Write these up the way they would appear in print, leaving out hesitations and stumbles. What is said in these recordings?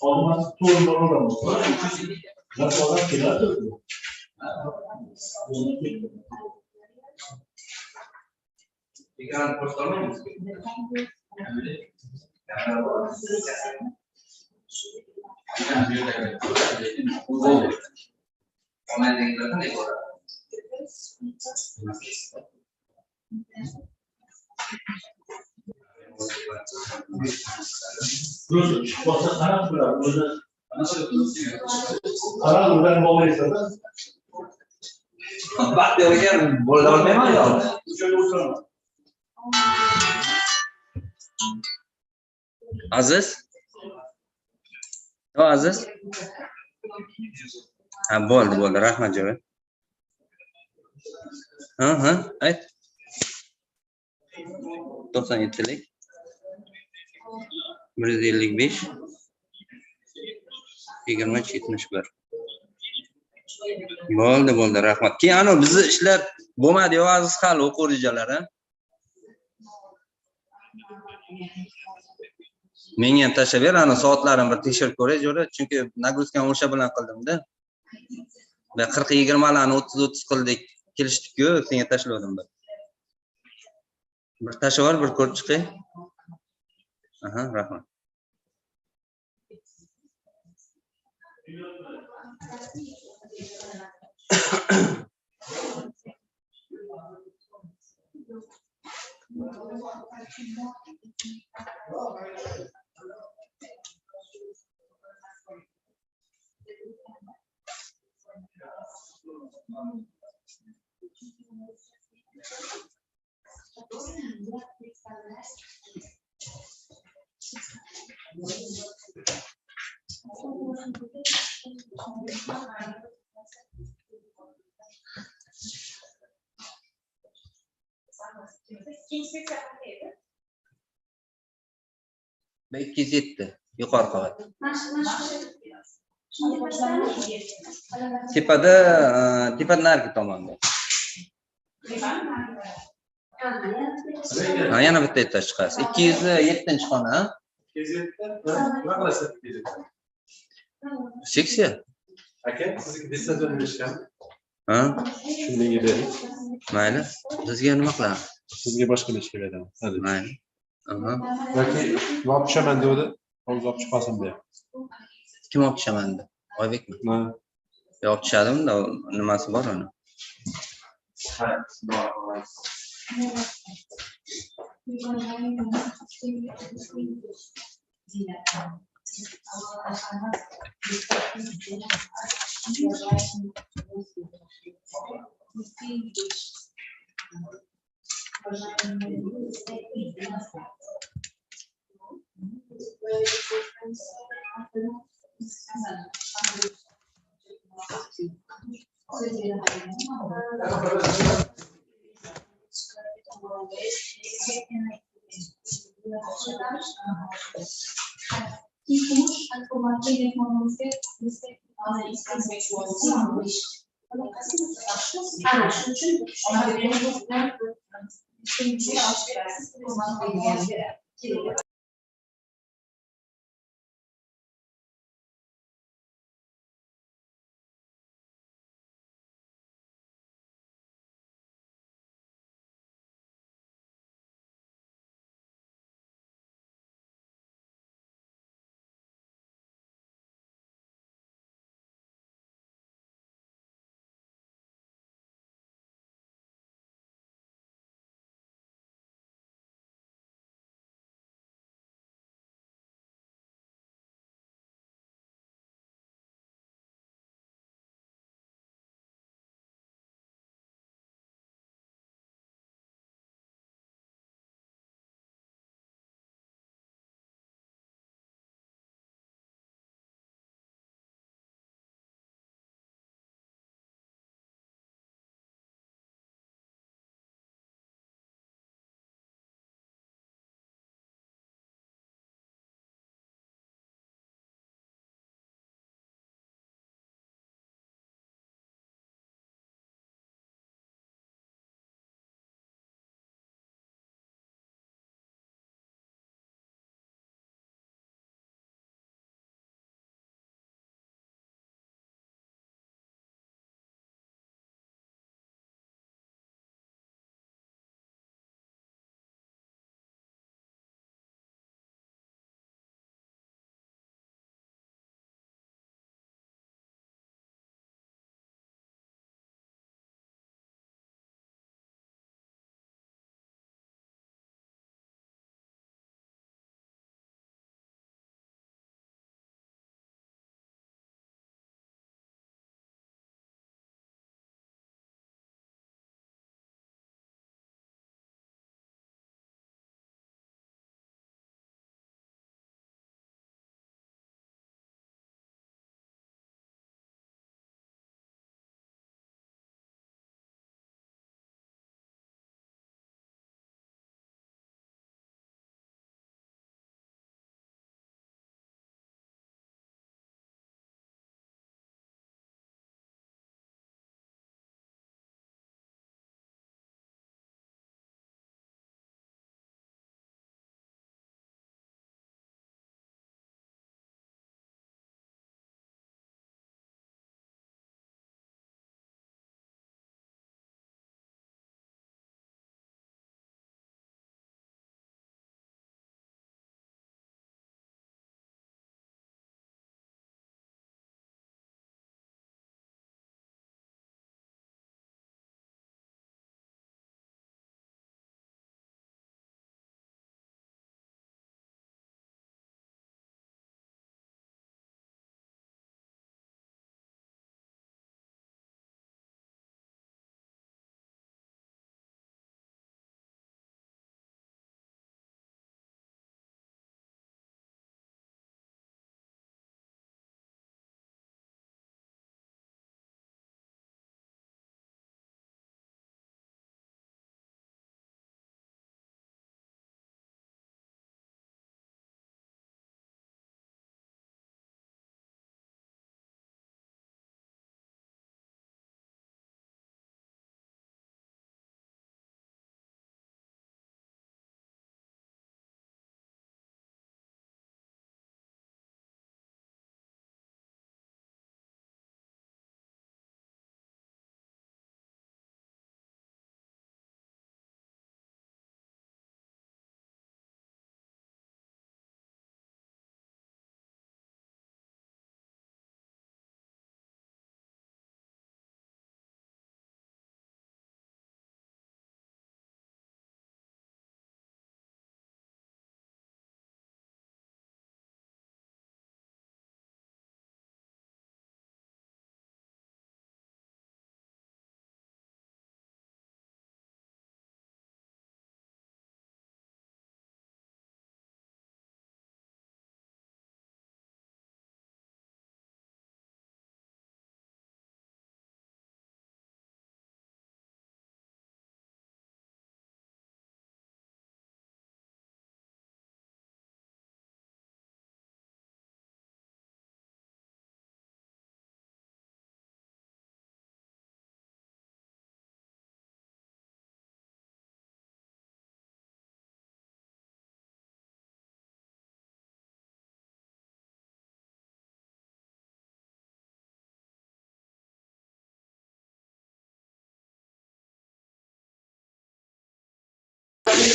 Olmaz torunları da mı? Nasıl olan şeyler de yok. Pikiran postalnya Terus puasa sekarang berapa? Sekarang udah mau wisata? Pak teorinya bola memang ya. Aziz? Oh Aziz? Ha bo'ldi, rahmat jo'ra. Ayt. 97lik 155 2371. Bo'ldi, rahmat. Keyin ana bizni ishlar bo'lmadi-yu Aziz, hali o'quv rejalari. Menga ham tashlab ber, ana soatlarimni bir tekshirib ko'ray jo'ra, chunki nagruskani o'sha bilan qildim-da. Va 40-20 larni 30-30 qildik. Kelishdik-ku, senga tashladim bir. Bir tashlab ol, bir ko'rib chiqay. Rahmat. Belki yetti. Yuqori qavat. Tepada narigi tomonda. Yana bitta etaj chiqasiz. 207-xona. 207. Seksiya. Aka, sizga desantdan berishgan. Shunga bering. Mayli. Bizga nima qilamiz? Sizga boshqa ish beraman. Hadi. Mayli. Yoki olib tushaman degdi. Hozir olib chiqasin bu. Kim olib tushaman dedi? Oybekmi? Olib tushadimda, nimasi bor uni?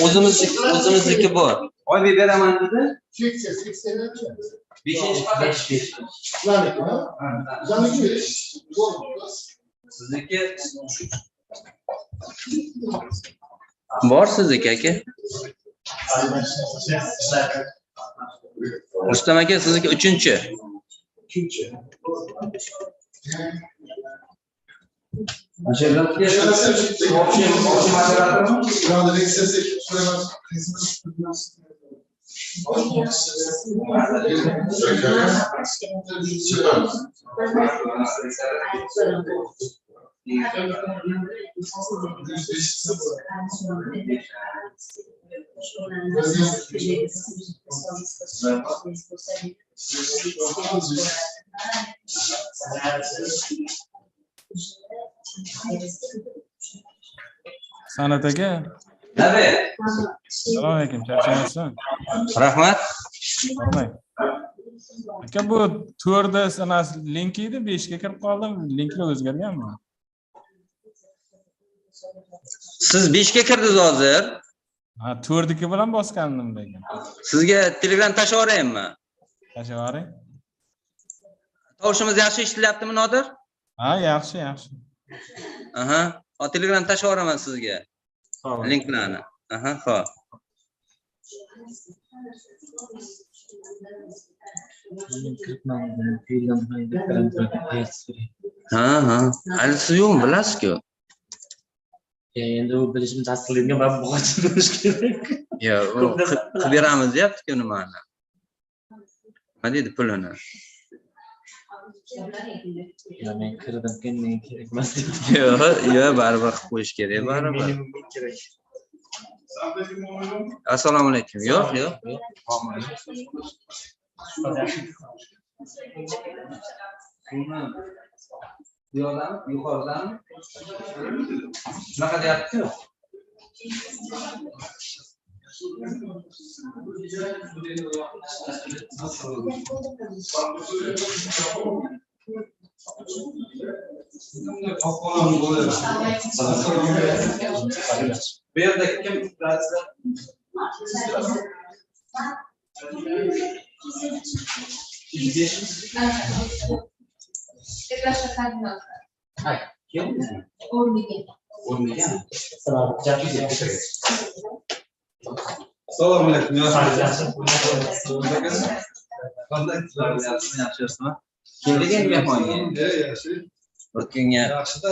O'zimizniki bu. Oybek beraman dedi. 5-chi paket. Sizniki bor sizniki aka. Rustam aka sizniki 3-chi. Sanat aka. Tabii. Assalomu alaykum. Charchamayapsan? Rahmat. Rahmat. Aka bu 4da sanasi link edi, 5ga kirib qoldim. Linklar o'zgarganmi? Siz 5ga kirdingiz hozir. Ha, 4diki bilan bosgandim lekin. Sizga Telegram tashlab yuboraymi? Tashlab yuboring. Tovushimiz yaxshi eshitilyaptimi, Nodir? Ha, yaxshi, yaxshi. Aha. Hozir Telegram tashlab yuboraman sizga. Linklarni. Aha, xo'p. Ha. Hali siz yo'qmi, bilasiz-ku? Endi u bilishim tasdiqlangan va bo'g'ochirish kerak. Yo'q, qilib beramiz deyapti-ku nimani. Nima deydi pulini? Men kirdim, menga kerak emas deb. Yo'q, baribir qilib qo'yish kerak, baribir. Kerak. Assalomu alaykum. Yo'q. Buyoqdami, yuqoridami? Shunaqa deyapti-ku. Bu yerda kim turadi? Assalomu alaykum. Qanday yaxshimi? Kelgan mehmonga. Yaxshi. Bir kunga. Yaxshi-da.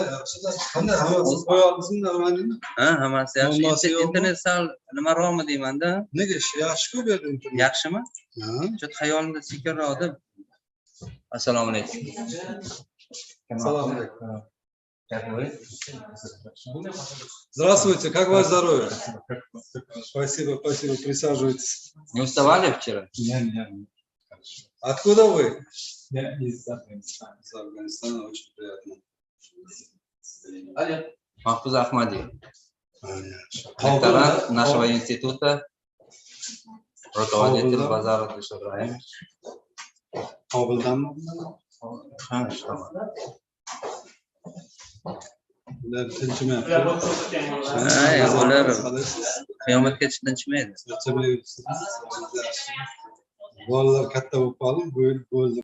Qanday hammasi qo'yapsizmi, nimaning? Ha, hammasi yaxshi. Internet sal nimaroqmi deyman-da. Nega? Yaxshi-ku bu yerda internet. Yaxshimi? Ha. Chot xayolimda sekinroqdi. Assalomu alaykum. Assalomu alaykum. Здравствуйте, как ваше здоровье? Спасибо, присаживайтесь. Не уставали вчера? Нет. Откуда вы? Я из Афганистана. Из Афганистана, очень приятно. Алло. Mahfuz Ahmadiyev. Докторант нашего института, руководитель базара Душабраев. Кобылдан? Ha, ular tinchimayapti. Ular qiyomatga tinchimaydi. Bolalar katta bo'lib qoldi,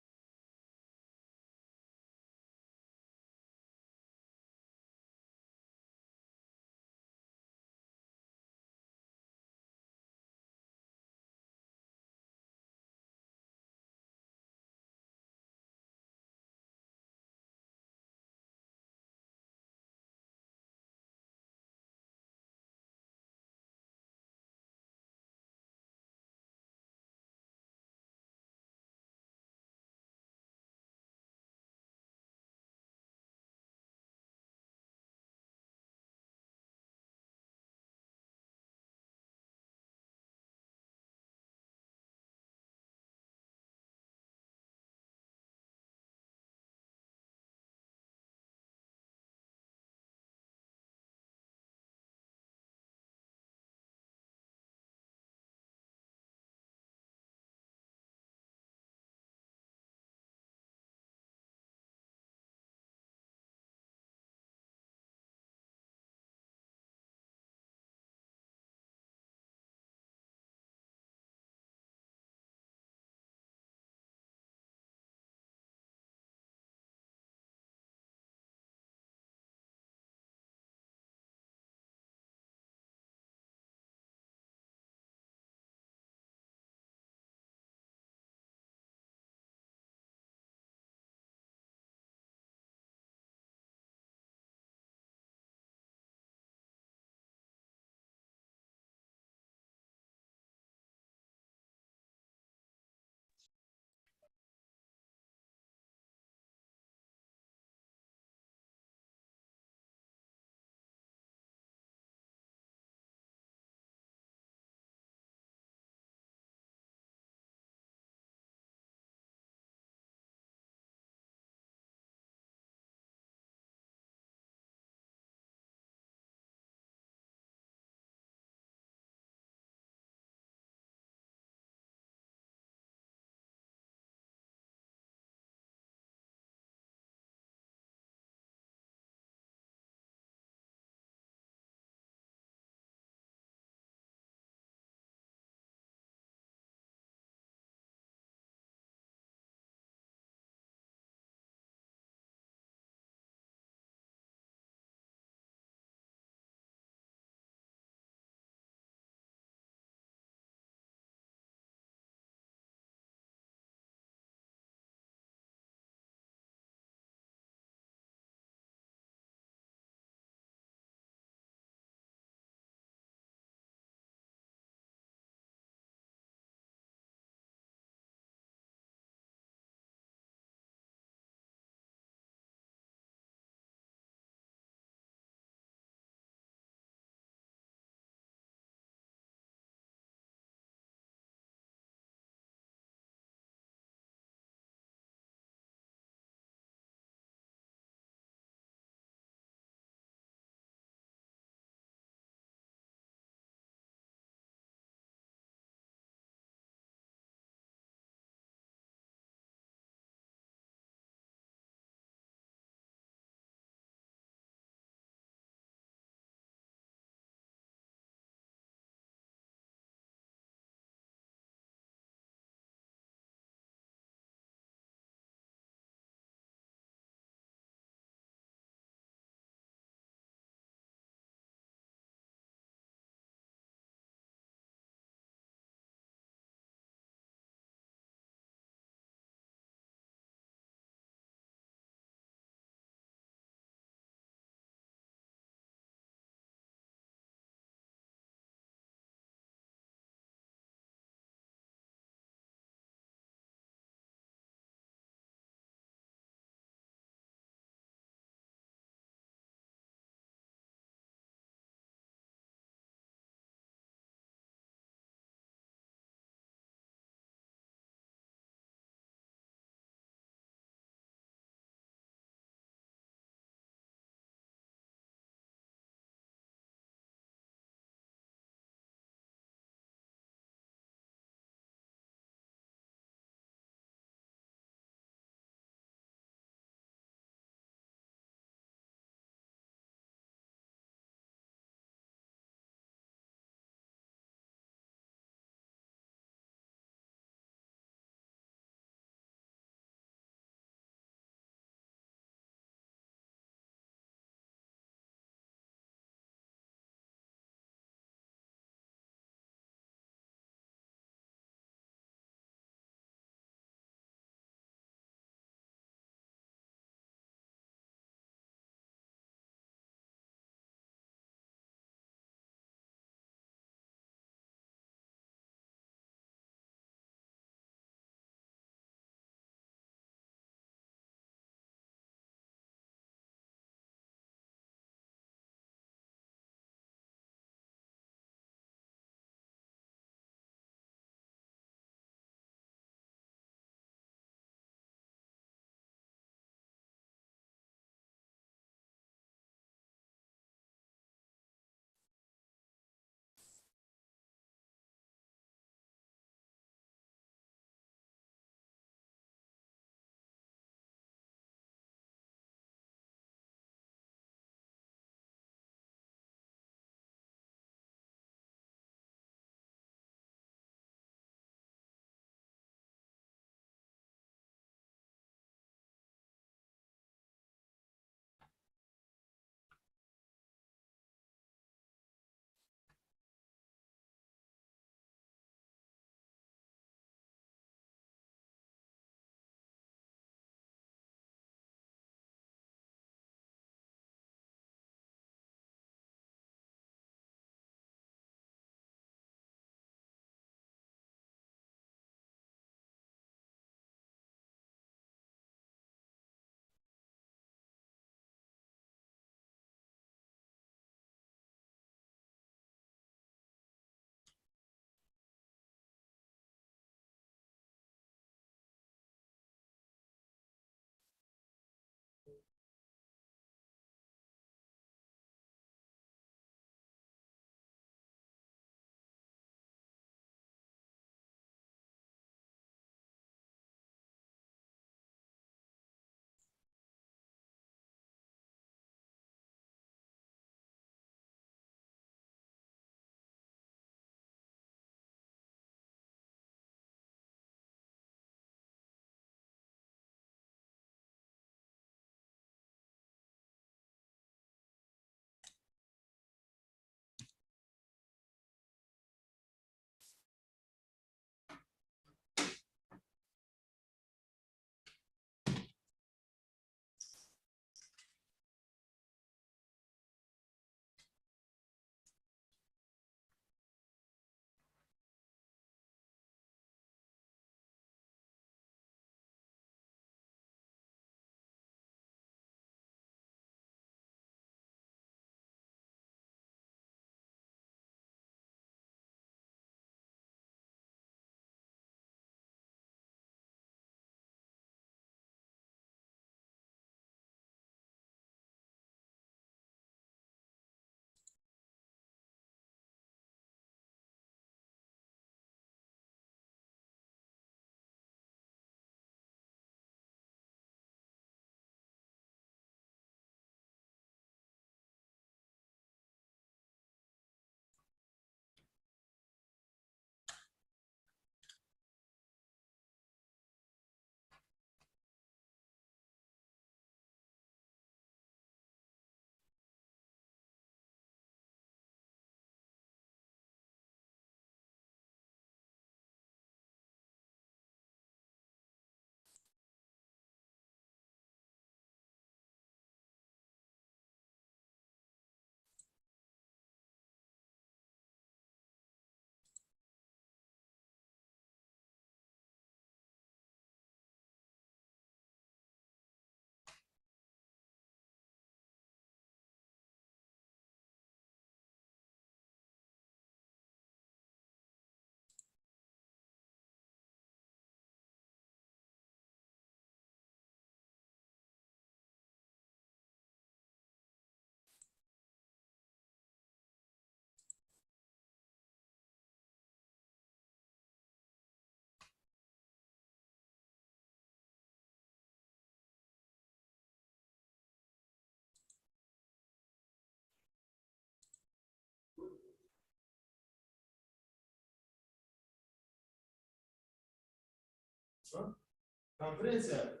Konferensiya.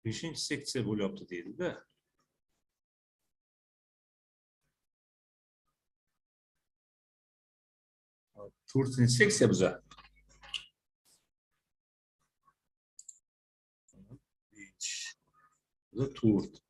Beshinchi seksiya bo'lyapti deydi-da. To'rtinchi seksiya biza. Biza to'rt.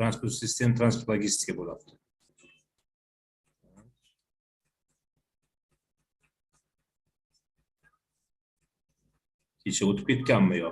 Transport sistem, transport logistika bo'lyapti. Kecha o'tib ketganmi yo?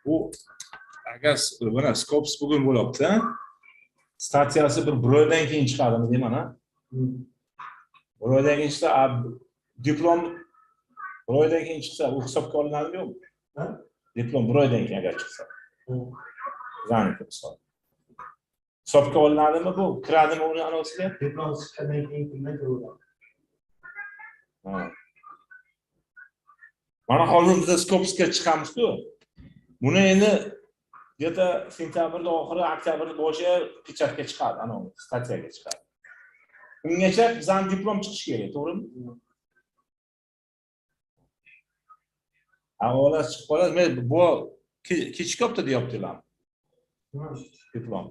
Bu agar mana Scopes bugun bo'lyapti. Statsiyasi bir oydan keyin chiqadimi deyman ha. Bir oydan keyin chiqsa diplom bir oydan keyin chiqsa u hisobga olinadimi yo'qmi? Diplom bir oydan keyin agar chiqsa. Zaniki hisobga olinadimi bu? Kiradimi uni anosiga? Diplom chiqqandan keyin kimdan ko'radi? Mana hozir biz Scopesga chiqamiz-ku. Buni endi где-то sentyabrda oxiri, oktyabrda boshi pechatga chiqadi, ana statsiyaga chiqadi. Ungacha bizning diplom chiqishi kerak, to'g'rimi? Avval chiqib qoladi. Men bu kechikyapti deyaptilar. Diplom.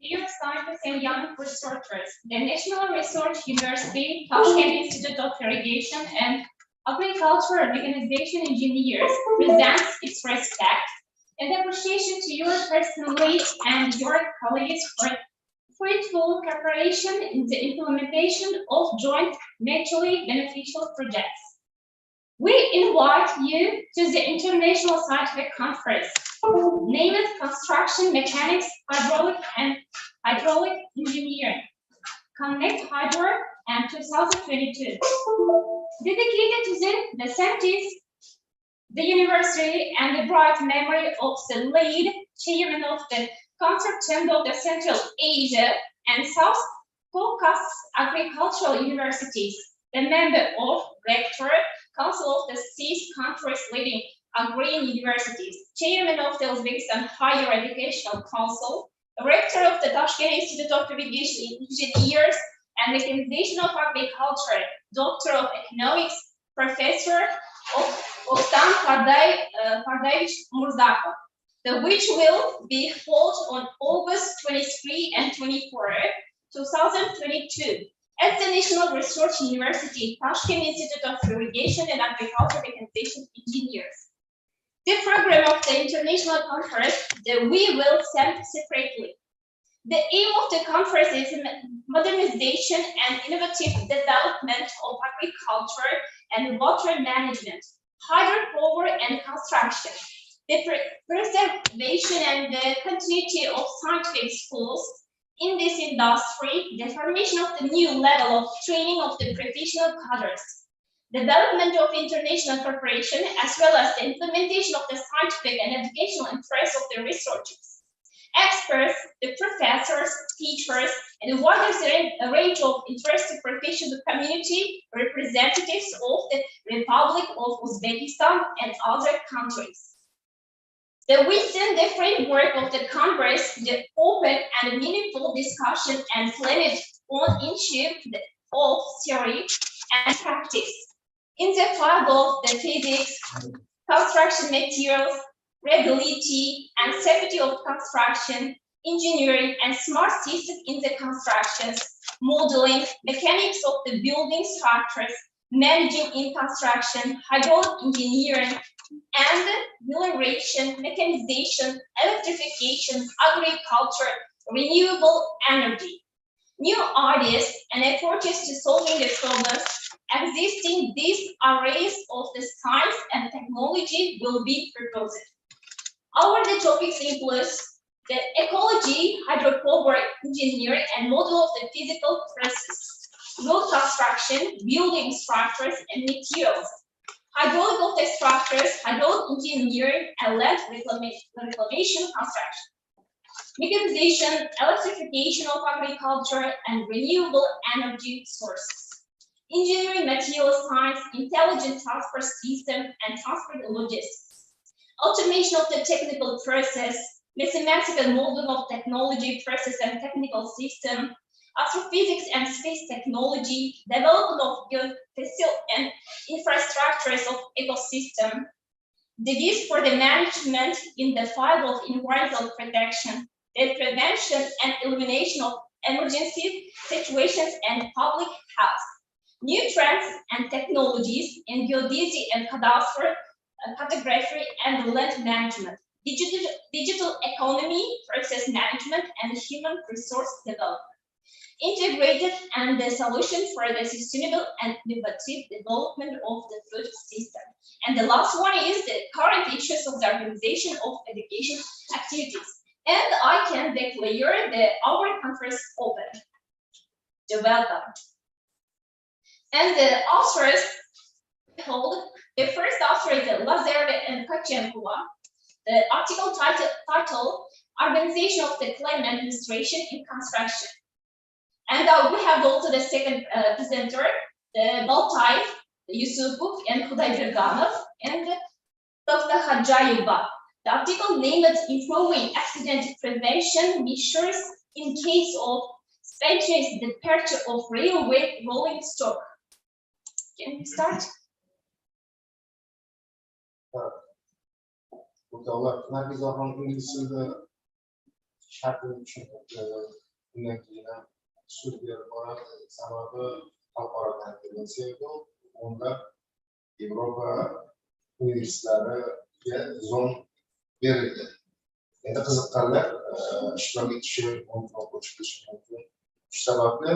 dear scientists and young researchers, the National Research University, Tashkent Institute of Irrigation and Agricultural Mechanization Engineers presents its respect and appreciation to you personally and your colleagues for fruitful cooperation in the implementation of joint mutually beneficial projects. We invite you to the International Scientific Conference, named Construction Mechanics, Hydraulic and Hydraulic Engineering, Conmechydro, and 2022. Dedicated to the scientists, the university, and the bright memory of the lead chairman of the Consortium of the Central Asia and South Caucasus Agricultural Universities, the member of Rector Council of the 6 countries leading agrarian universities, chairman of the Uzbekistan Higher Educational Council, rector of the Tashkent Institute of Irrigation Engineers and Mechanization of Agriculture, doctor of economics, professor of Ostan Kardayevich Murzakov, which will be held on August 23 and 24, 2022. At the National Research University, Tashkent Institute of Irrigation and Agricultural Mechanization Engineers. The program of the international conference that we will send separately. The aim of the conference is modernization and innovative development of agriculture and water management, hydropower and construction, the preservation and the continuity of scientific schools in this industry, the formation of the new level of training of the professional cadres, development of international cooperation, as well as the implementation of the scientific and educational interests of the researchers, experts, the professors, teachers, and a wider range of interested professional community representatives of the Republic of Uzbekistan and other countries. Within the framework of the Congress, the open and meaningful discussion and planned on issues of theory and practice in the field of the physics, construction materials, reliability and safety of construction, engineering and smart systems in the constructions, modeling, mechanics of the building structures, managing in construction, hydraulic engineering, and melioration, mechanization, electrification, agriculture, renewable energy. New ideas and approaches to solving the problems existing these areas of the science and technology will be proposed. The topics include the ecology, hydropower engineering, and model of the physical process, road construction, building structures and materials, hydraulic of the structures, hydraulic engineering, and land reclamation construction, mechanization, electrification of agriculture, and renewable energy sources, engineering, materials science, intelligent transport system, and transport logistics, automation of the technical process, mathematical modeling of technology, process, and technical system, astrophysics and space technology, development of geophysical and infrastructures of ecosystem, the use for the management in the field of environmental protection, the prevention and elimination of emergency situations and public health, new trends and technologies in geodesy and cadastral cartography and land management, digital economy, process management, and human resource development, integrated and the solution for the sustainable and innovative development of the food system. And the last one is the current issues of the organization of education activities. And I can declare our conference open. You're welcome. And the authors hold the first author is Lazareva and Kachenkova. The article title Organization of the Climate Administration in Construction. And we have also the second presenter, the Baltai, Yusupov, and Khudayberganov, and Dr. Hadjayeva. The article named Improving Accident Prevention Measures in Case of Spontaneous Departure of Railway Rolling Stock. Can we start? shartini tushuntirdi. Undan keyin ham sud berib boradi. Sababi xalqaro konferensiya bu. Unda Yevropa universitetlariga zon berildi. Endi qiziqqanlar ishtirok etishi mumkin, qo'shilishi mumkin. Shu sababli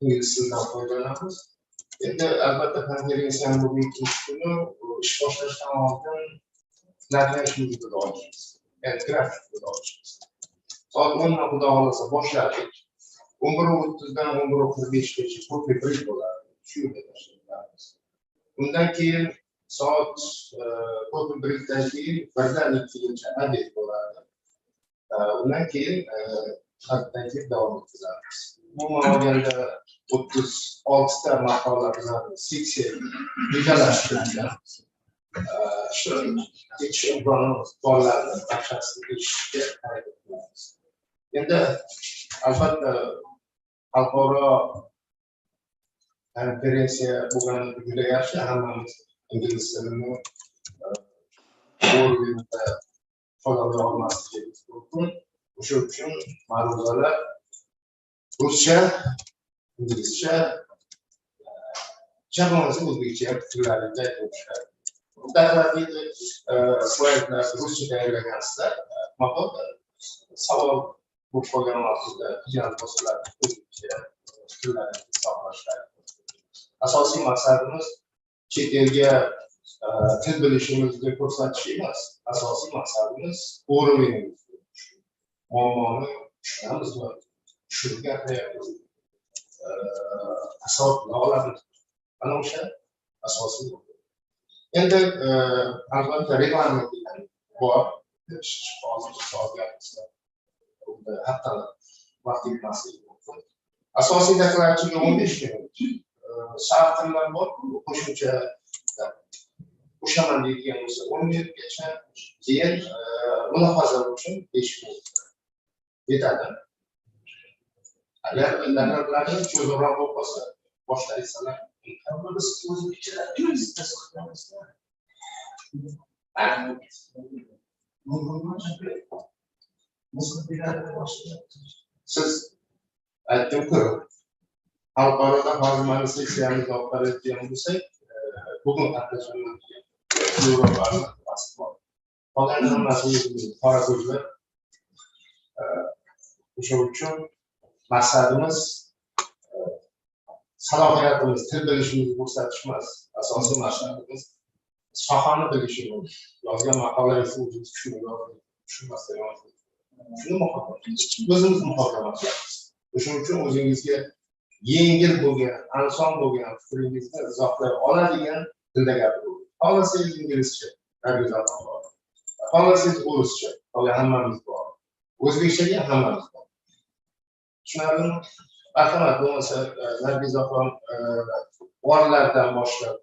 ingliz tilidan foydalanamiz. Endi albatta konferensiyani bugun ikkinchi kuni ish boshlashdan oldin nazash hududida olishmiz. Ya'ni grafik hududida olishmiz. Soat 10dan xudo xohlasa boshladik. 11:30dan 11:45gacha ko'prik brief bo'ladi. Shu yerda boshlaymiz. Undan keyin soat ko'prik briefdan keyin 1dan 2gacha obed bo'ladi. Undan keyin xatdan keyin davom ettiramiz. Umuman olganda 36 ta maqola bizani seksiya rejalashtirilgan. Ishtirok imkonimiz bolalarni barchasini eshitishga harakat qilamiz. Endi albatta xalqaro konferensiya bo'lgani juda yaxshi, hammamiz ingliz tilini o'rganishda foydalana olmasligimiz mumkin. O'sha uchun ma'ruzalar ruscha, inglizcha, bo'lmasa o'zbekcha tillarida aytiladi. Darhaqiqat slaydlar ruscha tayyorlagansizlar, maqol savol bo'lib qolgan vaqtda ijod bosiladi o'zbekcha tillarni saqlashlar. Asosiy maqsadimiz chet elga til bilishimizni ko'rsatish emas. Asosiy maqsadimiz o'rinimizni muammoni tushunamiz va tushungan asos olamiz. Ana o'sha asosiy. Endi albatta reglament bor. Haftalab vaqt yetmasligi mumkin. Asosiy deklaratsiyaga 15 kun. Shartlar bor, qo'shimcha qo'shaman deydigan bo'lsa 10 minutgacha, keyin mulohazalar uchun 5 minut yetadi. Agar deklaratsiyalar cho'zroq bo'lib qolsa, boshlaysalar. Biz o'zbekcha tasdiqlaymiz. Siz aytdim-ku, xalqaroda hozir mana seksiyamizni olib qarayotgan bo'lsak, bugun qatnashamiz Yevropani pasport. Qolgan hammasi qora ko'zlar. O'sha uchun maqsadimiz salohiyatimiz, til bilishimizni ko'rsatish emas. Asosiy maqsadimiz sohani bilishimiz. Yozgan maqolangizni o'zingiz tushunmasdan yozing. Shuni muhokama qilamiz. O'zimiz muhokama qilamiz. O'shuning uchun o'zingizga yengil bo'lgan, oson bo'lgan fikringizni izohlay oladigan tilda gapiring. Xohlasangiz inglizcha, xohlasangiz o'rischa, hammamiz bor. O'zbekchaga hammamiz bor. Tushunarlimi? Marhamat, bo'lmasa Nargizaxon bolalardan boshlab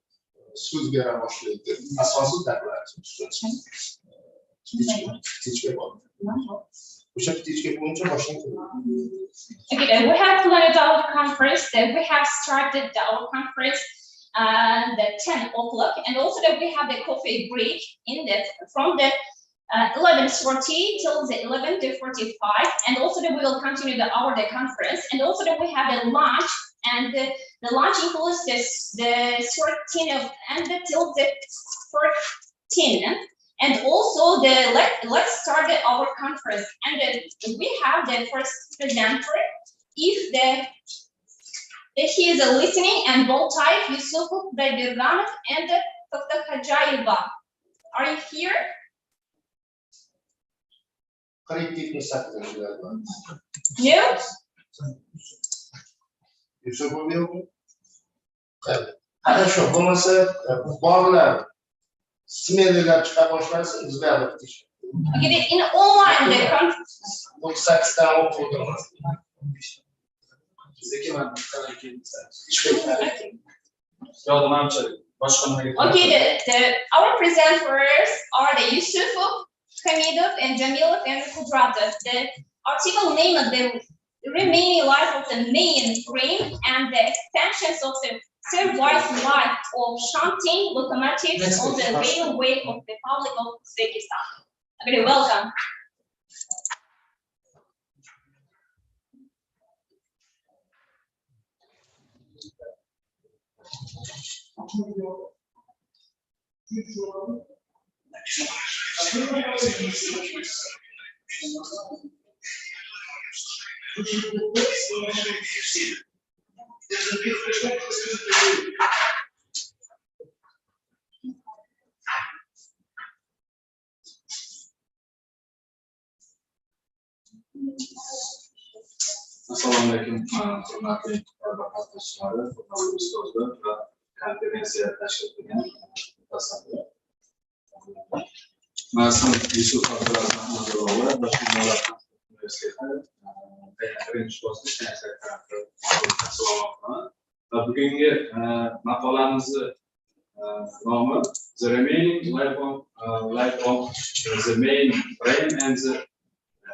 so'z bera boshlaydi. Asosiy deklaratsiya tushuncha bor. O'sha tichka bo'yicha boshlaymiz. Okay, we have planned our conference. That we have started our conference at 10 o'clock, and also that we have the coffee break in that from the 11:40 till the 11:45, and also that we will continue the conference, and also that we have a lunch, and the lunch includes the 13 of and till the 14. And also let's start our conference, and we have the first presenter. If he is listening, and both type Yusuf Bedirganov and Dr. Khajayeva. Are you here? No. Yusuf yok. Хорошо, bo'lmasa borlar. Smenalar chiqa boshlasa o'zgarib Okay, in online the conference. Bu 8 ta o'quvdimiz. Okay, our presenters are the Yusuf, Hamidov, and Jamilov, and Kudratov. The article name of the remaining life of the main frame and the extensions of the service life of shunting locomotives on the railway of the Republic of Uzbekistan. Okay, welcome. Assalomu alaykum, hurmatli qatnashchilar, hurmatli ustozlar va konferensiya tashkil qilgan mutasaddi. Men Yusuf Abdulaziz Ahmadulloh, Toshkent universiteti birinchi bosqich so'ramoqdaman. Va bugungi maqolamizni nomi The Remaining Life of the Main Frame and the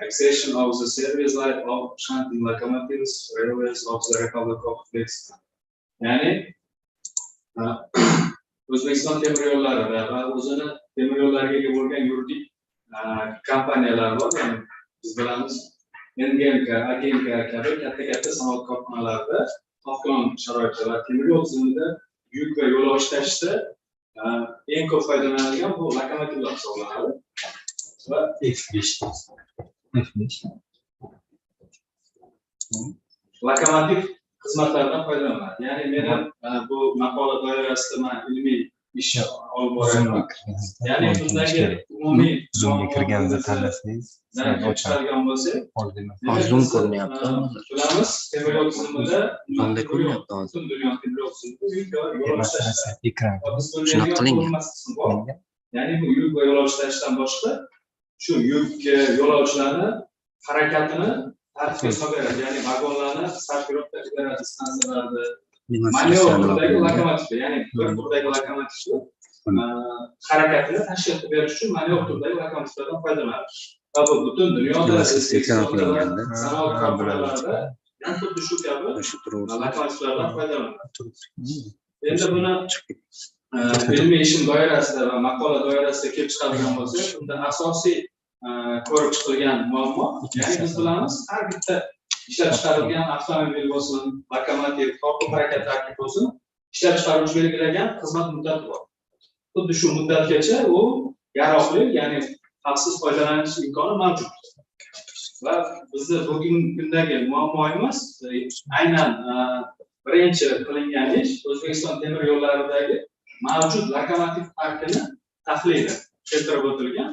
Accession of the Service Life of Shunting Locomotives Railways of the Republic of Uzbekistan. Ya'ni O'zbekiston temir yo'llari va o'zini temir yo'llariga ega bo'lgan yuridik kompaniyalar bor. Ya'ni biz bilamiz NGMK, AGMK kabi katta sanoat korxonalarida topgan sharoitlar temir yo'l tizimida yuk va yo'lovchi tashishda eng ko'p foydalanadigan bu lokomotivlar hisoblanadi. Va lokomotiv xizmatlaridan foydalanadi. Ya'ni men ham bu maqola doirasida men ilmiy ish olib boraman. Ya'ni bundagi umumiy Zoomga kirganingizda tanlasangiz, chiqargan bo'lsak, Zoom ko'rinyapti. bilamiz, temir yo'l tizimida Zoomda ko'rinyapti hozir. butun dunyo temir yo'l tizimida yuk va yo'lovchi tashish. ekran Shunaqa qilingan. Ya'ni bu yuk va yo'lovchi tashishdan boshqa shu yuk yo'lovchilarni harakatini tartibga soladi. Ya'ni vagonlarni sarfirovka qiladi stansiyalarda. Manevr turdagi lokomotiv, ya'ni bir turdagi lokomotivni harakatini tashkil qilib berish uchun manevr turdagi lokomotivlardan foydalanadi. Va bu butun dunyoda sanoat korxonalarida xuddi shu kabi lokomotivlardan foydalanadi. Endi buni ilmiy ishim doirasida va maqola doirasida kelib chiqadigan bo'lsak, bunda asosiy ko'rib chiqilgan muammo, ya'ni biz bilamiz, har bitta ishlab chiqarilgan avtomobil bo'lsin, lokomotiv, tortuv harakat tarkibi bo'lsin, ishlab chiqaruvchi belgilagan xizmat muddati bor. Xuddi shu muddatgacha u yaroqli, ya'ni xavfsiz foydalanish imkoni mavjud. Va bizni bugungi kundagi muammoimiz aynan birinchi qilingan ish O'zbekiston temir yo'llaridagi mavjud lokomotiv parkini tahlili keltirib o'tilgan.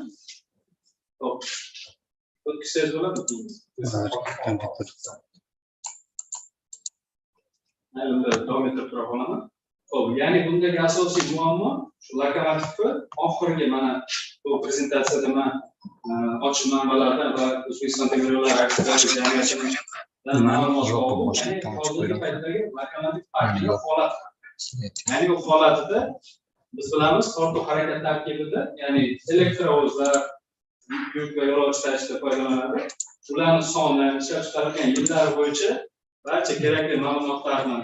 O'tkazsangiz bo'ladimi? Mayli, davom ettirib tura qolaman. Xo'p, ya'ni bundagi asosiy muammo shu lokomotivni oxirgi mana bu prezentatsiyada men ochiq manbalardan va O'zbekiston temir yo'llari aksiyadagi jamiyatidan ma'lumot oldim. Hozirgi paytdagi lokomotiv parkining holati. Ya'ni bu holatida biz bilamiz, tortuv harakat tarkibida, ya'ni elektrovozlar yuk va yo'lovchi tashishda foydalanadi. Ularning soni, ishlab chiqarilgan yillar bo'yicha barcha kerakli ma'lumotlarni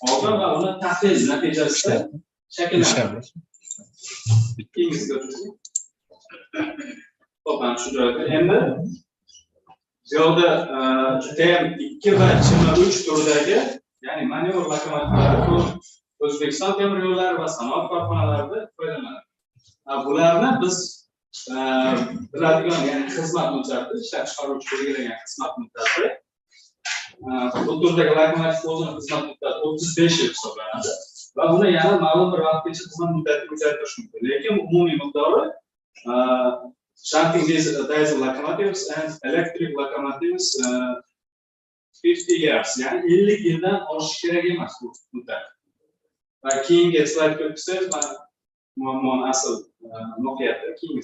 olgan va uni tahlil natijasida shakllanadi. Xo'p, mana shu joyda endi bu yoqda judayam 2 va 23 turdagi, ya'ni manevr lokomotivlari bu O'zbekiston temir yo'llari va sanoat korxonalarida foydalanadi. Bularni biz biladigan, ya'ni xizmat muddati, ishlab chiqaruvchi belgilagan xizmat muddati, bu turdagi lokomotiv o'zining xizmat muddati 35 yil hisoblanadi va uni yana ma'lum bir vaqtgacha xizmat muddatiga uzaytirish mumkin. Lekin umumiy miqdori shunting diesel locomotives and electric locomotives 50 years, ya'ni 50 yildan oshishi kerak emas bu muddat. Va keyingi slaydga o'tsangiz, mana muammoni asl mohiyati keyingi.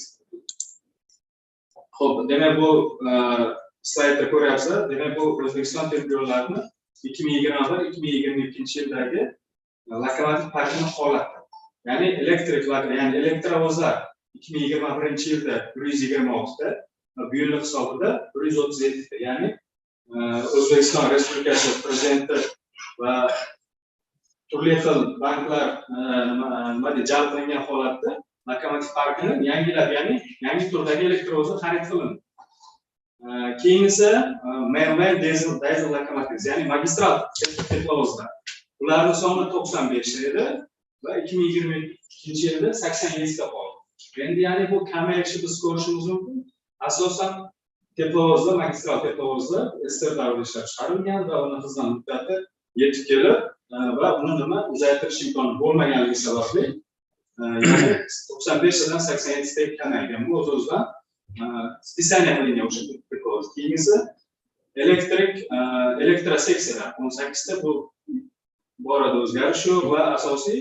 Xo'p, demak bu slaydda ko'ryapsizlar. Demak bu O'zbekiston temir yo'llarini 2021-2022 yildagi lokomotiv parkining holati. Ya'ni ya'ni elektrovozlar 2021-yilda 126 ta, bu yil hisobida 137 ta. Ya'ni O'zbekiston Respublikasi prezidenti va turli xil banklar jalb qilingan holatda lokomotiv parkini yangilab, ya'ni yangi turdagi elektrovozni xarid qilindi. Keyingisi main diesel lokomotiv, ya'ni magistral teplovozlar. Ularning soni 95 edi va 2022-yilda 87 ta qoldi. Endi ya'ni bu kamayishni biz ko'rishimiz mumkin. Asosan teplovozlar, magistral teplovozlar ester davrida ishlab chiqarilgan va uni xizmat muddati yetib kelib va uni uzaytirish imkoni bo'lmaganligi sababli ya'ni 95 dan 87 ta kamaygan. Bu o'z-o'zidan spesialniy qilingan o'sha teplovoz. Keyingisi elektroseksiyalar 18 ta, bu borada o'zgarish yo'q va asosiy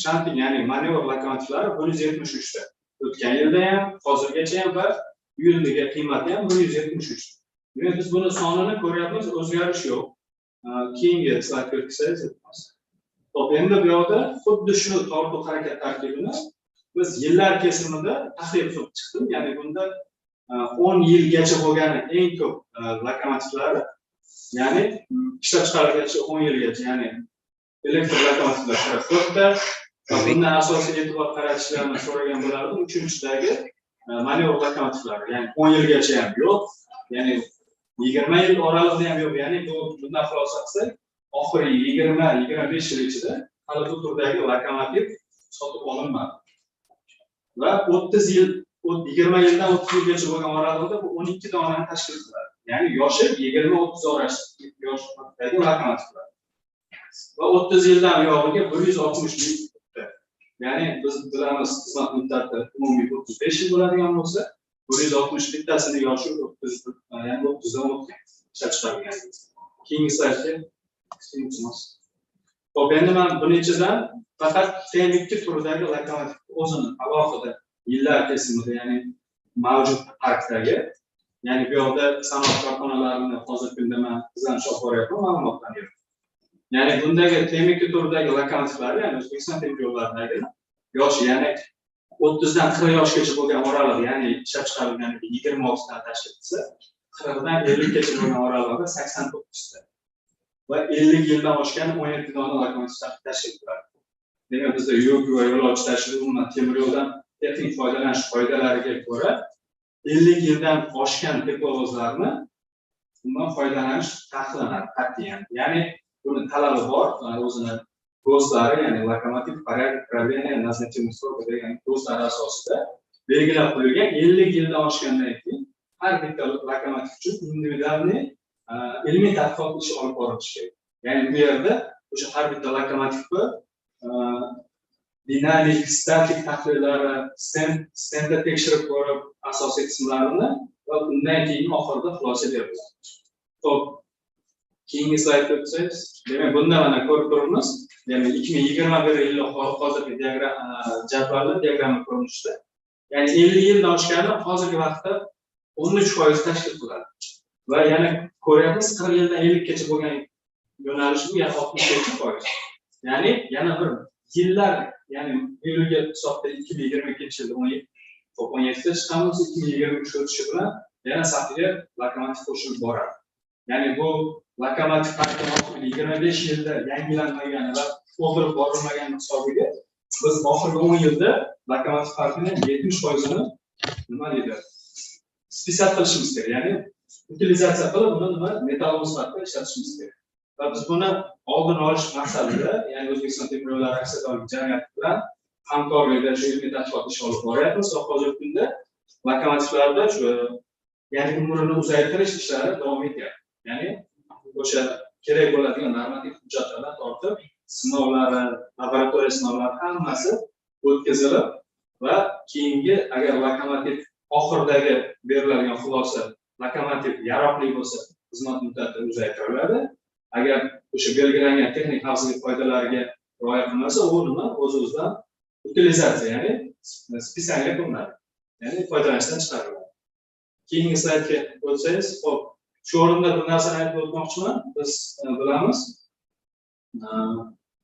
shanting, ya'ni manevr lokomotivlari 173 ta. O'tgan yilda ham, hozirgacha ham va bu yildagi qiymati ham 173. Demak, biz buni sonini ko'ryapmiz, o'zgarish yo'q. Keyingi slaydga o'tsangiz. Xo'p, endi bu yoqda xuddi shu tortuv harakat tarkibini biz yillar kesimida tahlil qilib chiqdim. Ya'ni bunda 10 yilgacha bo'lgan eng ko'p lokomotivlari, ya'ni ishlab chiqarilgancha 10 yilgacha, ya'ni elektr lokomotivlar 44 ta. Bundan asosiy e'tibor qaratishlarini so'ragan bo'lardim. 3-chidagi manevr lokomotivlar, ya'ni 10 yilgacha ham yo'q, ya'ni 20 yil oralig'ida ham yo'q. Ya'ni bu bundan xulosa qilsak, oxirgi 20-25 yil ichida hali bu turdagi lokomotiv sotib olinmadi. Va 30 yil, 20 yildan 30 yilgacha bo'lgan oralig'ida bu 12 donani tashkil qiladi. Ya'ni yoshi 20-30 orasida yoshdagi lokomotivlar. Va 30 yildan buyog'iga 160 ta. Ya'ni biz bilamiz, xizmat muddati umumiy 35 yil bo'ladigan bo'lsa, 160 bittasini yoshi 30, ya'ni 30 dan o'tgan ishlab chiqarilgan. Keyingi slaydga o'tamiz. Xo'p, endi men buning ichidan faqat T2 turidagi lokomotiv o'zini alohida yillar kesimida, ya'ni mavjud parkdagi, ya'ni bu yoqda sanoat korxonalarini hozirgi kunda men izlanish olib boryapman, ma'lumotlarni berdim. Ya'ni bundagi T2 turidagi lokomotivlar, ya'ni O'zbekiston temir yo'llaridagi yoshi, ya'ni 30 dan 40 yoshgacha bo'lgan oralig', ya'ni ishlab chiqarilganligi 26 dan tashkil etsa, 40 dan 50 gacha bo'lgan oralig'da 89 ta. Va 50 yildan oshgan 17 dona lokomotivlar tashkil etiladi. Demak, bizda yuk va yo'lovchi tashish umuman temir yo'ldan texnik foydalanish qoidalariga ko'ra 50 yildan oshgan teplovozlarni undan foydalanish taqiqlanadi qat'iyan. Ya'ni buni talabi bor, o'zini do'stlari, ya'ni lokomotiv parad upravleniya назначения срока degan do'stlar asosida belgilab qo'yilgan 50 yildan oshgandan keyin har bitta lokomotiv uchun individualniy ilmiy tadqiqot ishi olib borilishi kerak. Ya'ni bu yerda o'sha har bitta lokomotivni dinamik, statik tahlillari, stendda tekshirib ko'rib, asosiy qismlarini va undan keyin oxirida xulosa beriladi. Xo'p, keyingi slaydga o'tsangiz, demak bunda mana ko'rib turibmiz, ya'ni 2021 yili hozirgi jadvalda diagramma ko'rinishida, ya'ni 50 yildan oshgani hozirgi vaqtda 13% tashkil qiladi. Va yana ko'ryapmiz, 40 yildan 50 gacha bo'lgan yo'nalish bu, ya'ni 67%. Ya'ni yana bir yillar, ya'ni bu yilga hisobda 2022 yilda 17 ta chiqamiz, 2023 o'tishi bilan yana safiga lokomotiv qo'shilib boradi. Ya'ni bu lokomotiv parki 25 yilda yangilanmagan va to'ldirib borilmagan hisobiga biz oxirgi 10 yilda lokomotiv parkining 70%ni nima deydi? Spesial qilishimiz kerak. Ya'ni utilizatsiya qilib uni metall sifatida ishlatishimiz kerak. Va biz buni oldini olish maqsadida, ya'ni O'zbekiston temir yo'llari aksiyadorlik jamiyati bilan hamkorlikda shu ilmiy tadqiqot ishi olib boryapmiz va hozirgi kunda lokomotivlarda shu, ya'ni umrini uzaytirish ishlari davom etyapti. Ya'ni o'sha kerak bo'ladigan normativ hujjatlardan tortib, sinovlari, laboratoriya sinovlari hammasi o'tkazilib va keyingi agar lokomotiv oxiridagi beriladigan xulosa lokomotiv yaroqli bo'lsa, xizmat muddati uzaytiriladi. Agar o'sha belgilangan texnik xavfsizlik qoidalariga rioya qilmasa, u nima o'z-o'zidan utilizatsiya, ya'ni spesialga qilinadi. Ya'ni foydalanishdan chiqariladi. Keyingi slaydga o'tsangiz, xo'p, shu o'rinda bir narsani aytib o'tmoqchiman. Biz bilamiz,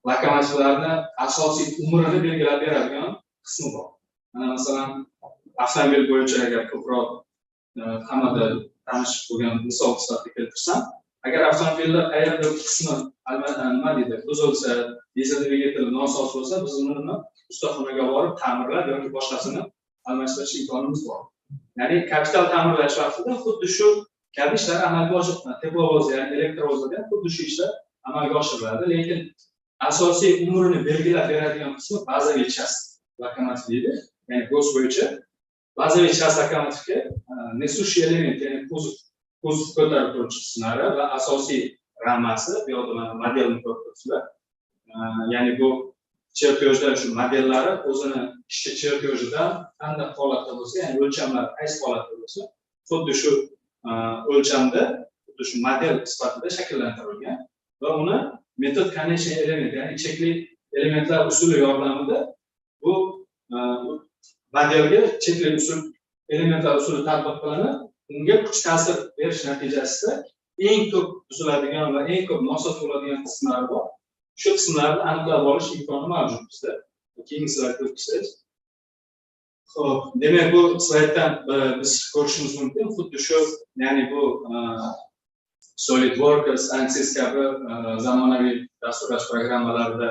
lokomotivlarni asosiy umrini belgilab beradigan qismi bor. Mana masalan, avtomobil bo'yicha agar ko'proq hammada tanish bo'lgan misol sifatida keltirsam, agar avtomobillar qayerda qismi nima deydi buzilsa, dizel dvigatel nosoz bo'lsa, biz uni ustaxonaga borib ta'mirlab yoki boshqasini almashtirish imkonimiz bor. Ya'ni kapital ta'mirlash vaqtida xuddi shu kabi ishlar amalga oshiriladi. Teplovoz, ya'ni elektrovozda xuddi shu ishlar amalga oshiriladi, lekin asosiy umrini belgilab beradigan qismi bazaviy chast lokomotiv deydi. Ya'ni gos bo'yicha bazaviy chast lokomotivga nесущий element, ya'ni kuzov ko'tarib turuvchi qismlari va asosiy ramasi, bu yerda mana modelni ko'rib turibsizlar. Ya'ni bu chertyojda shu modellari o'zini ishchi chertyojidan qanday holatda bo'lsa, ya'ni o'lchamlar qaysi holatda bo'lsa, xuddi shu o'lchamda, xuddi shu model sifatida shakllantirilgan va uni metod connection element, ya'ni chekli elementlar usuli yordamida bu modelga chekli usul elementlar usuli tatbiq qilinib, unga kuch ta'sir berish natijasida eng ko'p buziladigan va eng ko'p nosoz bo'ladigan qismlar bor. Shu qismlarni aniqlab olish imkoni mavjud bizda. Keyingi slaydga o'tsangiz. Xo'p, demak bu slayddan biz ko'rishimiz mumkin, xuddi shu, ya'ni bu SolidWorks, ANSYS kabi zamonaviy dasturlash programmalarida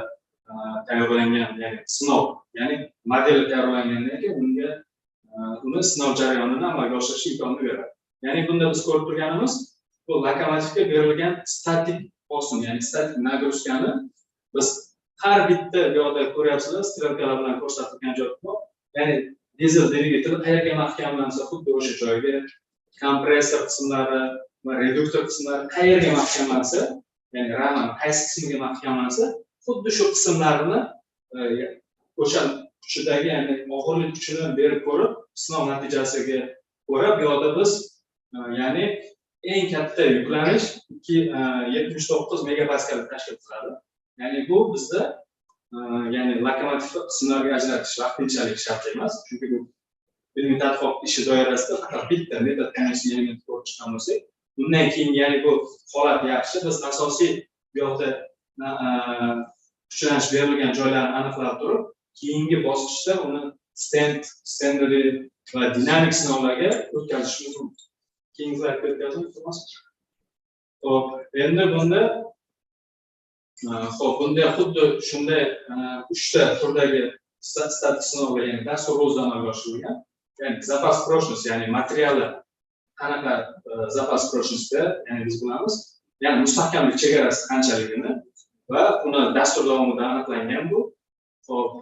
tayyorlangan, ya'ni sinov, ya'ni model tayyorlangandan keyin unga uni sinov jarayonini amalga oshirish imkonini beradi. Ya'ni bunda biz ko'rib turganimiz bu lokomotivga berilgan statik bosim, ya'ni statik nagruzkani biz har bitta bu yerda ko'ryapsizlar, strelkalar bilan ko'rsatilgan joy bor. Ya'ni dizel dvigatel qayerga mahkamlansa, xuddi o'sha joyga kompressor qismlari va reduktor qismlari qayerga mahkamlansa, ya'ni rama qaysi qismiga mahkamlansa, xuddi shu qismlarni o'sha kuchidagi, ya'ni og'irlik kuchini berib ko'rib, sinov natijasiga ko'ra bu yerda biz ya'ni eng katta yuklanish 79 megapascal tashkil qiladi. Ya'ni bu bizda ya'ni lokomotiv qismlarga ajratish vaqtinchalik shart emas, chunki bu ilmiy tadqiqot ishi doirasida faqat bitta metod connection element ko'rib chiqqan bo'lsak, undan keyin ya'ni bu holat yaxshi, biz asosiy bu yerda kuchlanish berilgan joylarni aniqlab turib, keyingi bosqichda uni standard va dinamik sinovlarga o'tkazishimiz mumkin. Keyingi slaydga o'tkazamiz. Xo'p, endi bunda xuddi shunday 3 ta turdagi statik sinovlar, ya'ni dastur o'zida amalga oshirilgan. Ya'ni zapas prочность, ya'ni materiali qanaqa zapas prочностьda, ya'ni biz bilamiz, ya'ni mustahkamlik chegarasi qanchaligini va uni dastur davomida aniqlangan bu. Xo'p,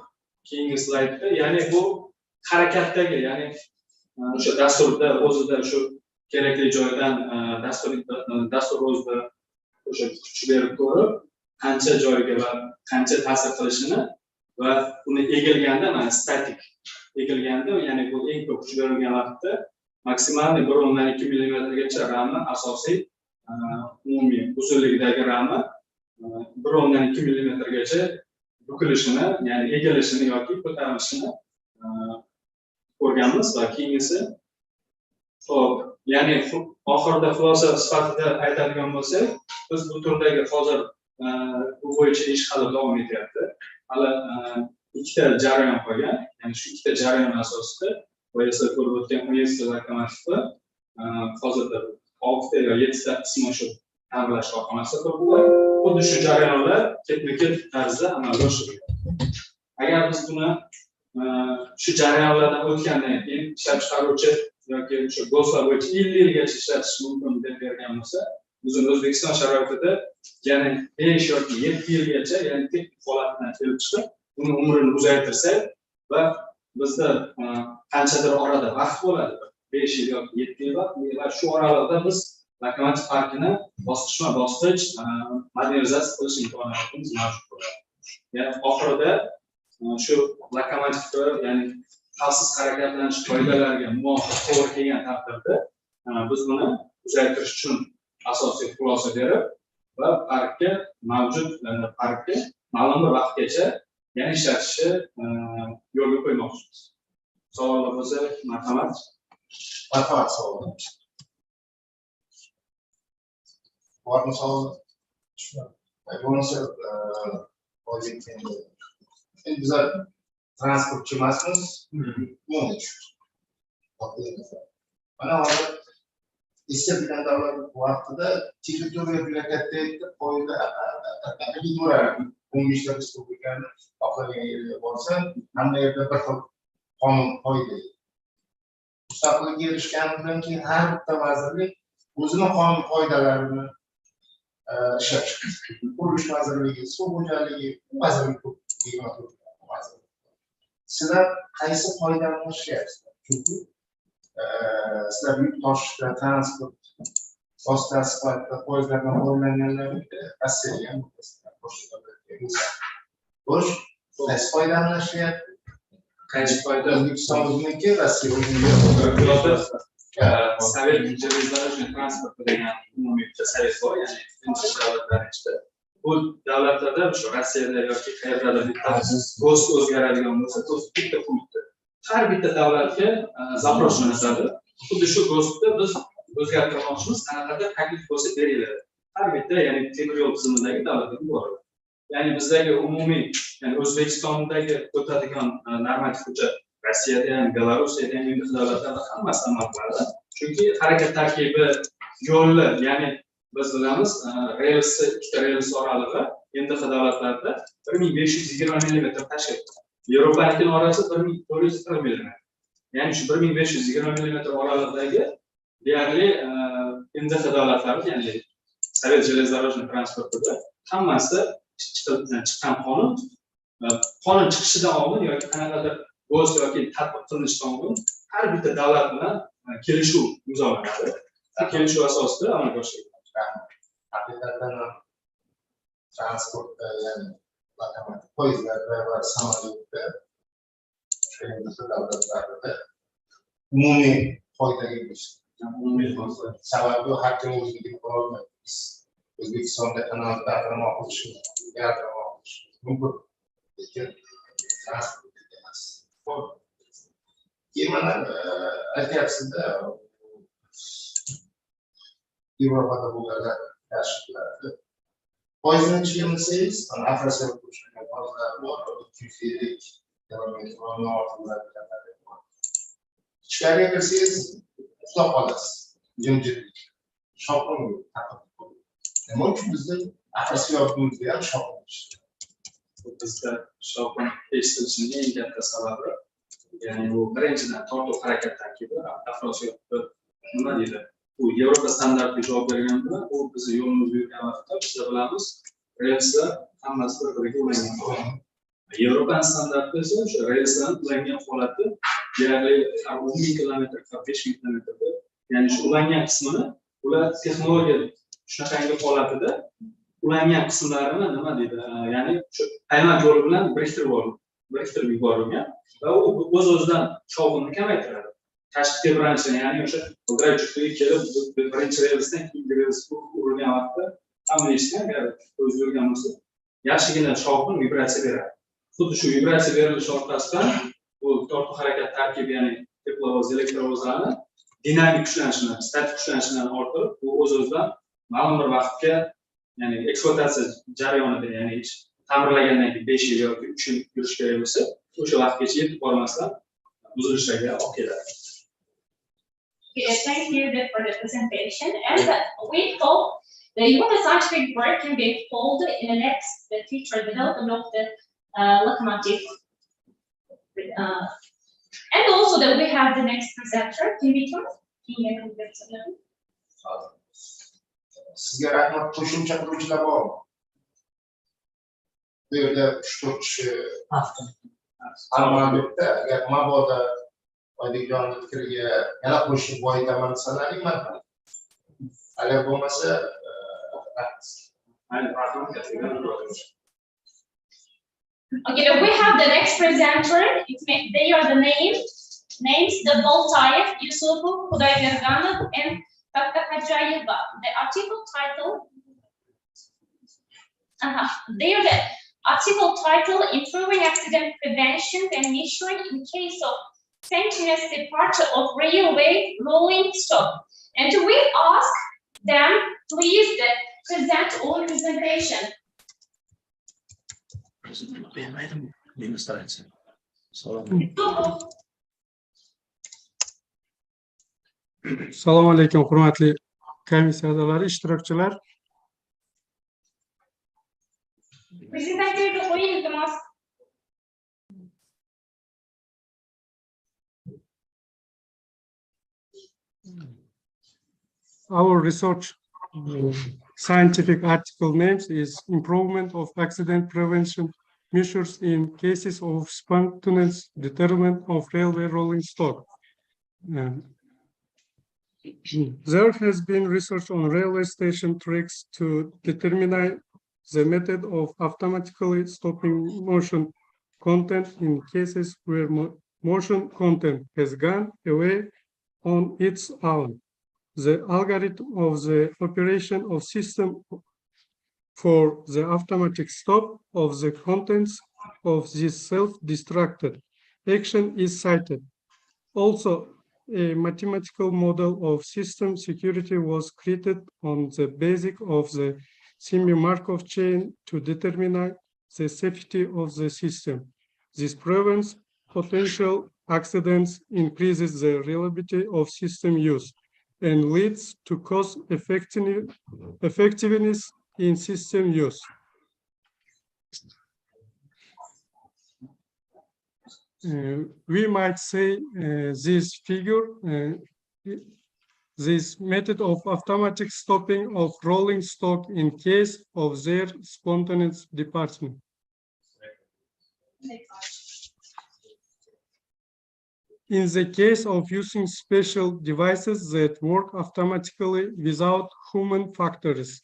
keyingi slaydda, ya'ni bu harakatdagi, ya'ni o'sha dasturda o'zida shu kerakli joydan dastur o'zida o'sha kuch berib ko'rib, qancha joyga va qancha ta'sir qilishini va uni egilganda, mana statik egilganda, ya'ni bu eng ko'p kuch berilgan vaqtda maksimal 1.2 mm gacha rama, asosiy umumiy uzunligidagi rama 1.2 mm gacha bukilishini, ya'ni egilishini yoki ko'tarilishini ko'rganmiz va keyingisi, xo'p, ya'ni oxirida xulosa sifatida aytadigan bo'lsak, biz bu turdagi hozir bu bo'yicha ish hali davom etyapti. Hali ikkita jarayon qolgan, ya'ni shu ikkita jarayon asosida boyasa ko'rib o'tgan 17 lokomotivni hozirda 6 ta yoki 7 ta qismi shu ta'mirlash korxonasida turibdi. Xuddi shu jarayonlar ketma-ket tarzda amalga oshiriladi. Agar biz buni shu jarayonlardan o'tgandan keyin ishlab chiqaruvchi yoki o'sha goslar bo'yicha 50 yilgacha ishlatish mumkin deb bergan bo'lsa, bizim O'zbekiston sharoitida ya'ni 5 yoki 7 yilgacha, ya'ni texnik holatdan kelib chiqib, uni umrini uzaytirsak va bizda qanchadir orada vaqt bo'ladi, 5 yil yoki 7 yil vaqt, va shu oralig'ida biz lokomotiv parkini bosqichma-bosqich modernizatsiya qilish imkoniyatimiz mavjud bo'ladi. Ya'ni oxirida shu lokomotivga, ya'ni xavfsiz harakatlanish qoidalariga muvofiq to'g'ri kelgan taqdirda biz buni uzaytirish uchun asosiy xulosa berib va parkka ma'lum bir vaqtgacha yana ishlatishni yo'lga qo'ymoqchimiz. Savollar bo'lsa, marhamat. Marhamat, savollar. Bormi savol? Bo'lmasa, endi bizlar transportchi emasmiz. Mana hozir istegan davlat vaqtida territoriya bilan katta etib qo'ydi. Gidorar 15 respublikani oqlagan yerga borsa, hamma yerda bir xil qonun qo'ydi. Mustaqillikka erishgandan keyin har bitta vazirlik o'zining qonun qoidalarini ishlab chiqdi. Qurilish vazirligi, suv xo'jaligi vazirlik sizlar qaysi qoidani ishlayapsizlar? Chunki sizlar yuk tashishda, transport vositasi sifatida poyezdlardan foydalanganlar Rossiyaga ham xo'sh, qaysi qoidani ishlayapti? Qaysi qoida? O'zbekiston o'ziniki, Rossiya o'ziniki. Sovet железнодорожный transport degan umumiy sovet bor, ya'ni tinch davlatlar ichida. Bu davlatlarda shu Rossiyada yoki qayerdadir bitta go'st o'zgaradigan bo'lsa, go'st bitta punktda. Har bitta davlatga zaпрос jo'natadi. Xuddi shu go'stni biz o'zgartirmoqchimiz, qanaqadir taklif bo'lsa beriladi. Har bitta, ya'ni temir yo'l tizimidagi davlatlarga boradi. Ya'ni bizdagi umumiy, ya'ni O'zbekistondagi o'tadigan normativ hujjat Rossiyada ham, Belarusiyada ham, Yevropa davlatlarida hammasi amal qiladi. Chunki harakat tarkibi yo'llar, ya'ni biz bilamiz, relsi, ikkita rels oralig'i Yevropa davlatlarida 1520 mm tashkil qiladi. Yevropaning orasi 1440 mm. Ya'ni shu 1520 mm oralig'idagi deyarli Yevropa davlatlari, ya'ni Sovet железнодорожный transportida hammasi chiqqan qonun chiqishidan oldin yoki qanaqadir bo'z yoki tatbiq qilinishidan oldin har bitta davlat bilan kelishuv imzolanadi. Kelishuv asosida amalga oshiriladi. Haqiqatan transportda, ya'ni lokomotiv poyezdlarda va samolyotda davlatlarda umumiy qoidaga erishdi. Sababi har kim o'zligini qilolmaydi. O'zbekistonda kanal ta'mirlama qilishimiz mumkin, lekin transport emas. Keyin mana aytyapsizda Yevropada bo'lgan tashkilotlar poyezdni ichiga minsangiz, afrosiyob qo'shilgan poyezdlar bor, 250 kilometr bor. Ichkariga kirsangiz uxlab qolasiz, jimjitlik. Shovqin yo'q. Nima uchun bizda afrosiyobimizda ham shovqin eshitadi? Bizda shovqin eshitilishining eng katta sababi, ya'ni bu birinchidan tortuv harakat tarkibi, afrosiyobni nima deydi? Bu Yevropa standartiga javob berganda, u bizni yo'limiz yurgan vaqtda biz bilamiz, relslar hammasi bir-biriga ulangan. Yevropa standarti esa o'sha relsdan ulangan holati deyarli 10 kilometr, 5 kilometrda, ya'ni shu ulangan qismini ular texnologiya shunaqangi holatida ulangan qismlarini nima deydi, ya'ni shu aylanma yo'li bilan biriktirib yuborilgan va u o'z-o'zidan shovqinni kamaytiradi. Tashqi tebranishni, ya'ni o'sha g'ildirak juftligi kelib birinchi relsdan keyingi relsga urilgan vaqtda hamma eshitgan, agar o'zi yurgan bo'lsa, yaxshigina shovqin vibratsiya beradi. Xuddi shu vibratsiya berilishi orqasidan bu tortuv harakat tarkibi, ya'ni teplovoz, elektrovozlarni dinamik kuchlanishini, statik kuchlanishidan orttirib, bu o'z-o'zidan ma'lum bir vaqtga, ya'ni ekspluatatsiya jarayonida, ya'ni ta'mirlagandan keyin 5 yil yoki 3 yil yurish kerak bo'lsa, o'sha vaqtgacha yetib bormasdan buzilishlarga olib keladi. Thank you for the presentation, and we hope the human scientific work can be folded in the next future development of the locomotive. And also that we have the next presenter, can we turn? Sizga rahmat. Qo'shimcha qiluvchilar bormi? Bu yerda 3-4 kishi amaliyotda, agar mabodo Oydinjonning fikriga yana qo'shib boyitaman desalaring marhamat. Agar bo'lmasa, okay, we have the next presenter. They are the names the Boltayev, Yusupov, Khudayberganov, and Conmechydro. The article title. They are the article title: Improving Accident Prevention and Measuring in Case of Continuous Departure of Railway Rolling Stock. And we ask them, please, present all presentation. Assalomu alaykum, hurmatli komissiya a'zolari, ishtirokchilar. Prezidentlikni qo'ying, iltimos. Our research scientific article names is Improvement of Accident Prevention Measures in Cases of Spontaneous Determinant of Railway Rolling Stock. There has been research on railway station tracks to determine the method of automatically stopping motion content in cases where motion content has gone away on its own. The algorithm of the operation of system for the automatic stop of the contents of this self-destructed action is cited. Also, a mathematical model of system security was created on the basis of the semi-Markov chain to determine the safety of the system. This prevents potential accidents, increases the reliability of system use, and leads to cost effectiveness in system use. We might say this figure, this method of automatic stopping of rolling stock in case of their spontaneous departure. In the case of using special devices that work automatically without human factors,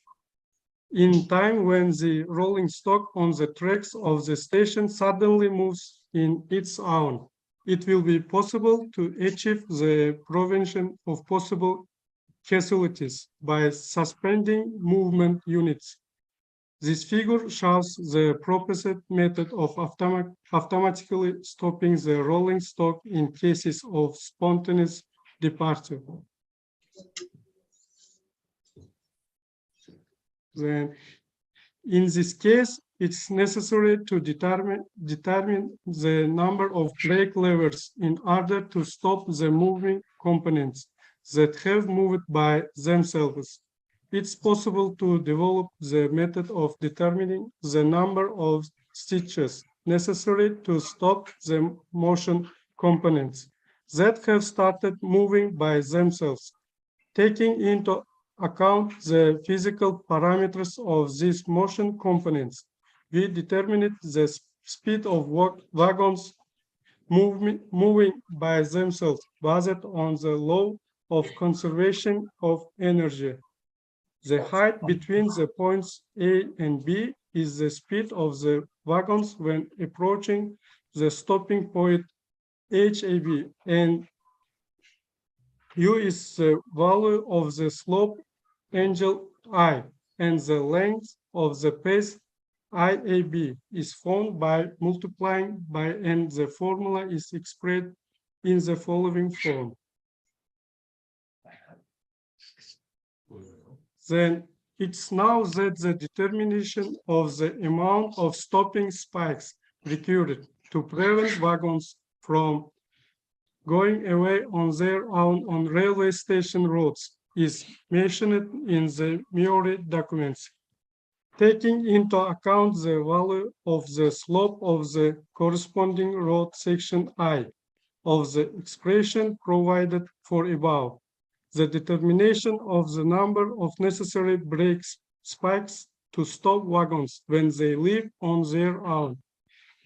in time when the rolling stock on the tracks of the station suddenly moves in its own, it will be possible to achieve the prevention of possible casualties by suspending movement units. This figure shows the proposed method of automatically stopping the rolling stock in cases of spontaneous departure. Then, in this case, it's necessary to determine the number of brake levers in order to stop the moving components that have moved by themselves. It's possible to develop the method of determining the number of stitches necessary to stop the motion components that have started moving by themselves, taking into account the physical parameters of these motion components. We determined the speed of wagons moving by themselves based on the law of conservation of energy. The height between the points A and B is the speed of the wagons when approaching the stopping point HAB, and U is the value of the slope angle I, and the length of the path IAB is found by multiplying by, and the formula is expressed in the following form. Then it's now that the determination of the amount of stopping spikes required to prevent wagons from going away on their own on railway station roads is mentioned in the MIORI documents, taking into account the value of the slope of the corresponding road section I of the expression provided for above. The determination of the number of necessary brake spikes to stop wagons when they leave on their own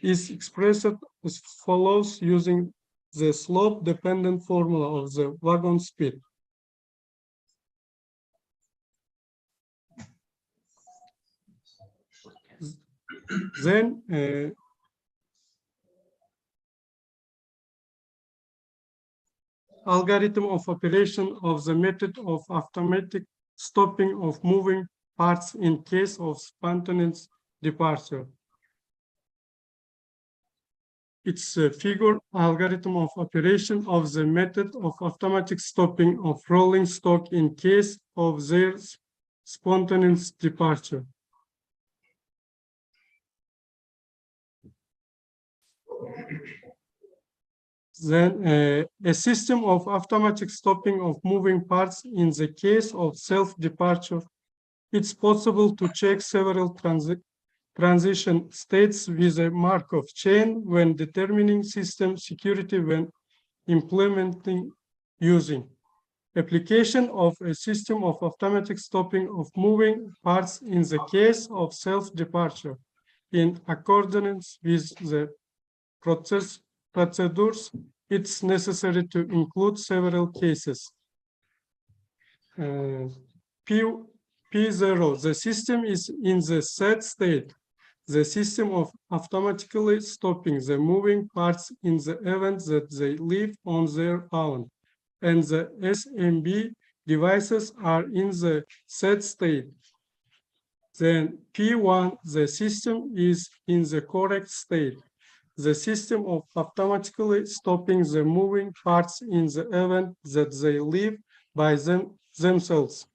is expressed as follows using the slope-dependent formula of the wagon speed. Then algorithm of operation of the method of automatic stopping of moving parts in case of spontaneous departure. It's a figure algorithm of operation of the method of automatic stopping of rolling stock in case of their spontaneous departure. Then a system of automatic stopping of moving parts in the case of self-departure. It's possible to check several transition states with a Markov chain when determining system security when implementing using. Application of a system of automatic stopping of moving parts in the case of self-departure in accordance with the procedures, it's necessary to include several cases. P0, the system is in the set state. The system of automatically stopping the moving parts in the event that they leave on their own, and the SMB devices are in the set state. Then P1, the system is in the correct state. The system of automatically stopping the moving parts in the event that they leave by themselves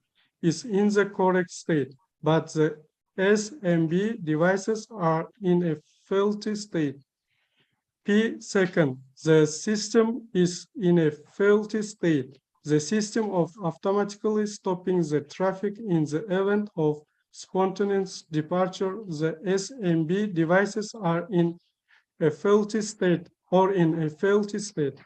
is in the correct state, but the SMB devices are in a faulty state. P2, the system is in a faulty state. The system of automatically stopping the traffic in the event of spontaneous departure, the SMB devices are in a faulty state or in a faulty state.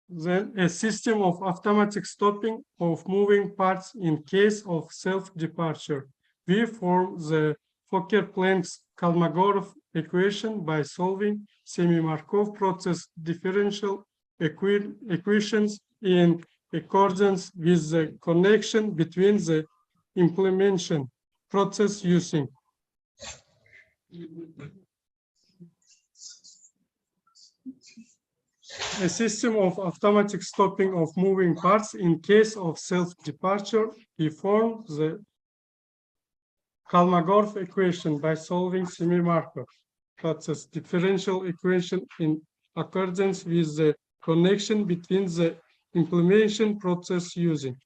Then a system of automatic stopping of moving parts in case of self-departure. We form the Fokker-Planck's Kolmogorov equation by solving semi-Markov process differential equations in accordance with the connection between the implementation process using a system of automatic stopping of moving parts in case of self-departure. We form the Kolmogorov equation by solving semi-Markov process differential equation in accordance with the connection between the implementation process using.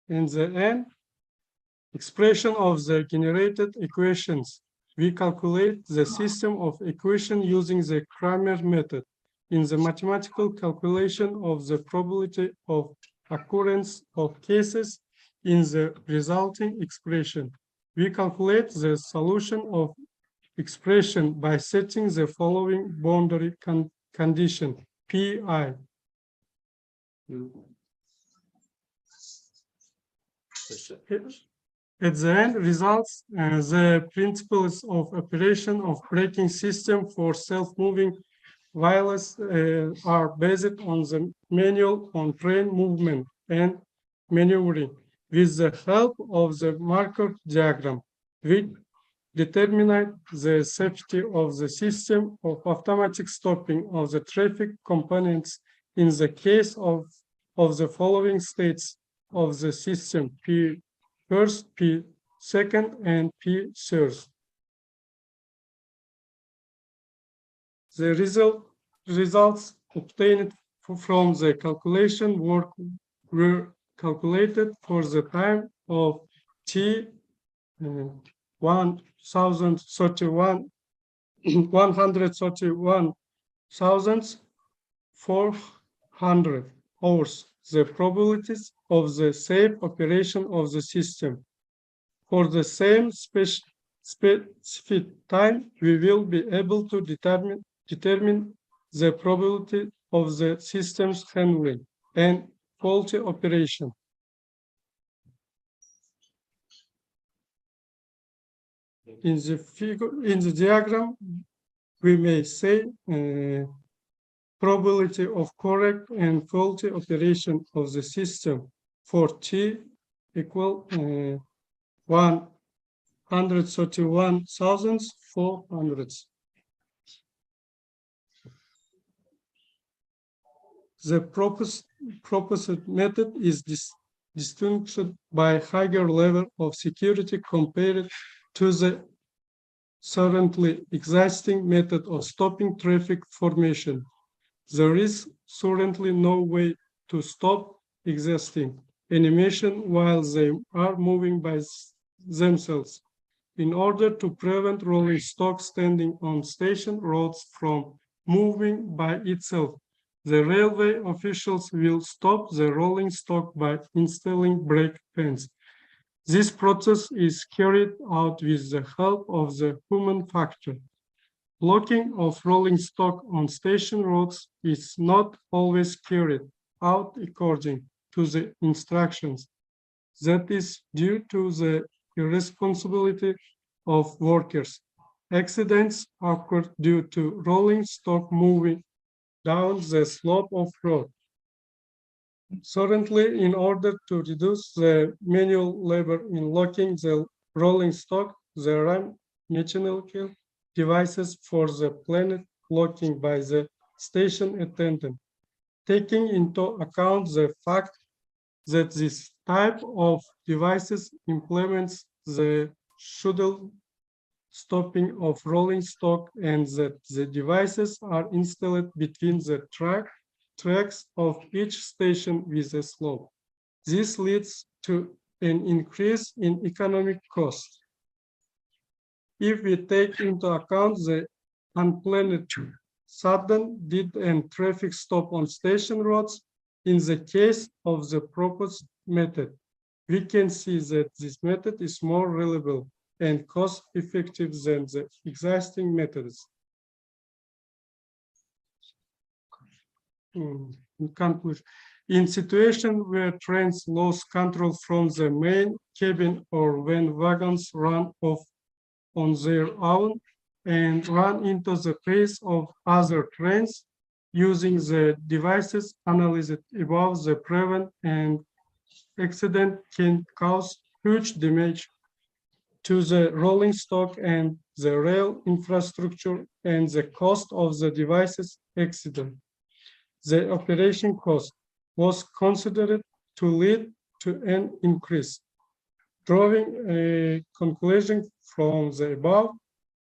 In the end, expression of the generated equations, we calculate the system of equation using the Kramer method. In the mathematical calculation of the probability of occurrence of cases in the resulting expression, we calculate the solution of expression by setting the following boundary condition, Pi. At the end results, the principles of operation of braking system for self-moving vehicles are based on the manual on train movement and maneuvering. With the help of the marker diagram, we determine the safety of the system of automatic stopping of the traffic components in the case of the following states of the system, P first, P second, and P third. The results obtained from the calculation work were calculated for the time of T 131,400 hours. The probabilities of the safe operation of the system. For the same specific time, we will be able to determine the probability of the system's handling and faulty operation. In the figure, in the diagram, we may say probability of correct and faulty operation of the system for T equal 131,400. The proposed method is distinguished by higher level of security compared to the currently existing method of stopping traffic formation. There is currently no way to stop existing animation while they are moving by themselves. In order to prevent rolling stock standing on station roads from moving by itself, the railway officials will stop the rolling stock by installing brake pans. This process is carried out with the help of the human factor. Blocking of rolling stock on station roads is not always carried out according to the instructions. That is due to the irresponsibility of workers. Accidents occur due to rolling stock moving down the slope of road. Currently, in order to reduce the manual labor in locking the rolling stock, there are mechanical devices for the planned locking by the station attendant. Taking into account the fact that this type of devices implements the scheduled stopping of rolling stock and that the devices are installed between the tracks of each station with a slope. This leads to an increase in economic cost. If we take into account the unplanned sudden dead end traffic stop on station roads, in the case of the proposed method, we can see that this method is more reliable and cost-effective than the existing methods. In conclusion, in situations where trains lose control from the main cabin or when wagons run off on their own and run into the face of other trains, using the devices analyzed above, the prevent and accident can cause huge damage to the rolling stock and the rail infrastructure and the cost of the devices accident. The operation cost was considered to lead to an increase. Drawing a conclusion from the above,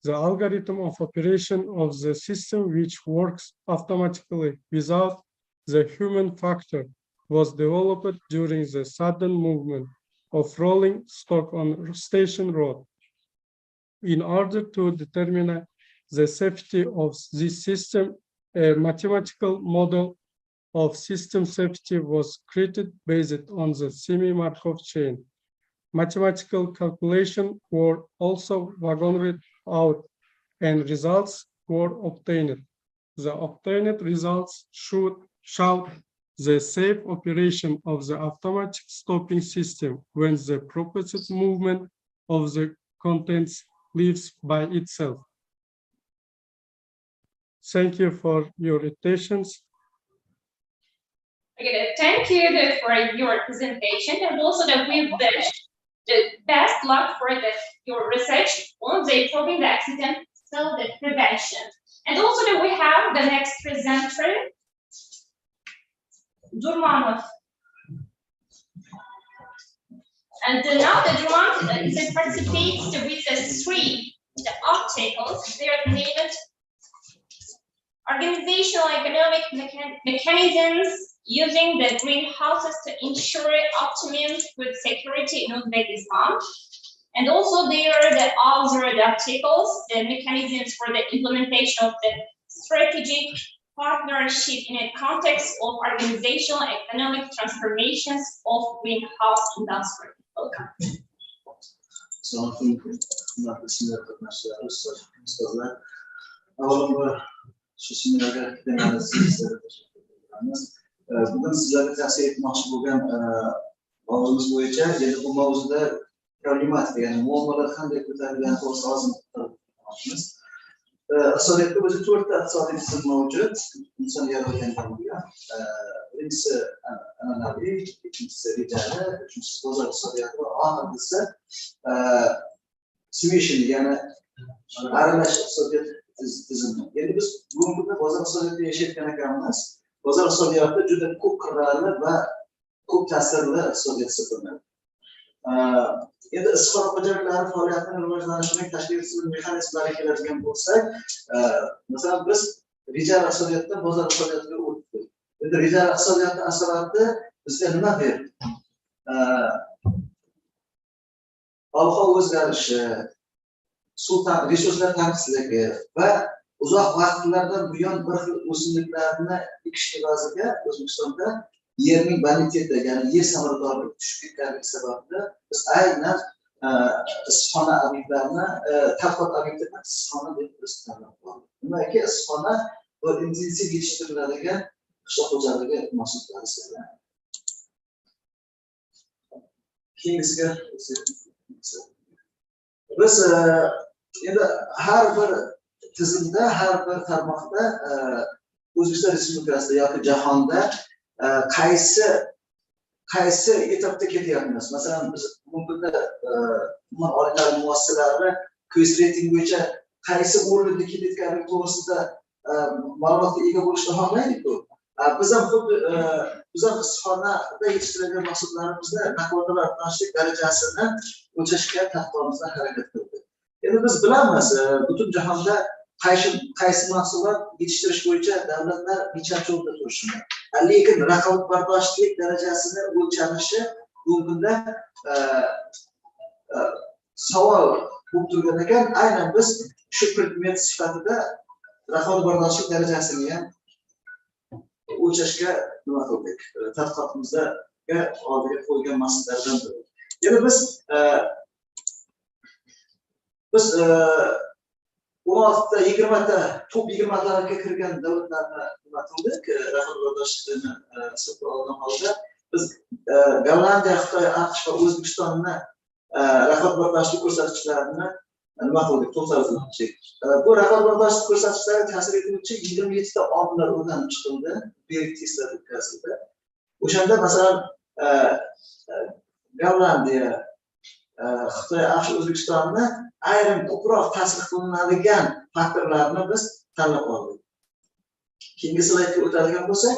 the algorithm of operation of the system which works automatically without the human factor was developed during the sudden movement of rolling stock on station road. In order to determine the safety of this system, a mathematical model of system safety was created based on the semi-Markov chain. Mathematical calculations were also wagoned out and results were obtained. The obtained results show the safe operation of the automatic stopping system when the proposed movement of the contents leaves by itself. Thank you for your attention. Okay, thank you for your presentation, and also that we wish the best luck for your research on the improving the accident, so the prevention. And also that we have the next presenter, Durmanov. And now the Durmanov participates with the three obstacles. They are named organizational economic mechanisms using the greenhouses to ensure optimum food security in Uzbekistan. And also there are the other obstacles, the mechanisms for the implementation of the strategic partnership in a context of organizational economic transformations of greenhouse industry. Welcome. Bugün sizlerle tavsiye etmoqchi bo'lgan mavzuimiz bo'yicha bu mavzuda problematika, ya'ni muammolar qanday ko'tarilgani to'g'risida ozgina to'xtalmoqchimiz. Iqtisodiyotda o'zi 4 ta iqtisodiy tizim mavjud, inson yaratgandan bo'lgan. Birinchisi an'anaviy, ikkinchisi rejali, uchinchisi bozor iqtisodiyoti va oxirgisi simulation, ya'ni aralash iqtisodiyot tizimi. Endi biz bugungi kunda bozor iqtisodiyotida yashayotgan ekanmiz. Bozor iqtisodiyoti juda ko'p qirrali va ko'p ta'sirli iqtisodiyot hisoblanadi. Endi istiqbolot xo'jaliklari faoliyatining rivojlanishining tashkiliy mexanizmlariga keladigan bo'lsak, masalan biz rejali iqtisodiyotdan bozor iqtisodiyotiga o'tdik. Endi rejali iqtisodiyotning asorati bizga nima berdi? ob-havo o'zgarishi, suv resurslar tanqisligi va uzoq vaqtlardan buyon bir xil o'simliklarni ekish evaziga O'zbekistonda yerning boniteti, ya'ni yer samaradorligi tushib ketganligi sababli biz aynan issiqxona obyektlarini, tadqiqot obyektini issiqxona deb biz tanlab oldik. Nimaiki issiqxona bu intensiv yetishtiriladigan qishloq xo'jaligi mahsulotlari hisoblanadi. Keyingisiga biz endi har bir tizimda, har bir tarmoqda O'zbekiston Respublikasida yoki jahonda qaysi etapda ketyapmiz? Masalan, biz bu yerda umuman oliy ta'lim muassasalari ko'z reyting bo'yicha qaysi o'rinda ketayotganligi to'g'risida ma'lumotga ega bo'lishni xohlaydik-ku. Biz ham xuddi biz ham issiqxonada yetishtirilgan mahsulotlarimizni naqoratlar tashkil darajasini o'lchashga tadqiqotimizda harakat qildik. Endi biz bilamiz, butun jahonda qaysi mahsulot yetishtirish bo'yicha davlatlar nechanchi o'rinda turishini. Lekin raqobatbardoshlik darajasini o'lchanishi bu kunda savol bo'lib turgan ekan. Aynan biz shu predmet sifatida raqobatbardoshlik darajasini ham o'lchashga nima qildik? Tadqiqotimizga oldiga qo'ygan maqsadlardan biri. Yana biz 16 ta 20 ta top 20 talarga kirgan davlatlarni nima qildik? Raqobatbardoshlikni hisobga olgan holda biz Gollandiya, Xitoy, AQSh va O'zbekistonni raqobatbardoshlik ko'rsatkichlarini nima qildik? To'xtatdik. Bu raqobatbardoshlik ko'rsatkichlariga ta'sir etuvchi 27 ta omillar o'rganib chiqildi, berik testlar o'tkazildi. O'shanda masalan Gollandiya, Xitoy, AQSh, O'zbekistonni ayrim ko'proq ta'sir qilinadigan faktorlarni biz tanlab oldik. Keyingi slaydga o'tadigan bo'lsak,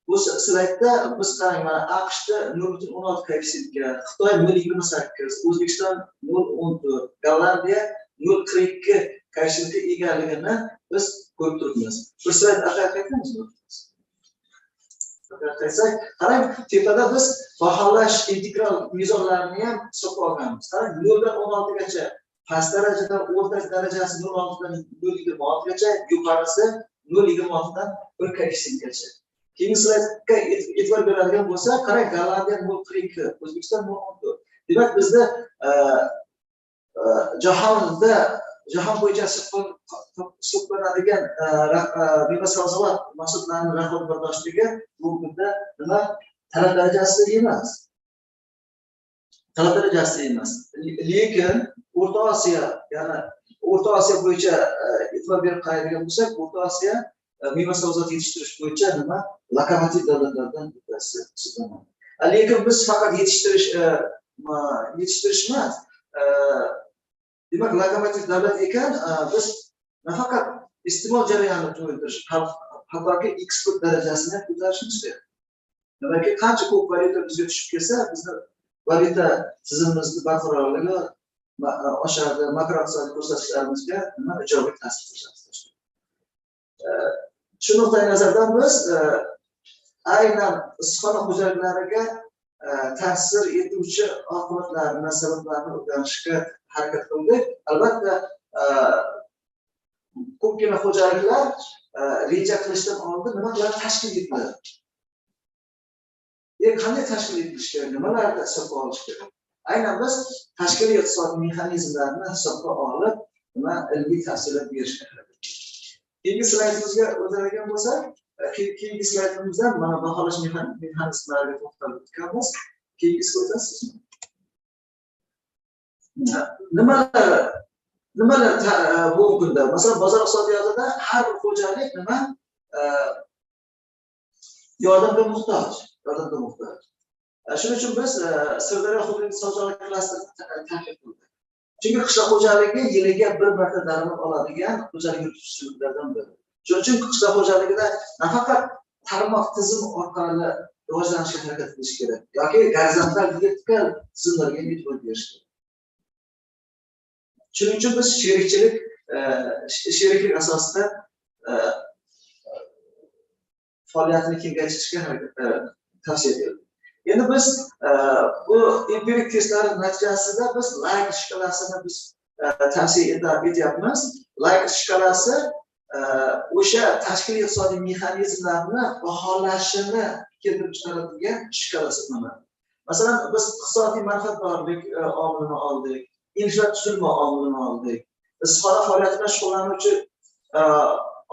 bu slaydda biz qarang, mana AQShda 0.16 koeffitsiyentga, Xitoy 0.28, O'zbekiston 0.14, Gollandiya 0.42 koeffitsiyentga egaligini biz ko'rib turibmiz. Bir slayd orqaga qaytamizmi? Qarang, tepada biz baholash integral mezonlarini ham hisobga olganmiz. Qarang, 0 dan 16 gacha past darajada, o'rta darajasi 0.6 dan 0.26 gacha, yuqorisi 0.26 dan 1 koeffitsiyentgacha. Keyingi slaydga e'tibor beradigan bo'lsa, qarang, Gollandiya 0.42, O'zbekiston 0.14. Demak, bizda jahon bo'yicha hisoblanadigan meva-sabzavot mahsulotlarining raqobatbardoshligi bu yerda nima talab darajasida emas. Talab darajasida emas. Lekin O'rta Osiyo, ya'ni O'rta Osiyo bo'yicha e'tibor berib qaraydigan bo'lsak, O'rta Osiyo meva-sabzavot yetishtirish bo'yicha nima lokomotiv davlatlardan bittasi hisoblanadi. Lekin biz faqat yetishtirish emas, demak, lokomotiv davlat ekan, biz nafaqat iste'mol jarayonini to'ldirish, hattoki eksport darajasini ko'tarishimiz kerak. Demak, qancha ko'p valyuta bizga tushib kelsa, bizni valyuta tizimimizni barqarorligi oshadi, makroiqtisodiy ko'rsatkichlarimizga nima ijobiy ta'sir ko'rsatadi. Shu nuqtai nazardan biz aynan issiqxona xo'jaliklariga ta'sir etuvchi oqibatlarni, sabablarni o'rganishga harakat qildik. Albatta, ko'pgina xo'jaliklar reja qilishdan oldin nimalar tashkil etiladi? Qanday tashkil etilishi kerak? Nimalarni hisobga olish kerak? Aynan biz tashkiliy iqtisodiy mexanizmlarni hisobga olib, nima ilmiy tafsilot berishga harakat qildik. Keyingi slaydimizga o'tadigan bo'lsak, keyingi slaydimizda mana baholash mexanizmlariga to'xtalib o'tganmiz. Keyingisiga o'tasizmi? Nimalar bu kunda? Masalan, bozor iqtisodiyotida har bir xo'jalik nima yordamga muhtoj. Shuning uchun biz Sirdaryo hududiy iqtisodiyot klasterini taklif qildik. Chunki qishloq xo'jaligi yiliga bir marta daromad oladigan xo'jalik yurituvchilardan biri. Shuning uchun qishloq xo'jaligida nafaqat tarmoq tizim orqali rivojlanishga harakat qilish kerak yoki gorizontal vertikal tizimlarga e'tibor berish kerak. Shuning uchun biz sheriklik asosida faoliyatini kengaytirishga tavsiya berdik. Endi biz bu empirik testlar natijasida biz Likert shkalasini biz tavsiya etyapmiz. Likert shkalasi o'sha tashkiliy iqtisodiy mexanizmlarni baholashini keltirib chiqaradigan shkala hisoblanadi. Masalan, biz iqtisodiy manfaatdorlik omilini oldik, infratuzilma omilini oldik. Issiqxona faoliyati bilan shug'ullanuvchi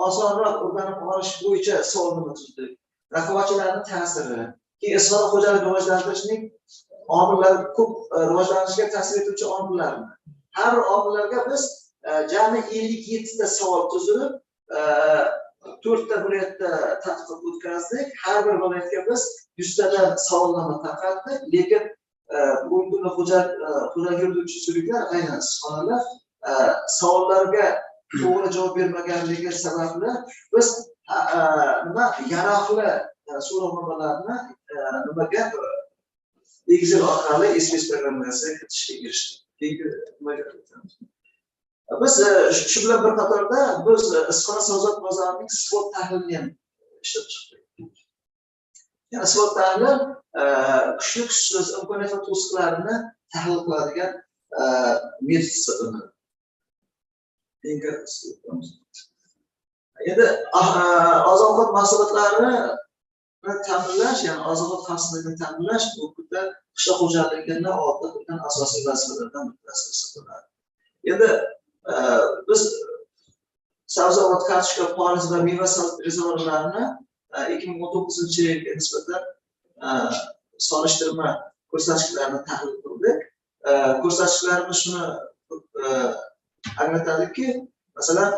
osonroq o'rganib olish bo'yicha savolnoma tuzdik. Raqobatchilarning ta'siri, keyin issiqxona xo'jaligi rivojlantirishning omillari ko'p rivojlanishga ta'sir etuvchi omillarni. Har bir omillarga biz jami 57 ta savol tuzilib, 4 ta viloyatda tadqiqot o'tkazdik. Har bir viloyatga biz 100 tadan savolnoma tarqatdik, lekin bugungi kunda xo'jalik yurituvchi subyektlar, aynan issiqxonalar savollarga to'g'ri javob bermaganligi sababli biz yaroqli so'rovnomalarni nimaga Excel orqali SPS programmasiga kiritishga erishdik. Biz shu bilan bir qatorda biz issiqxona sabzavot bozorining SWOT tahlilini ham ishlab chiqdik. Ya'ni SWOT tahlil kuchli kuchsiz imkoniyat va to'siqlarni tahlil qiladigan metod hisoblanadi. Endi oziq-ovqat mahsulotlarini ta'minlash, ya'ni oziq-ovqat xavfsizligini ta'minlash bu yerda qishloq xo'jaligini ortda turgan asosiy vazifalardan bittasi hisoblanadi. Endi biz sabzavot, kartoshka, poliz va meva rezervuarlarini 2019-yilga nisbatan solishtirma ko'rsatkichlarni tahlil qildik. Ko'rsatkichlarimiz shuni anglatadiki, masalan,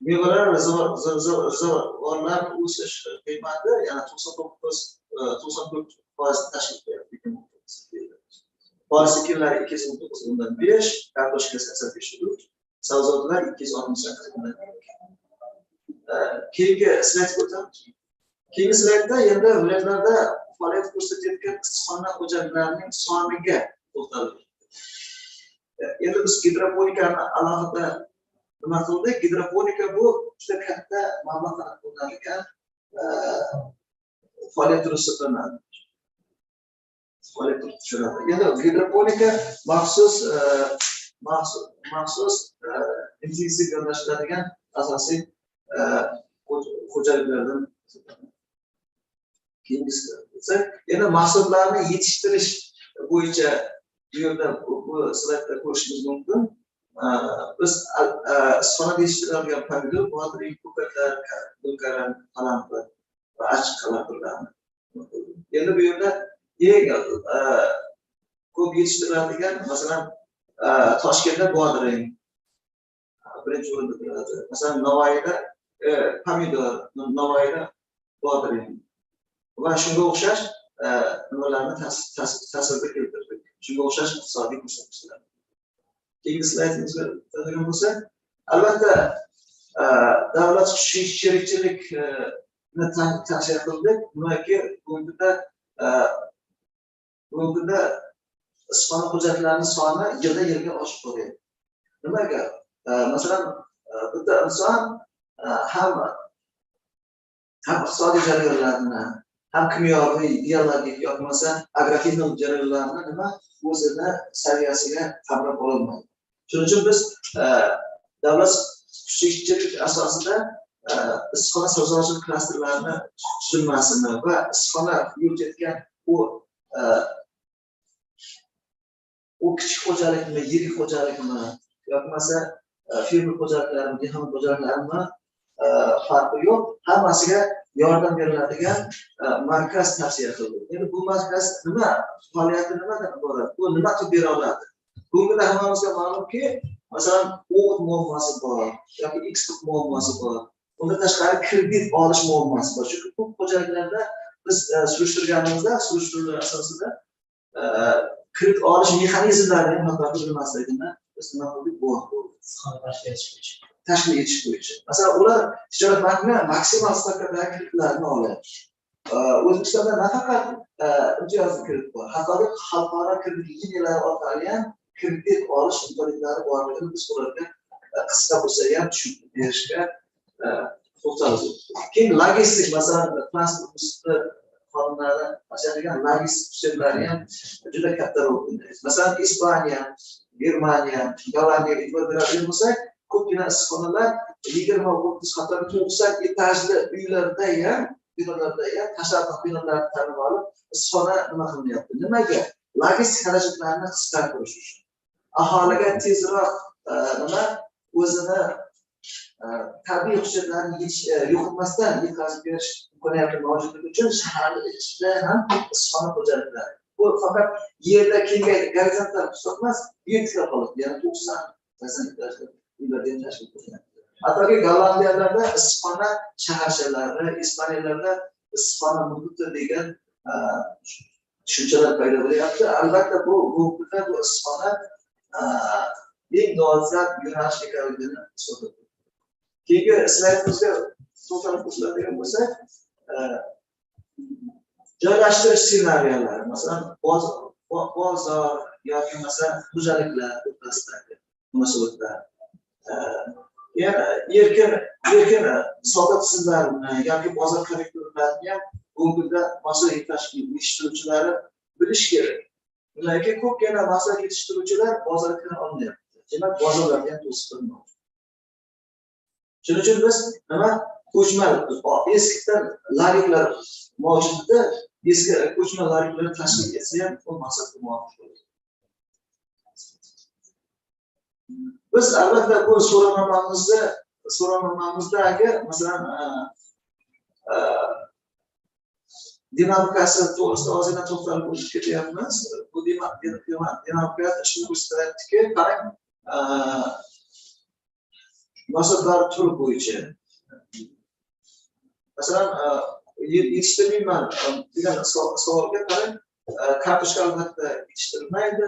mevalar rezervuarlar o'sish qiymati yana 94% tashkil qiladi. Poliz ekinlari 219.5, kartoshka 85.3, sabzavotlar 268.2. Keyingi slaydga o'tamiz. Keyingi slaydda endi viloyatlarda faoliyat ko'rsatayotgan issiqxona xo'jaliklarining soniga to'xtalib. Endi biz gidroponikani alohida nima qildik? Gidroponika bu juda katta mablag' talab qiladigan faoliyat turi hisoblanadi. Endi gidroponika maxsus intensiv yondashiladigan asosiy xo'jaliklardan keyingisi. Endi mahsulotlarni yetishtirish bo'yicha bu yerda bu slaydda ko'rishingiz mumkin. Biz issiqxonada yetishtiriladigan pomidor, bodring, ko'katlar, gulkaram, qalampir va achchiq qalampirlarni. Endi bu yerda eng ko'p yetishtiriladigan, masalan, Toshkentda bodring birinchi o'rinda turadi. Masalan, Navoiyda pomidor, Navoiyda bodring va shunga o'xshash nimalarni tasvirga keltirdik. Shunga o'xshash iqtisodiy ko'rsatkichlar. Keyingi slaydimizga o'tadigan bo'lsak, albatta davlat sherikchilikni tavsiya qildik. Nimaiki, bugungi kunda issiqxona xo'jaliklarining soni yildan-yilga oshib boryapti. Nimaga? Masalan, bitta inson ham iqtisodiy jarayonlarni, ham kimyoviy, biologik yoki bo'lmasa agrofilm jarayonlarni o'zini saviyasiga qamrab ololmaydi. Shuning uchun biz davlat xususiychilik asosida issiqxona sabzavotchilik klasterlarini tuzilmasini va issiqxona yuritayotgan u kichik xo'jalikmi, yirik xo'jalikmi yoki bo'lmasa fermer xo'jaliklarimi, dehqon xo'jaliklarimi farqi yo'q, hammasiga yordam beriladigan markaz tavsiya qildi. Endi bu markaz nima, faoliyati nimadan iborat? Bu nima qilib bera oladi? Bugun hammamizga ma'lumki, masalan, o'g'it muammosi bor yoki eksport muammosi bor. Bundan tashqari kredit olish muammosi bor. Chunki ko'p xo'jaliklarda biz surishtirganimizda, surishtiruvlar asosida kredit olish mexanizmlarini hatto bilmasligini biz nima qildik? Bu tashkil etish bo'yicha. Masalan, ular tijorat banki maksimal stavkadagi kreditlarni oladi. O'zbekistonda nafaqat imtiyozli kredit bor, hatto xalqaro kredit liniyalar orqali ham kredit olish imkoniyatlari borligini biz ularga qisqa bo'lsa ham tushuntirib berishga to'xtalib o'tdik. Keyin logistik, masalan, transport qonunlarda ajratilgan logist xususiyatlari ham juda katta rol o'ynaydi. Masalan, Ispaniya, Germaniya, Gollandiyaga e'tibor beradigan bo'lsak, ko'pgina issiqxonalar 20-30 hatto 90 etajli uylarda ham, tashabbus binolarni tanib olib, issiqxona nima qilinyapti? Nimaga? Logistik xarajatlarni qisqartirish uchun. Aholiga tezroq o'zini tabiiy xususiyatlarni yo'qotmasdan yetkazib berish imkoniyati mavjudligi uchun shaharni ichida ham issiqxona xo'jaliklari. Bu faqat yerda kengaydi, gorizontal hisob emas, vertikal qoladi. Ya'ni 90 etajli uylarda ham tashkil qilinadi. Hattoki Gollandiyalarda issiqxona shaharshalari, Ispaniyalarda issiqxona muhiti degan tushunchalar paydo bo'lyapti. Albatta bu issiqxona eng dolzarb yo'nalish ekanligini isbotladi. Keyingi slaydimizga to'xtalib o'tadigan bo'lsak, joylashtirish ssenariyalari, masalan, bozor yoki masalan xo'jaliklar o'rtasidagi munosabatlar, yana erkin savdo tizimlarini yoki bozor korrektorlarini ham Google'da masala yetishtiruvchilari bilish kerak. Ularga ko'pgina masala yetishtiruvchilar bozorga kira olmayapti. Demak, bozorlarga ham to'siq qilinmoqda. Shuning uchun biz ko'chma eskidan lariklar mavjudda, eski ko'chma lariklarni tashkil etsa ham bu maqsadga muvofiq bo'ladi. Biz albatta bu so'rovnomamizdagi masalan dinamikasi to'g'risida ozgina to'xtalib o'tib ketyapmiz. Bu dinamika shuni ko'rsatadiki, qarang, mahsulotlar turi bo'yicha. Masalan, yetishtirmayman degan savolga qarang, kartoshka albatta yetishtirilmaydi,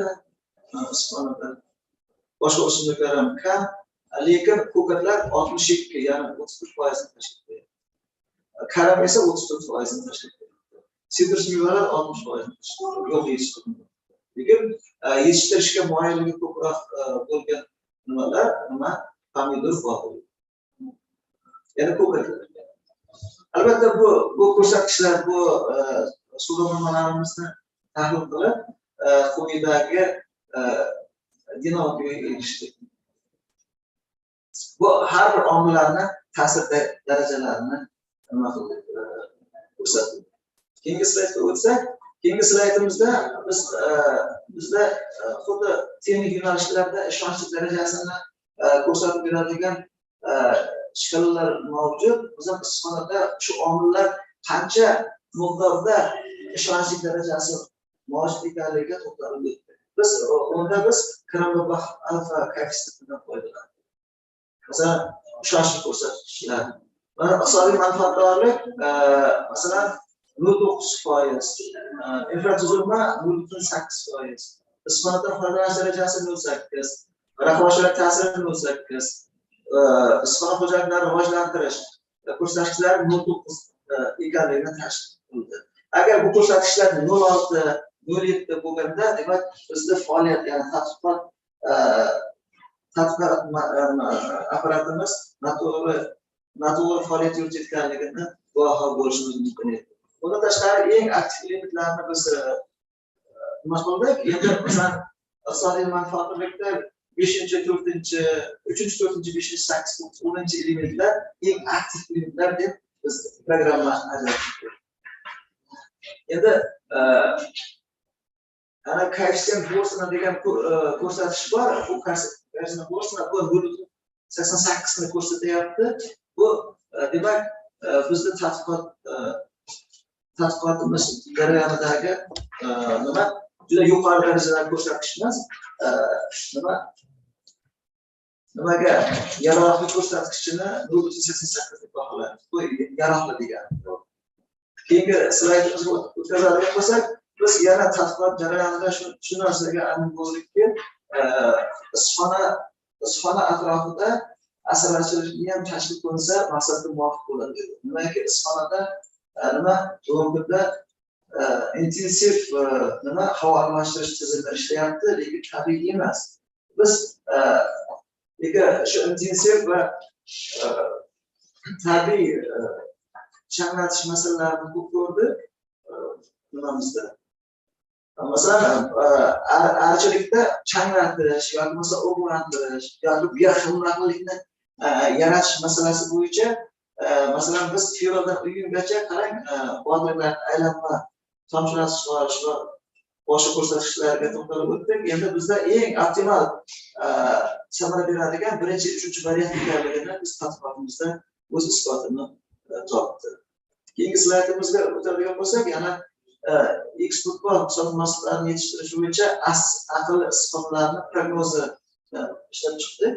boshqa o'simliklar ham kam, lekin ko'katlar 62, ya'ni 34% tashkil qiladi. Karam esa 34% tashkil qiladi. Sitrus mevalar 60% yo'q yetishtirilmaydi. Lekin yetishtirishga moyilligi ko'proq bo'lgan nimalar, pomidor bor. Ya'ni ko'katlar. Albatta bu ko'rsatkichlar bu so'rovnomalarimizni tahlil qilib, quyidagi dinamikaga erishdik. Bu har bir omillarni ta'sir darajalarini nima qildik ko'rsatdik. Keyingi slaydga o'tsak, keyingi slaydimizda bizda xuddi texnik yo'nalishlarda ishonchlik darajasini ko'rsatib beradigan shkalalar mavjud. Biz ham issiqxonada shu omillar qancha miqdorda ishonchlik darajasi mavjud ekanligiga to'xtalib o'tdik. Biz Kreml alfa koeffitsiyentidan foydalandik. Masalan, ishonchli ko'rsatkichlar. Mana iqtisodiy manfaatdorlik, masalan, 0.9%, infratuzilma 0.8%, issiqxonadan foydalanish darajasi 0.8%, raqobatchilik ta'siri 0.8%, issiqxona xo'jaliklarini rivojlantirish ko'rsatkichlari 0.9 ekanligini tashkil qildi. Agar bu ko'rsatkichlar 0.6, 0.7 bo'lganda, demak bizda faoliyat, ya'ni tadqiqot apparatimiz noto'g'ri faoliyat yuritayotganligini guvohi bo'lishimiz mumkin edi. Bundan tashqari eng aktiv limitlarni biz nima qildik? Endi masalan, iqtisodiy manfaatdorlikda 5-4-3-4-5-8-10 elementlar eng aktiv limitlar deb biz programmani ajratdik. Endi ana koeffitsient Borsona degan ko'rsatish bor. Bu koeffitsient Borsona bu 0.88 ni ko'rsatyapti. Bu demak bizning tadqiqotimiz jarayonidagi nima juda yuqori darajadagi ko'rsatkich emas. Nimaga yaroqli ko'rsatkichini 0.88 deb baholaymiz. Bu yaroqli degani. Keyingi slaydimizga o'tkazadigan bo'lsak, biz yana tadqiqot jarayonida shu narsaga amin bo'ldikki, issiqxona atrofida asarchilikni ham tashkil qilinsa maqsadga muvofiq bo'ladi. Nimaiki issiqxonada Google'da intensiv havo almashtirish tizimi ishlayapti, lekin tabiiy emas. Biz shu intensiv va tabiiy changlatish masalalarini ko'p ko'rdik. nimamizda. Masalan, arichilikda changlatish yoki bo'lmasa o'g'lantirish yoki bioximlarlikni yaratish masalasi bo'yicha masalan biz fevraldan iyungacha qarang bodringlar aylanma tomchilatib sug'orish va boshqa ko'rsatkichlarga to'xtalib o'tdik. Endi bizda eng optimal samara beradigan birinchi, uchinchi variant ekanligini biz tadqiqotimizda o'z isbotini topdi. Keyingi slaydimizga o'tadigan bo'lsak, yana eksportbor hisob mahsulotlarini yetishtirish bo'yicha aqlli isbotlarni prognozi ishlab chiqdik.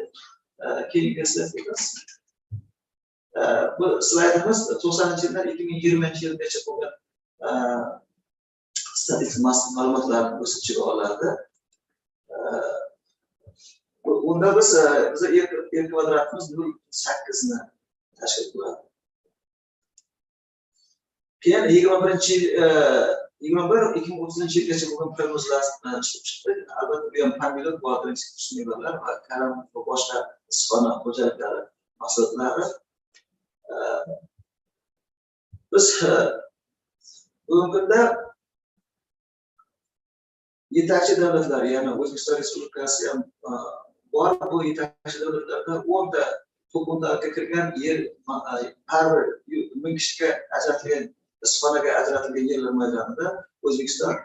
Keyingi slayd o'tamiz. Bu slaydimiz 90-yildan 2020 yilgacha bo'lgan statistik ma'lumotlarni o'z ichiga oladi. Unda biz kvadratimiz 0.8 ni tashkil qiladi. Keyin 2030 yilgacha bo'lgan prognozlarni ishlab chiqdik. Albatta bu ham pomidor, bodring, sitrus mevalar va karam va boshqa issiqxona xo'jaliklari mahsulotlari. Biz bugungi kunda yetakchi davlatlar, ya'ni O'zbekiston Respublikasi ham bor. Bu yetakchi davlatlarda 10 ta to'plamga kirgan yer har bir 1000 kishiga ajratilgan issiqxonaga ajratilgan yerlar maydonida O'zbekiston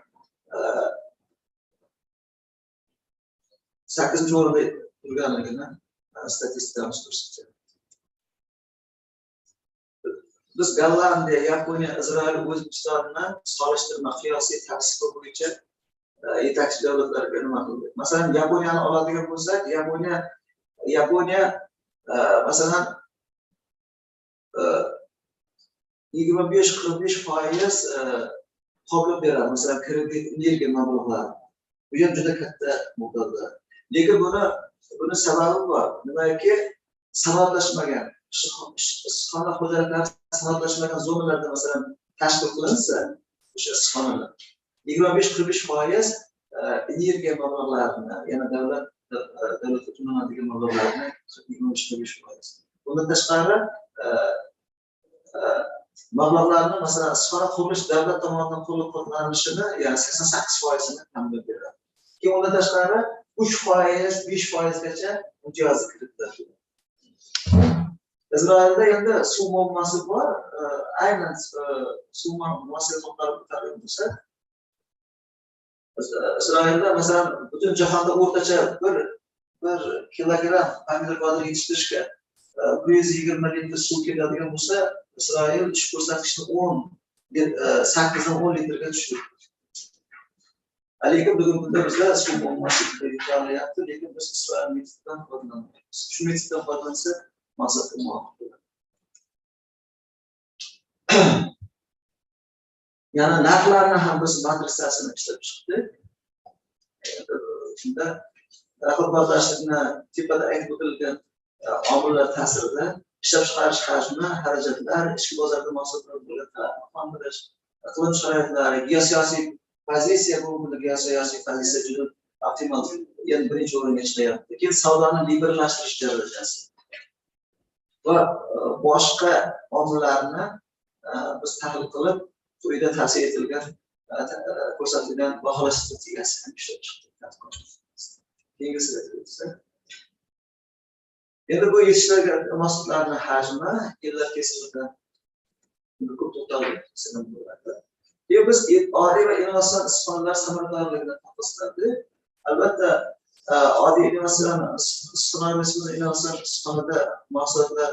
8-o'rinda turganligini statistikamiz ko'rsatadi. Biz Gollandiya, Yaponiya, Izrael, O'zbekistonni solishtirma qiyosiy tavsifa bo'yicha yetakchi davlatlarga nima qildik? Masalan, Yaponiyani oladigan bo'lsak, Yaponiya masalan 25-45% qoplab beradi. Masalan, kredit energiya mablag'lari. Bu ham juda katta miqdorda. Lekin buni sababi bor. Nimaki, sanoatlashmagan issiqxona xo'jaliklari sanoatlashmagan zonalarda masalan tashkil qilinsa, o'sha issiqxonalar 25-45% energiya mablag'larini, yana davlatga to'lanadigan mablag'larni 25-45%. Bundan tashqari mablag'larni masalan issiqxona qurilish davlat tomonidan qo'llab-quvvatlanishini, ya'ni 88%ni ta'minlab beradi. Keyin undan tashqari 3%, 5% gacha imtiyozli kreditlar beradi. Izrailda endi suv muammosi bor. Aynan suv muammosiga to'xtalib o'tadigan bo'lsak, Izrailda masalan butun jahonda o'rtacha 1 kilogramm pomidor bodring yetishtirishga 120 litr suv ketadigan bo'lsa, Izrail ish ko'rsatkichni 8 dan 10 litrga tushirdi. Lekin bugungi kunda bizda suv muammosi yetarliapti, lekin biz Isroil metodidan foydalanmaymiz. Shu metoddan foydalansa maqsadga muvofiq bo'ladi. Yana narxlarni ham biz matrisasini ishlab chiqdik. Shunda raqobatbardoshlikni tepada aytib o'tilgan omillar ta'sirida ishlab chiqarish hajmi, xarajatlar, ichki bozorda mahsulotlar bo'lgan talabni qondirish, iqlim sharoitlari, geosiyosiy pozitsiya bo'lganda geosiyosiy pozitsiya juda optimal, ya'ni birinchi o'ringa chiqyapti. Keyin savdoni liberallashtirish darajasi va boshqa omillarni biz tahlil qilib, quyida tavsiya etilgan ko'rsatilgan baholash strategiyasini ishlab chiqdik. Keyingi slaydga o'tsak. Endi bu yetishtirilgan mahsulotlarning hajmi yillar kesimida ko'p to'xtalib bo'ladi. Keyin biz oddiy va innovatsion issiqxonalar samaradorligini taqqosladik. Albatta, oddiy innovatsion issiqxonada mahsulotlar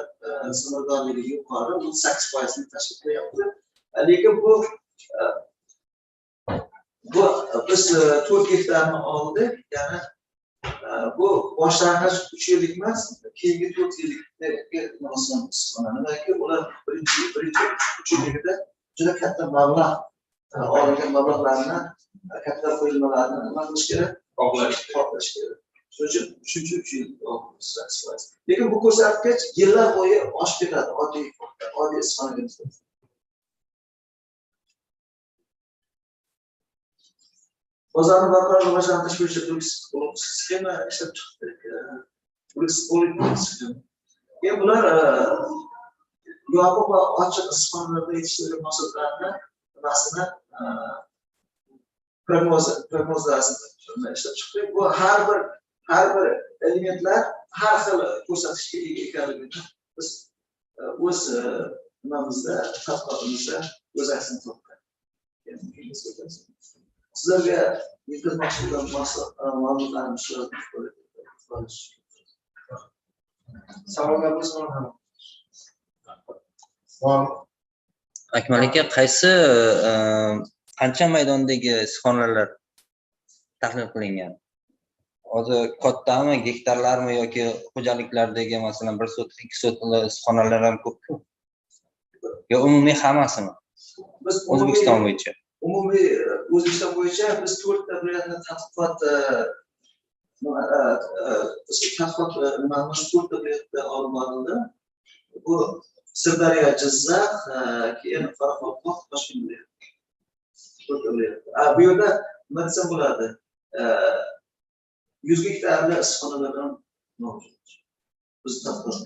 samaradorligi yuqori, 8% ni tashkil qilyapti. Lekin bu biz 4 gektarni oldik, ya'ni bu boshlang'ich 3 yillik emas, keyingi 4 yillikga innovatsion issiqxona. Nimaki ular birinchi 3 yilligida juda katta mablag' olingan mablag'larni, katta qo'yilmalarni nima qilish kerak? Qoplash kerak. Shuning uchun 3 yil oldik. Lekin bu ko'rsatkich yillar bo'yi oshib ketadi oddiy issiqxonaga nisbatan. Bozorni barqaror rivojlantirish bo'yicha sxema ishlab chiqdik. Keyin bular yopiq va ochiq issiqxonalarda yetishtirilgan mahsulotlarni nimasini prognozasini ishlab chiqdik. Bu har bir elementlar har xil ko'rsatkichga ega ekanligini biz o'z nimamizda, tadqiqotimizda o'z aksini topgan. Sizlarga yetkazmoqchi bo'lgan ma'lumotlarni shu savollar bo'lsa ham. Akmal aka, qaysi qancha maydondagi issiqxonalar tahlil qilingan? Hozir kattami, gektarlarmi yoki xo'jaliklardagi masalan 1 sotik, 2 sotikli issiqxonalar ham ko'pku? Yo umumiy hammasimi? Biz O'zbekiston bo'yicha. Umumiy O'zbekiston bo'yicha biz 4 ta viloyatni tadqiqot nimamiz 4 ta viloyatda olib borildi. Bu Sirdaryo, Jizzax, keyin Qoraqalpoq, Toshkent viloyati. 4 ta viloyat. Bu yerda nima desam bo'ladi? 100 gektarli issiqxonalar ham mavjud. Biz tadqiqot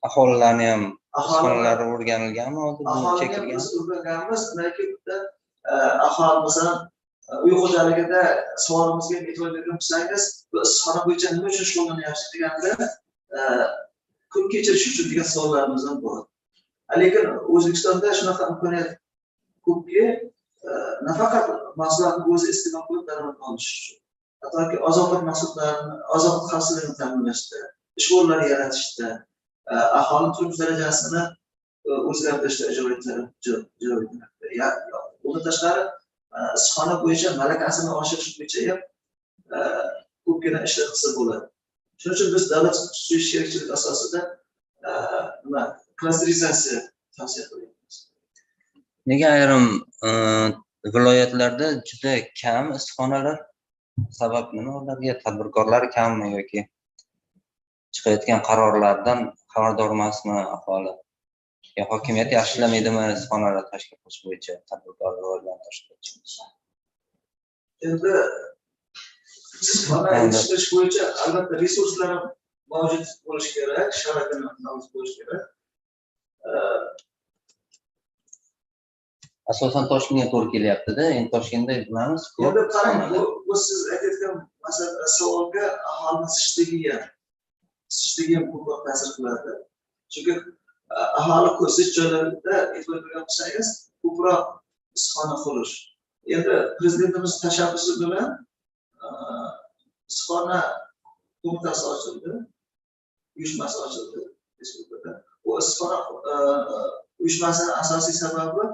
Aholilarni ham issiqxonalari o'rganilganmi hozir? Aholiga biz o'rganganmiz, lekin bitta aholi masalan uy xo'jaligida savolimizga e'tibor bergan bo'lsangiz, bu issiqxona bo'yicha nima uchun shug'ullanyapsiz deganda kun kechirish uchun degan savollarimiz ham bor. Lekin O'zbekistonda shunaqa imkoniyat ko'pki, nafaqat mahsulotni o'zi iste'mol qilib daromad olish uchun, hattoki oziq-ovqat mahsulotlarini, oziq-ovqat xavfsizligini ta'minlashda, ish o'rinlari yaratishda, aholi turmush darajasini o'zgartirishda ijro etilmoqda. Bundan tashqari issiqxona bo'yicha malakasini oshirish bo'yicha ham ko'pgina ishlar qilsa bo'ladi. Shuning uchun biz davlat xususiy sherikchilik asosida klasterizatsiya tavsiya qilyapmiz. Nega ayrim viloyatlarda juda kam issiqxonalar? Sabab nima ularga? Tadbirkorlar kammi yoki chiqayotgan qarorlardan xabardor emasmi aholi? Ya hokimiyat yaxshilamadimi issiqxonalar tashkil qilish bo'yicha, tadbirkorlar rivojlantirish bo'yicha? Endi issiqxona yetishtirish bo'yicha albatta resurslar ham mavjud bo'lishi kerak, sharoitlar mavjud bo'lishi kerak. Asosan Toshkentga to'g'ri kelyapti-da. Endi Toshkentda bilamiz. Endi qarang, bu siz aytayotgan savolga aholi zichligi ham ko'proq ta'sir qiladi. Chunki aholi zich joylarida e'tibor bergan bo'lsangiz, ko'proq issiqxona qurish. Endi prezidentimiz tashabbusi bilan issiqxona qo'mitasi ochildi, uyushmasi ochildi respublikada. Bu issiqxona uyushmasining asosiy sababi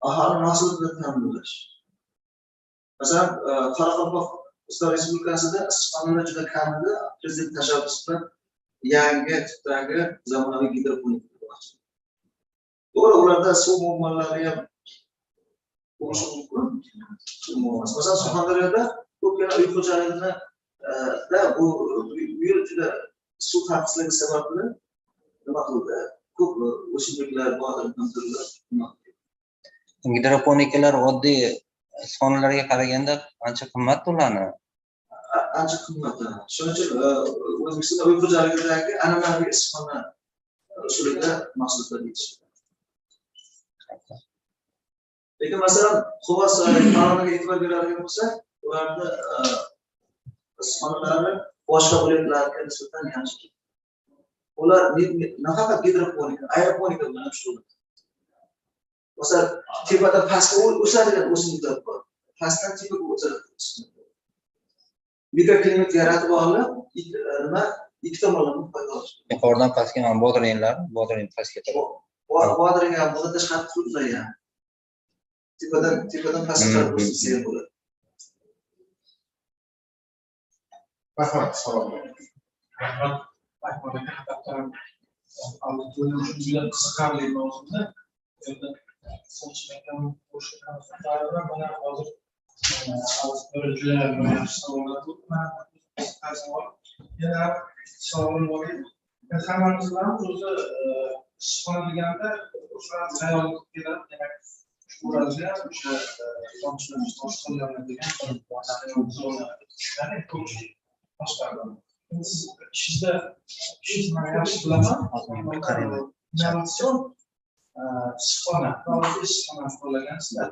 aholi mahsulotlarini ta'minlash. Masalan, Qoraqalpoq Respublikasida issiqxonalar juda kam edi. Prezident tashabbusi bilan yangi tipdagi zamonaviy gidroponika ochildi. To'g'ri, ularda suv muammolari ham bo'lishi mumkin. Masalan, Surxondaryoda ko'pgina uy xo'jaligida bu yer juda suv taqchilligi sababli nima qildi? Ko'p o'simliklar, bodringlar Gidroponikalar oddiy issiqxonalarga qaraganda ancha qimmat ularni. Ancha qimmat. Shuning uchun O'zbekistonda uy xo'jaligidagi an'anaviy issiqxona usulida mahsulotlar yetishadi. Lekin masalan, Quva Farg'onaga e'tibor beradigan bo'lsak, ularni issiqxonalari boshqa viloyatlarga nisbatan yaxshi. Ular nafaqat gidroponika, aeroponika bilan shug'ullanadi. Masalan, tepadan pastga o'sadigan o'simliklar bor. Pastdan tepaga o'sadigan o'simliklar. Mikroklimat yaratib olib, ikki tomonlama foyda olish. Yuqoridan pastga ham bodringlar pastga ketadi. Bodring ham bundan tashqari turiblar ham. Tepadan pastga o'sib ham bo'ladi. Rahmat, salom. Juda qiziqarli mavzuda. Sochmagan qo'shiqlar mana hozir juda yaxshi savollar bo'ldi. Yana savolim bor edi. Hammamiz bilamiz, o'zi issiqxona deganda o'sha xayol keladi, demak ularga o'sha toshqinlarni degan ko'pchilik boshqaradi. Siz ishingizda yaxshi bilaman. Innovatsion issiqxona qo'llagansizlar.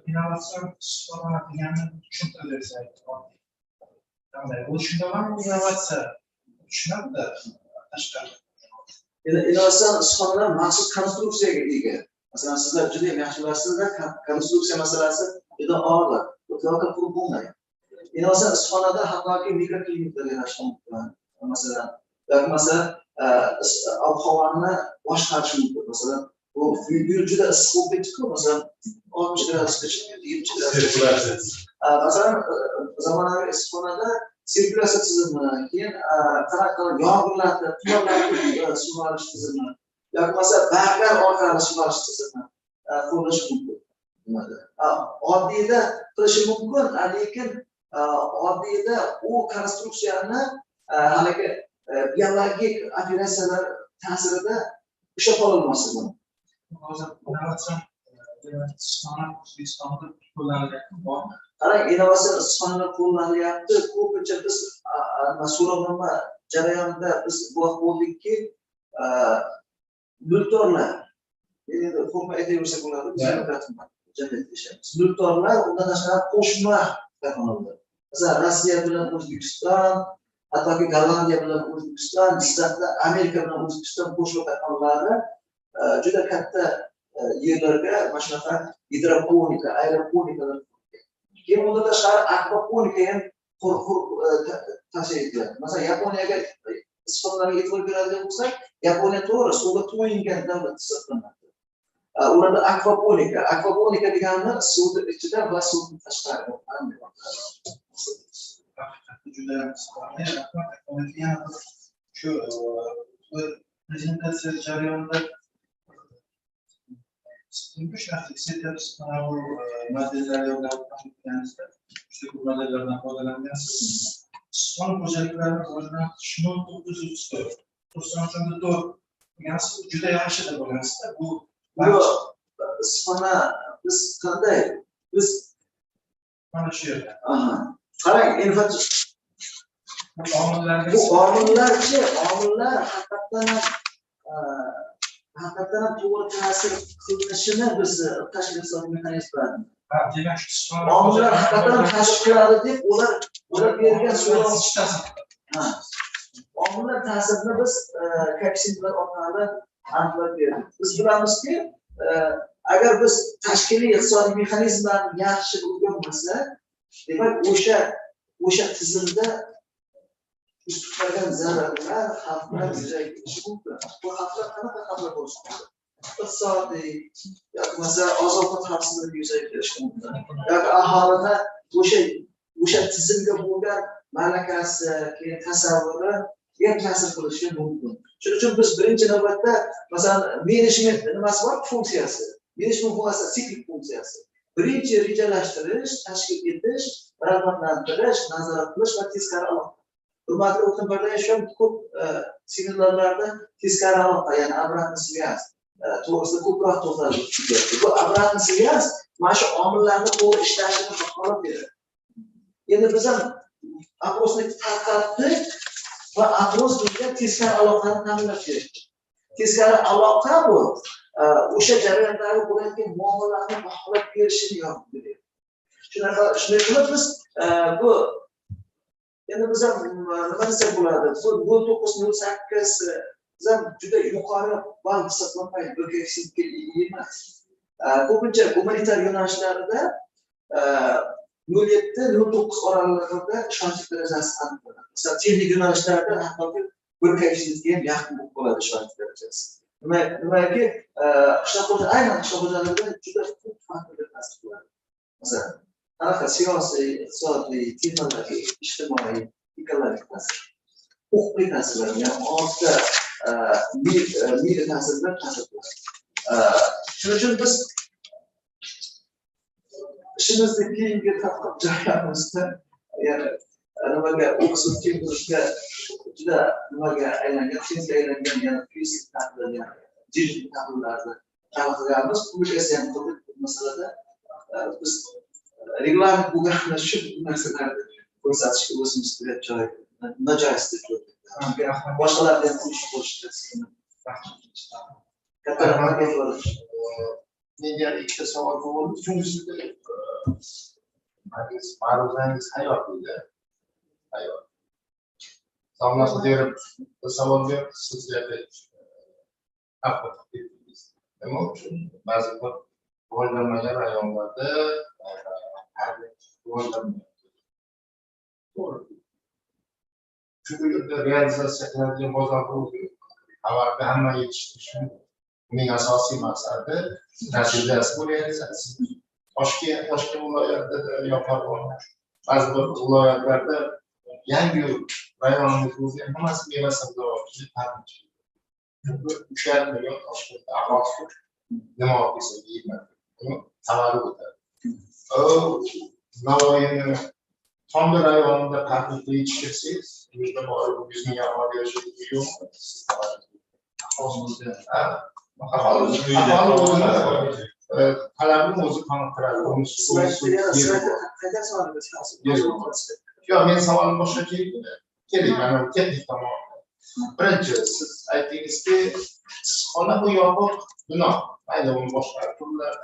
innovatsion istiqomat deganni tushuntirib bersak. Qanday? Bu shundamanmi innovatsiya? Tushunadi tashqari. Innovatsion istiqomatlar maxsus konstruksiyaga ega. Masalan, sizlar juda ham yaxshi bilasizlar, konstruksiya masalasi juda og'ir. Bu tavakkal qilib bo'lmaydi. Innovatsion istiqomatda hattoki mikrokliniklar yaratish mumkin. Masalan, ob-havoni boshqarish mumkin. Masalan, bu juda issiq bo'lib ketdi-ku, masalan, 60 gradusgacha, 20 gradusgacha. Masalan, zamonaviy issiqxonada sirkulyatsiya tizimi, keyin qanaqa yomg'irlarda, tumanlarda sug'orish tizimi, yoki masalan, bag'lar orqali sug'orish tizimi qo'llash mumkin. Oddiyda qilishi mumkin, lekin oddiyda u konstruksiyani haligi biologik operatsiyalar ta'sirida ushlab qololmasi mumkin. Hozir innovatsion istiqomat O'zbekistonda qo'llanilyapti. Qarang, innovatsion istiqomatlar qo'llanilyapti. Ko'pincha biz so'rovnoma jarayonida biz guvoh bo'ldikki, mulkdorlar, endi qo'rqma aytaversak bo'ladi, mulkdorlar undan tashqari qo'shma korxonalar. Masalan, Rossiya bilan O'zbekiston, hattoki Gollandiya bilan O'zbekiston, Jizzaxda Amerika bilan O'zbekiston qo'shma korxonalari juda katta yerlarga mana shunaqa gidroponika, aeroponikalar. Keyin undan tashqari akvaponika ham tavsiya etiladi. Masalan, Yaponiyaga istiqomatlarga e'tibor beradigan bo'lsak, Yaponiya to'g'ri suvga to'yingan davlat hisoblanadi. Ularda akvaponika degani suvni ichida va suvni tashqarida. Juda shu prezentatsiya jarayonida modellar yordamida juda ko'p modellardan foydalangansiz. Istiqomat xo'jaliklarini o'zidan 934. 94 degansiz juda yaxshi deb o'ylaysizda. Bu istiqomat biz qanday? Biz mana shu yerda. Qarang, omillar haqiqatan to'g'ri ta'sir qilishini biz tashkil qilish mexanizmlari. Omillar haqiqatan ta'sir qiladi deb ular bergan so'rovnoma. Omillar ta'sirini biz koeffitsientlar orqali aniqlab berdik. Biz bilamizki, agar biz tashkiliy iqtisodiy mexanizmlarni yaxshi o'rganmasak, demak o'sha tizimda ustunlagan zararlar, xavflar yuzaga kelishi mumkin. Bu xavflar qanaqa xavflar bo'lishi mumkin? Iqtisodiy yoki masalan oziq-ovqat xavfsizligi yuzaga kelishi mumkin. Yoki aholida o'sha tizimga bo'lgan malakasi, keyin tasavvuri ham ta'sir qilishi mumkin. Shuning uchun biz birinchi navbatda masalan menejment nimasi bor? Funksiyasi. Menejment funksiyasi siklik funksiyasi. Birinchi rejalashtirish, tashkil etish, rag'batlantirish, nazorat qilish va teskari aloqa. Hurmatli o'qituvchilar, shu ko'p seminarlarda teskari aloqa, ya'ni обратный связь to'g'risida ko'proq to'xtalib o'tdik. Bu обратный связь mana shu omillarni to'g'ri ishlashini baholab beradi. Endi biz ham aprosni tarqatdik va apros bizga teskari aloqani ta'minlab berdi. Teskari aloqa bu o'sha jarayondagi bo'layotgan muammolarni baholab berishini yordam beradi. Shunday qilib biz bu endi biz ham nima desak bo'ladi? Bu 908 biz ham juda yuqori ball hisoblanmaydi, bir koeffitsiyentga ega emas. Ko'pincha gumanitar yo'nalishlarda 0,7-0,9 oralig'ida ishonchli darajasi aniqlanadi. Masalan, texnik yo'nalishlarda hattoki bir koeffitsiyentga ham yaqin bo'lib qoladi ishonchli darajasi. Nimaiki, aynan qishloq xo'jaligida juda ko'p faktorlar ta'sir qiladi. Masalan, qanaqa siyosiy, iqtisodiy, texnologik, ijtimoiy, ekologik ta'sir, huquqiy ta'sirlar, ya'ni ortda milliy ta'sirlar ta'sir qiladi. Shuning uchun biz ishimizni keyingi tadqiqot jarayonimizda nimaga o'qituvchiga juda nimaga aylangan, senga aylangan, yana fizik tahlil, yana jiddiy tahlillarni qilganmiz. Publikatsiya ham qildik bu masalada. Biz reglament bo'lgan shu narsalarni ko'rsatishga o'zimiz joy nojoiz deb ko'rdik. Boshqalarga ham qo'shib qo'yishdi. Katta rahmat. menga ikkita savol bo'ldi. Uchinchisi ma'ruzangiz hayot deydi. Hayot. Savol berib, savol berib, sizga nima uchun ba'zi bir rivojlanmagan rayonlarda rivojlanmayapti. To'g'ri. Chunki realizatsiya qiladigan bozor bo'ldi. Xabarda hamma yetishtirishi uning asosiy maqsadi natijasi bu realizatsiya. Toshkent viloyatida yo Farg'ona ba'zi bir viloyatlarda yangi rayonimiz o'zi hammasi meva sabzavotchilik ta'minchilik. Uchar million Toshkentda aholisi nima olib kelsa yeyiladi. Xabari o'tadi. Navoiyni Tomdi rayonida qattiq yetishtirsangiz, bizda bor 100 ming aholi yashaydi yo'q. Talabni o'zi qoniqtiradi. Yo'q, men savolim boshqacha edi. Keling, mana texnik tomon. Birinchi, siz aytdingizki, issiqxona bu yopiq bino. Mayli, uni boshqa turlar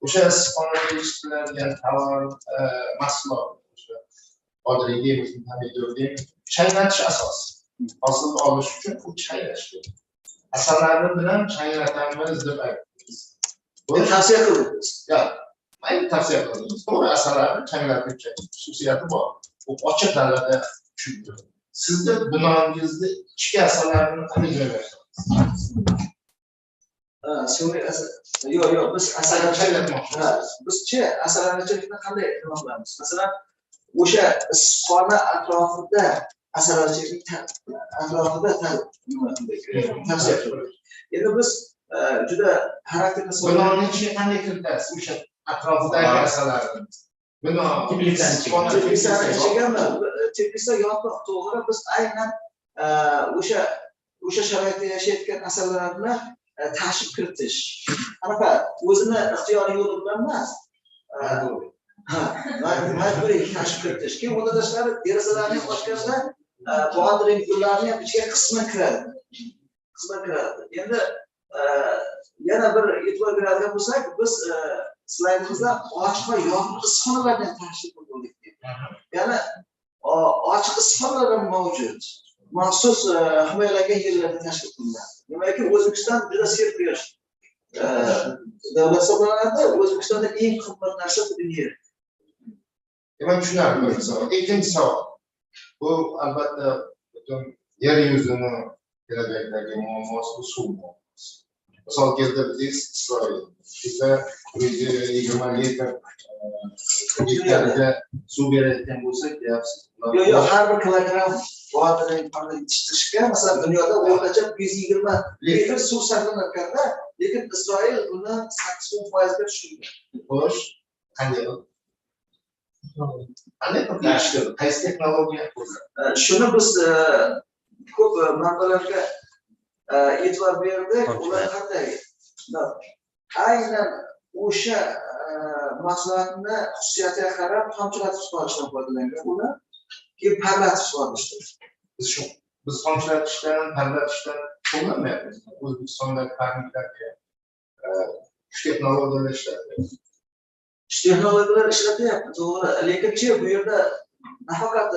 o'sha issiqxonaga yetishtiriladigan tovar, mahsulot, o'sha oddiy deymiz, pomidor deymiz, chaynatish asosi. Hosil olish uchun u chaynash. Asalari bilan chaynatamiz deb aytdingiz. Buni tavsiya qildingiz. Yo'q, men tavsiya qildim. To'g'ri, asallarni chaynatib xususiyati bor. U ochiq dalada tushibdi. Sizda binongizda ichki asallarni qanday joylashtirasiz? Yo'q, biz bizchi asalarichilikni qanday qilamiz? Masalan, o'sha issiqxona atrofida asalarichilik atrofida tavsiya qilamiz. Endi biz juda xarakterli binoni ichiga qanday kiritasiz? O'sha atrofidagi asallarni. Bino teplisa yopiq, to'g'ri, biz aynan o'sha sharoitda yashayotgan asallarni tashib kiritish. Qanaqa o'zini ixtiyoriy yo'li bilan emas. Majburiy tashib kiritish. Keyin unda tashqari derazalarni ochganda boadring gullarni ham ichiga qismi kiradi. Endi yana bir e'tibor beradigan bo'lsak, biz slaydimizda ochiq va yopiq issiqxonalardan tashkil qildik. Ya'ni ochiq issiqxonalar ham mavjud. Maxsus himoyalangan yerlarda tashkil qilinadi. Demakki, O'zbekiston juda serquyosh davlat hisoblanadi. O'zbekistonda eng qimmat narsa bu yer. Demak, tushunarli savol. Ikkinchi savol. Bu albatta butun yer yuzini kelajakdagi muammosi bu suv muammosi. Misol keltirdik Isroil. Bizda 120 litr hektarga suv berayotgan bo'lsak, deyapsiz. Yo'q, har bir kilogramm boadring yetishtirishga, masalan, dunyoda o'rtacha 120 litr suv sarflanarkanda, lekin Isroil buni 80% ga tushirgan. Xo'sh, qanday qilib? Qaysi texnologiya? Shuni biz ko'p manbalarga e'tibor berdik. Ular qanday? Aynan o'sha mahsulotni xususiyatiga qarab tomchilatib chiqarishdan foydalangan. Uni keyin parlatib chiqarishdi. Biz tomchilatishdan, parlatishdan qo'llanmayapmiz. O'zbekistondagi farminglarga shu texnologiyalar ishlatyapti. Shu texnologiyalar ishlatyapti, to'g'ri. Lekin bu yerda nafaqat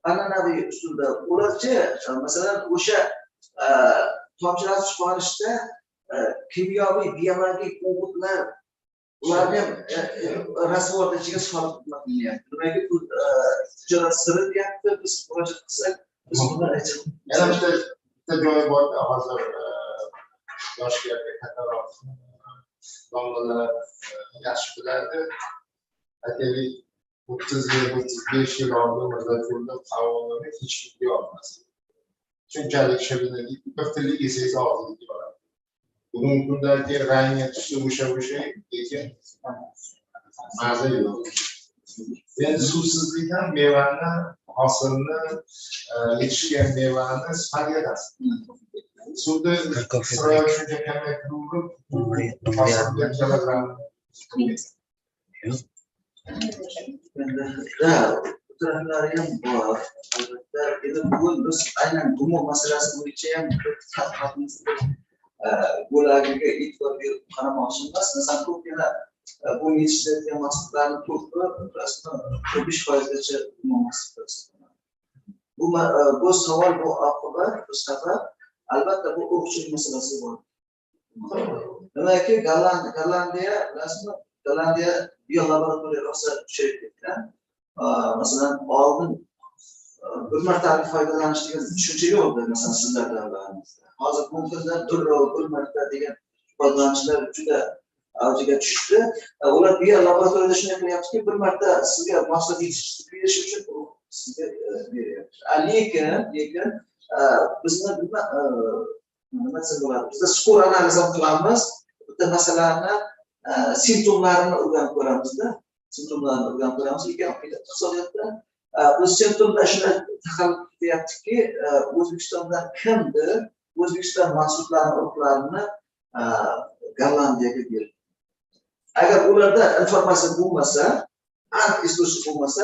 an'anaviy usulda, ularchi masalan o'sha tomchilatib chiqarishda kimyoviy biologik o'g'itlar ularni ham rasvorda ichiga solib qilyapti. Demak, bu tijorat siri deyapti. Biz murojaat qilsak, biz buni aytamiz. Yana bitta joyi bor, hozir yoshlarga kattaroq domlalar yaxshi biladi. Aytaylik, 30-35 yil oldin Mirzako'lda qavunni hech kim yeyolmas. Shunchalik shirin edi, bir tillik yesangiz og'zingizga boradi. Bugungi kundagi rangi tusi o'sha, lekin maza yo'q. Endi suvsizlik ham mevani, hosilni, yetishgan mevani sifatiyatasi. Suvda Isroil shuncha kamaytirib, hosilga kilogramm. Taraflari ham bor. Albatta, endi bugun biz aynan gumon masalasi bo'yicha ham tadqiqotimizni bo'lagiga e'tibor berib qaramoqchi emas. Masalan, ko'pgina bu yetishtirayotgan mahsulotlarni to'ldirib, rasman 5%gacha bu savol, bu oqibat, bu safar albatta bu o'qishlik masalasi bor. Demakki, Gollandiya rasman Gollandiya biolaboratoriya rosa kuchayib ketgan. Masalan, oldin bir martalik foydalanish degan tushuncha yo'q edi, masalan, sizlar davlatingizda. Hozir mumkinda bir marta degan foydalanishlar juda avjiga tushdi. Ular biolaboratoriyada shunday qilyaptiki, bir marta sizga mahsulot yetishtirib berish uchun sizga beryapti. Lekin bizni nima desam bo'ladi? Bizda skor analiz qilamiz. Bitta masalani simptomlarini o'rganib ko'ramizda. Lekin iqtisodiyotda biz simptomda shunday tahlil qilyaptiki, O'zbekistondan kimdir O'zbekiston mahsulotlari urug'larini Gollandiyaga berdi. Agar ularda informatsiya bo'lmasa, aniq istochi bo'lmasa,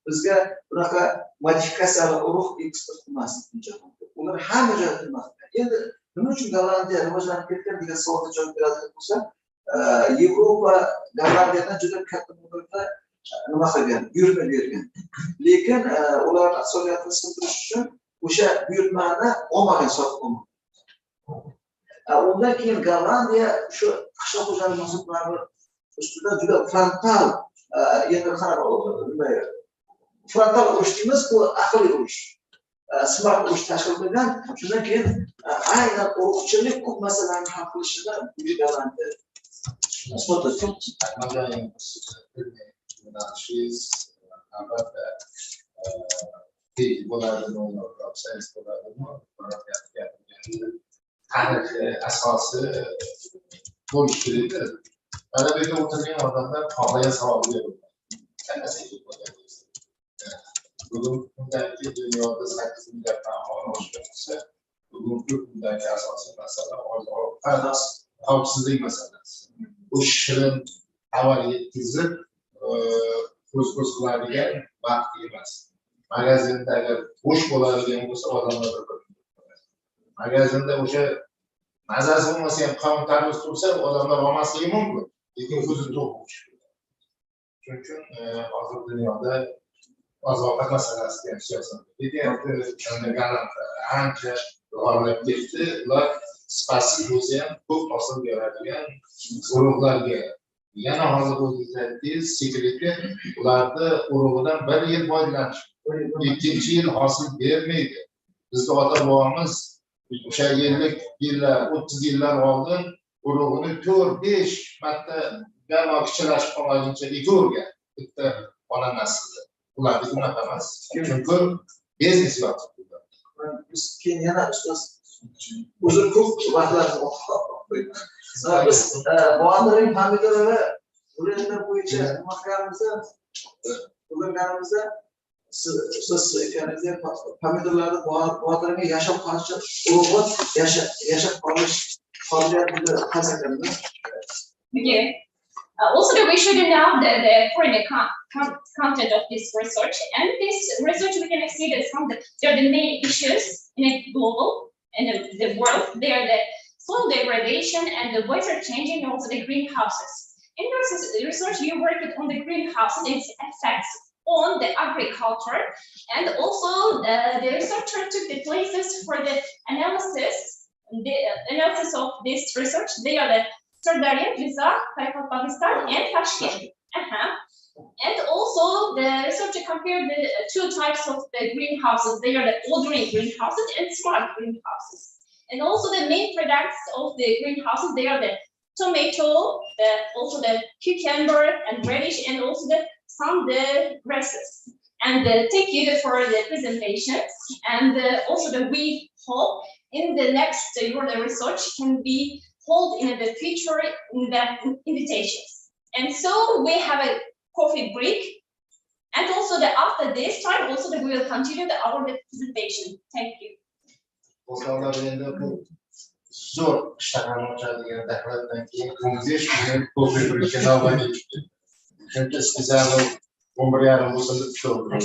bizga bunaqa modifikatsiyali urug' eksport qilmasdik jahonda. Ular hamma joyda qilmasdi. Endi nima uchun Gollandiya rivojlanib ketgan degan savolga javob beradigan bo'lsa, Yevropa Gollandiyadan juda katta miqdorda nima qilgan, buyurtma bergan. Lekin ularning iqtisodiyotini sindirish uchun o'sha buyurtmani olmagan, sotib olmagan. Undan keyin Gollandiya shu qishloq xo'jalik mahsulotlari ustida juda frontal, endi qarab, frontal urush deymiz, bu aqliy urush. Smart urush tashkil qilgan. Shundan keyin aynan urug'chilik ko'p masalalarni hal qilishida Gollandiya albatta tarixiy asosi bo'lishi kerak. Mana bu yerda o'tirgan odamlar xohlagan savol beradi. Bugun kundagi dunyoda 8 milliarddan oshgan bo'lsa, bugungi kundagi asosiy masala xavfsizlik masalasi. Bu shirin xabar yetkazib ko'z qiladigan vaqt emas. Magazinda agar bo'sh bo'ladigan bo'lsa, odamlar magazinda o'sha mazasi bo'lmasa ham qonun-tartib tursa, odamlar olmasligi mumkin, lekin o'zi to'q bo'lishi kerak. Shuning uchun hozir dunyoda oziq-ovqat masalasi ham siyosat ketyapti. Ancha rivojlanib ketdi. Ular sifatsiz bo'lsa ham ko'p hosil beradigan urug'larga yana hozir o'zingiz aytdingiz, sekreti ularni urug'idan bir yil foydalanish, ikkinchi yil hosil bermaydi. Bizda ota-bobomiz o'sha 50 yillar, 30 yillar oldin urug'ini 4-5 marta gamo kichilashib qolmaguncha ekorgan bitta ona naslida. Ularni unaqa emas. Chunki biznes yotibdi. Biz keyin yana ustoz uzun ko'p vaqtlarni o'qib biz Boyandring pomidorlari ularlar bo'yicha nima qilganimizda siz aytganingizda pomidorlarni Boyandringga yashab qolishi urug'i yashab qolish qobiliyatini qasaqamda. Okay. Also, we should know the foreign content of this research, and this research we can see that there are the main issues in a global and the world. They are the soil degradation and the weather changing, and also the greenhouses. In this research, you worked on the greenhouse and its effects on the agriculture, and also the researcher took the places for the analysis. The analysis of this research, they are the Sardariya, Riza, Pakistan, and Tashkent. And also, the researcher compared the two types of the greenhouses. They are the ordinary greenhouses and smart greenhouses. And also, the main products of the greenhouses, they are the tomato, also the cucumber and radish, and also some grasses. And thank you for the presentation. And also, we hope in the next your research can be hold in the future in the invitations. And so we have a coffee break, and also after this time also we will continue our presentation. Thank you. Zo'r ishtahani ochadigan dahlatdan keyin ko'ngilga shunday ko'prik birga navbatga tushdi. Chunki spesial 11:30 bo'lsa deb kutdim.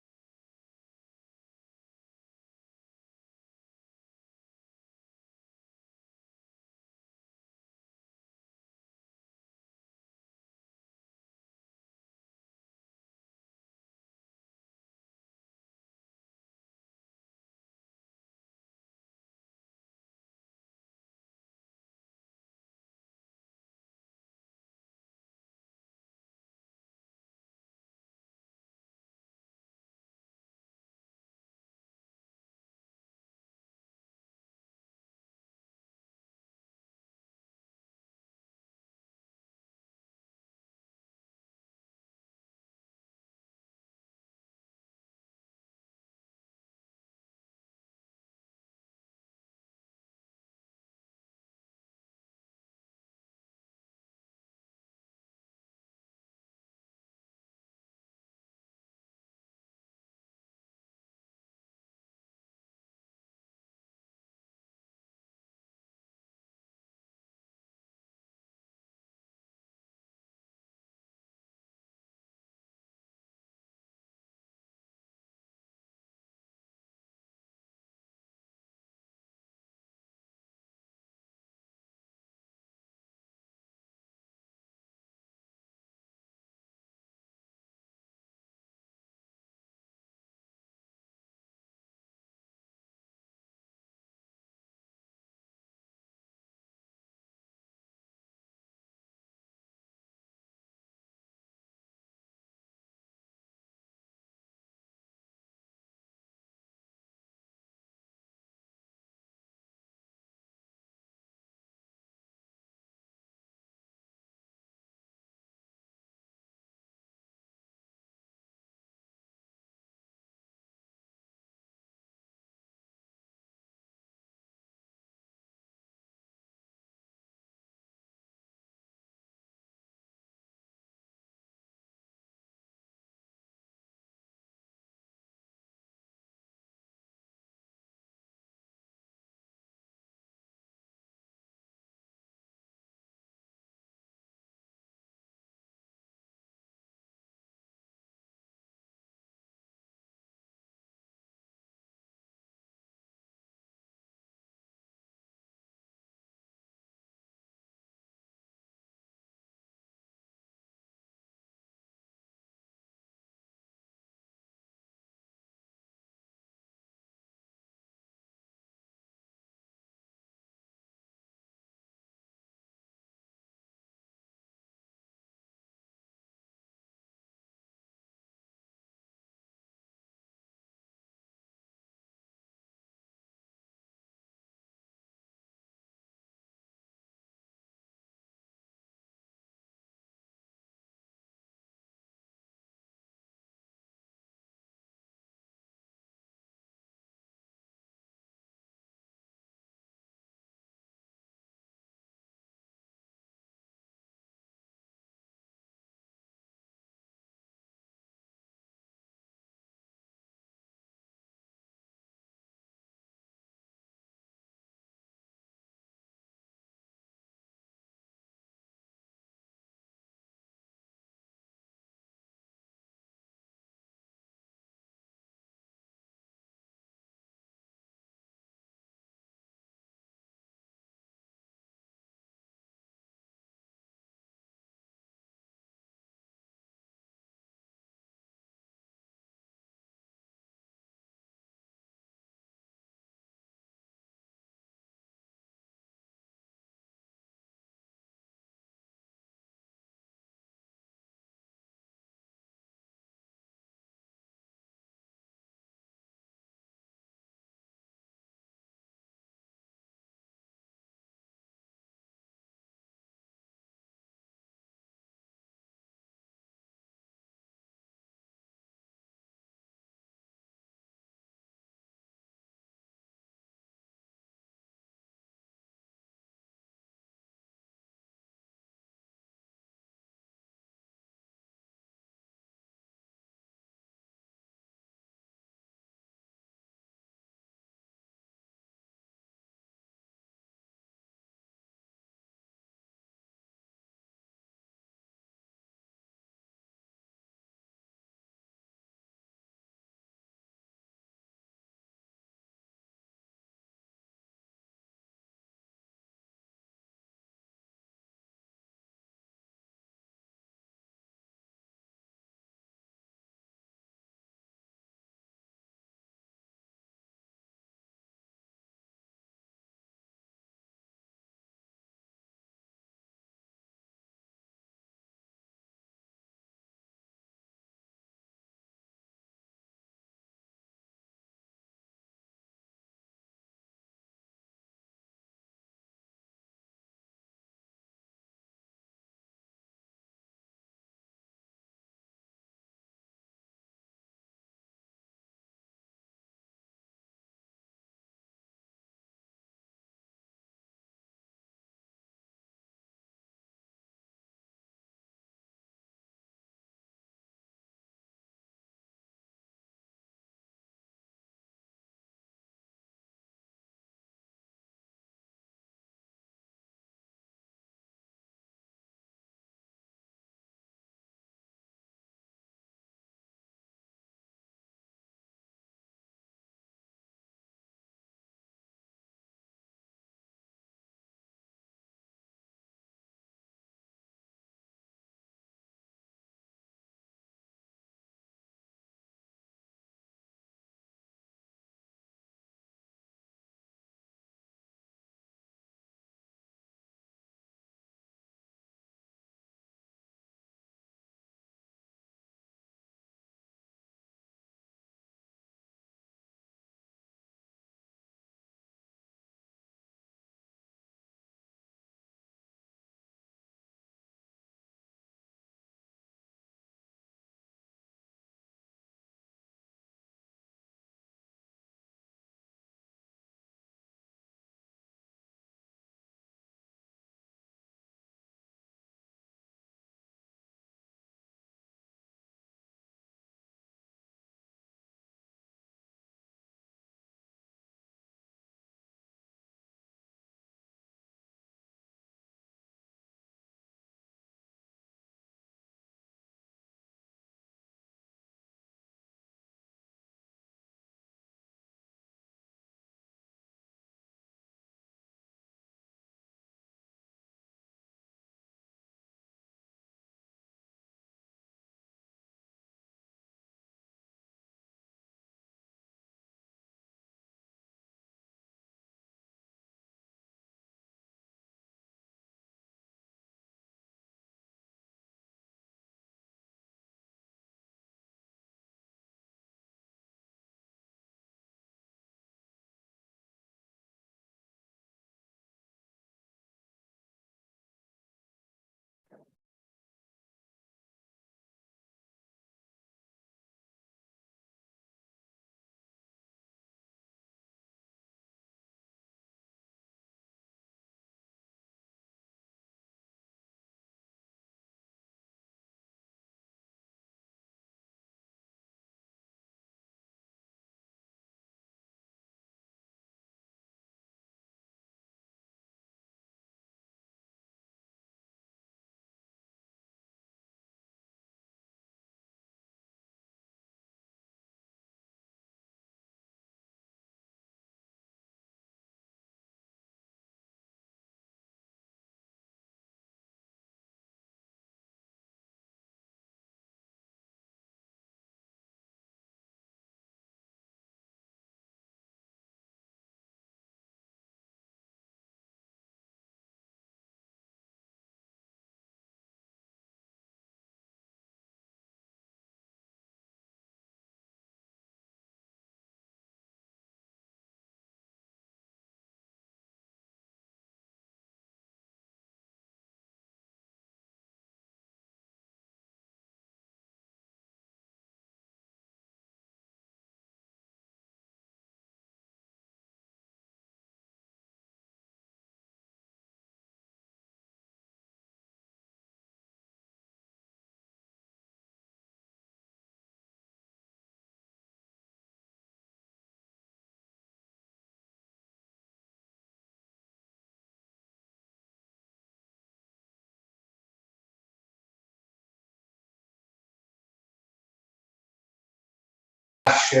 yaxshi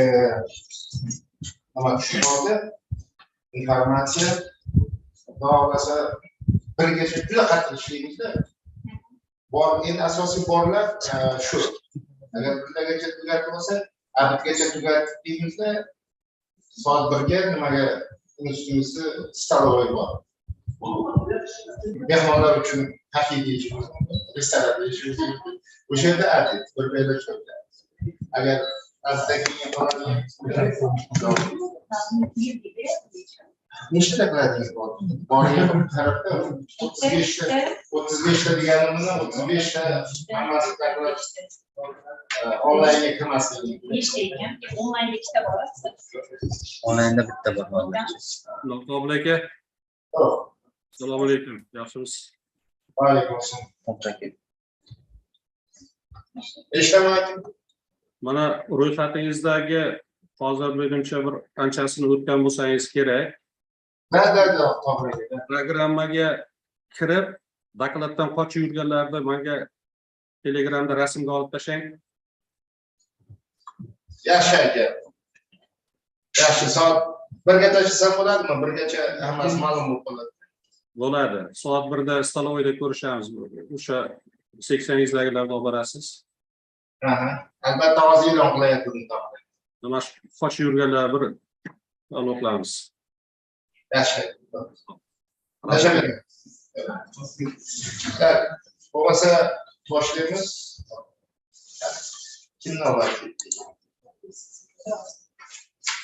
nima tushib oldi, informatsiya, xudo xohlasa birgacha juda qattiq ishlaymiz-da. Endi asosiy borlar shu. Agar birgacha tugatib olsa, birgacha tugatib deymizda, soat 1ga nimaga ustimizda stalovoy bor. Mehmonlar uchun haqiqiy ishimiz, restoranda ishimiz. O'sha yerda adit, bir bela cho'kda. Agar azdagi nechta qiladingiz bor? Bor tarafda 35 ta deganimiz 35 ta hammasi taklif onlaynga kirmasligi. Nechta ekan? Onlaynda ikkita bor. Onlaynda bitta bor. Qabul aka. Assalomu alaykum. Yaxshimisiz? Va alaykum assalom. Eshitaman. Mana ro'yxatingizdagi hozir menimcha bir qanchasini o'tgan bo'lsangiz kerak. Programmaga kirib, dokladdan qochib yurganlarni menga Telegramda rasmga olib tashlang. Yaxshi aka. Yaxshi, soat 1ga tashlasam bo'ladimi? 1gacha hammasi ma'lum bo'lib qoladi. Bo'ladi. Soat 1da stalovoyda ko'rishamiz. O'sha seksiyangizdagilarni olib borasiz. Albatta hozir e'lon qilayaptim. Nima qochib yurganlar bir aloqlamiz. Yaxshi. Yaxshi. Bo'lmasa boshlaymiz. Kimni oladi?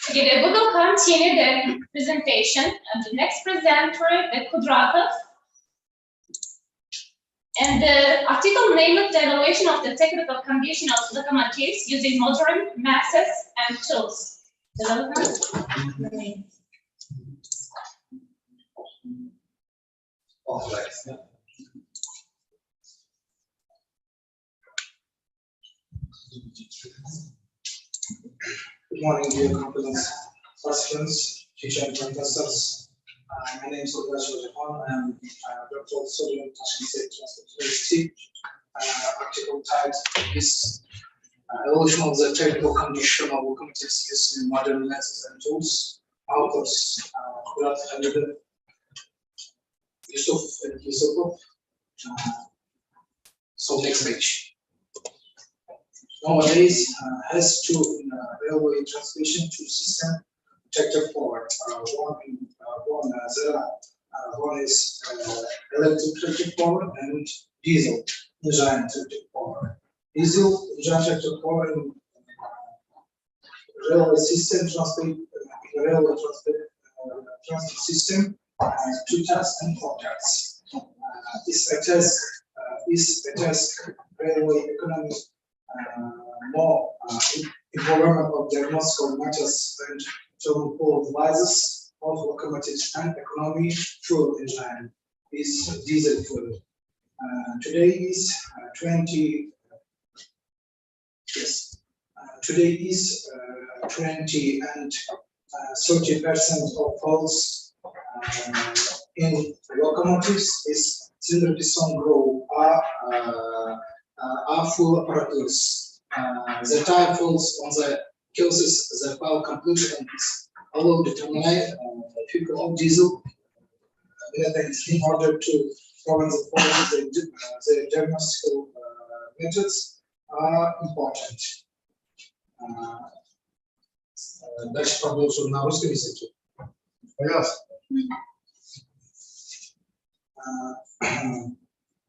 Okay, we will continue the presentation, and the next presenter, the Kudratov. And the article named the evaluation of the technical condition of locomotives using modern methods and tools. Development. Good morning, dear competence participants, teacher and professors. My name is Ulrich Jahan. I am Dr. Sodium Tashkent State Transport University. Article title is Evolution of the Technical Condition of Locomotives Using Modern Methods and Tools. Authors Kurat Hamid, Yusuf and Yusupov. So next page. Nowadays, has two railway transmission two system tractor forward. One is electric tractor forward and diesel engine tractor forward. Diesel engine tractor forward in railway system transport system two tasks and four tasks. Is a task railway economy. More involvement of diagnostical matters and thermal devices of locomotives and economy fuel engine is diesel fuel. Today is 20 and 30% of faults in locomotives is 0% grow are full apparatus. The tire falls on the causes the power completion allow determine fuel of diesel in order to follow the diagnostical methods are important. Дальше продолжим на русском языке. Пожалуйста.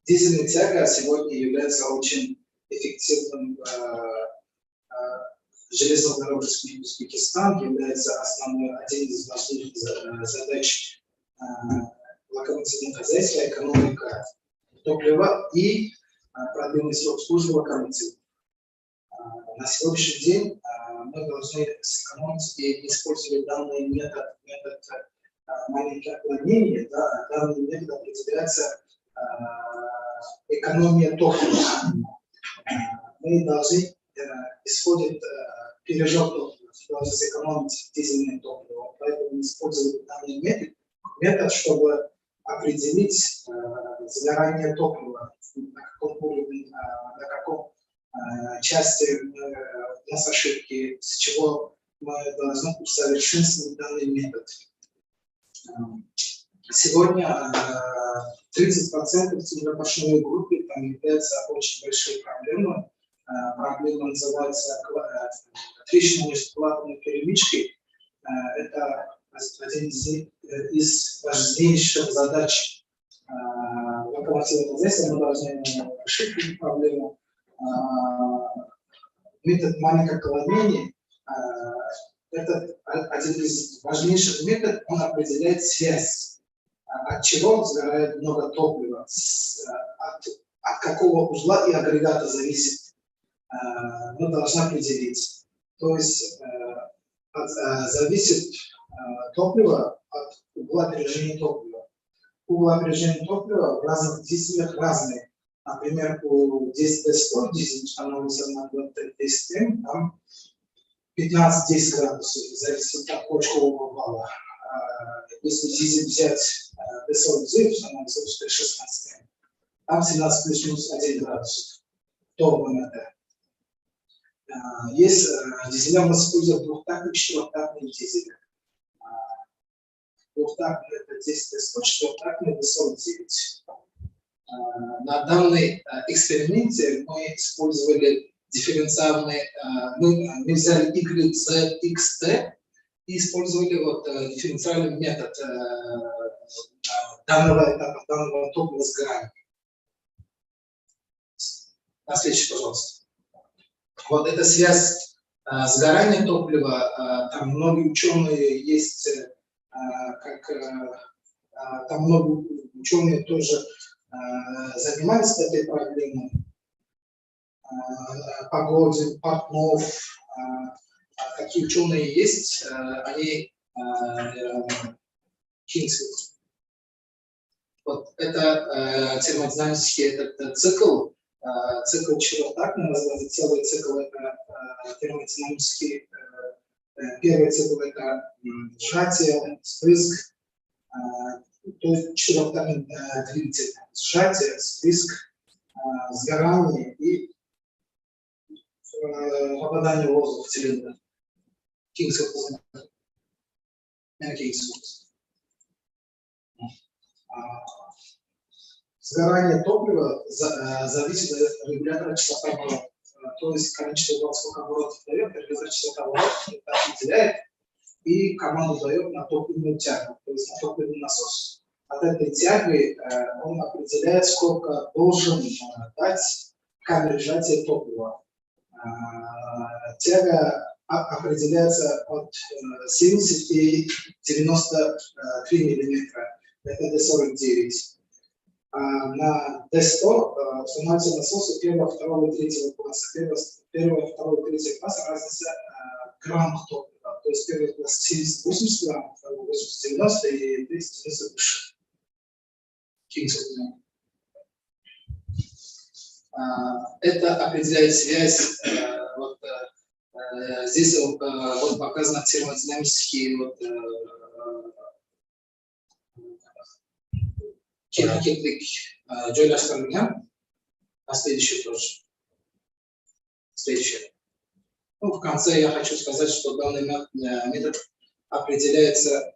Дизельная тяга сегодня является очень эффективным железнодорожным Узбекистан, является один из важных задач локомотивного хозяйства, экономика топлива и продленный срок службы локомотива. На сегодняшний день мы должны сэкономить и использовать данный метод маленького отклонения. Данный метод определяется экономия топлива. Мы должны исходить пережог топлива, должны сэкономить дизельное топливо. Поэтому использовать данный метод, чтобы определить сгорание топлива, на каком уровне, на каком части нас ошибки, с чего мы должны усовершенствовать данный метод. Сегодня 30% в цифропошивной группе там является очень большой проблемой. Проблема называется трещинно-сплатной перемычки. Это один из важнейших задач локомотивного хозяйства. Мы должны решить эту проблему. Метод маленького колонии – это один из важнейших методов, он определяет связь, от чего сгорает много топлива, от какого узла и агрегата зависит, мы должны определить. То есть зависит топливо от угла напряжения топлива. Угол напряжения топлива в разных дизелях разные. Например, у 10D100 дизель становится на 10М, там 15-10 градусов, зависит от почкового вала. Если дизель взять D40, становится 16М, там 17 плюс-минус 1 градус. Топливо. Есть дизеля, мы используем двухтактный, четырехтактный дизель. Двухтактный это 10D100, четырехтактный D49. На данной эксперименте мы использовали дифференциальный, мы взяли YZXT и использовали дифференциальный метод данного этапа, данного топлива сгорания. На следующий, пожалуйста. Вот эта связь сгорания топлива, там многие ученые есть, там многие ученые тоже занимались этой проблемой. Погодин, Портнов, такие ученые есть, они Кингсфилд. Вот это термодинамический этот цикл четырехтактный, называется целый цикл, это термодинамический, первый цикл это сжатие, вспрыск, то есть четырехтактный двигатель, сжатие, вспрыск, сгорание и попадание воздуха в цилиндр. Кингсфилд. Сгорание топлива зависит от регулятора частоты оборотов. То есть количество ватт, сколько оборотов дает, регулятор частоты оборотов это определяет и команду дает на топливную тягу, то есть на топливный насос. От этой тяги он определяет, сколько должен дать камере сжатия топлива. Тяга определяется от 70 и 93 миллиметра. Это D49. На D100 устанавливаются насосы первого, второго и третьего класса. Первого, второго и третьего класса разница грамм топлива. То есть первый класс 70-80 грамм, второй 80-90 и третий 90 выше. Это определяет связь. Здесь показано термодинамические кинокетлик joylashtirilgan. А следующий тоже. Следующий. В конце я хочу сказать, что данный метод определяется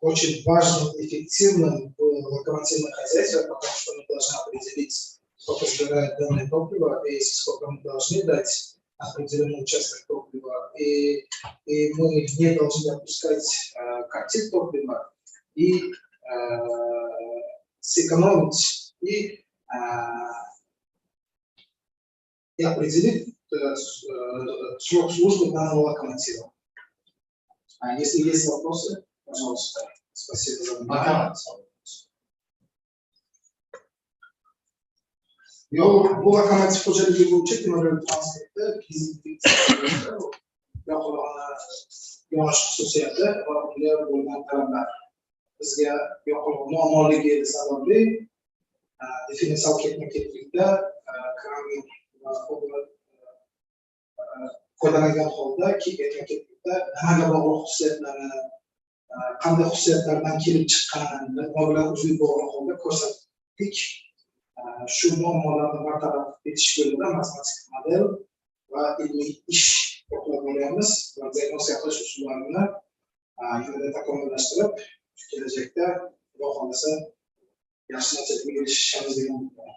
очень важным, эффективным в локомотивном хозяйстве, потому что мы должны определить, сколько сгорает данное топливо и сколько мы должны дать определенный участок топлива. И мы не должны допускать коктейль топлива и сэкономить и определить срок службы данного локомотива. Если есть вопросы, пожалуйста. Спасибо за внимание. Bu lokomotiv xo'jaligi bo'yicha temiryo'l transporti yonish xususiyati va unga bo'lgan talablar. Bizga yoqilg'i muammoligi sababli differensial ketma-ketlikda kranning foydalangan holda ketma-ketlikda nimaga bog'liq xususiyatlari, qanday xususiyatlardan kelib chiqqanini nima bilan uzviy bog'liq holda ko'rsatdik. Shu muammolarni bartaraf etish yo'lida matematik model va ilmiy ish to'plab olyapmiz va diagnostika qilish usullarini yanada takomillashtirib, kelajakda Xudo xolasa yaxshi natijaga erishishimiz degan umiddaman.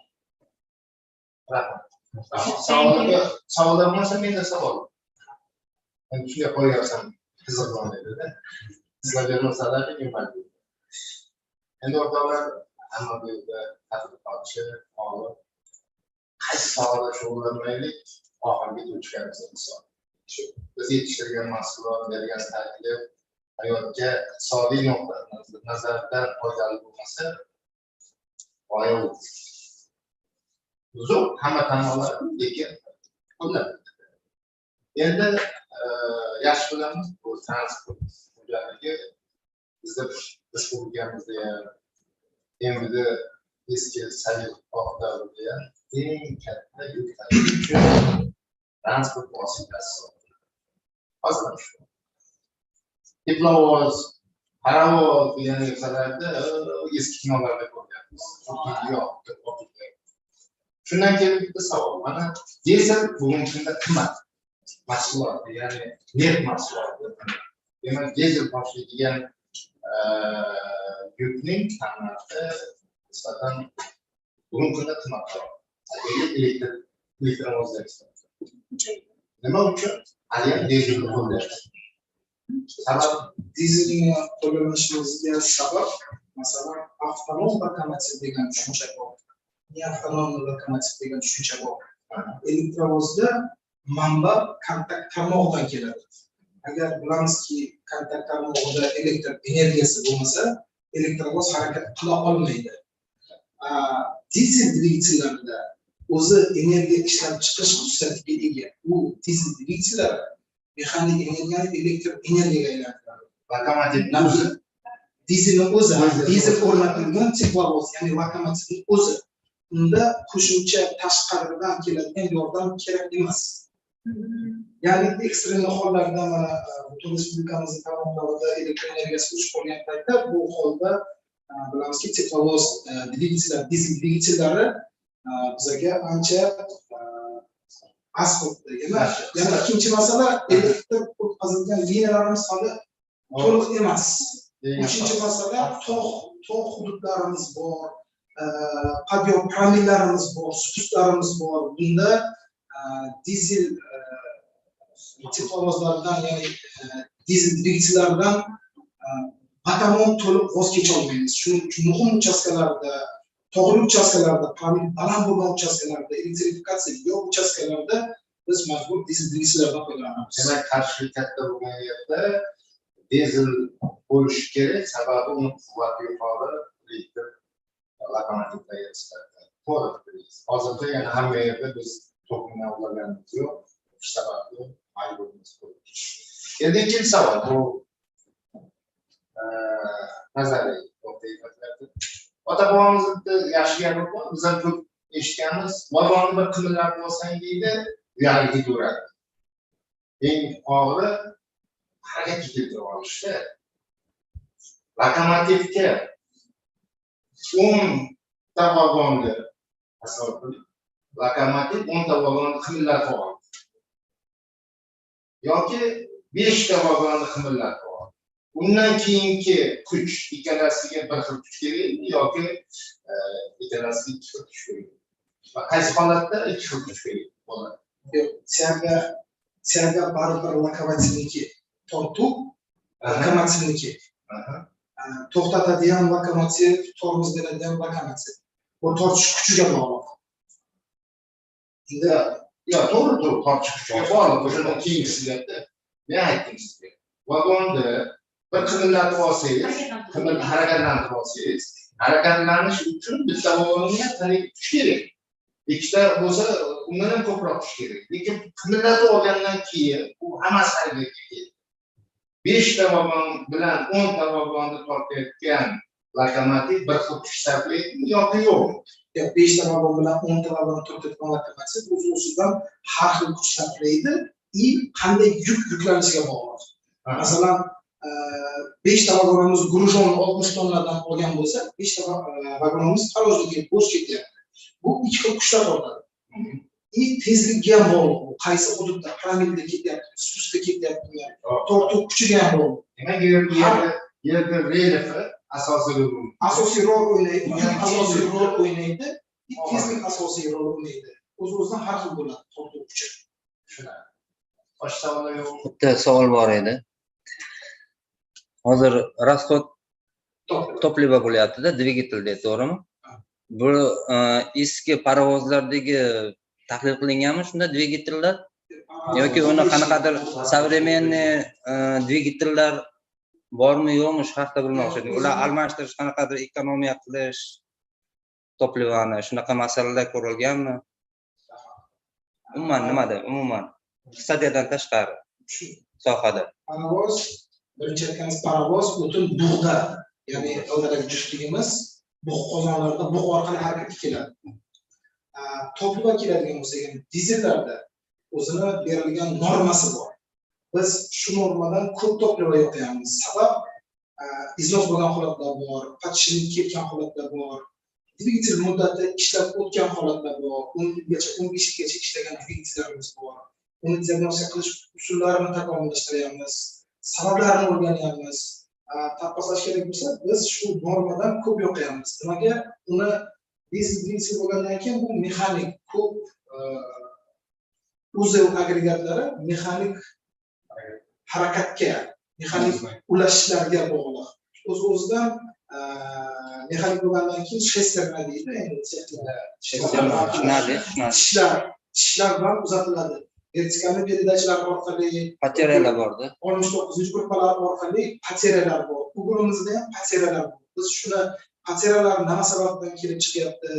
Rahmat. Savollar bo'lmasa menda savol. Endi shunga qo'yyapsan, qiziqman dedi-da. Sizlarga masalan qiynaldi. Endi o'rtoqlar, hamma bu yerda tadqiqotchi, olim, qaysi sohada shug'ullanmaylik, oxirgi to'chkamiz misol. Biz yetishtirgan mahsulot, bergan taklif hayotga iqtisodiy nuqtai nazardan foydali bo'lmasa, g'oya uzun hamma tanlovlar lekin qo'llanadi. Endi yaxshi bilamiz, bu transport xo'jaligi bizda respublikamizda ham, endi eski sovet davrida ham eng katta yuk tashish transport vositasi. Hozir shu. Teplovoz, parovoz degan narsalarda eski kinolarda ko'ryapmiz. Shundan kelib bitta savol. Mana dizel bugungi kunda qimmat mahsulot, ya'ni neft mahsuloti. Demak, dizel tashiydigan yukning qiymati nisbatan bugungi kunda qimmatroq. Elektrovozlar. Nima uchun? Hali ham dizelni qo'llayapmiz. Sabab Dizelni qo'llanishimizga sabab, masalan, avtonom lokomotiv degan tushuncha bor. Avtonom lokomotiv degan tushuncha bor. Elektrovozda manba kontakt tarmog'idan keladi. Agar bilamizki, kontakt tarmog'ida elektr energiyasi bo'lmasa, elektrovoz harakat qila olmaydi. Dizel dvigatellarida o'zi energiya ishlab chiqish xususiyatiga ega. Bu dizel dvigatellar mexanik energiyani elektr energiyaga aylantiradi. Lokomotivning o'zi dizelning o'zi, dizel o'rnatilgan teplovoz, ya'ni lokomotivning o'zi. Unda qo'shimcha tashqaridan keladigan yordam kerak emas. Ya'ni ekstrem hollarda mana butun respublikamizning tarmoqlarida elektr energiyasi o'chib qolgan paytda bu holda bilamizki teplovoz dvigatellar, dizel dvigatelari bizga ancha asqot emas. Yana ikkinchi masala, elektr o'tkazilgan liniyalarimiz hali to'liq emas. Uchinchi masala, tog' hududlarimiz bor. Qadyor promillarimiz bor, spustlarimiz bor. Bunda dizel teplovozlardan, ya'ni dizel dvigatellardan batamon to'liq voz kecha olmaymiz. Shuning uchun muhim uchastkalarda, tog'li uchastkalarda, promil baland bo'lgan uchastkalarda, elektrifikatsiya yo'q uchastkalarda biz majbur dizel dvigatellardan foydalanamiz. Demak, qarshilik katta bo'lgan yerda dizel bo'lishi kerak, sababi uni quvvati yuqori elektr lokomotivlar yetkazadi. To'g'ri. Hozirda yana hamma yerda biz to'pni olganimiz yo'q. Shu sababli majburmiz. Endi ikkinchi savol bu nazariy nuqtai-nazardan. Ota-bobomizda yaxshi gap bor, biz ham ko'p eshitganmiz. Vagonni bir qimirlatib olsang deydi, uyalib ketaveradi. Eng og'iri harakatga keltirib olishda. Lokomotivga 10 ta vagonni tasavvur qiling. Lokomotiv 10 ta vagonni qimirlatib oldi. Yoki 5 ta vagonni qimirlatib oldi. Undan keyingi kuch ikkalasiga bir xil kuch kerakmi yoki ikkalasiga ikki xil kuch kerakmi? Va qaysi holatda ikki xil kuch kerak bo'ladi? Yo'q, senga baribir lokomotivniki tortuv, lokomotivniki. To'xtatadigan lokomotiv, tormoz beradigan lokomotiv. Bu tortish kuchiga bog'liq. Yo, to'g'ri, tortish kuchiga bog'liq. O'shandan keyingisida men aytdim sizga. Vagonni bir qimirlatib olsangiz, harakatlantirib olsangiz, harakatlanish uchun bitta vagonga taniq kuch kerak. Ikkita bo'lsa, undan ham ko'proq kuch kerak. Lekin qimirlatib olgandan keyin u hammasi harakatga keladi. 5 ta vagon bilan 10 ta vagonni tortayotgan lokomotiv bir xil kuch sarflaydimi yoki yo'qmi? Yo'q, 5 ta vagon bilan 10 ta vagonni tortayotgan lokomotiv o'z-o'zidan har xil kuch sarflaydi va qanday yuklanishiga bog'liq. Masalan, 5 ta vagonimiz grujonni 60 tonnadan olgan bo'lsa, 5 ta vagonimiz parvozga bo'sh ketyapti. Bu ikki xil kuchlar tortadi. tezlikka ham bog'liq. Qaysi hududda piramidda ketyapti, susda ketyapti, tortuv kuchiga ham bog'liq. Demak, yerda relyefi asosiy rol o'ynaydi, asosiy rol o'ynaydi, tezlik asosiy rol o'ynaydi. O'z-o'zidan har xil bo'ladi tortuv kuchi. boshqa savollar yo'q. Bitta savol bor edi. Hozir расход topliva bo'lyapti-da, dvigatelda, to'g'rimi? Bu eski parovozlardagi tahlil qilinganmi shunda dvigatellar? Yoki uni qanaqadir современный dvigatellar bormi yo'qmi shu haqida bilmoqchi edim. Ular almashtirish qanaqadir ekonomiya qilish toplivani shunaqa masalalar ko'rilganmi? Umuman nimada? Umuman stadiyadan tashqari sohada. Parovoz, birinchi aytganimiz parovoz butun bug'da, ya'ni g'ildirak juftligimiz bug' qozonlarda bug' orqali harakatga keladi. Topliva keladigan bo'lsak ham dizellarda o'zini berilgan normasi bor. Biz shu normadan ko'p topliva yo'qlayapmiz. Sabab iznos bo'lgan holatlar bor, patishinib ketgan holatlar bor. Dvigatel muddati ishlab o'tgan holatlar bor. 15 yilgacha ishlagan dvigatellarimiz bor. Uni diagnostika qilish usullarini takomillashtiryapmiz. Sabablarini o'rganyapmiz. Taqqoslash kerak bo'lsa, biz shu normadan ko'p yo'qlayapmiz. Nimaga? Uni dizel bo'lgandan keyin bu mexanik ko'p uzel agregatlari mexanik harakatga, mexanik ulashishlarga bog'liq. O'z-o'zidan mexanik bo'lgandan keyin shesterna deydi, endi tishlar bilan uzatiladi. Vertikal peridachilar orqali Pateralar borda. 69-gruppalar orqali pateralar bor. Ugurimizda ham pateralar bor. Biz shuni pateralar nima sababdan kelib chiqyapti,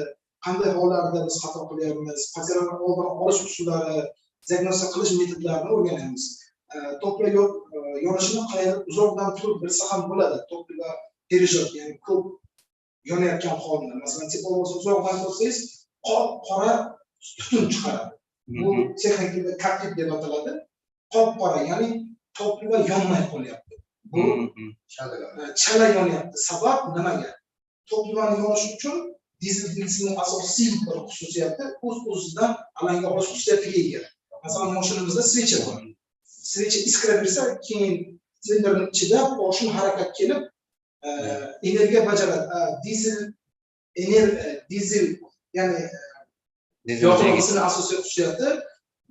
qanday hollarda biz xato qilyapmiz, pateralarni oldini olish usullari, diagnostika qilish metodlarini o'rganamiz. Topliva yonishini qayerda uzoqdan turib bilsa ham bo'ladi. Topliva perishot, ya'ni ko'p yonayotgan holda. Masalan, teplovoz uzoqdan ko'rsangiz, qora tutun chiqaradi. Bu texnik tilda kaktit deb ataladi. Qop-qora, ya'ni topliva yonmay qolyapti. Bu chala yonyapti. Sabab nimaga? Toplivani yonish uchun dizelning asosiy bir xususiyati o'z-o'zidan alanga olish xususiyatiga ega. Masalan, mashinamizda svechcha bor. Svechcha iskra bersa, keyin silindrning ichida qo'shin harakat kelib, energiya bajaradi. Dizel, ya'ni yoqilg'isining asosiy xususiyati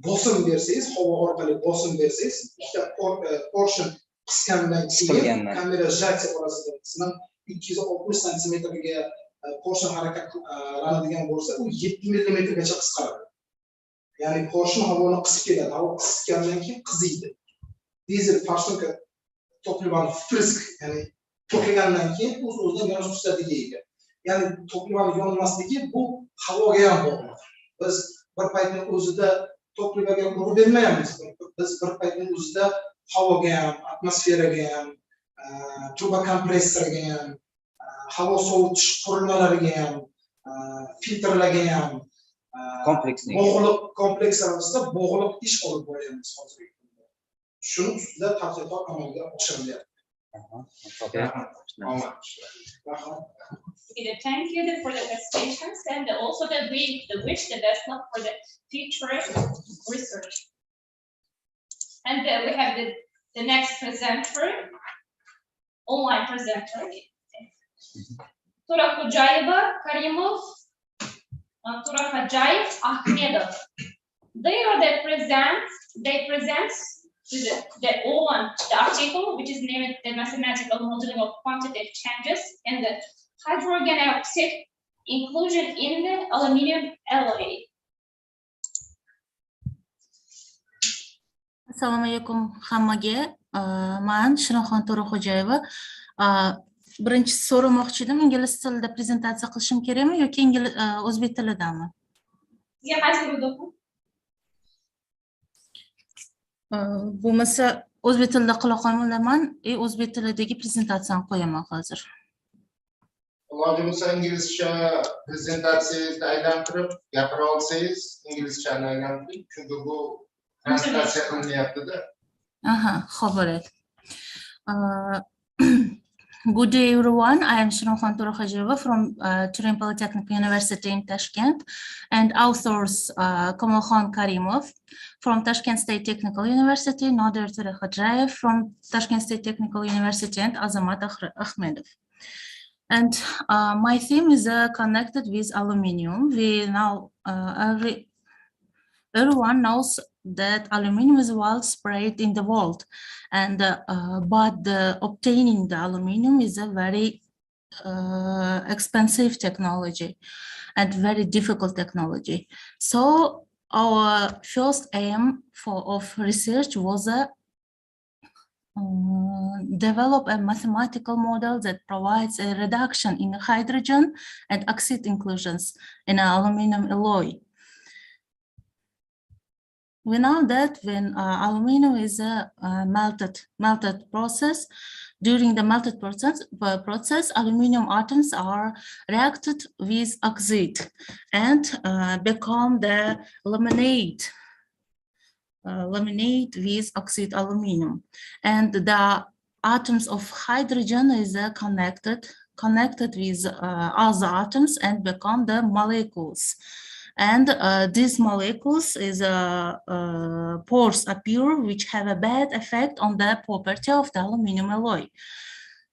bosim bersangiz, havo orqali bosim bersangiz, ikkita portion qisgandan keyin kamera jaksiya orasida 260 santimetrga portion harakatlanadigan bo'lsa, u 7 millimetrgacha qisqaradi. Ya'ni portion havoni qisib keladi. Havo qisgandan keyin qiziydi. Dizel porshonka toplivani frisk, ya'ni to'kilgandan keyin o'z-o'zidan yonish xususiyatiga ega. Ya'ni toplivani yonmasligi bu havoga ham bog'liq. Biz bir paytning o'zida toplivaga urg'u bermayapmiz. Biz bir paytning o'zida havoga ham, atmosferaga ham, turbo kompressoriga ham, havo sovutish qurilmalariga ham, filtrlarga ham kompleks asosida bog'liq ish olib boryapmiz hozirgi kunda. Shuni ustida tadqiqot amalga oshirilyapti. Thank you for the presentations and also the wish the best luck for the future research. And we have the next presenter, online presenter. Turakhojaeva, Karimov, Turakhojaev, Ahmedov. They present the article, which is named The Mathematical Modeling of Quantitative Changes in the Hydrogen Oxide Inclusion in the Aluminium Alloy. Assalomu alaykum hammaga. Men Shinoxon To'raxo'jayeva. Birinchi so'ramoqchi edim, ingliz tilida prezentatsiya qilishim kerakmi yoki o'zbek tilidami? Sizga qaysi yo'lda? Bo'lmasa o'zbek tilida qila qolaman, o'zbek tilidagi prezentatsiyani qo'yaman hozir. Iloji bo'lsa inglizcha prezentatsiyangizni aylantirib gapira olsangiz, inglizchani aylantiring, chunki bu translyatsiya qilinyapti-da. Xo'p bo'ladi. Good day, everyone. I am Shinoxon Torokhajeva from Turin Polytechnic University in Tashkent, and authors Kamalkhan Karimov from Tashkent State Technical University, Nader Torokhadjayev from Tashkent State Technical University, and Azamat Ahmedov. And my theme is connected with aluminium. We now everyone knows that aluminium is widespread in the world, and but obtaining the aluminium is a very expensive technology and very difficult technology. So our first aim of research was develop a mathematical model that provides a reduction in hydrogen and oxide inclusions in an aluminum alloy. We know that when aluminum is a melted process, during the melted process, aluminum atoms are reacted with oxide and become the laminate with oxide aluminum. And the atoms of hydrogen is connected with other atoms and become the molecules. And these molecules is pores appear which have a bad effect on the property of the aluminum alloy.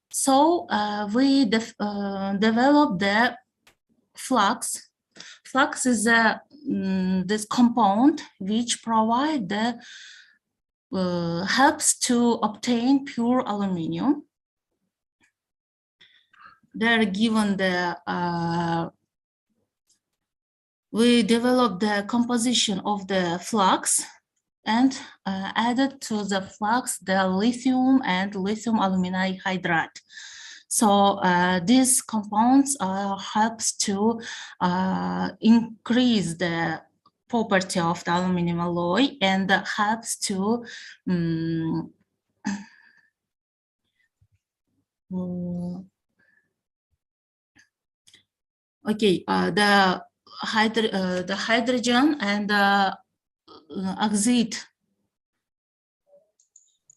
So we developed the flux. Flux is this compound which provide the helps to obtain pure aluminum. They're given the we developed the composition of the flux and added to the flux the lithium and lithium alumini hydride. So these compounds helps to increase the property of the aluminum alloy and helps to the hydrogen and the oxide.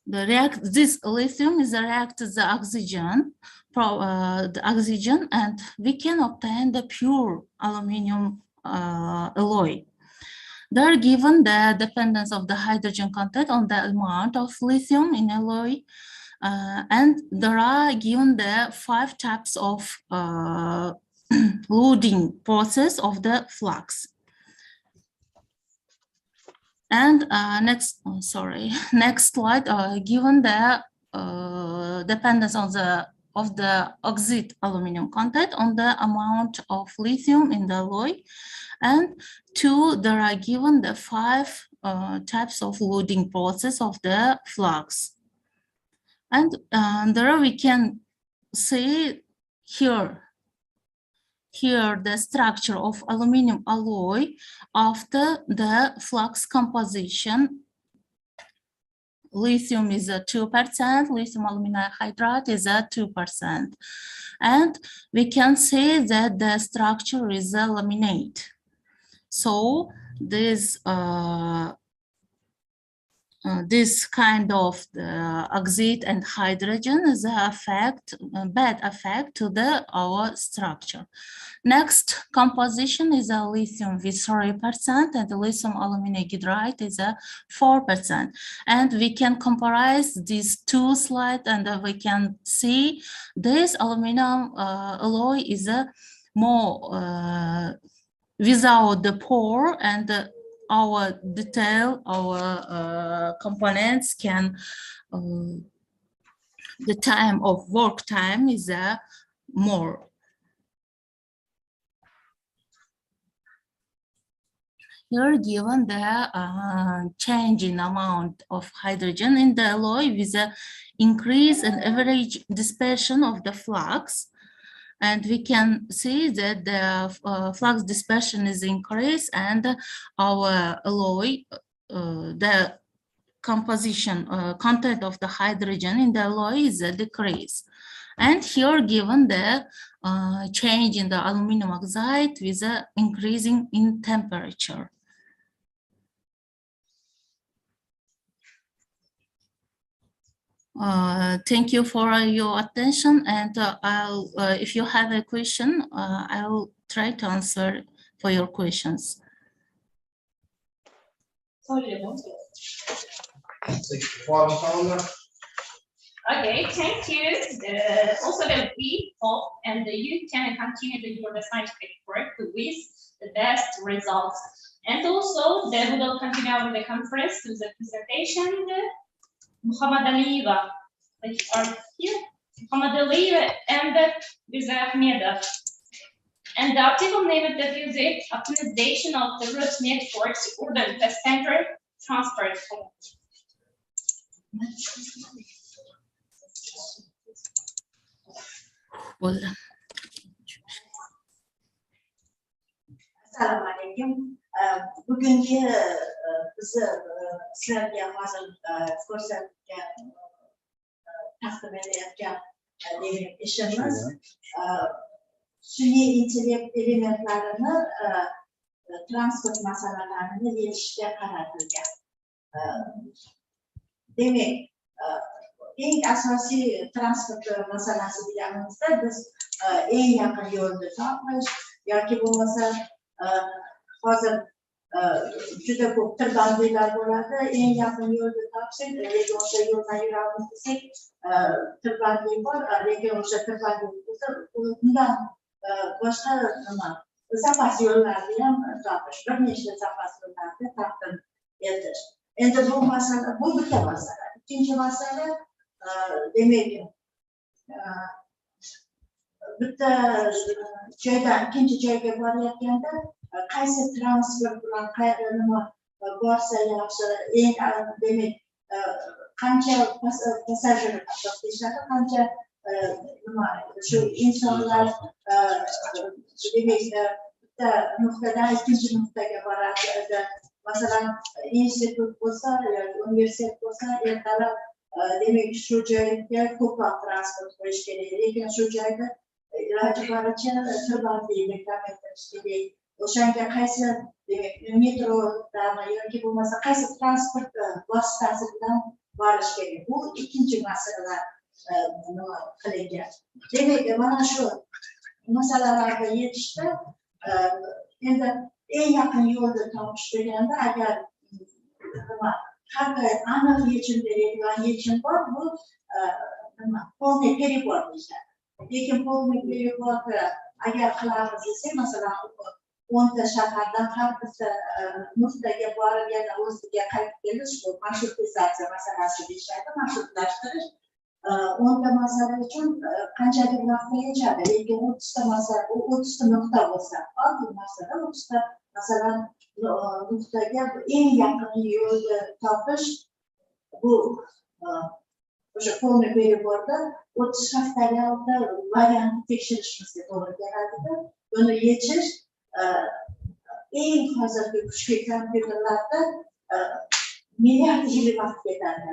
This lithium is react to the oxygen, and we can obtain the pure aluminum alloy. They are given the dependence of the hydrogen content on the amount of lithium in alloy, and there are given the 5 types of loading process of the flux. And next slide, given the dependence on of the oxide aluminum content on the amount of lithium in the alloy, and 2, there are given the 5 types of loading process of the flux. And there we can see here the structure of aluminum alloy after the flux composition. Lithium is 2%, lithium alumini hydride is 2%. And we can say that the structure is a laminate. So this this kind of oxide and hydrogen is a bad effect to our structure. Next composition is a lithium with 3% and the lithium alumina hydride is a 4%. And we can compare these 2 slides and we can see this aluminum alloy is a more without the pore, and our components can the time of work time is more. Here given the change in amount of hydrogen in the alloy with the increase in average dispersion of the flux. And we can see that the flux dispersion is increased and our alloy, the composition content of the hydrogen in the alloy is decreased. And here given the change in the aluminum oxide with increasing in temperature. Thank you for your attention, and if you have a question, I'll try to answer for your questions. Okay, thank you. Also, we hope and you can continue your scientific work with the best results. And also, we will continue with the conference with the presentation. Muhammad Alieva, are here. Muhammad Alieva and Riza Ahmedov. And the article named the music optimization of the root networks or the center transfer. Assalamu alaikum. Bugungi bizni sizlarga hozir ko'rsatgan taqdim etayotgan ishimiz sun'iy intellekt elementlarini transport masalalarini yechishga qaratilgan. Demak, eng asosiy transport masalasi deganimizda biz eng yaqin yo'lni topish yoki bo'lmasa hozir juda ko'p tirbandliklar bo'ladi. Eng yaqin yo'lni topsak, lekin o'sha yo'ldan yuramiz desak, tirbandlik bor, lekin o'sha tirbandlik bo'lsa, undan boshqa nima zapas yo'llarni ham topish, bir nechta zapas yo'llarni taqdim etish. Endi bu masala, bu bitta masala. Ikkinchi masala, demak, bitta joydan ikkinchi joyga borayotganda qaysi transport bilan qayerda nima borsa yaxshi, eng demak qancha passajir deyishadi, qancha nima shu insonlar demak bitta nuqtadan ikkinchi nuqtaga boradi. Masalan, institut bo'lsa yoki universitet bo'lsa, ertalab demak shu joyga ko'proq transport qo'yish kerak, lekin shu joyda iloji boricha tirbandlikni kamaytirish kerak. O'shanga qaysi demak metrodami yoki bo'lmasa qaysi transport vositasi bilan borish kerak. Bu ikkinchi masala nima qilingan. Demak, mana shu masalalarga yetishda endi eng yaqin yo'lni topish deganda, agar nima har doim aniq yechim beradigan yechim bor, bu nima polniy перевод deyishadi. Lekin polniy перевод agar qilamiz desak, masalan 10 ta shahardan har bitta nuqtaga borib yana o'ziga qaytib kelish, bu marshrutizatsiya masalasi deyishadi, marshrutlashtirish. 10 ta masala uchun qanchalik vaqtga yetadi, lekin 30 ta masala, 30 ta nuqta bo'lsa, oddiy masala 30 ta masalan nuqtaga eng yaqin yo'lni topish, bu o'sha polniy переводda 30 haftalikda variantni tekshirishimizga to'g'ri keladi. Buni yechish eng hozirgi kuchli kompyuterlarda milliard yil vaqt ketadi.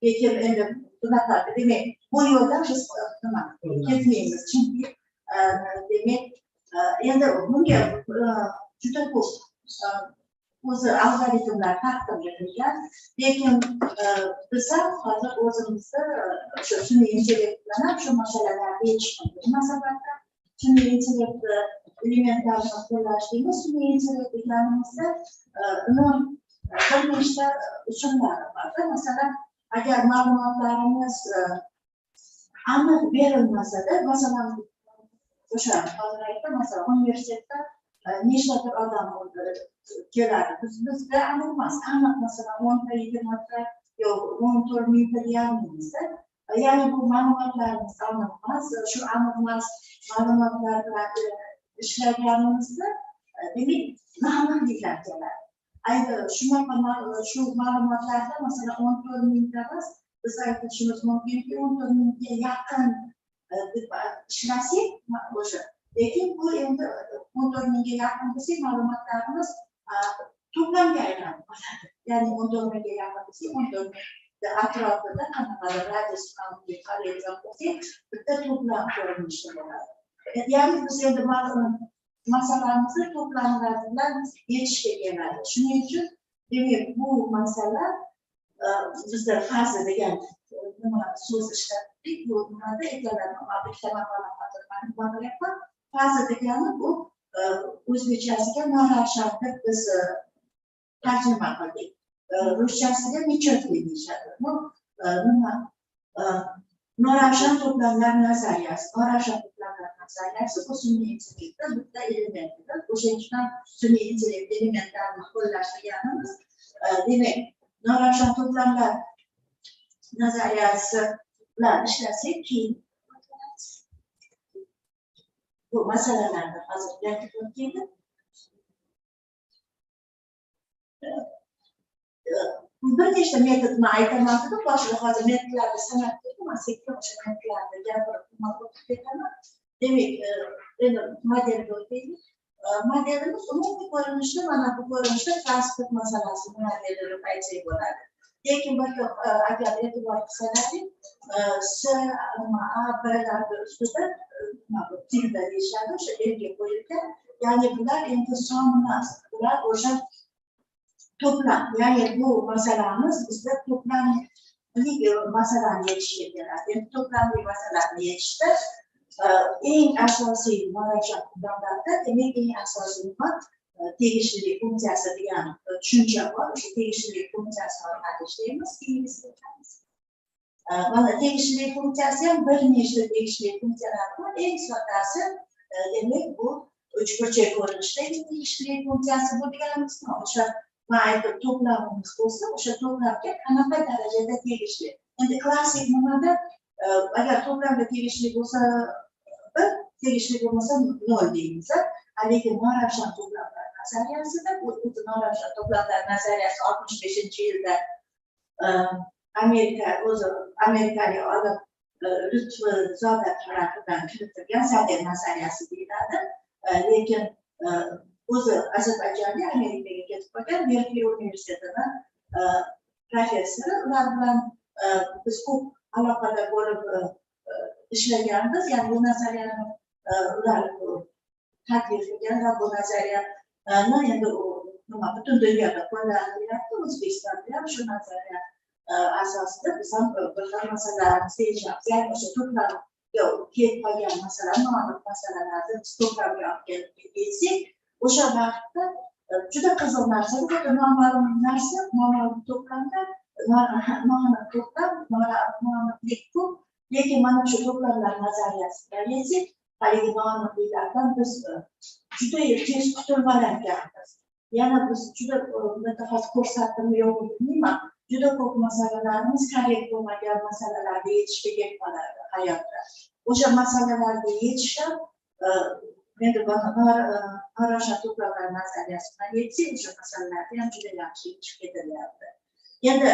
Lekin endi bunaqa demak, bu yo'ldan biz nima ketmaymiz, chunki demak endi bunga juda ko'p o'zi algoritmlar taqdim etilgan, lekin biz ham hozir o'zimizni o'sha sun'iy intellekt bilan shu masalalarni yechishimiz munosabatda sun'iy intellekt elementlarini qo'llash deymiz. Sun'iy intellekt deganimizda uni bir nechta usullari bor. Masalan, agar ma'lumotlarimiz aniq berilmasada, masalan o'sha hozir aytdim, masalan universitetda nechtadir odam keladi, bizga aniq emas, aniq masalan 10 ta 20 ta yo'q 14 mingta deyapmizda, ya'ni bu ma'lumotlarimiz aniq emas. Shu aniq emas ma'lumotlar bilan ishlaganimizda demak noaniqliklar keladi. Ayni shunaqa shu ma'lumotlarda masalan 14 mingta emas, biz aytishimiz mumkinki 14 mingga yaqin deb ishlasak o'sha. Lekin bu endi 14 mingga yaqin desak, ma'lumotlarimiz to'plamga aylanib qoladi. Ya'ni 14 mingga yaqin desak, 14 ming atrofida qanaqadir radius qanday qaraydigan bo'lsak, bitta to'plam ko'rinishi bo'ladi. Ya'ni biz endi masalamizni to'plamlar bilan yechishga keladi. Shuning uchun demak bu masala bizda faza degan nima so'z ishlatdik. Bu nimada e'tiborlarni faza degani bu o'zbekchasiga noravshan deb biz tarjima qildik. Ruschasiga nechotli deyishadi. Bu nima? Noravshan to'plamlar nazariyasi. Noravshan to'plamlar nazariyasi bu sun'iy intellektda bitta elementidir. O'shaning uchun sun'iy intellekt elementlarini qo'llash deganimiz demak, noravshan to'plamlar nazariyasi bilan ishlasak keyin bu masalalarni hozir gapirib o'tganda bir nechta metodni aytaman dedim. Boshida hozir metodlarni sanab ketdim. Sekin o'sha metodlarni gapirib ketaman. Demak, endi modelga o'taylik. Modelimiz umumiy ko'rinishda mana bu ko'rinishda transport masalasi modeli deb aytsak bo'ladi. Lekin agar e'tibor qilsalaring, S, A, B'larni ustida tilda deyishadi, o'sha erga qo'yilgan. Ya'ni bular endi son emas, bular o'sha to'plam. Ya'ni bu masalamiz bizda to'plamli masalani yechishga keladi. Endi to'plamli masalani yechishda eng asosiy noravshan to'plamlarda demak eng asosiy nima? Tegishli funksiyasi degan tushuncha bor. O'sha tegishli funksiyasi orqali ishlaymiz. Mana tegishli funksiyasi ham bir nechta tegishli funksiyalar bor. Eng soddasi demak bu uchburchak ko'rinishdagi tegishli funksiyasi bu deganimiz o'sha aytib to'plamimiz bo'lsa, o'sha to'plamga qanaqa darajada tegishli. Endi klassik nimada agar to'plamga tegishli bo'lsa, bir tegishli bo'lmasa 0 deymiz. Lekin noravshan to'plamlar nazariyasida bu noravshan to'plamlar nazariyasi 65-yilda amerikalik olim Lutfi Zoda tarafidan kiritilgan Zadek nazariyasi deyiladi. Lekin o'zi Ozarbayjonga Amerikaga ketib qolgan Berkeley universitetidan professori. Ular bilan biz ko'p aloqada bo'lib ishlaganmiz. Ya'ni bu nazariyani ular taklif qilgan va bu nazariyani endi butun dunyoda qo'llanilyapti. O'zbekistonda ham shu nazariya asosida biz ham bir xil masalalarni yechamiz. Ya'ni o'sha to'plamga kelib qolgan noaniq masalalarni biz to'plamga olib kelib yetsak, o'sha vaqtda juda qiziq narsa, bu noma'lum narsa, noma'lum to'plamda noaniq to'plam, noaniqlik ko'p. Lekin mana shu to'plamlar nazariyasidan yetsak, haligi noaniqliklardan biz juda tez qutulmaganmiz. Yana biz juda hozir ko'rsatdimmi yo'qmi bilmayman, juda ko'p masalalarimiz korrekt bo'lmagan masalalarni yechishga kelib qoladi hayotda. O'sha masalalarni yechishda endi noravshan to'plamlar nazariyasi bilan yetsak, o'sha masalalarni ham juda yaxshi yechib ketilyapti. Endi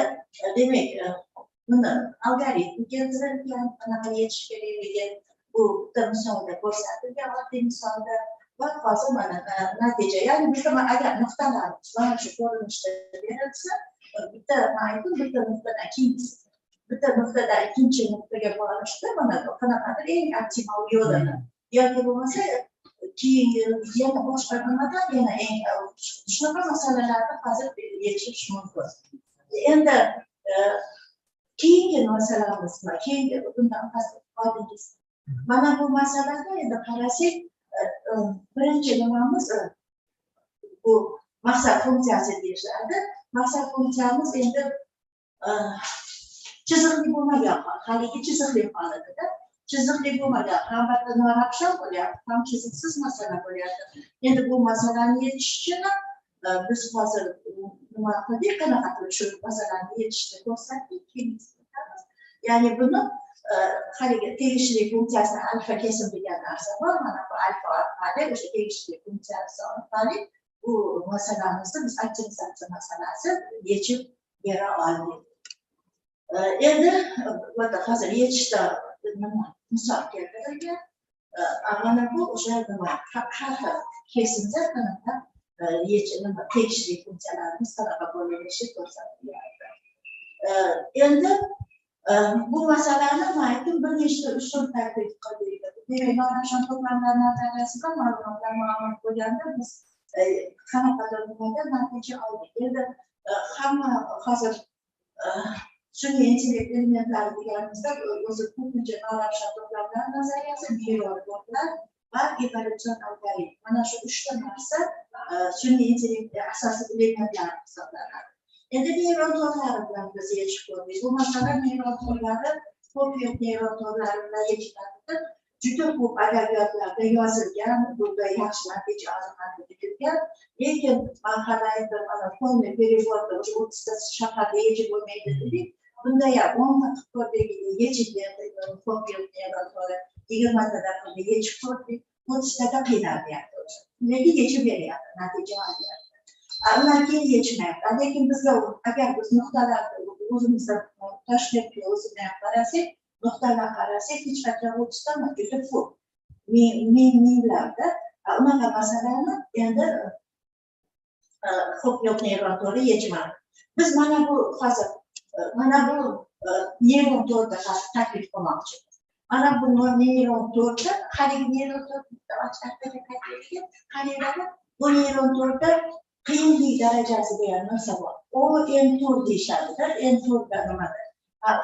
demak, buni algoritm keltirilgan, qanaqa yechish kerakligi bu bitta misolda ko'rsatilgan, oddiy misolda. Va hozir mana natija, ya'ni bizda agar nuqtalarimiz mana shu ko'rinishda berilsa, bitta nuqtadan ikkinchi nuqtaga borishda mana qanaqadir eng optimal yo'lini yoki bo'lmasa keyingi yana boshqa nimadan yana eng shunaqa masalalarni hozir yechish mumkin. Endi keyingi masalamiz va keyingi bundan oldingi mana bu masalada endi qarasak, birinchi nimamiz bu maqsad funksiyasi deyishadi. Maqsad funksiyamiz endi chiziqli bo'lmagan, haligi chiziqli holatida. Chiziqli bo'lmagan, ham noravshan bo'lyapti, ham chiziqsiz masala bo'lyapti. Endi bu masalani yechish uchun biz hozir nima qildik, qanaqa qilib shu masalani yechishni ko'rsatdik. Ya'ni buni haligi tegishli funksiyasi alfa kesim degan narsa bor. Mana bu alfa orqali o'sha tegishli funksiyasi orqali bu masalamizni biz optimizatsiya masalasi yechib bera oldik. Endi hozir yechishda nima misol keltirilgan. Mana bu o'sha nima har xil kesimda qanaqa tegishli funksiyalarimiz qanaqa bo'linishi ko'rsatiladi. Endi bu masalani aytdim, bir nechta usul taklif qildik. Demak, noravshan to'plamlar nazariyasida ma'lumotlar ma'lum bo'lganda biz qanaqadir natija oldik. Endi hamma hozir sun'iy intellekt elementlari deganimizda o'zi ko'pincha navbat to'plamlar nazariyasi, neyron kodlar va evolyutsion algoritm. Mana shu 3 ta narsa sun'iy intellekt asosiy elementlari hisoblanadi. Endi neyron to'lqinlari bilan biz yechib ko'rdik. Bu masala neyron to'lqinlari ko'p neyron to'lqinlari bilan yechiladi. Juda ko'p adabiyotlarda yozilgan, bunda yaxshi natija olingan. Lekin man qaraydi, mana fonli переводda o'sha 30 ta shaharda yechib bo'lmaydi dedik. Bunda ham 10 ta qilib ko'rdik, yechilgan ko'p neyron to'lqinlar 20 ta yechib ko'rdik. 30 ta qiynalyapti. Lekin yechib beryapti, natija olyapti. Ular keyin yechmayapti. Lekin bizga agar biz nuqtalarni o'zimizda Toshkentga o'zida ham qarasak, nuqtalar qarasak, hech qachon 30 ta juda ko'p. Minglarda unaqa masalani endi ko'p neyron to'lqin yechmadi. Biz mana bu hozir neyron to'lqinda taklif qilmoqchimiz. Mana bu neyron to'lqin, haligi neyron to'lqin qaranglar, bu neyron to'lqin qiyinlik darajasi degan narsa bor. O M4 deyishadi-da, M4 nimada?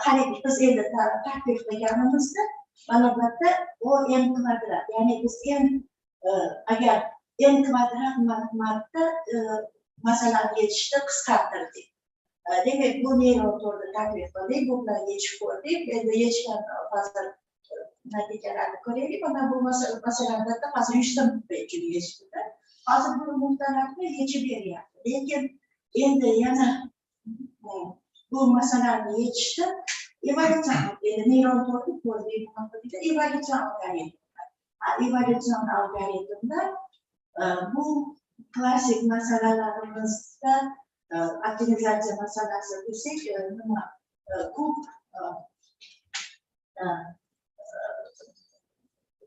Haligi biz endi taklif qilganimizda mana bu yerda o M kvadrat, ya'ni biz agar M kvadrat marta masalani yechishni qisqartirdik. Demak, bu neyron to'lqinni taklif qildik, bu bilan yechib ko'rdik. Endi yechgan hozir natijalarni ko'raylik. Mana bu masalada hozir 100 ta nuqta ichida yechildi. Hozir bu nuqtalarni yechib beryapti. Lekin endi yana bu masalani yechishda evolyutsion neyron to'lqin ko'rdik, evolyutsion algoritmda bu klassik masalalarimizda optimizatsiya masalasi desak, nima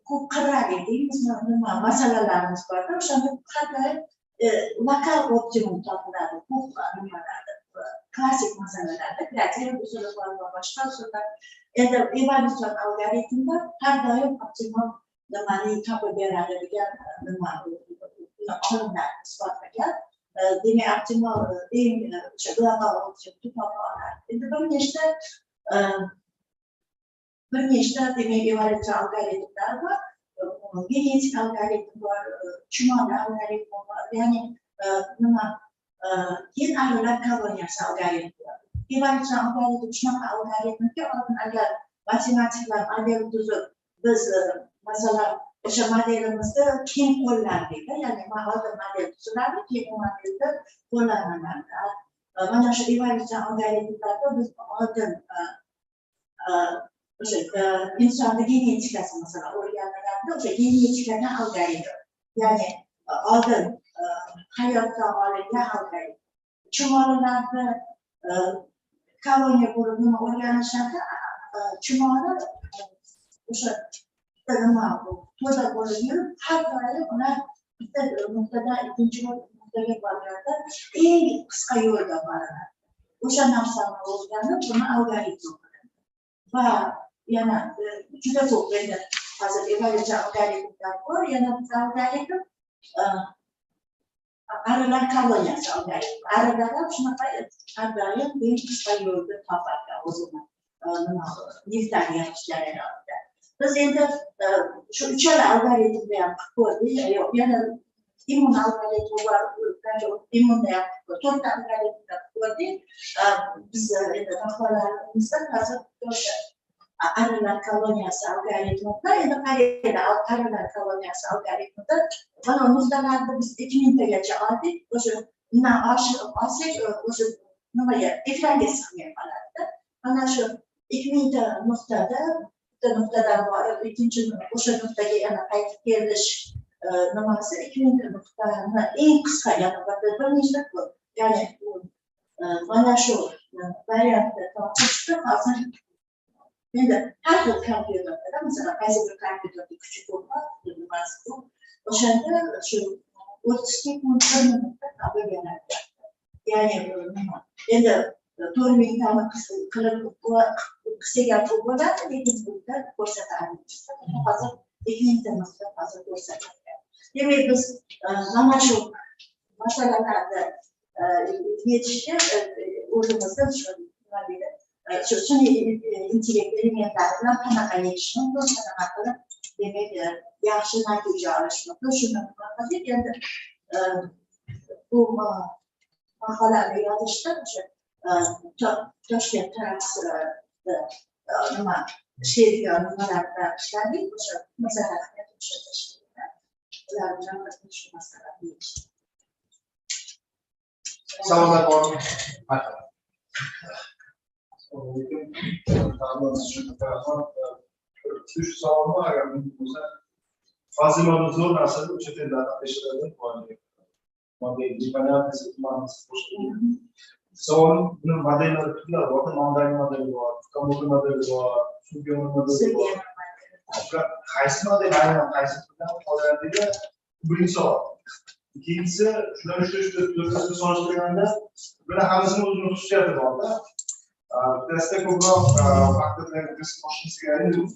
ko'p qirrali deymiz, nima masalalarimiz bor. O'shanda qanday lokal optimum topiladi, ko'p nimalarda klassik masalalarda kreativ usullar va boshqa usullar. Endi evolyutsion algoritmda har doim optimum nimani topib beradi degan nima olimlar isbotlagan. Demak, optimal eng o'sha global optimum topa oladi. Endi bir nechta demak evolyutsion algoritmlar bor. Genetik algoritm bor, chumoli algoritmi bor. Ya'ni nima gen arralar koloniyasi algoritmi bor. Evolyutsion algoritm shunaqa algoritmki, oldin agar matematiklar model tuzib, biz masalan o'sha modelimizda keng qo'llardik, ya'ni oldin model tuziladi, keyin u modelda qo'llaniladi. Mana shu evolyutsion algoritmlarda biz oldin o'sha insonni genetikasi masalan o'rganilganda, o'sha genetikani algoritm, ya'ni oldin hayotdan olingan algoritm. Chumolilarni koloniya bo'lib nima o'rganishadi, chumoli o'sha nima to'da bo'lib yurib, har doim ular bitta nuqtadan ikkinchi nuqtaga borganda eng qisqa yo'lda boradi. O'sha narsani o'rganib, buni algoritm va yana juda ko'p endi hozir evolyutsiya algoritmlar bor, yana bir algoritm arralar koloniyasi algoritmi. Arralar ham shunaqa har doim eng qisqa yo'lni topadi o'zini neftar yig'ish jarayonida. Biz endi shu uchala algoritmni ham qilib ko'rdik, yana immun algoritmi bor, immunni ham to'rtta algoritmni qilib ko'rdik. Biz endi rahbarlarimizda hozir arralar koloniyasi algoritmida, endi qaraydi, arralar koloniyasi algoritmida mana nuqtalarni biz 2000 tagacha oldik. O'sha undan oshirib olsak, o'sha nimaga ekranga sig'may qoladi. Mana shu 2000 ta nuqtada bitta nuqtadan borib ikkinchi o'sha nuqtaga yana qaytib kelish nimasi 2000 ta nuqtani eng qisqa yana bir nechta ko'p. Ya'ni mana shu variantda topishda hozir endi har bir kompyuterda, masalan, qaysi bir kompyuterda kuchi ko'proq, nimasi ko'p, o'shanda shu 30 sekund 1 minutda topib beradi. Ya'ni nima? Endi 4000 tani qilib qilsak ham bo'ladi, lekin bunda ko'rsatadi. Hozir 2000 ta nuqta hozir ko'rsatilgan. Demak, biz mana shu masalalarni yechishga o'zimizda sun'iy intellekt elementlari bilan qanaqa yechish mumkin, qanaqa qilib demak yaxshi natija olish mumkin. Shuni qildik. Endi bu maqolani yozishda o'sha Toshkent nima she'riy nimalarda ishladik, o'sha masalanga o'sha ular bilan shu masalani yechdik. Savollar bormi? Shu savolni agar mumkin bo'lsa, faziloni zo'r narsani o'sha yerda tashkilotda qo'yadi. Model непонятно, savol buni modellari turlar bor, nomdagi model bor, komodli model bor, suvga model bor. Qaysi model aynan qaysi turdan qo'llaniladi? Birinchi savol. Ikkinchisi, shular to'rttasini solishtirganda bular hammasini o'zini xususiyati bor-da. Bittasi ko'proq vaqtlarga biz moshinasiga aylanib,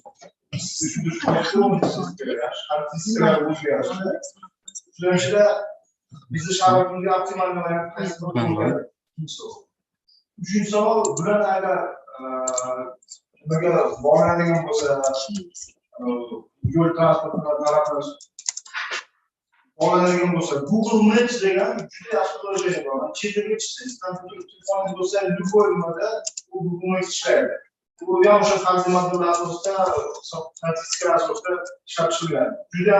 siz shunday xarakteristiklar o'zgaradi. Shular ichida bizni sharoitimizga optimal variant qaysi bo'ladi? Üçüncü savol, bular agar nimaga boradigan bo'lsa, yo'l transportini taraflash boradigan bo'lsa, Google Maps degan juda yaxshi prilojenik bor. Chet elga chiqsangiz, telefoningiz bo'lsa, любой nimada u Google Maps ishlaydi. Bu ham o'sha taqdimotlar asosida, statistika asosida ishlab chiqilgan. Juda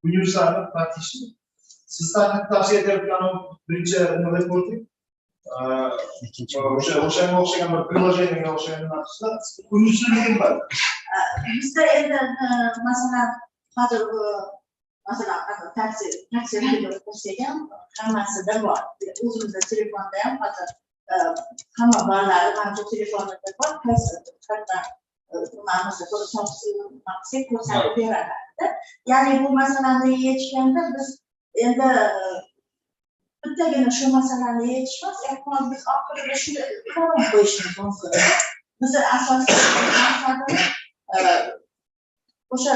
universal, praktik. Sizlarga tavsiya etayotganim birinchi nimada ko'rdik. O'shanga o'xshagan bir prilojeniyga o'xshagan narsa unutilgan bor. Bizda endi masalan hozir taksilarga o'tsak ham hammasida bor. O'zimizda telefonda ham hozir hamma barlari mana shu telefonda bor. Qaysi ko'rsatib beradi. Ya'ni bu masalani yechganda biz endi bittagina shu masalani yechishimiz, ehtimol biz oxirida shuni qonun qo'yishimiz mumkin. Biz asosiy maqsadimiz o'sha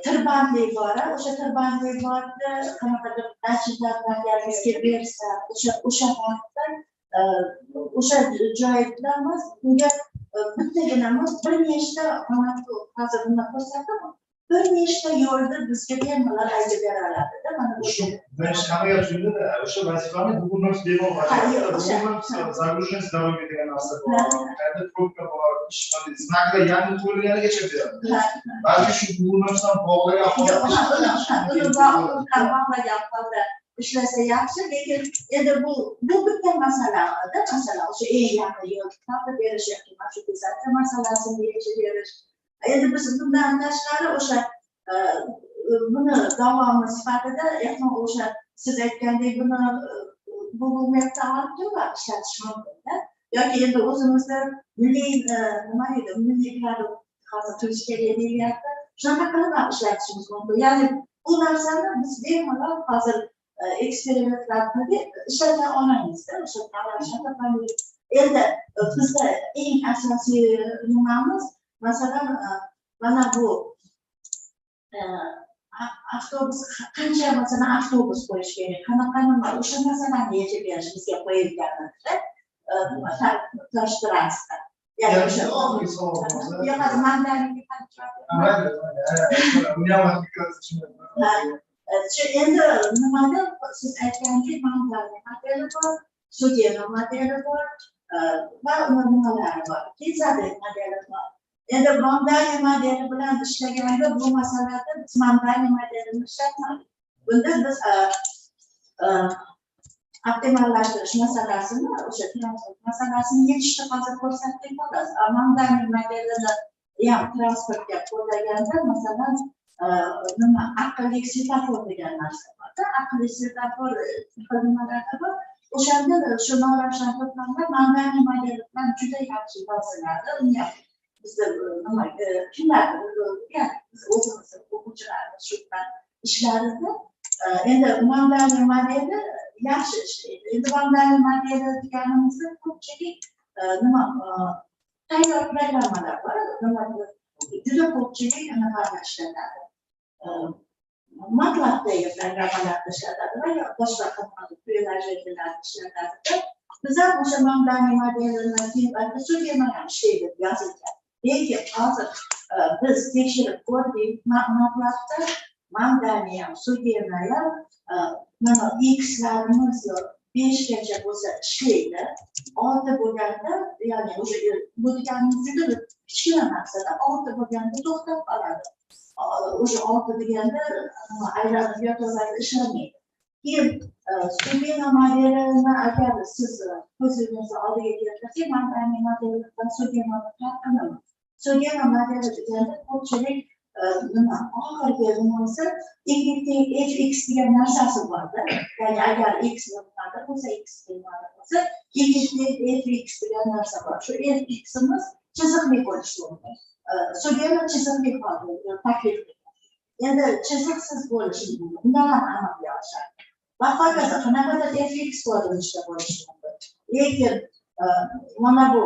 tirbandlik bor, o'sha tirbandlik borda qanaqadir datchiklardan bizga bersa, o'sha vaqtda o'sha joylarimiz bunga bittagina bir nechta hozir nima ko'rsatdim, bir nechta yo'lda bizga bemalol aytib beradi-da. Mana shu hammaga tushundida, o'sha vazifani Google Maps bermoqda. Google Maps загруженность дороги degan narsa bor. Qayerda probka bor, znaklar yangi qo'yilganigacha beradi. Balki shu Google Mapsdan bog'lagan holda ishlasa yaxshi, lekin endi bu bitta masala-da, masalan, o'sha eng yaqin yo'l topib berish yoki marshrutlariza masalasini yechib berish. Endi biz bundan tashqari o'sha buni davomi sifatida ehtimol o'sha siz aytgandek buni Google Mapsdan olib turib ishlatish mumkin-da. Yoki endi o'zimizda milliy nima edi, milliy hozir turistga deyilyapti. Shunaqa qilib ham ishlatishimiz mumkin. Ya'ni bu narsani biz bemalol hozir eksperimentlar qilib ishlata olamiz-da. O'sha endi bizda eng asosiy nimamiz masalan mana bu avtobus qancha masalan avtobus qo'yish kerak, qanaqa nima o'sha masalani yechib berish bizga qo'yilganida tosh transport. Ya'ni o'sha endi nimada siz aytgandek manzarali modeli bor, sudya modeli bor va nimalari bor, kezadi modeli bor. Endi Mondani modeli bilan ishlaganda bu masalada biz Mondani modelini ishlatmadik. Bunda biz optimallashtirish masalasini, o'sha transport masalasini yechishni hozir ko'rsatdik xolos. Mondani modelini ham transportga qo'llaganda masalan nima aqlli svetofor degan narsa bor-da. Aqlli svetofor nimalarda bor. O'shanda shu noravshan to'plamda Mondani modeli bilan juda yaxshi yoziladi. Bizda nima kimlar biz o'zimiz o'quvchilarimiz shu bilan ishlarida endi Mondani modeli yaxshi ishlaydi. Endi Mondani modeli deganimizda ko'pchilik nima tayyor programmalar bor. Juda ko'pchilik nimalarni ishlatadi. MATLAB'dagi programmalarni ishlatadi va boshqa qatnashuvlarni ishlatadi. Biz ham o'sha manbaning modelini so'zlamay ham ishlaydi yozilgan. Lekin hozir biz tekshirib ko'rdik, matlabda manbani ham so'zlamay ham mana x'larimiz 5gacha bo'lsa ishlaydi. 6 bo'lganda, ya'ni o'sha bu deganimiz juda kichkina narsalar, 6 bo'lganda to'xtab qoladi. O'sha 6 deganda aylanib yotaveradi, ishlamaydi. Keyin so'zlama modelini agar siz ko'zingizni oldiga keltirsangiz, manbaning modelidan so'zlamani farqini. So'zlama modeli deganda ko'pchilik nima oxirgi nimasi fx degan narsasi borda. Ya'ni agar x nimada bo'lsa, x nimada bo'lsa, fx degan narsa bor. Shu fximiz chiziqli bo'lishi mumkin. So'zlama chiziqli holda taklif qilinadi. Endi chiziqsiz bo'lishi mumkin. Undan ham amalga oshadi. Va hokazo qanaqadir fx ko'rinishda bo'lishi mumkin. Lekin mana bu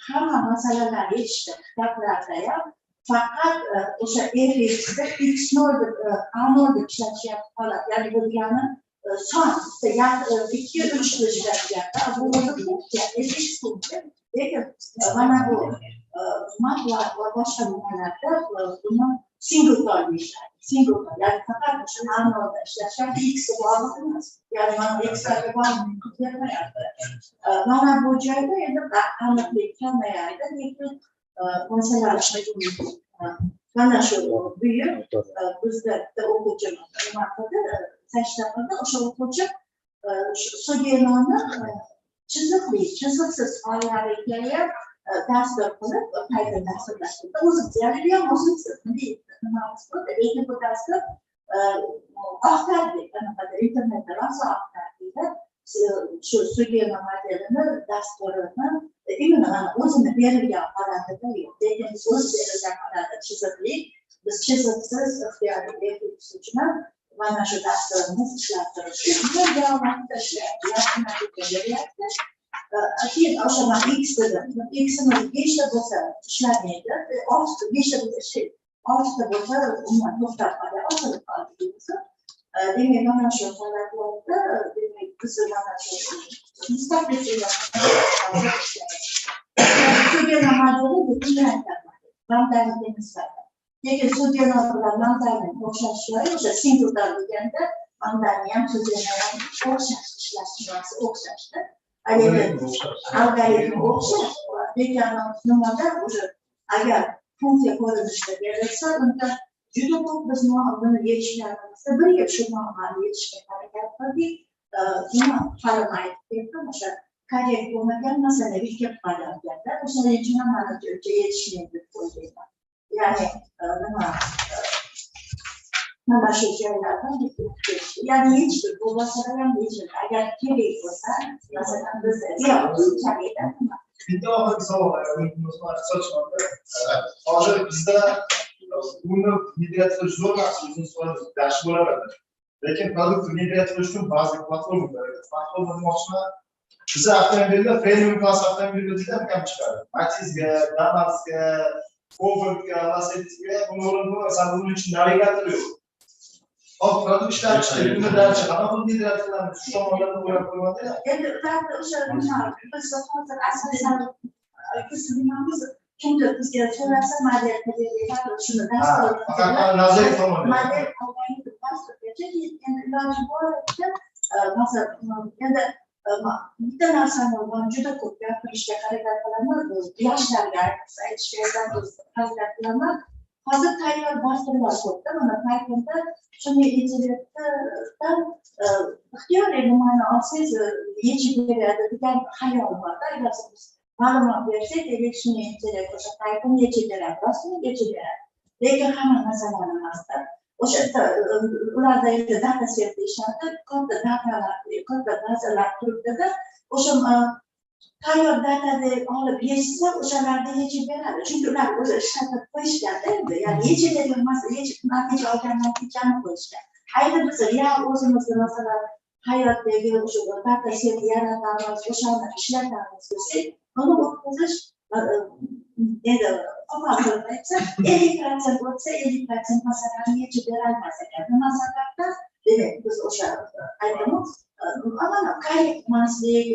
hamma masalalar yechishda kitoblarda ham faqat o'sha fx'da x0 deb a0 deb ishlatishyapti qoladi. Ya'ni bu degani son 2 3 deb ishlatishyapti. Bu fx mumkin. Lekin mana bu matlar va boshqa nimalarda buni singleton deyishadi. Singleton, ya'ni faqat o'sha a0da ishlashyapti, x'ga bog'liq emas. Ya'ni mana x'larga bog'liq qilmayapti. Mana bu joyda endi aniqlik kamayadi, lekin masalan mana shu buyuk bizda bitta o'quvchimiz nima qildi, tashkil qildi. O'sha o'quvchi so'zlamani chiziqli, chiziqsiz hollariga ham dastur qilib, qayta dasturlashtirdi. O'zimiz, ya'ni bu ham o'zimiz nimamiz bo'ldi. Lekin bu dastur oqtardik, qanaqadir internetda rosa oqtardikda shu so'zlama modelini, dasturini imенно o'zini berilgan holatida yo'q. Lekin biz o'z berilgan holatda chiziqli, biz chiziqsiz ixtiyoriy fx uchun mana shu dasturimiz ishlab turibdi. Davomatida ishlayapti, yaxshi natija beryapti. Keyin o'sha man x dedim. X'imiz 5 ta bo'lsa ishlamaydi. 6 ta 5 ta bo'lsa ishlaydi. 6 ta bo'lsa umuman to'xtab qoladi, osilib qoladi deymiz. Demak, mana shu holatlarda demak biz mana shu mustaqil so'zlama modeli butunlay aytadi. Manbaga nisbatan. Lekin so'zlama bilan manbaning o'xshashlari o'sha singleton deganda manbani ham so'zlamani ham o'xshash ishlash o'xshashda. Algoritm o'xshash. Lekin nimada o'sha agar funksiya ko'rinishida berilsa, unda juda ko'p biz muammoni yechishlarimizda birga shu muammoni yechishga harakat qildik. Nima halim aytib berdim, o'sha korrekt bo'lmagan masalaga kelib qolganda o'shaning uchun ham manimcha yetishmaydi deb o'ylayman. Ya'ni nima mana shu joylardan ya'ni yechdik, bu masala ham yechildi. Agar kerak bo'lsa, masalan bizda bitta oxirgi savol hozir bizda buni migratsiya qilish zo'r narsa, yaxshi bo'laveradi. Lekin produkt migratsiya qilish uchun ba'zi platformalar kerak. Platforma demoqchiman, bizda avtomobilda premium klass avtomobillar juda kam chiqadi. Matizga, Damas'ga, Fordga, Mercedesga buni o'rnida masalan buning uchun navigator yo'q. Hop, produkt ishlab chiqdi, buni darcha qanaqa migratsiyalarni shu tomonlardan o'ylab ko'rmadi. Endi ularda o'sha nima biz hozir asosan biz nimamiz kimdir bizga so'rasa model qilib shuni dastur nazariy tomon model algoritm dasturgacha endi iloji boricha masalan endi bitta narsani juda ko'p gapirishga harakat qilaman, yoshlarga ayniqsa aytishga harakat qilaman. Hozir tayyor dasturlar ko'pda, mana Pythonda shunday intellektdan ixtiyoriy nimani olsangiz yechib beradi degan xayol borda. Agar siz ma'lumot bersak, shunday intellekt o'sha Python yechib beradi, rostmi yechib beradi. Lekin hamma masalani emasda. O'sha ularda endi data set deyishadi, katta datalar turibdi-da, o'sha tayyor datada olib yechsa, o'shalarni yechib beradi. Chunki ular o'zi ishlatib qo'yishganda endi, ya'ni yechiladigan emas, yechib natija olgan natijani qo'yishgan. Ayni biz real o'zimizga masalan hayotdagi o'sha data set yaratamiz, o'shani ishlatamiz desak, uni o'tkazish endi qo'pol qilib aytsa 50% o'tsa 50% masalani yechib berolmas ekan. Nima sababdan? demak biz o'sha aytamiz mana qayiqmaslik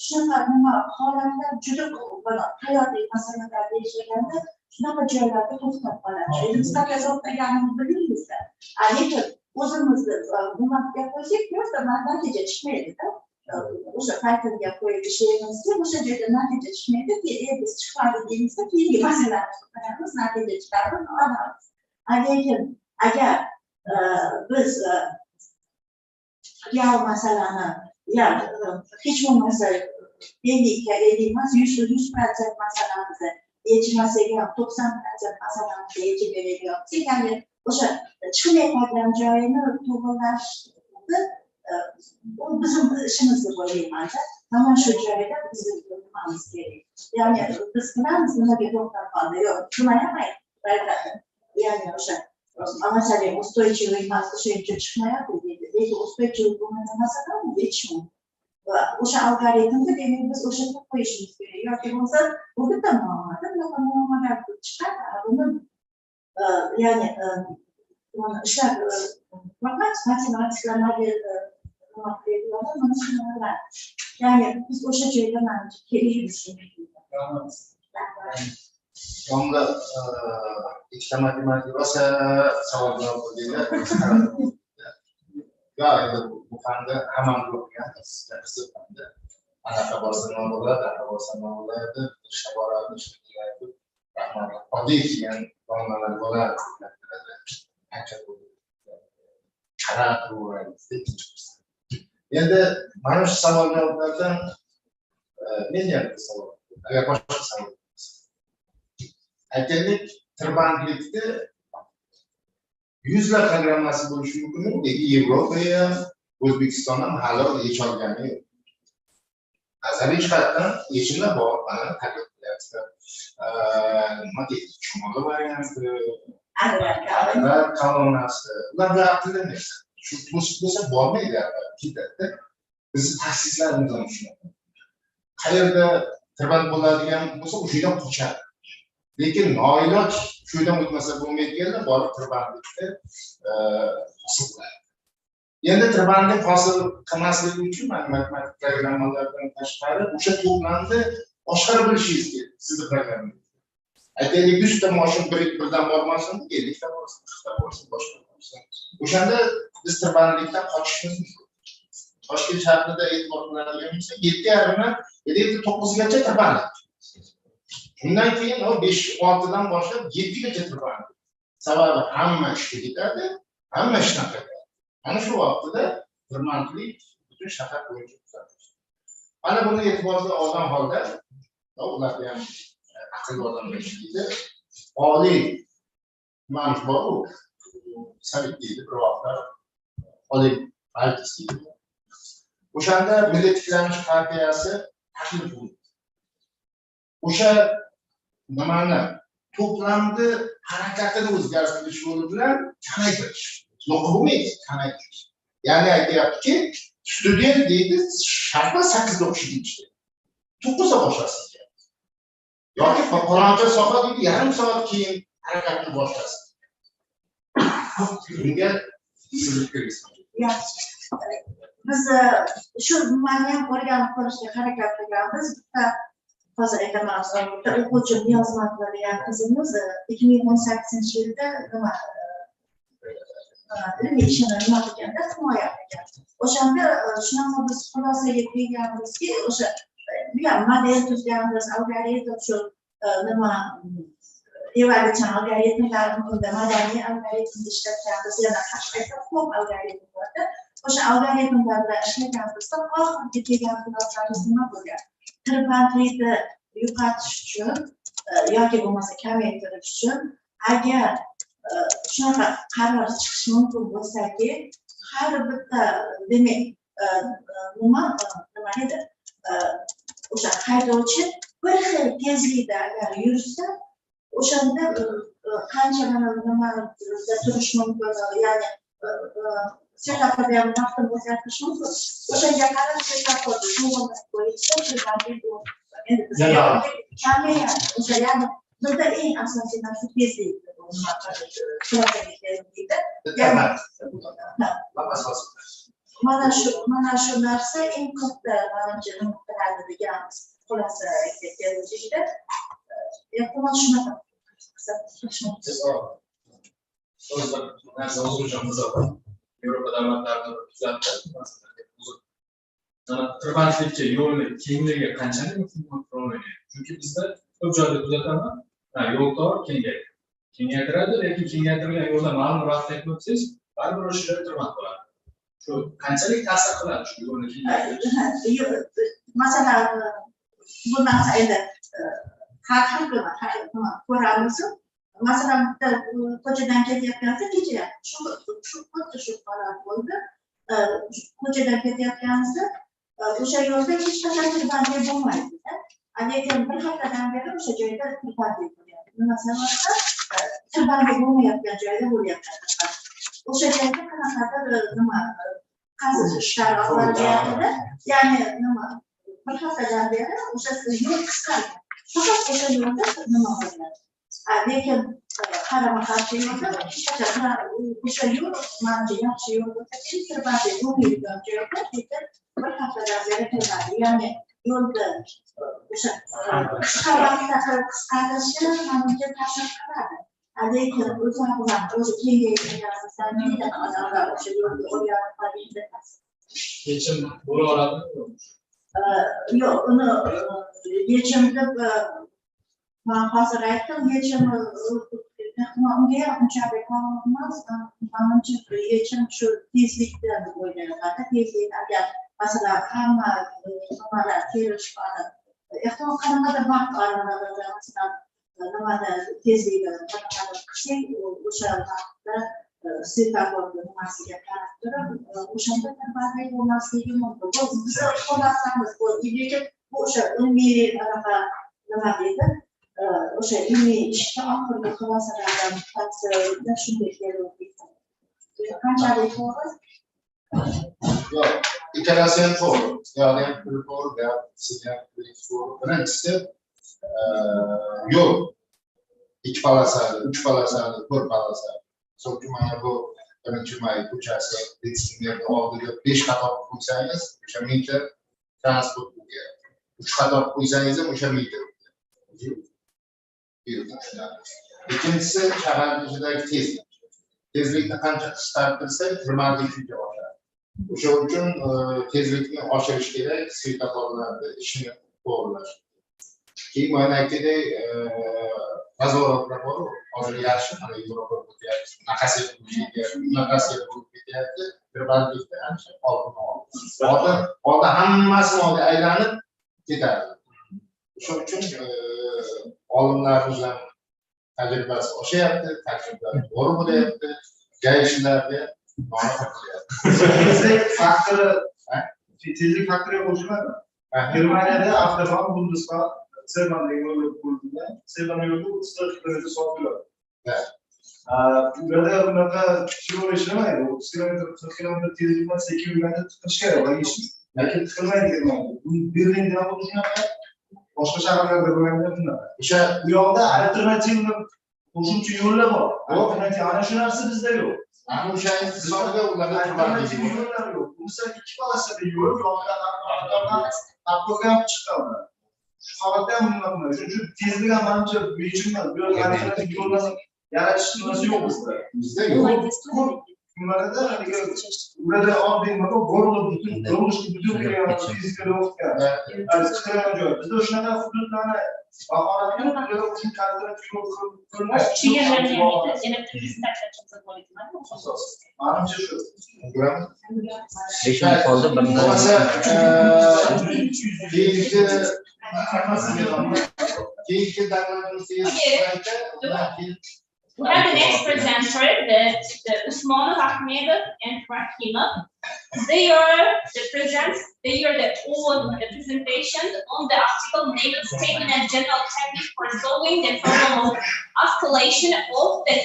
shunaqa nima holatlar juda ko'p mana hayotiy masalalarda yashaganda shunaqa joylarda to'xtab qoladi endi biz taqozot deganimiz bilingizda lekin o'zimizni nima gap qo'ysak просто natija chiqmaydida o'sha taytilga qo'yib ishlaymiz o'sha joyda natija chiqmaydi biz chiqmadi deymizda keyingi masalani qaraymiz natija chiqarib olamiz lekin agar biz real masalani hech bo'lmasa 50% emas 100% masalamizni yechmasak ham 90% masalamizni yechib beradigan ya'ni o'sha chiqmay qolgan joyini to'g'irlashni bu bizim ishimiz deb o'ylayman-da. Mana shu joyda biz nimamiz kerak. Ya'ni biz bilamiz nimaga to'xtab qoldi. Yo'q, tushunmayapman. Ya'ni o'sha masalan устойчивый emas, o'sha uchun chiqmayapti deydi. Lekin устойчивый bo'lmagan masalan hech kim. Va o'sha algoritmni demak biz o'sha qilib qo'yishimiz kerak. Yoki bo'lmasa bu bitta muammoda bunaqa muammolar chiqadi. Buni ya'ni ishlab faqat matematiklarga yani biz o'sha joyda manimcha kelishimiz Onda ikkita matematik rosa savol javob bo'lganda yo endi bu fanda hamma o'qigan qiziq fanda anaqa bo'lsa nima bo'ladi anaqa bo'lsa nima bo'ladi ishga boradi ishga keladi rahmat oddiy degan domlalar bo'ladi ancha qarab turadi endi mana shu savol javoblardan men ham savol agar boshqa savol aytaylik tirbandlikda yuzlab programmasi bo'lishi mumkin lekin Yevropa ham O'zbekiston ham hali yecholgani yo'q nazariy jihatdan yechimlar bor mana taklif qilyapti nima deydi chumoli varianti kolonnasi ular qilinmaydi shu bo'lsa bormaydi ketadida bizni taksistlarimiz ham shunaqa qayerda tirband bo'ladigan bo'lsa o'sha yerdan qochadi lekin noiloj shu yerdan o'tmasa bo'lmaydiganlar borib tirbandlikda hosil qiladi endi tirbandlik hosil qilmasligi uchun matematik programmalardan tashqari o'sha to'plamni boshqarib bilishingiz kerak sizni programmangiz aytaylik 100 ta moshin birdan bormasin 50 ta bo'lsin 40 ta bo'lsin boshqa bo'lsin o'shanda biz tirbandlikdan qochishimiz mumkin Toshkent shahrida e'tibor qilinadigan bo'lsa 7:30dan 9gacha tirbandlik undan keyin 5-6dan boshlab 7gacha tirbandlik sababi hamma ishga ketadi hamma ishdan qaytadi ana shu vaqtda tirbandlik butun shahar bo'yicha kuzatilish mana buni e'tiborga olgan holda ularda ham aqlli odamlar ishlaydi oliy manz bor sovet deydi bir vaqtlar oliy majlis deydi o'shanda milliy tiklanish partiyasi tashkil qildi o'sha nimani to'plamni harakatini o'zgartirish yo'li bilan kamaytirish yo'q bo'lmaydi kamaytirish ya'ni aytyaptiki student deydi shartda 8 da o'qishni 9 da boshlasin yoki faloncha soha deydi yarim soat keyin harakatni boshlasin bunga siz fikrlaysiz biz shu nimani ham o'rganib ko'rishga harakat qilganmiz bitta hozir aytaman o'quvchi niyozmatova degan qizimiz 2018-yilda nima ilmiy ishini nima qilganda himoya qilgan o'shanda shunaqa biz xulosaga kelganmizki o'sha model tuzganmiz algoritm shu nima evalyatsion algoritmlar unda madaniy algoritmni ishlatganmiz yana qashqarda ko'p algoritm borda o'sha algoritmlar bilan ishlaganmizda oxirgi kelgan xulosamız nima bo'lgan tirbandlikni yo'qotish uchun yoki bo'lmasa kamaytirish uchun agar shunaqa qaror chiqish mumkin bo'lsaki har bitta demak nima edi o'sha haydovchi bir xil tezlikda agar yursa o'shanda qancha nimada turish mumkin ya'ni semaforda ham vaqtni o'zgartirish mumkin o'shanga qarab semaforni to'g'rilab qo'yishsa endi o'sha ya'ni bizda eng asosiy narsa tezlik Mana shu narsa eng katta manimcha nuqtalarni deganimiz xulosa kelishida ehtimol shunaqa Yevropa davlatlarida tuzatdi. Tirbandlikka yo'lni kengligi qanchalik muhim rol o'ynaydi? Chunki bizda ko'p joyda kuzataman, yo'l tor kengaytiradi, lekin kengaytirilgan yo'lda ma'lum vaqtda o'tsangiz, baribir o'sha joy tirband bo'ladi. Shu qanchalik ta'sir qiladi shu yo'lni kengaytirish? Masalan, bu narsa endi har kuni ko'ramiz. Masalan, bitta ko'chadan ketayotgansa kecha xuddi shu holat bo'ldi. Ko'chadan ketayotganimizda o'sha yo'lda hech qachon tirbandlik bo'lmaydi. Lekin bir haftadan beri o'sha joyda tirbandlik bo'lyapti. Nima sababdan? Tirbandlik bo'lmayotgan joyda bo'lyapti. O'sha joyda qanaqadir nima qazish ishlari olib borilyapti. Ya'ni nima bir haftadan beri o'sha yo'l qisqargan. Faqat o'sha yo'lda nima qilyapti? Lekin qarama-qarshi yo'lda o'sha yo'l menimcha yaxshi yo'l bo'lsa, tirbandlik bo'lmaydigan joyda bir haftadan beri tirbandlik. Ya'ni yo'lda o'sha qisqa vaqtda qisqarishi menimcha ta'sir qiladi. Lekin o'zi kengaytirganimizdan keyin odamlar o'sha yo'lga o'rganib qolishda Yechim bo'la oladimi? Yo'q, uni yechim deb ben hozir aytdim, yechimi unga ham unchalik emas. Menimcha yechim shu tezlikda deb o'ylayman. Tezlik agar masalan hamma nimalar kelishib ehtimol qanaqadir vaqt oralig'ida masalan nimada tezlikda qanaqadir qilsak, o'sha vaqtda svetoforni nimasiga qarab turib, o'shanda tirbandlik bo'lmasligi mumkin. Biz xohlasamiz bu lekin bu o'sha ilmiy nima deydi? O'sha ilmiy ishda oxirgi xulosalardan tavsiyada shunday keladi. Qanchalik to'g'ri? Yo'q, ikkalasi ham to'g'ri. Yo'q, ham to'g'ri, siz ham to'g'ri. Birinchisi yo'l 2 polosali, 3 polosali, 4 polosali. So'nggi mana bu 1-may ko'chasi Betsingerni oldiga 5 qator qo'ysangiz, o'sha metr transport bo'ladi. 3 qator qo'ysangiz ham o'sha metr. Ikkinchisi shahar ichidagi tezlik. Tezlikni qancha qisqartirsak, tirbandlik shuncha oshadi. O'sha uchun tezlikni oshirish kerak, svetoforlarda ishini to'g'rilash. Keyin mana aytdek, nazoratlar bor, hozir yaxshi, mana Yevropa bo'lyapti, naqasiyat bo'lib ketyapti, tirbandlikda ancha oldini oldi. Oldin hammasini oldi aylanib ketadi. Shuning uchun olimlarimiz ham tajribasi oshyapti, tajribalar to'g'ri bo'lyapti, gaishlarga munosabat qilyapti. Tezlik faktori qo'shiladi. Germaniyada avtoban Bundesbank Serbanning yo'li bo'ldi-da, Serban yo'li 30 km/soat bo'ladi. Burada bunaqa kilo ishlamaydi. 30 km/40 km tezlikdan sekin yurganda tiqish kerak bo'lgan. Lekin tiqilmaydi Germaniyada. Bu Berlinda ham shunaqa. Boshqa shaharlarda bo'lganda bunaqa. O'sha bu yoqda alternativ qo'shimcha yo'llar bor. Alternativ ana shu narsa bizda yo'q. Ana o'sha hisobiga ularda alternativ yo'llar yo'q. Misol 2 polosali yo'l yoqdan avtogan chiqadi. Shu holatda ham nima qiladi? Shuning uchun tezlik ham menimcha yechim emas. Bu alternativ yo'llarni yaratish nimasi yo'q bizda. Bizda yo'q. Nimalarda ularda oddiy nima go'rli butun kelgan fizika o'qitgan. Bizda shunaqa hududlarni bahoratga uchun kalkulyatsiya manimcha shu. We have the next presenter, the Usmanov, Akhmedov, and Rahimov. They are the presentation on the article named Statement and General Technique for Solving the Problem of Oscillation of the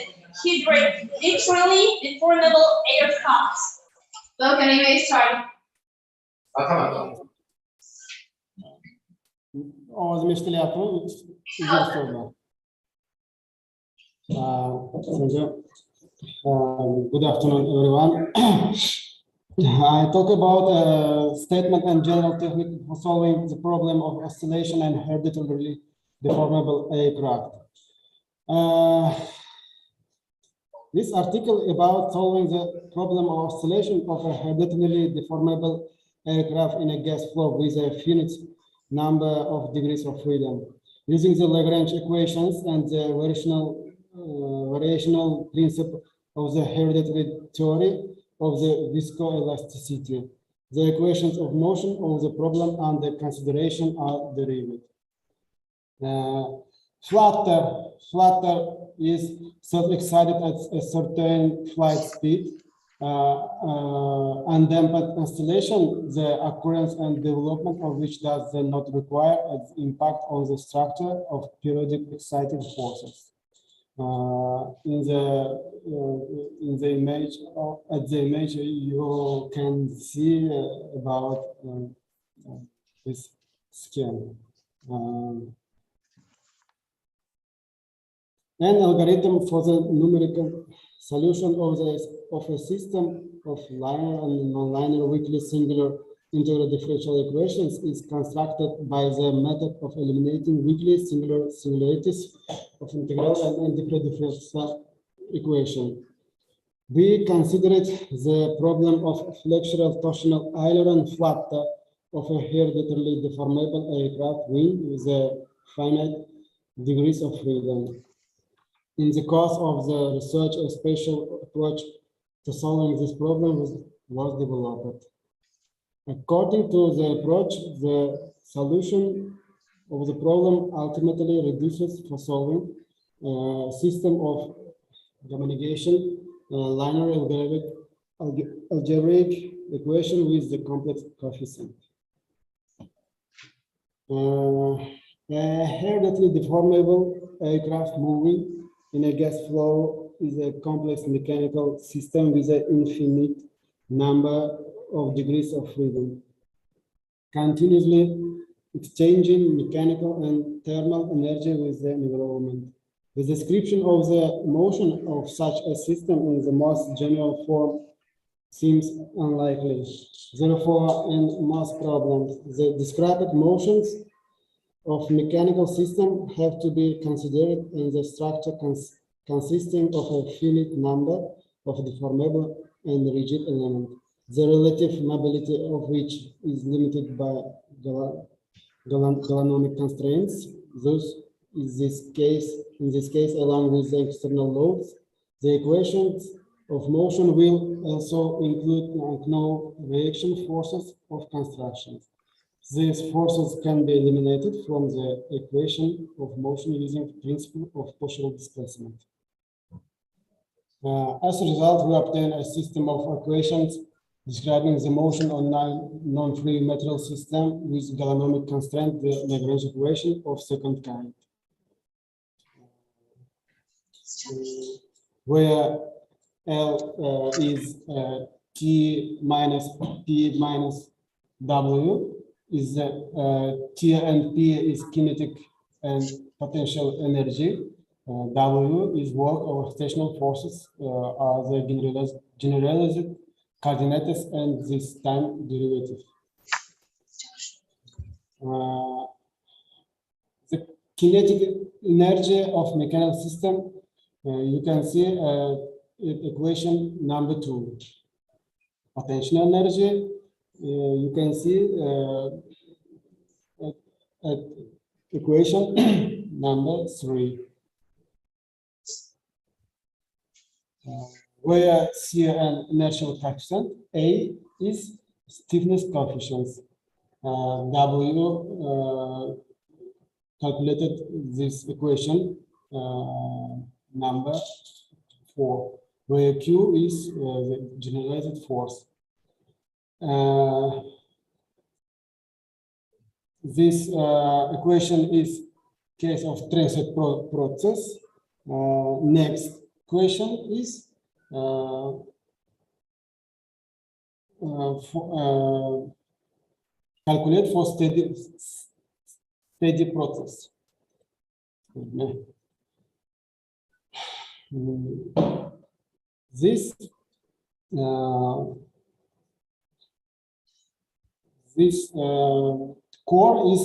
Hydraulically Deformable Aircraft. Welcome, you may start. Ovozim eshitilyaptimi? Good afternoon, everyone. I talk about a statement and general technique for solving the problem of oscillation and hereditarily deformable aircraft. This article about solving the problem of oscillation of a hereditarily deformable aircraft in a gas flow with a finite number of degrees of freedom, using the Lagrange equations and the variational principle of the hereditary theory of the viscoelasticity. The equations of motion of the problem under consideration are derived. Flutter is self-excited at a certain flight speed. Undampened oscillation, the occurrence and development of which does not require an impact on the structure of periodic excited forces. In the image, at the image, you can see about this scheme. An algorithm for the numerical solution of a system of linear and nonlinear weakly singular integral differential equations is constructed by the method of eliminating weakly singular singularities of integral and differential equation. We considered the problem of flexural torsional aileron flutter of a hereditarily deformable aircraft wing with a finite degrees of freedom. In the course of the research, a special approach to solving this problem was developed. According to the approach, the solution of the problem ultimately reduces for solving a system of homologation linear algebraic equation with the complex coefficient. A hereditarily deformable aircraft moving in a gas flow is a complex mechanical system with an infinite number of degrees of freedom, continuously exchanging mechanical and thermal energy with the environment. The description of the motion of such a system in the most general form seems unlikely. Therefore, in most problems, the described motions of mechanical system have to be considered in the structure consisting of a finite number of deformable and rigid elements, the relative mobility of which is limited by galvanic constraints. Thus, in this case, along with the external loads, the equations of motion will also include unknown reaction forces of construction. These forces can be eliminated from the equation of motion using the principle of partial displacement. As a result, we obtain a system of equations describing the motion on non-free material system with galvanic constraint, the Lagrange equation of second kind, where L is T minus P minus W. Is T and P is kinetic and potential energy. W is work or rotational forces are the generalized coordinates and this time derivative. The kinetic energy of mechanical system, you can see equation number 2. Potential energy, you can see equation number 3, where C and inertial coefficient, A is stiffness coefficient. W calculated this equation number 4, where Q is the generalized force. This equation is case of transient process. Next question is calculate for steady process. This core is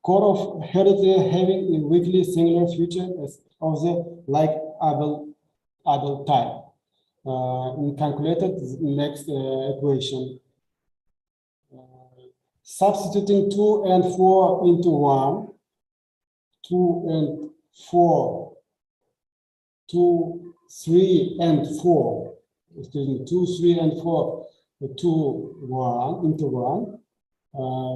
core of heredity having a weakly singular future of the like adult type. We calculated the next equation. Substituting 2 and 4 into 1, 2 and 4, 2, 3 and 4, excuse me, 2, 3 and 4, 2, 1 into 1.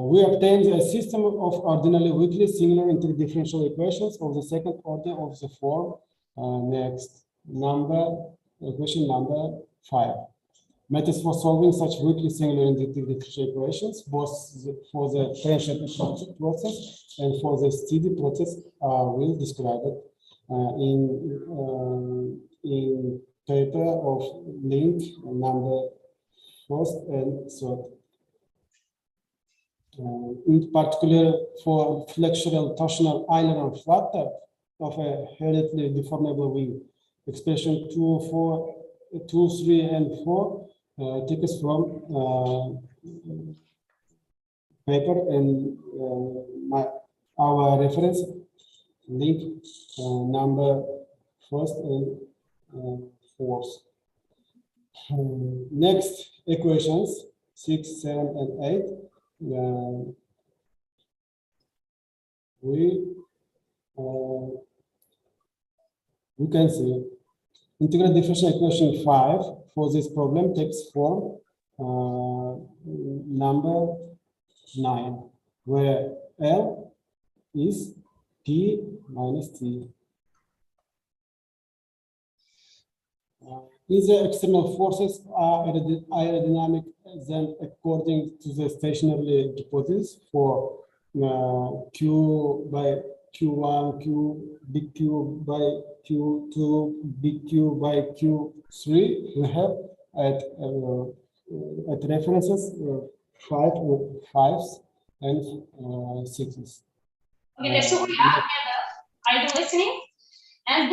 We obtained a system of ordinarily weakly singular interdifferential equations of the second order of the form. Next, equation number 5. Methods for solving such weakly singular interdifferential equations, both for the transient process and for the steady process, will describe it in paper of link number 1st and 3rd. In particular, for flexural, torsional, Euler flutter of a hereditary deformable wing, expression 2, 3, and 4 take us from paper and our reference link number 1st and 4th. Next equations 6, 7, and 8. We can see integral differential equation 5 for this problem takes form number 9, where L is P minus T. If the external forces are aerodynamic, then according to the stationary hypothesis for Q by Q1, big Q by Q2, big Q by Q3, we have at references 5s and 6s. Okay, so we are together. Are you listening? And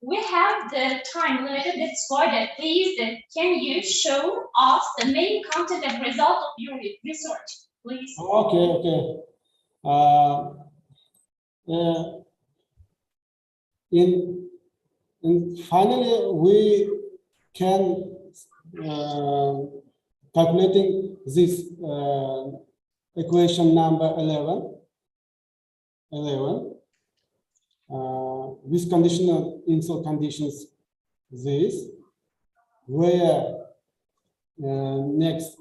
we have the time limited. That's why that please can you show us the main content and result of your research, please? Okay. Finally, we can calculating this equation number 11. With conditional initial conditions, this where next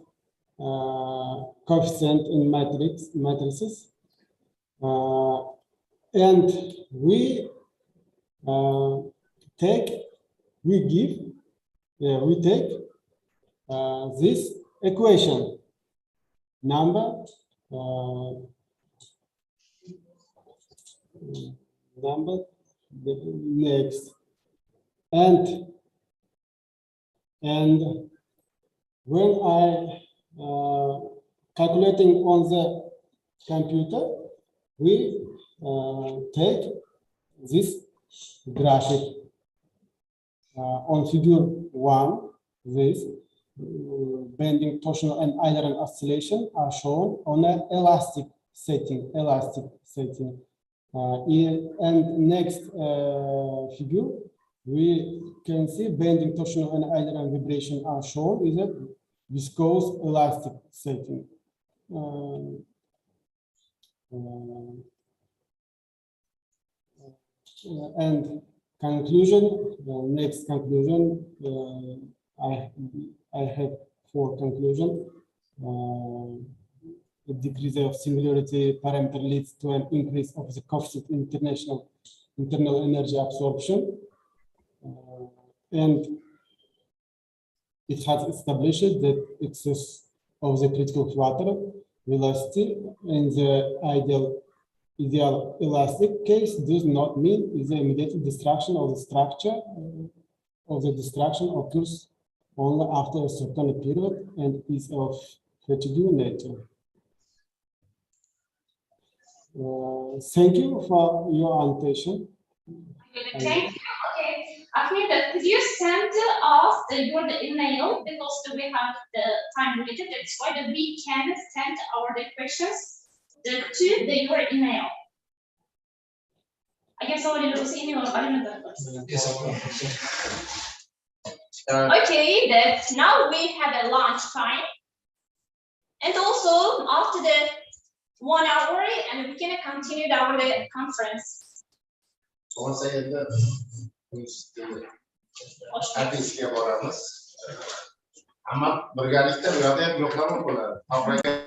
coefficient in matrices, and we take this equation number next, and when I calculating on the computer, we take this graphic on figure 1. This bending, torsional, and Eilerian oscillation are shown on an elastic setting. And next figure, we can see bending, torsional, and Eilerian vibration are shown in a viscose elastic setting. And conclusion, next conclusion, I have for conclusion. The decrease of singularity parameter leads to an increase of the coefficient internal energy absorption, and it has established that excess of the critical flutter velocity in the ideal elastic case does not mean the immediate destruction of the structure. The destruction occurs only after a certain period and is of fatigue nature. Thank you for your attention. Thank you. Okay. Ahmed, could you send us your email because we have the time limited. That's why we can send our questions to your email. I guess already knows email. Okay, that now we have a lunch time, and also after the 1 hour, and we can continue our conference. Hadisga boramiz. Hamma birgalikda bu yerda ham yo'qlama bo'ladi.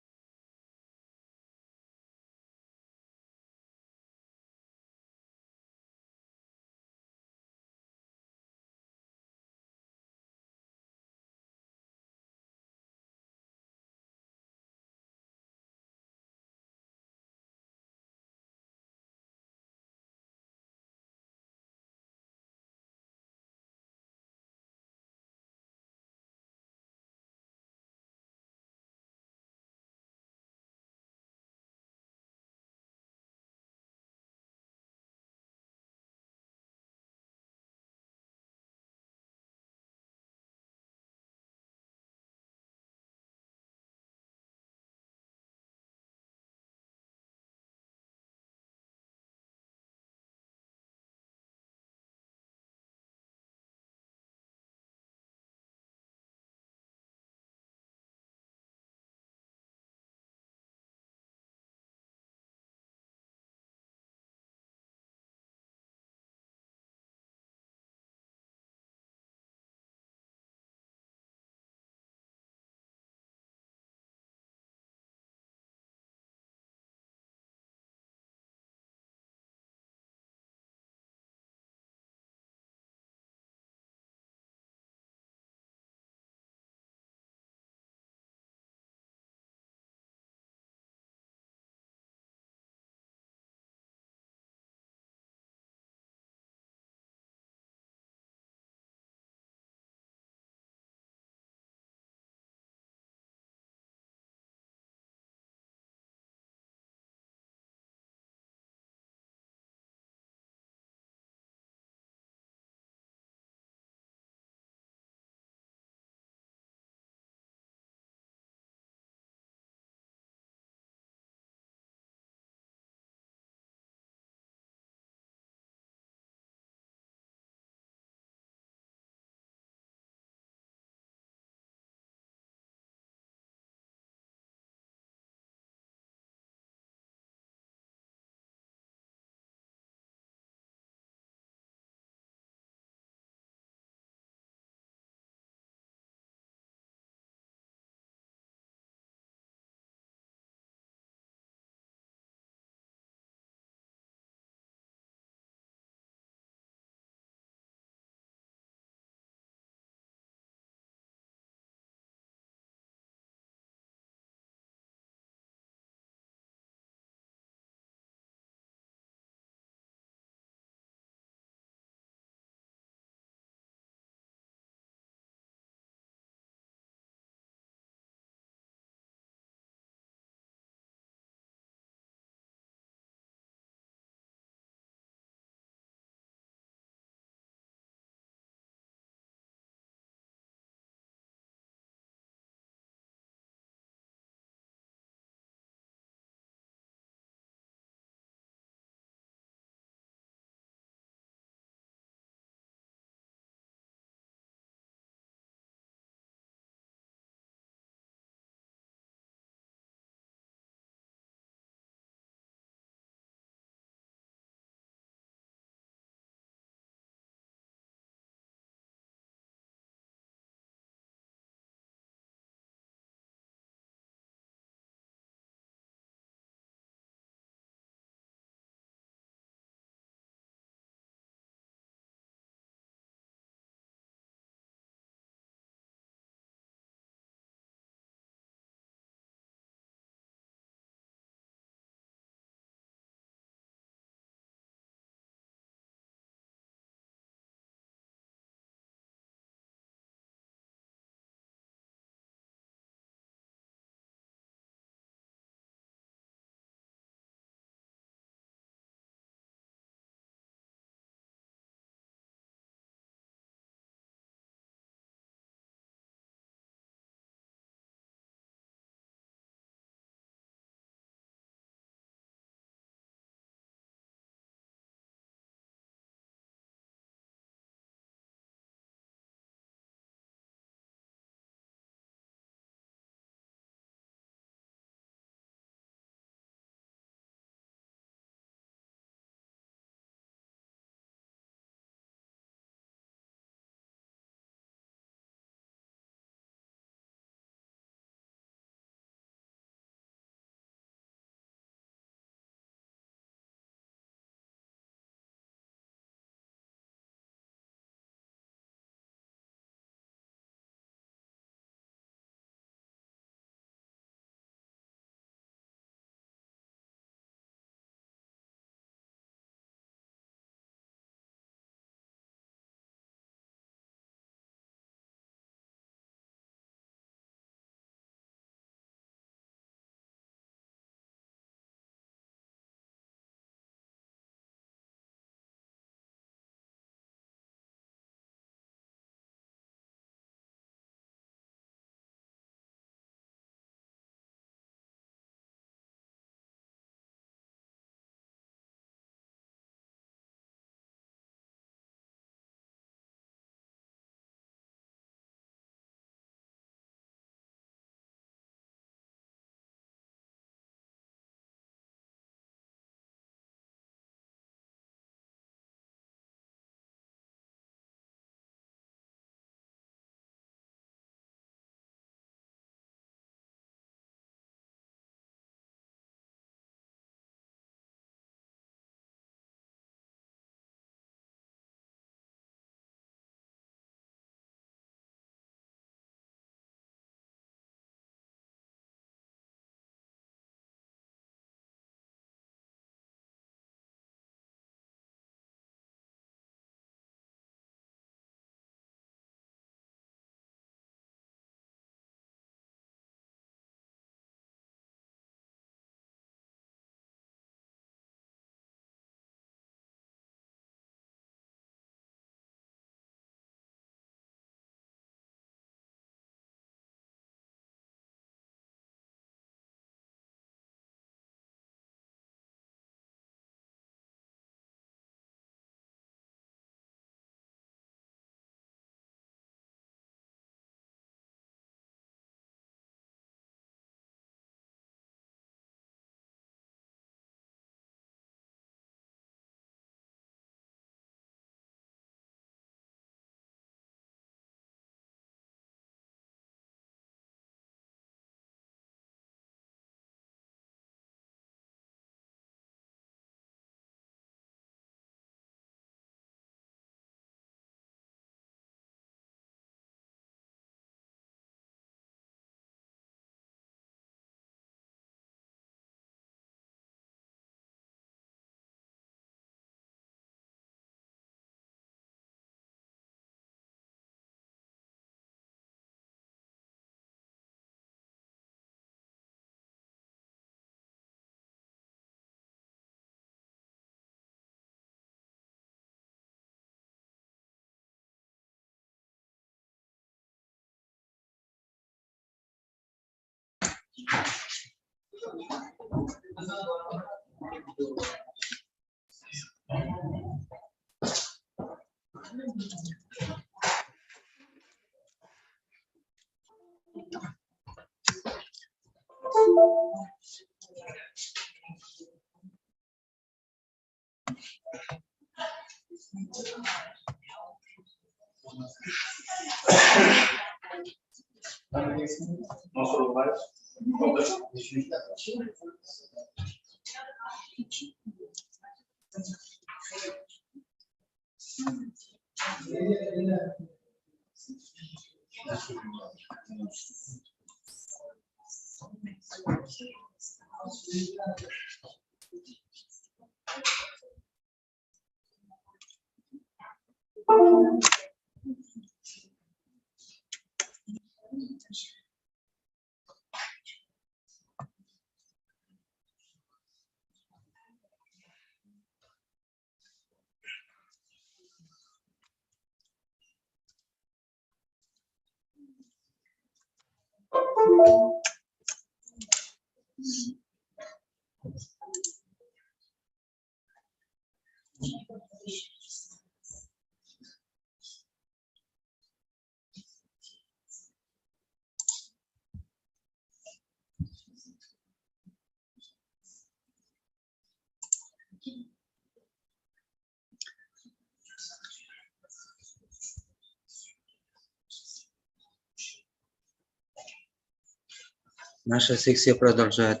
Наша секция продолжает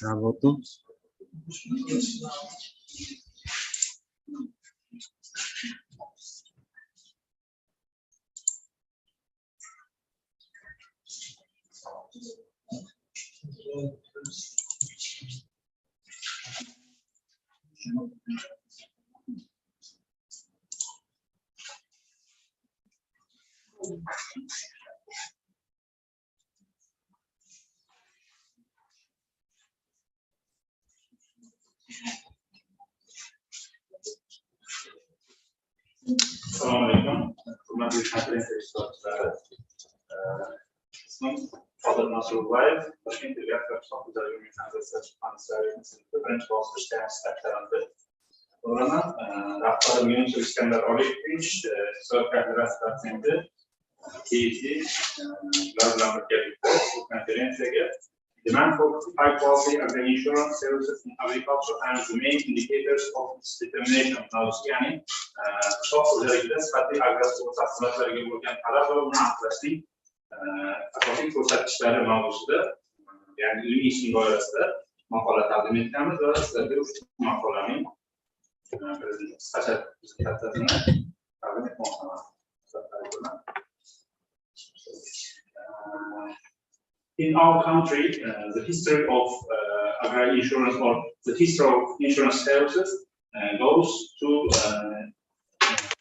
работу. Assalamualaikum. Hurmatli konferensiya ishtirokchilari. Ismim Qodir Nasrulloyev, Toshkent tibbiyot va qishloq xo'jaligi mexanizatsiyasi muhandislari instituti birinchi bosqich stajiranti bo'laman. Rahbarim Yunusov Iskandar Olievich, iqtisodiyot kafedrasi dotsenti, TET ular bilan birgalikda bu konferensiyaga demand for high quality agri insurance services in agriculture and the main indicators of its determination mavzusi, ya'ni qishloq xo'jaligida sifatli agrotexnik mahsulotlarga bo'lgan talab va uni aniqlashning asosiy ko'rsatkichlari mavzusida, ya'ni ilmiy ishning doirasida maqola taqdim etamiz va sizlarga ushbu maqolaning qisqacha prezentatsiyasini taqdim etmoqchiman. In our country, the history of agri insurance, or the history of insurance services, goes to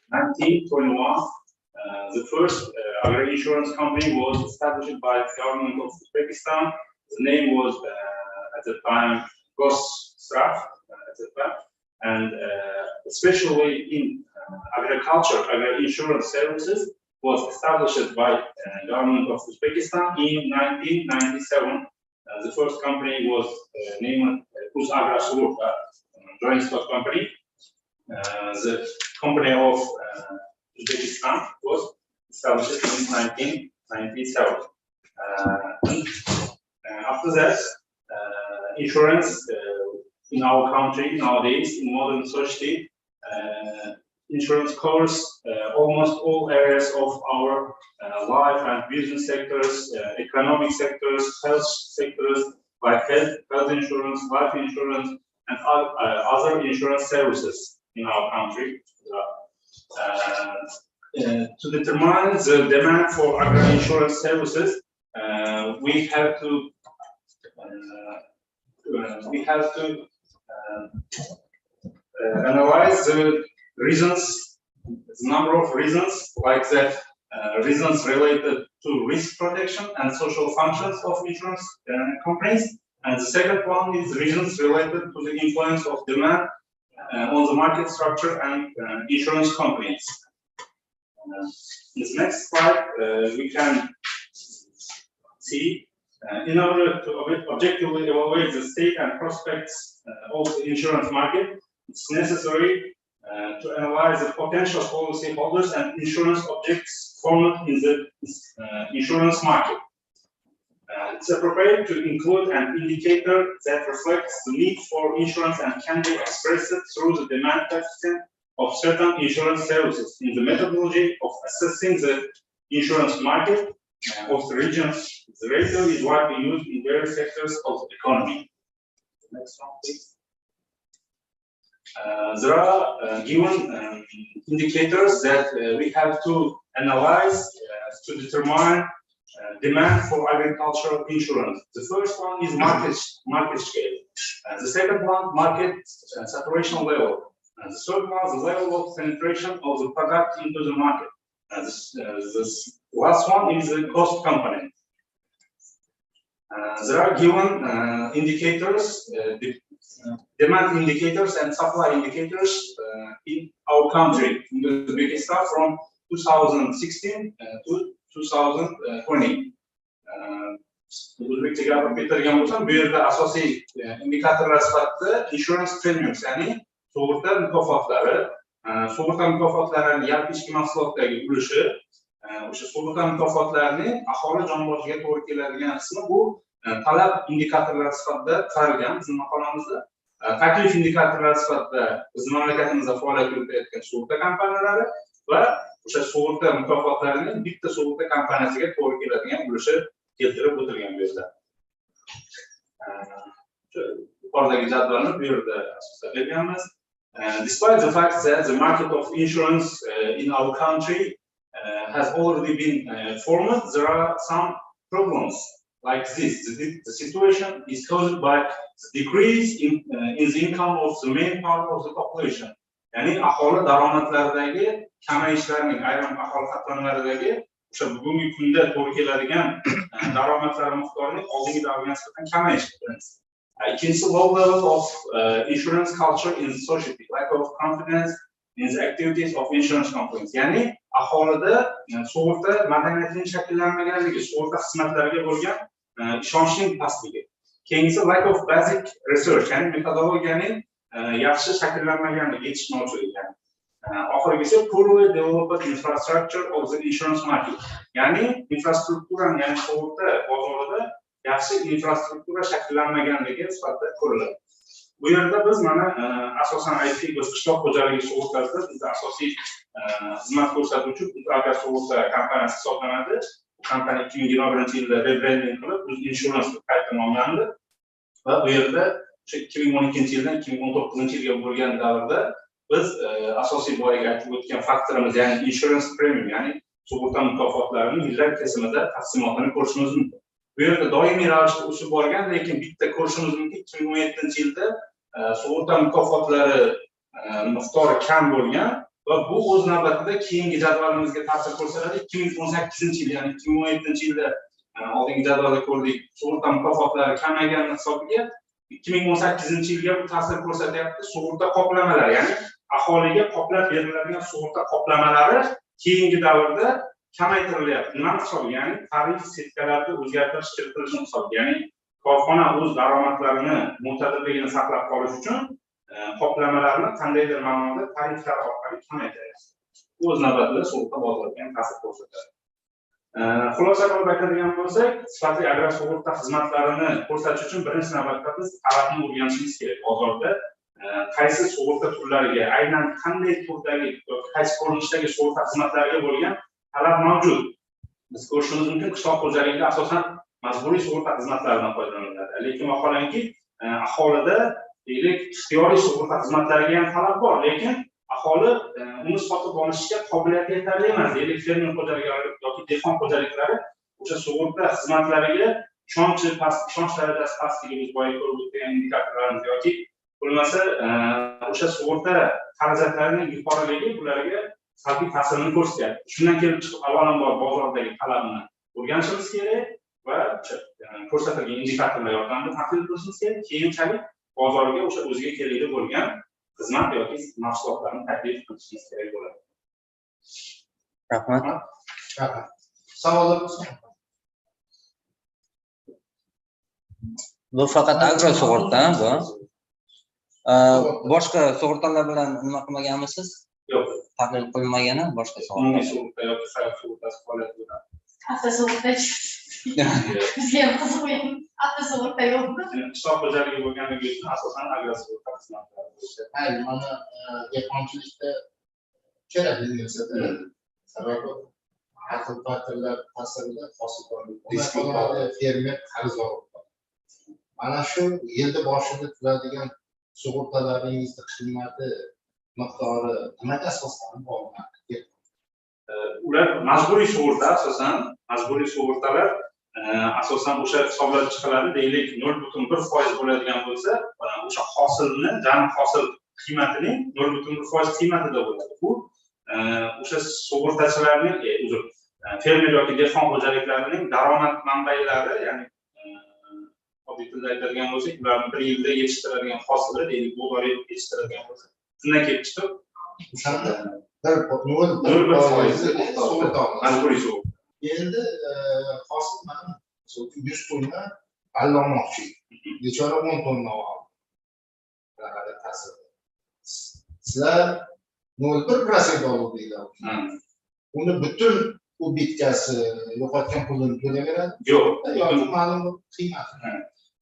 1921. The first agri insurance company was established by the government of Uzbekistan. The name was at the time Gosstraf, and especially in agriculture, agri insurance services was established by government of Uzbekistan in 1997. The first company was named Uzagrasur, joint stock company. The company of Uzbekistan was established in 1997. After that, insurance in our country nowadays, in modern society, insurance covers almost all areas of our life and business sectors, economic sectors, health sectors, like health insurance, life insurance, and other insurance services in our country. To determine the demand for agri insurance services, we have to analyze the reasons, the number of reasons, like the reasons related to risk protection and social functions of insurance companies. And the second one is reasons related to the influence of demand on the market structure and insurance companies. In this next slide, we can see In order to objectively evaluate the state and prospects of the insurance market, it's necessary to analyze the potential policyholders and insurance objects formed in the insurance market. It's appropriate to include an indicator that reflects the need for insurance and can be expressed through the demand pattern of certain insurance services in the methodology of assessing the insurance market of the regions. The ratio is widely used in various sectors of the economy. Next one, please. There are given indicators that we have to analyze to determine demand for agricultural insurance. The first one is market scale. The second one, market saturation level. The third one, the level of penetration of the product into the market. This last one is the cost component. There are given indicators, demand indicators and supply indicators in our country, in Uzbekistan, from 2016 to 2020. O'zbekcha gapirib bitirgan bo'lsam, bu yerda asosiy indikatorlar sifatida insurance premiums, ya'ni sug'urta mukofotlari, sug'urta mukofotlarining yalpi ichki mahsulotdagi ulushi, o'sha sug'urta mukofotlarining aholi jonboshiga to'g'ri keladigan qismi bu talab indikatorlari sifatida qaralgan bizning maqolamizda. Taklif indikatorlari sifatida bizning mamlakatimizda faoliyat yuritayotgan sug'urta kompaniyalari va o'sha sug'urta mukofotlarining bitta sug'urta kompaniyasiga to'g'ri keladigan ulushi keltirib o'tilgan bu yerda. Yuqoridagi jadvalni bu yerda asoslab berganmiz. Despite the fact that the market of insurance in our country has already been formed, there are some problems like this. The situation is caused by the decrease in the income of the main part of the population. Yani aholi daromadlaridagi kamayishlarning ayrim aholi qatlamlaridagi o'sha bugungi kunda to'g'ri keladigan daromadlar miqdorining oldingi davrga nisbatan kamayishi. Ikkinchisi, low level of insurance culture in the society, lack of confidence in the activities of insurance companies. Ya'ni aholida sug'urta madaniyatining shakllanmaganligi, sug'urta xizmatlariga bo'lgan ishonchning pastligi. Keyingisi, lack of basic research, ya'ni metodologiyaning yaxshi shakllanmaganligi, yetishmovchiligi. Oxirgisi, poorly developed infrastructure of the insurance market. Ya'ni infrastruktura, ya'ni sug'urta bozorida yaxshi infrastruktura shakllanmaganligi sifatida ko'riladi. Bu yerda biz mana asosan aytdik, biz qishloq xo'jaligi sug'urtasida bizda asosiy xizmat ko'rsatuvchi agrar sug'urta kompaniyasi hisoblanadi. Bu kompaniya 2021-yilda rebranding qilib, Uz Insurance deb qayta nomlandi va bu yerda o'sha 2012-yildan 2019-yilga bo'lgan davrda biz asosiy boyagi aytib o'tgan faktorimiz, ya'ni insurance premium, ya'ni sug'urta mukofotlarining yillar kesimida taqsimotini ko'rishimiz mumkin. Bu yerda doimiy ravishda o'sib borgan, lekin bitta ko'rishimiz mumkin, 2017-yilda sug'urta mukofotlari miqdori kam bo'lgan va bu o'z navbatida keyingi jadvalimizga ta'sir ko'rsatadi. 2018-yil, ya'ni 2017-yilda oldingi jadvalda ko'rdik, sug'urta mukofotlari kamaygan hisobiga 2018-yilga bu ta'sir ko'rsatyapti. Sug'urta qoplamalari, ya'ni aholiga qoplab beriladigan sug'urta qoplamalari keyingi davrda kamaytirilyapti. Nima hisobiga? Ya'ni tarif setkalarida o'zgartirish kiritilishi hisobiga. Ya'ni korxona o'z daromadlarini mo'tadilligini saqlab qolish uchun qoplamalarni qandaydir ma'noda tariflar orqali kamaytiryapti. Bu o'z navbatida sug'urta bozoriga ham ta'sir ko'rsatadi. Xulosa qilib aytadigan bo'lsak, sifatli agrar sug'urta xizmatlarini ko'rsatish uchun birinchi navbatda biz talabni o'rganishimiz kerak. Bozorda qaysi sug'urta turlariga, aynan qanday turdagi yoki qaysi ko'rinishdagi sug'urta xizmatlariga bo'lgan talab mavjud. Biz ko'rishimiz mumkin, qishloq xo'jaligida asosan majburiy sug'urta xizmatlaridan foydalaniladi. Lekin vaholanki aholida ixtiyoriy sug'urta xizmatlariga ham talab bor, lekin aholi uni sotib olishga qobiliyati yetarli emas. Fermer xo'jaliklari yoki dehqon xo'jaliklari o'sha sug'urta xizmatlariga ishonch darajasi pastligi, biz boya ko'rib o'tgan indikatorlarimiz yoki bo'lmasa o'sha sug'urta xarajatlarining yuqoriligi ularga salbiy ta'sirini ko'rsatyapti. Shundan kelib chiqib avvalambor bozordagi talabni o'rganishimiz kerak va ko'rsatilgan indikatorlar yordamida tahlil qilishimiz kerak. Keyinchalik bozorga o'sha o'ziga kerakli bo'lgan xizmat yoki mahsulotlarni taklif qilishimiz kerak bo'ladi. Rahmat. Savollar? Bu faqat agro sug'urta, bu. Boshqa sug'urtalar bilan nima qilmaganmisiz? Yo'q. Tahlil qilmagani boshqa Umumiy sug'urta. sug'urta yoki hayot sug'urtasi faoliyat bilan. Avtosug'urta bizga ham qiziqmaydi. Avtosug'urta yo'qmi? Qishloq xo'jaligi bo'lganligi uchun asosan agrosug'urta xizmatlari bo'lishadi. Mayli, mana dehqonchilikda kerak bu narsada. Sababi haqiqatlar ta'sirida hosildorlik riski qoladi, fermer qarzdor bo'ladi. Mana shu yilni boshida to'ladigan sug'urtalaringizni qiymati miqdori nimaga asoslanib olinadi? Ular majburiy sug'urta asosan, majburiy sug'urtalar asosan o'sha hisoblab chiqiladi, deylik 0.1% bo'ladigan bo'lsa, o'sha hosilni, jami hosil qiymatining 0.1% qiymatida bo'ladi. Bu o'sha sug'urtachilarning, fermer yoki dehqon xo'jaliklarining daromad manbaylari, ya'ni oddiy tilda aytadigan bo'lsak, ularning bir yilda yetishtiradigan hosili, deylik, bug'doy yetishtiradigan bo'lsa, shundan kelib chiqib, o'shanda 0.1% sug'urta majburiy sug'urta. Endi hosil mana 100 tonna allomoqchi. Bechora 10 tonna oldi. Sizlar 0.1% oluvdinglar. Uni butun u bitkasi yo'qotgan pulini to'laveradi? Yo'q, yoki ma'lum qiymat.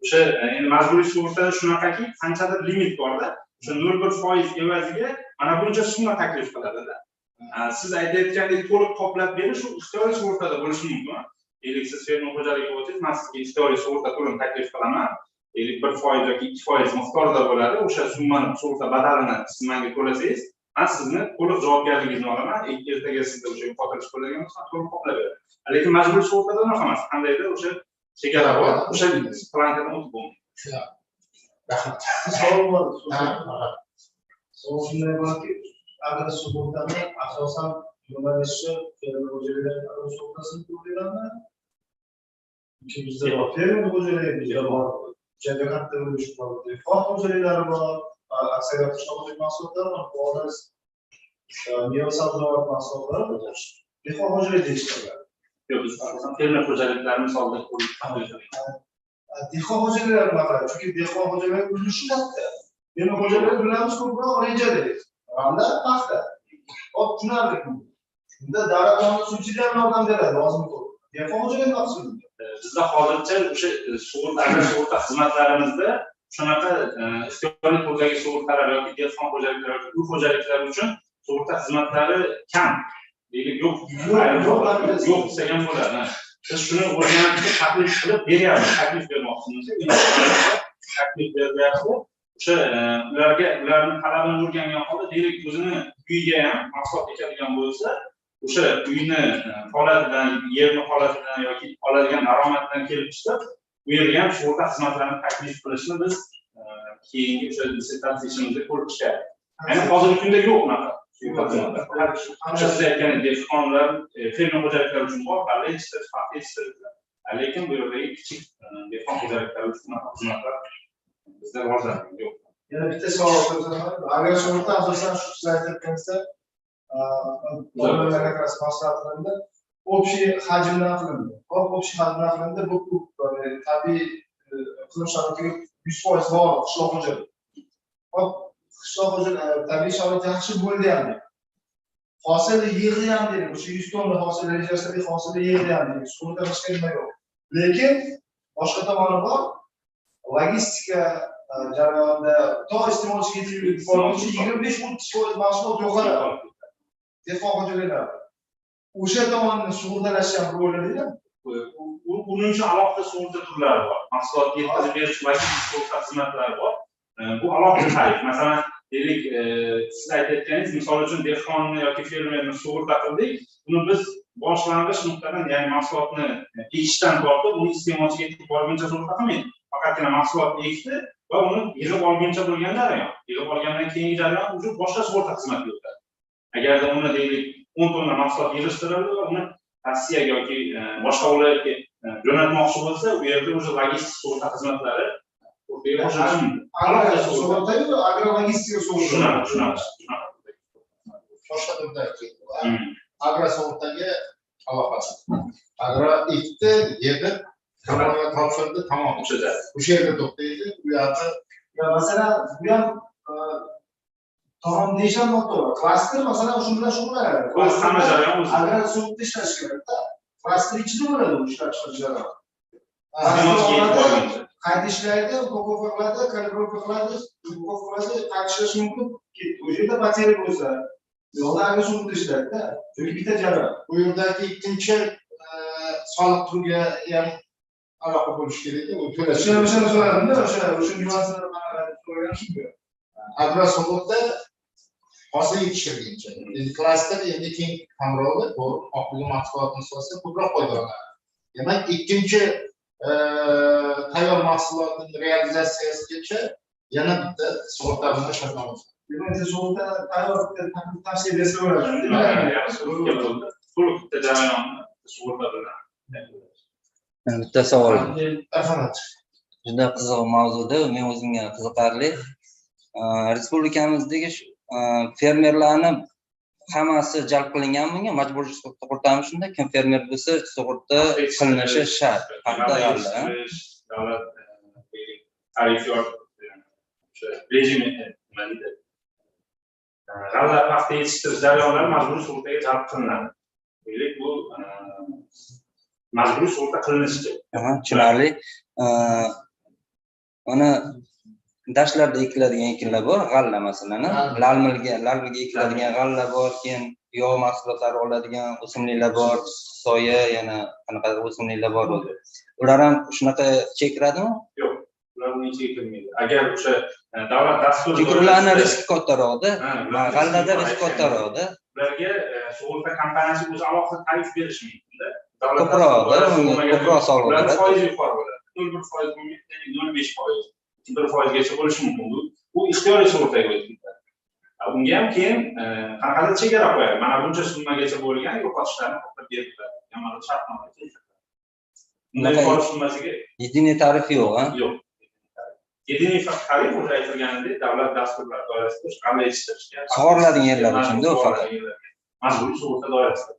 O'sha endi majburiy sug'urtada shunaqaki, qanchadir limit bor-da. O'sha 0.1% evaziga mana buncha summa taklif qiladi-da. Siz aytayotgandek to'liq qoplab berish shu ixtiyoriy sug'urtada bo'lishi mumkin. Deylik, siz fermer xo'jaligi bo'lsangiz, men sizga ixtiyoriy sug'urta turini taklif qilaman. Deylik, 1% yoki 2% miqdorida bo'ladi. O'sha summani sug'urta badalini siz menga to'lasangiz, men sizni to'liq javobgarligingizni olaman. Ertaga sizda o'sha yo'qotilish bo'ladigan bo'lsa, to'liq qoplab beraman. Lekin majburiy sug'urtada unaqa emas. Qandaydir o'sha chegara bor, o'sha plankadan o'tib bo'lmaydi. Rahmat. Savol bor. Savol shunday borki, agro sug'urtani asosan yo'nalishi fermer xo'jaliklari agro sug'urtasini to'layapmi? Chunki bizda fermer xo'jaligi bizda bor, juda katta ulush bor, dehqon xo'jaliklari bor, aksariyat qishloq xo'jalik mahsulotlari bor, boriz meva sabzavot mahsulotlari bor. Dehqon xo'jaligi deyishadi. Yo'q, biz asosan fermer xo'jaliklari misolida qo'yib dehqon xo'jaliklari bunaqa, chunki dehqon xo'jaligi ulushi katta. Fermer xo'jaligi bilamiz ko'proq rejali. Hamda paxta. Hop, tushunarli. Bunda davlat tomonidan subsidiya yordam beradi, lozim ko'p. Dehqon xo'jaligi mahsuli. Bizda hozircha o'sha sug'urta xizmatlarimizda shunaqa ixtiyoriy turdagi sug'urtalar yoki dehqon xo'jaliklari yoki uy xo'jaliklari uchun sug'urta xizmatlari kam. Deylik, yo'q desa ham bo'ladi. Biz shuni o'rganib, taklif qilib beryapmiz, taklif bermoqchimiz. Taklif beryapmiz. O'sha ularning talabini o'rgangan holda, deylik, o'zini uyiga ham mahsulot ekadigan bo'lsa, o'sha uyni holatidan, yerni holatidan yoki oladigan daromadidan kelib chiqib, bu yerga ham sug'urta xizmatlarini taklif qilishni biz keyingi o'sha dissertatsiya ishimizda ko'rib chiqyapmiz. Ayni hozirgi kunda yo'q unaqa sug'urta xizmatlari. O'sha siz aytgan dehqonlar, fermer xo'jaliklari uchun bor, balli yetishtirish, paxta yetishtirish. Lekin bu yerdagi kichik dehqon xo'jaliklari uchun xizmatlar bizda rivojlangan yo'q. Yana bitta savol qo'yaman. Agro sug'urta asosan shu siz aytganingizda maslahatlarida общий hajmdan qilindi. Общий hajmdan qilindi, bu tabiiy iqlim sharoitiga 100% bog'liq qishloq xo'jaligi. Hop, qishloq xo'jaligi tabiiy sharoit yaxshi bo'ldi ham. Hosilni yig'di ham deylik, o'sha 100 tonna hosil rejasidagi hosilni yig'di ham deylik. Sug'urta qilishga nima yo'q. Lekin boshqa tomoni bor. Logistika jarayonida to iste'molchiga yetib borguncha 25-30% mahsulot yo'qoladi. Dehqon xo'jaliklari. O'sha tomonni sug'urtalash ham bo'ladimi? Buning uchun alohida sug'urta turlari bor. Mahsulot yetkazib berish va sug'urta xizmatlari bor. Bu alohida tarif. Masalan, deylik, siz aytayotganingiz, misol uchun dehqonni yoki fermerni sug'urta qildik. Buni biz boshlang'ich nuqtadan, ya'ni mahsulotni ekishdan tortib, uni iste'molchiga yetib borguncha sug'urta qilmaydi. Faqatgina mahsulotni ekdi va uni yig'ib olguncha bo'lgan jarayon. Yig'ib olgandan keyingi jarayon uchun boshqa sug'urta xizmatiga o'tadi. Agarda uni deylik 10 tonna mahsulot yig'ishtirildi va uni Rossiyaga yoki boshqa viloyatga jo'natmoqchi bo'lsa, u yerda o'sha logistik sug'urta xizmatlari agrologistika sug'urta. Boshqa turda agro sug'urtaga aloqasi. Agro ekdi, yedi, Kamuoyuna topshirdi, tamom. O'sha yerda to'xtaydi. Bu yoqda Ya masalan, bu ham tamom deyishim noto'g'ri. Klaster masalan shu bilan shug'ullanadi. Hamma jarayon o'zida. Agrar suvda ishlash kerakda. Klaster ichida bo'ladi u ishlab chiqarish jarayoni. Qayta ishlaydi, упаковка qiladi, kalibrovka qiladi, упаковка qiladi, qayta ishlash mumkin. O'sha yerda bateriya bo'lsa, yo'lda agrar suvda ishlaydi-da. Chunki bitta jarayon. bu yerdagi ikkinchi soliq turiga ham aloqa bo'lishi kerak. U to'lash. O'shani so'radimda, o'sha nüansini so'ragan shunga. Agrar sug'urta hosil yetishtirguncha. Endi klaster endi keng qamrovli, bu oqilgi mahsulotni asosida ko'proq foydalanadi. Demak, ikkinchi tayyor mahsulotning realizatsiyasigacha yana bitta sug'urta bilan shartnoma. Demak, sug'urta tayyor tavsiya bersa bo'ladi. To'liq bitta jarayonni sug'urta bilan. Bitta savol. Marhamat. Juda qiziq mavzuda, men o'zimga qiziqarli. Respublikamizdagi fermerlarni hammasi jalb qilingan bunga majburiy sug'urtami shunda? Kim fermer bo'lsa, sug'urta qilinishi shart. Haqda davlat tarif rejimi nima deydi? G'alla paxta yetishtirish jarayonlari majburiy sug'urtaga jalb qilinadi. Deylik, bu majburiy sug'urta qilinishi. Tushunarli. Uni dashtlarda ekiladigan ekinlar bor, g'alla masalan, lalmilga ekiladigan g'alla bor, keyin yog' mahsulotlari oladigan o'simliklar bor, soya, yana qanaqadir o'simliklar bor o'zi. Ular ham shunaqa chekiradimi? Yo'q, ular uni chekilmaydi. Agar o'sha davlat dasturi chunki ularni riski kattaroqda, g'allada riski kattaroqda. Ularga sug'urta kompaniyasi o'zi alohida tarif berishi mumkin-da. Ko'proq soliq bo'ladi. Foiz yuqori bo'ladi. 0.1% bo'lmaydi, 0.5%. 1%gacha bo'lishi mumkin. Bu ixtiyoriy sug'urtaga o'tib ketadi. Bunga ham keyin qanaqadir chegara qo'yadi. Mana buncha summagacha bo'lgan yo'qotishlarni to'xtatib beradi. Yomon shartnoma keltiradi. Bunday yo'qotish summasiga единый tarif yo'q, ha? Yo'q. Единый tarif o'sha aytilganidek davlat dasturlari doirasida g'alla yetishtirishga sug'oriladigan yerlar uchun-da u faqat. Majburiy sug'urta doirasida.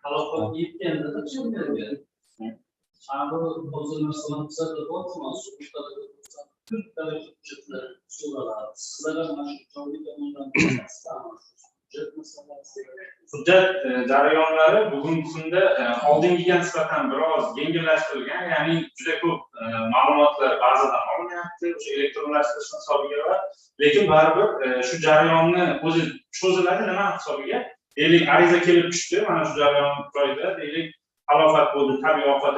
Aloqa yetganda tushunmaydi. Amir o'zimizdan sug'urtalar hujjat jarayonlari bugungi kunda oldingiga nisbatan biroz yengillashtirilgan, ya'ni juda ko'p ma'lumotlar bazadan olinyapti, o'sha elektronlashtirish hisobiga va lekin baribir shu jarayonni o'zi cho'ziladi nima hisobiga? Deylik, ariza kelib tushdi, mana shu jarayon joyida, deylik, talofat bo'ldi, tabiiy ofat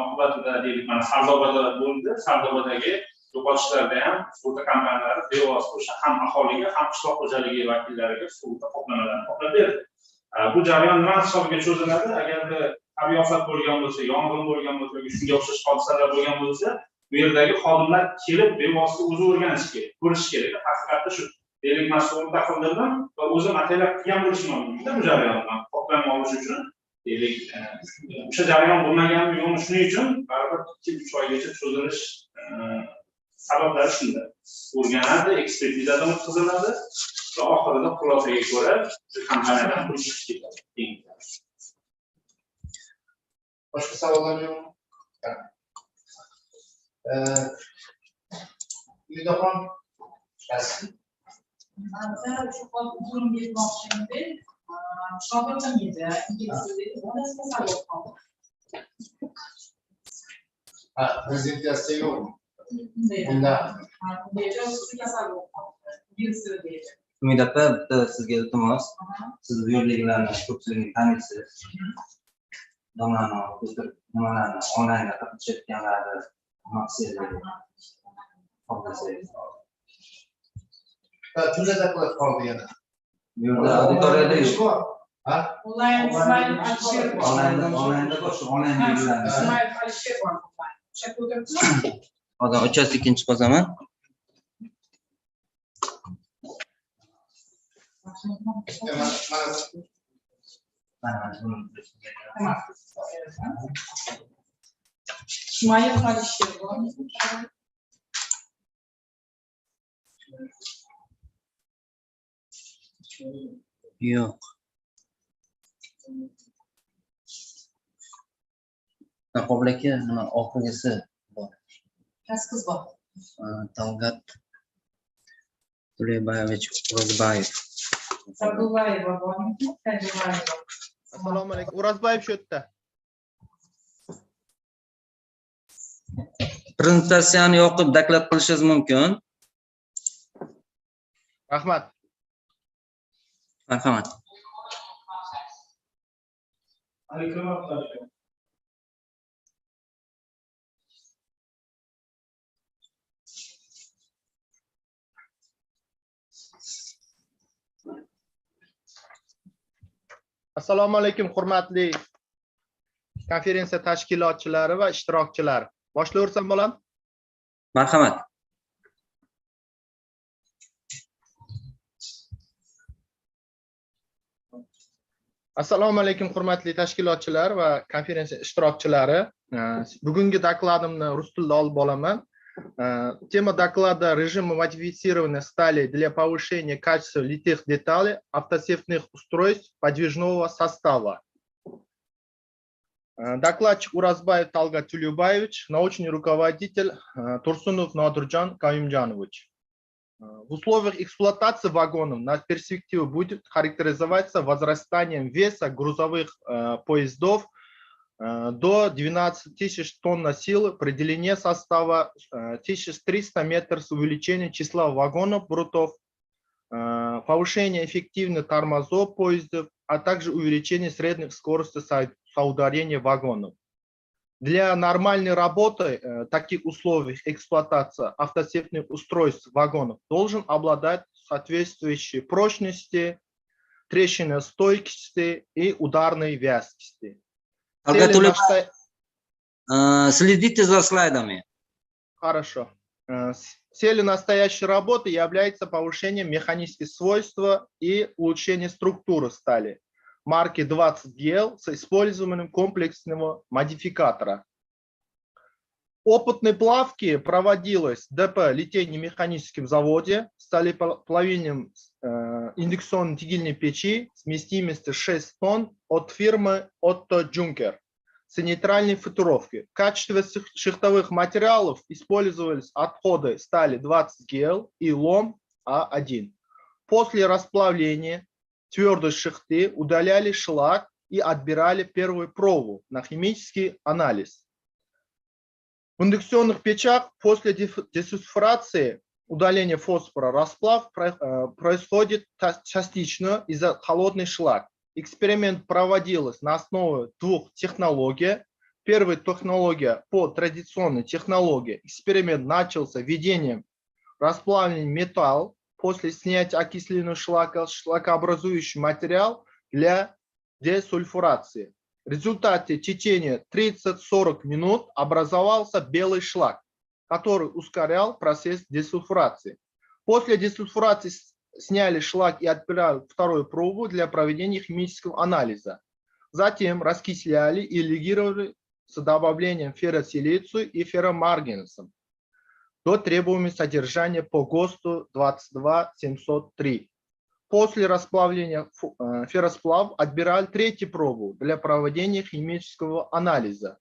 oqibatida deylik, mana Sardobada bo'ldi, Sardobadagi yo'qotishlarda ham sug'urta kompaniyalari bevosita o'sha ham aholiga, ham qishloq xo'jaligi vakillariga sug'urta qoplamalarni qoplab berdi. Bu jarayon nima hisobiga cho'ziladi? Agarda tabiiy ofat bo'lgan bo'lsa, yong'in bo'lgan bo'lsa, shunga o'xshash hodisalar bo'lgan bo'lsa, bu yerdagi xodimlar kelib bevosita o'zi o'rganishi kerak, ko'rish kerak. Haqiqatda shu deylik, mana sug'urta qildirdim va o'zim ataylab qilgan bo'lishim mumkin bu jarayonni qoplama olish uchun. Deylik, o'sha jarayon bo'lmaganmi yo'qmi, shuning uchun baribir 2-3 oygacha cho'zilish sabablari shunda. O'rganadi, ekspertizadan o'tkaziladi va oxirida xulosaga ko'ra shu kompaniyadan pul chiqib ketadi. Boshqa savollar yo'qmi? Umidaxon, Manzara shu uzun ketmoqchi shogirdam edi, onasi kasal bo'lib prezentatsiya yo'qmi? Umid opa, bitta sizga iltimos. Siz bu yerliklarni ko'pchilikni taniysiz. Domlani o'zgarib, nimalarni onlaynda qatnashayotganlarni maqsadlari. Tunada qilib qoldi yana. Bu yerda auditoriyada yo'q. Ha? Onlayn Alisher bor. Onlaynda boshqa onlayn belgilanadi. Alisher bor. Hozir ochasiz chiqazaman. Ismail Alisher bor. Yo'q. Qoblaki nima oxirgisi bor. Kasqiz bor. Talgat Tuleybayevich O'rozbayev. Sa'dullayeva bormi? Sa'dullayeva. Assalomu alaykum. O'rozbayev shu yerda. Prezentatsiyani yoqib doklad qilishingiz mumkin. Rahmat. Marhamat. Assalomu alaykum, hurmatli konferensiya tashkilotchilari va ishtirokchilari. Boshlayversam bo'ladimi? Marhamat. Assalomu alaykum, hurmatli tashkilotchilar va konferensiya ishtirokchilari. Bugungi dokladimni rus tilida olib bolaman. Тема доклада «Режимы модифицированной стали для повышения качества литых деталей автосевных устройств подвижного состава». Докладчик Уразбаев Талгат Тюлюбаевич, научный руководитель Турсунов Надыржан Каюмджанович. В условиях эксплуатации вагонов на перспективу будет характеризоваться возрастанием веса грузовых поездов до 12 тысяч тонн на силу при длине состава 1300 метров с увеличением числа вагонов брутов, повышение эффективных тормозов поездов, а также увеличение средних скоростей соударения вагонов. Для нормальной работы в таких условиях эксплуатация автосевных устройств вагонов должен обладать соответствующей прочности, трещиностойкости и ударной вязкости. Следите за слайдами. Хорошо. Целью настоящей работы является повышение механических свойств и улучшение структуры стали марки 20GL с использованием комплексного модификатора. Опытные плавки проводилось в ДП литейно-механическом заводе с сталеплавильным индукционной тягильной печи с вместимостью 6 тонн от фирмы Otto Juncker с нейтральной футировкой. В качестве шихтовых материалов использовались отходы стали 20GL и лом А1. После расплавления твердой шихты удаляли шлак и отбирали первую пробу на химический анализ. В индукционных печах после десульфурации удаления фосфора расплав происходит частично из-за холодный шлак. Эксперимент проводился на основе двух технологий. Первая технология по традиционной технологии. Эксперимент начался введением расплавления металла после снятия окисленного шлака, шлакообразующий материал для десульфурации. В результате течения 30-40 минут образовался белый шлак, который ускорял процесс десульфурации. После десульфурации сняли шлак и отбирали вторую пробу для проведения химического анализа. Затем раскисляли и легировали с добавлением ферросилицию и ферромарганцем до требуемого содержания по ГОСТу 22703. После расплавления ферросплав отбирали третью пробу для проведения химического анализа.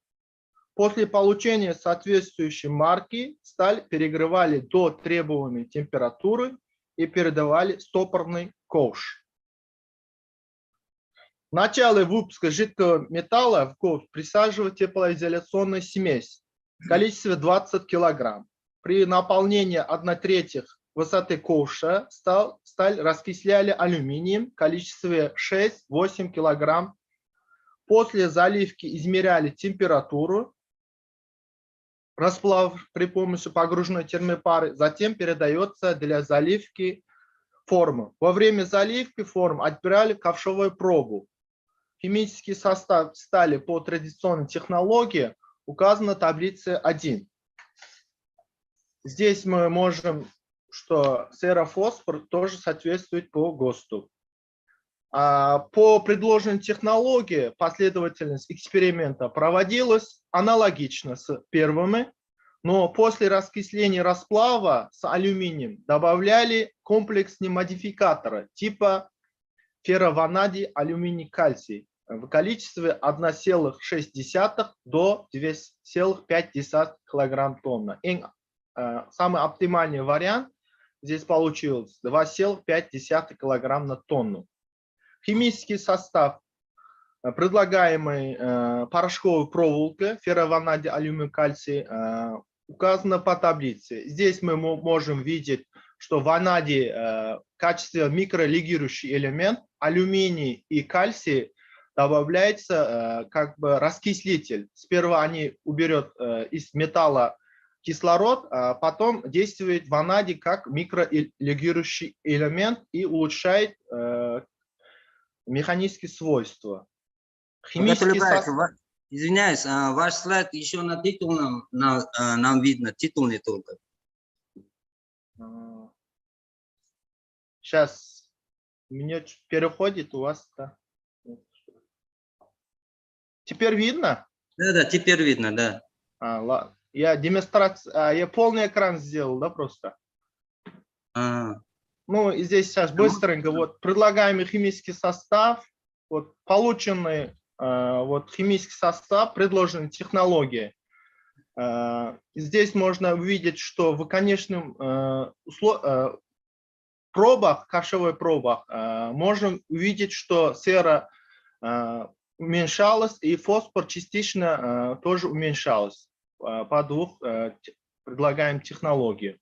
После получения соответствующей марки сталь перегревали до требуемой температуры и передавали в стопорный ковш. В начале выпуска жидкого металла в ковш присаживают теплоизоляционную смесь в количестве 20 кг. При наполнении 1/3 высоты ковша сталь раскисляли алюминием в количестве 6-8 кг. После заливки измеряли температуру, расплав при помощи погруженной термопары, затем передается для заливки формы. Во время заливки форм отбирали ковшовую пробу. Химический состав стали по традиционной технологии указан на таблице 1. Здесь мы можем, что серофосфор тоже соответствует по ГОСТу. По предложенной технологии последовательность эксперимента проводилась аналогично с первыми, но после раскисления расплава с алюминием добавляли комплексные модификаторы типа феррованадий, алюминий, кальций. в количестве 1,6 до 2,5 килограмм тонна. Самый оптимальный вариант здесь получился 2,5 килограмм на тонну. Химический состав предлагаемой порошковой проволоки феррованадий, алюминий, кальций указано по таблице. Здесь мы можем видеть, что ванадий в качестве микролегирующий элемент, алюминий и кальций добавляется как бы раскислитель. Сперва они уберет из металла кислород, а потом действует ванадий как микролегирующий элемент и улучшает механические свойства. Химический состав... Извиняюсь, ваш слайд еще на титул нам видно, титул не только. Сейчас мне переходит у вас. -то. Теперь видно? Да, теперь видно, да. Ладно. Я демонстрацию, я полный экран сделал, да, просто. Ну, и здесь сейчас быстренько, вот, предлагаемый химический состав, вот, полученный, вот, химический состав, предложенная технология. Здесь можно увидеть, что в конечном пробах, кашевой пробах, можем увидеть, что сера уменьшалась и фосфор частично тоже уменьшалась по двух предлагаемым технологиям.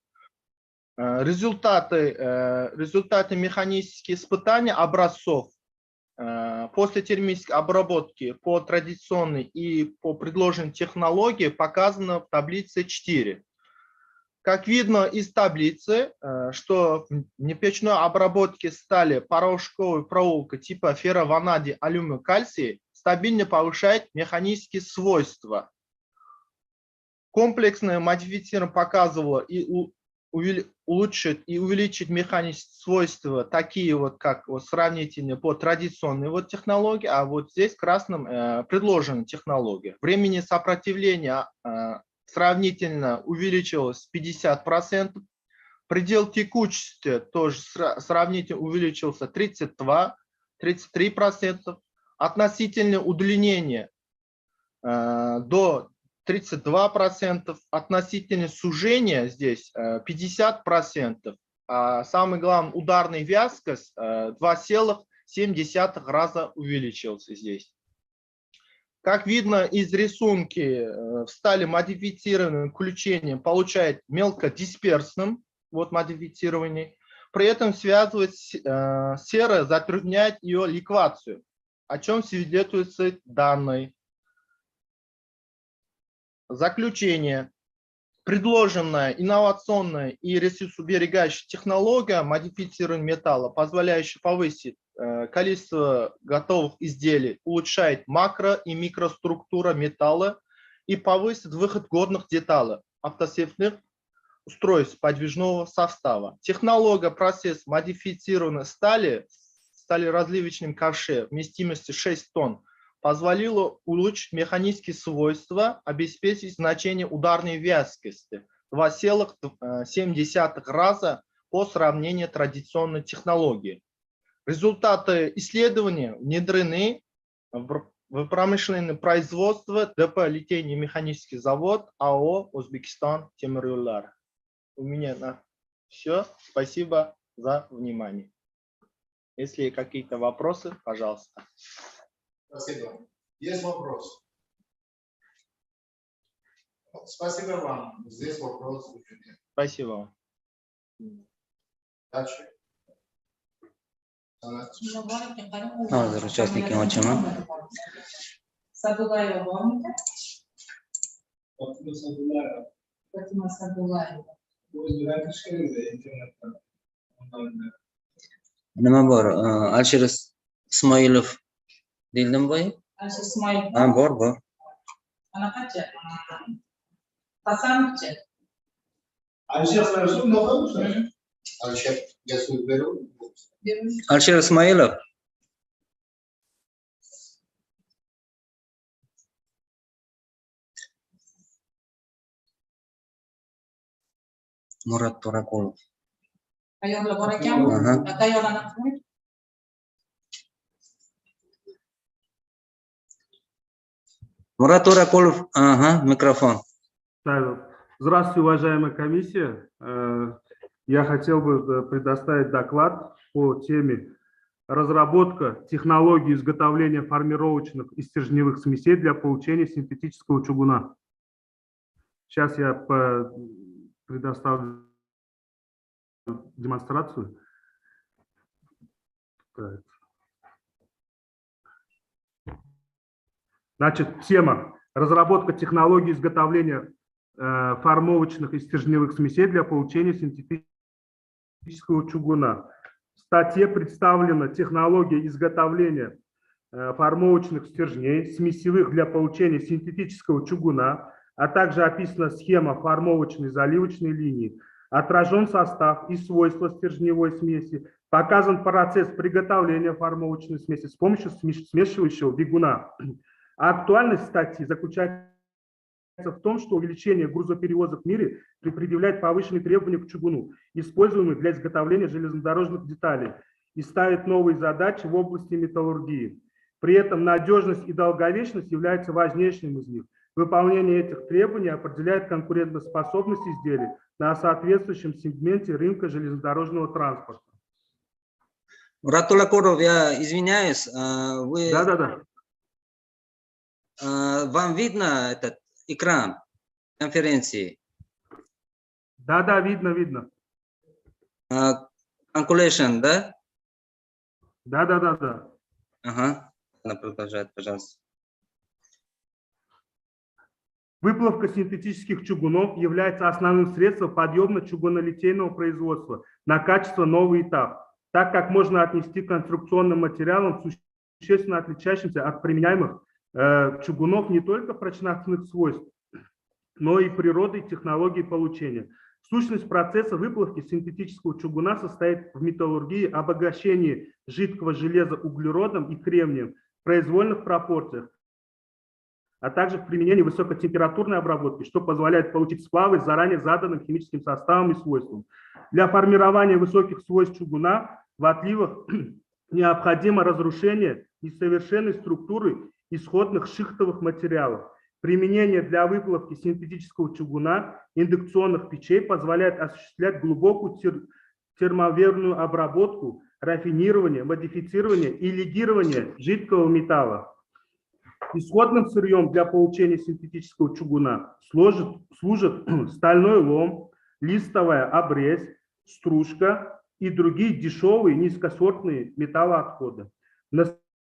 Результаты механических испытаний образцов после термической обработки по традиционной и по предложенной технологии показано в таблице 4. Как видно из таблицы, что в непечной обработке стали порошковая проволока типа феррованадий, алюминий, кальций стабильно повышает механические свойства. Комплексное модифицирование показывало и улучшить и увеличить механические свойства, такие вот, как вот, сравнительные по традиционной вот технологии, а вот здесь красным предложена технология. Времени сопротивления сравнительно увеличилось 50%, предел текучести тоже сравнительно увеличился 33%, относительное удлинение до 32%, относительное сужение здесь 50%, а самое главное, ударная вязкость 2,7 раза увеличился здесь. Как видно из рисунки, в стали модифицированным включением получает мелкодисперсным, вот модифицирование, при этом связывать сера затрудняет ее ликвацию, о чем свидетельствует данные. Заключение. Предложенная инновационная и ресурсоуберегающая технология модифицирования металла, позволяющая повысить количество готовых изделий, улучшает макро- и микроструктура металла и повысит выход годных деталей автосевных устройств подвижного состава. Технология процесс модифицированной стали разливочным ковше вместимостью 6 тонн позволило улучшить механические свойства, обеспечить значение ударной вязкости 2,7 раза по сравнению с традиционной технологией. Результаты исследования внедрены в промышленное производство ДП «Литейно-механический завод» АО «Узбекистан Темирюллар». У меня все. Спасибо за внимание. Если какие-то вопросы, пожалуйста. Спасибо. Есть вопрос? Спасибо вам. Здесь вопрос уже нет. Спасибо вам. Дальше. Hozir участникni ochaman. Садулаева bormi? Fatima Sadulaeva. Nima bor? Alisher Ismoilov deildimi boya? Alisher Ismoilov. Ha, bor. Anaqacha? Hasanovchi. Alisher Ismoilov. Alisher Alisher Ismoilov. Murat To'raqulov. Tayyorlar bor ekanmi? Tayyorlanibmi? Мурат Уракулов, ага, микрофон. Здравствуйте, уважаемая комиссия. Я хотел бы предоставить доклад по теме разработка технологии изготовления формировочных и стержневых смесей для получения синтетического чугуна. Сейчас я предоставлю демонстрацию. Так. Значит, тема разработка технологии изготовления формовочных и стержневых смесей для получения синтетического чугуна. В статье представлена технология изготовления формовочных стержней, смесевых для получения синтетического чугуна, а также описана схема формовочной заливочной линии, отражен состав и свойства стержневой смеси, показан процесс приготовления формовочной смеси с помощью смешивающего бегуна. А актуальность статьи заключается в том, что увеличение грузоперевозок в мире предъявляет повышенные требования к чугуну, используемым для изготовления железнодорожных деталей, и ставит новые задачи в области металлургии. При этом надежность и долговечность являются важнейшим из них. Выполнение этих требований определяет конкурентоспособность изделий на соответствующем сегменте рынка железнодорожного транспорта. Мурат Уракулов, я извиняюсь, вы... Да. Вам видно этот экран конференции? Да, видно. Calculation, да? Да. Ага, продолжает, пожалуйста. Выплавка синтетических чугунов является основным средством подъемно-чугунолитейного производства на качество новый этап, так как можно отнести к конструкционным материалам, существенно отличающимся от применяемых чугунов не только прочностных свойств, но и природы и технологии получения. Сущность процесса выплавки синтетического чугуна состоит в металлургии, обогащении жидкого железа углеродом и кремнием в произвольных пропорциях, а также в применении высокотемпературной обработки, что позволяет получить сплавы с заранее заданным химическим составом и свойством. Для формирования высоких свойств чугуна в отливах необходимо разрушение несовершенной структуры исходных шихтовых материалов. Применение для выплавки синтетического чугуна индукционных печей позволяет осуществлять глубокую термоверную обработку, рафинирование, модифицирование и легирование жидкого металла. Исходным сырьем для получения синтетического чугуна служат стальной лом, листовая обрезь, стружка и другие дешевые низкосортные металлоотходы. В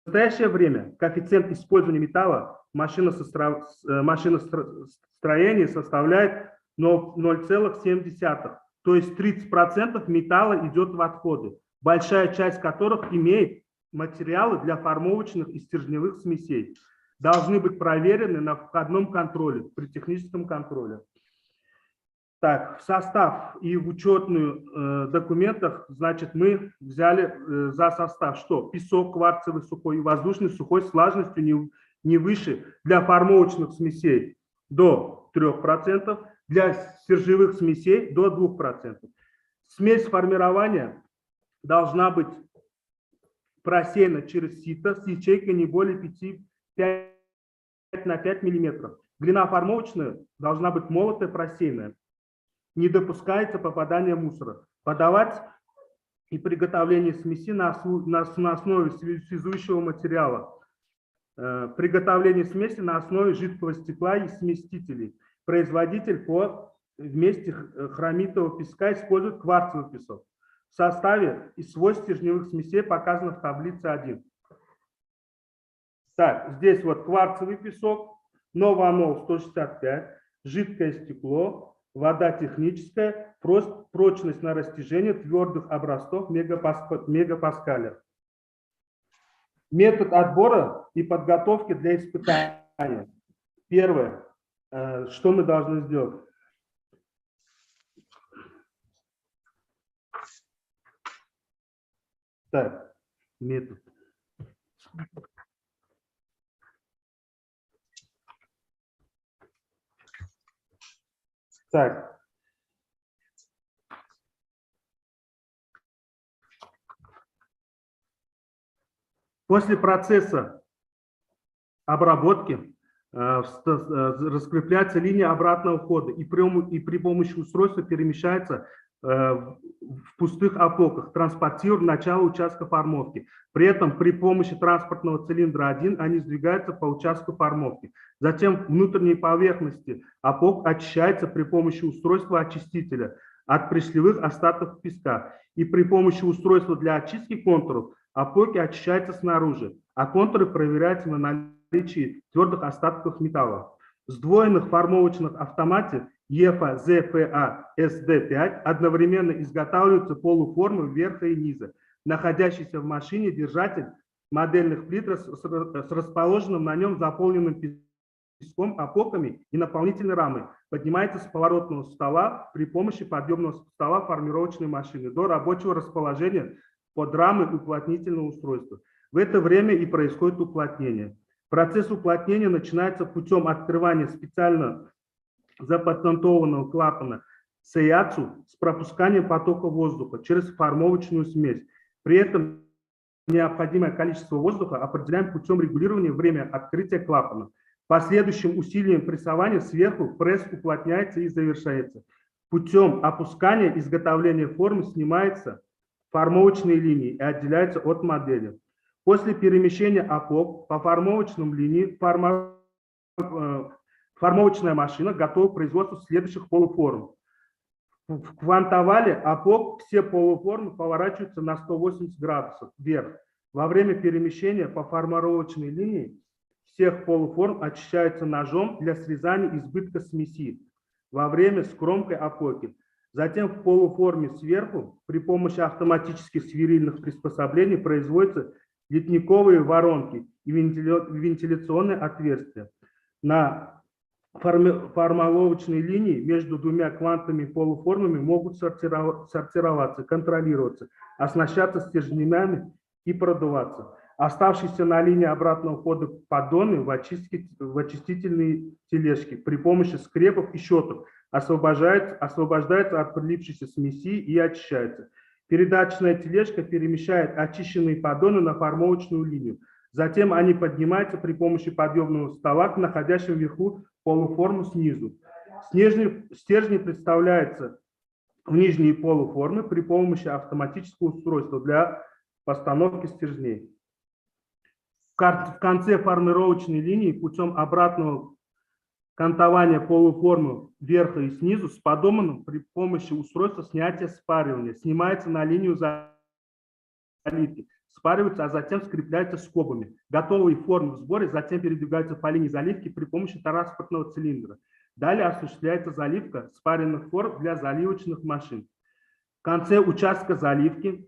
настоящее время коэффициент использования металла в машиностроении составляет 0,7, то есть 30% металла идет в отходы, большая часть которых имеет материалы для формовочных и стержневых смесей. Должны быть проверены на входном контроле, при техническом контроле. Так, в состав и в учетных документах, значит, мы взяли за состав что? Песок кварцевый сухой и воздушный сухой с влажностью не выше для формовочных смесей до 3%, для стержневых смесей до 2%. Смесь формирования должна быть просеяна через сито с ячейкой не более 5 на 5 мм. Длина формовочная должна быть молотая, просеянная. Не допускается попадание мусора. Подавать и приготовление смеси на основе связующего материала. Приготовление смеси на основе жидкого стекла и смесителей. Производитель вместе хромитового песка использует кварцевый песок. В составе и свойств стержневых смесей показано в таблице 1. Так, здесь вот кварцевый песок, новомол 165, жидкое стекло, вода техническая, прочность на растяжение твердых образцов мегапаскаля. Метод отбора и подготовки для испытания. Первое, что мы должны сделать? Так, метод. Так. После процесса обработки раскрепляется линия обратного хода и при помощи устройства перемещается в пустых опоках, транспортируя начало участка формовки. При этом при помощи транспортного цилиндра 1 они сдвигаются по участку формовки. Затем внутренней поверхности опок очищается при помощи устройства очистителя от пришлевых остатков песка. И при помощи устройства для очистки контуров опоки очищаются снаружи, а контуры проверяются на наличие твердых остатков металла. В сдвоенных формовочных автомате ЕФА, ЗПА, СД5 одновременно изготавливаются полуформы верха и низа. Находящийся в машине держатель модельных плит с расположенным на нем заполненным песком, опоками и наполнительной рамой поднимается с поворотного стола при помощи подъемного стола формировочной машины до рабочего расположения под рамой уплотнительного устройства. В это время и происходит уплотнение. Процесс уплотнения начинается путем открывания специально запатентованного клапана СЭЯЦУ с пропусканием потока воздуха через формовочную смесь. При этом необходимое количество воздуха определяем путем регулирования времени открытия клапана. Последующим усилием прессования сверху пресс уплотняется и завершается. Путем опускания изготовления формы снимается формовочные линии и отделяется от модели. После перемещения опок по формовочным линиям формовочная машина готова к производству следующих полуформ. В квантовале опок все полуформы поворачиваются на 180 градусов вверх. Во время перемещения по формировочной линии всех полуформ очищается ножом для срезания избытка смеси во время скромкой опоки. Затем в полуформе сверху при помощи автоматических сверлильных приспособлений производятся литниковые воронки и вентиляционные отверстия. На формовочной линии между двумя квантовыми полуформами могут сортироваться, контролироваться, оснащаться стержнями и продуваться. Оставшиеся на линии обратного хода поддоны в очистительные тележки при помощи скрепов и щеток освобождаются от прилипшейся смеси и очищаются. Передаточная тележка перемещает очищенные поддоны на формовочную линию. Затем они поднимаются при помощи подъемного стола к находящему вверху полуформу снизу. Стержни представляются в нижние полуформы при помощи автоматического устройства для постановки стержней. В конце формировочной линии путем обратного кантования полуформы вверха и снизу с поддоном при помощи устройства снятия спаривания снимается на линию заливки, спариваются, а затем скрепляются скобами. Готовые формы в сборе затем передвигаются по линии заливки при помощи транспортного цилиндра. Далее осуществляется заливка спаренных форм для заливочных машин. В конце участка заливки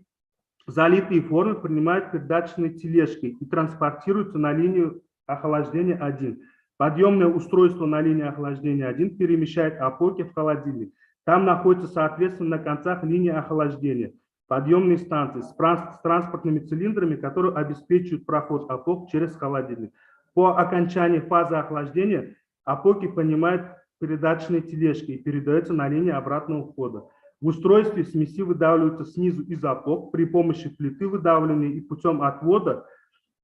залитые формы принимают передаточной тележкой и транспортируются на линию охлаждения 1. Подъемное устройство на линии охлаждения 1 перемещает опоки в холодильник. Там находится, соответственно, на концах линии охлаждения подъемные станции с транспортными цилиндрами, которые обеспечивают проход опок через холодильник. По окончании фазы охлаждения опоки поднимают передаточной тележкой и передаются на линии обратного входа. В устройстве смеси выдавливаются снизу из опок при помощи плиты выдавленной и путем отвода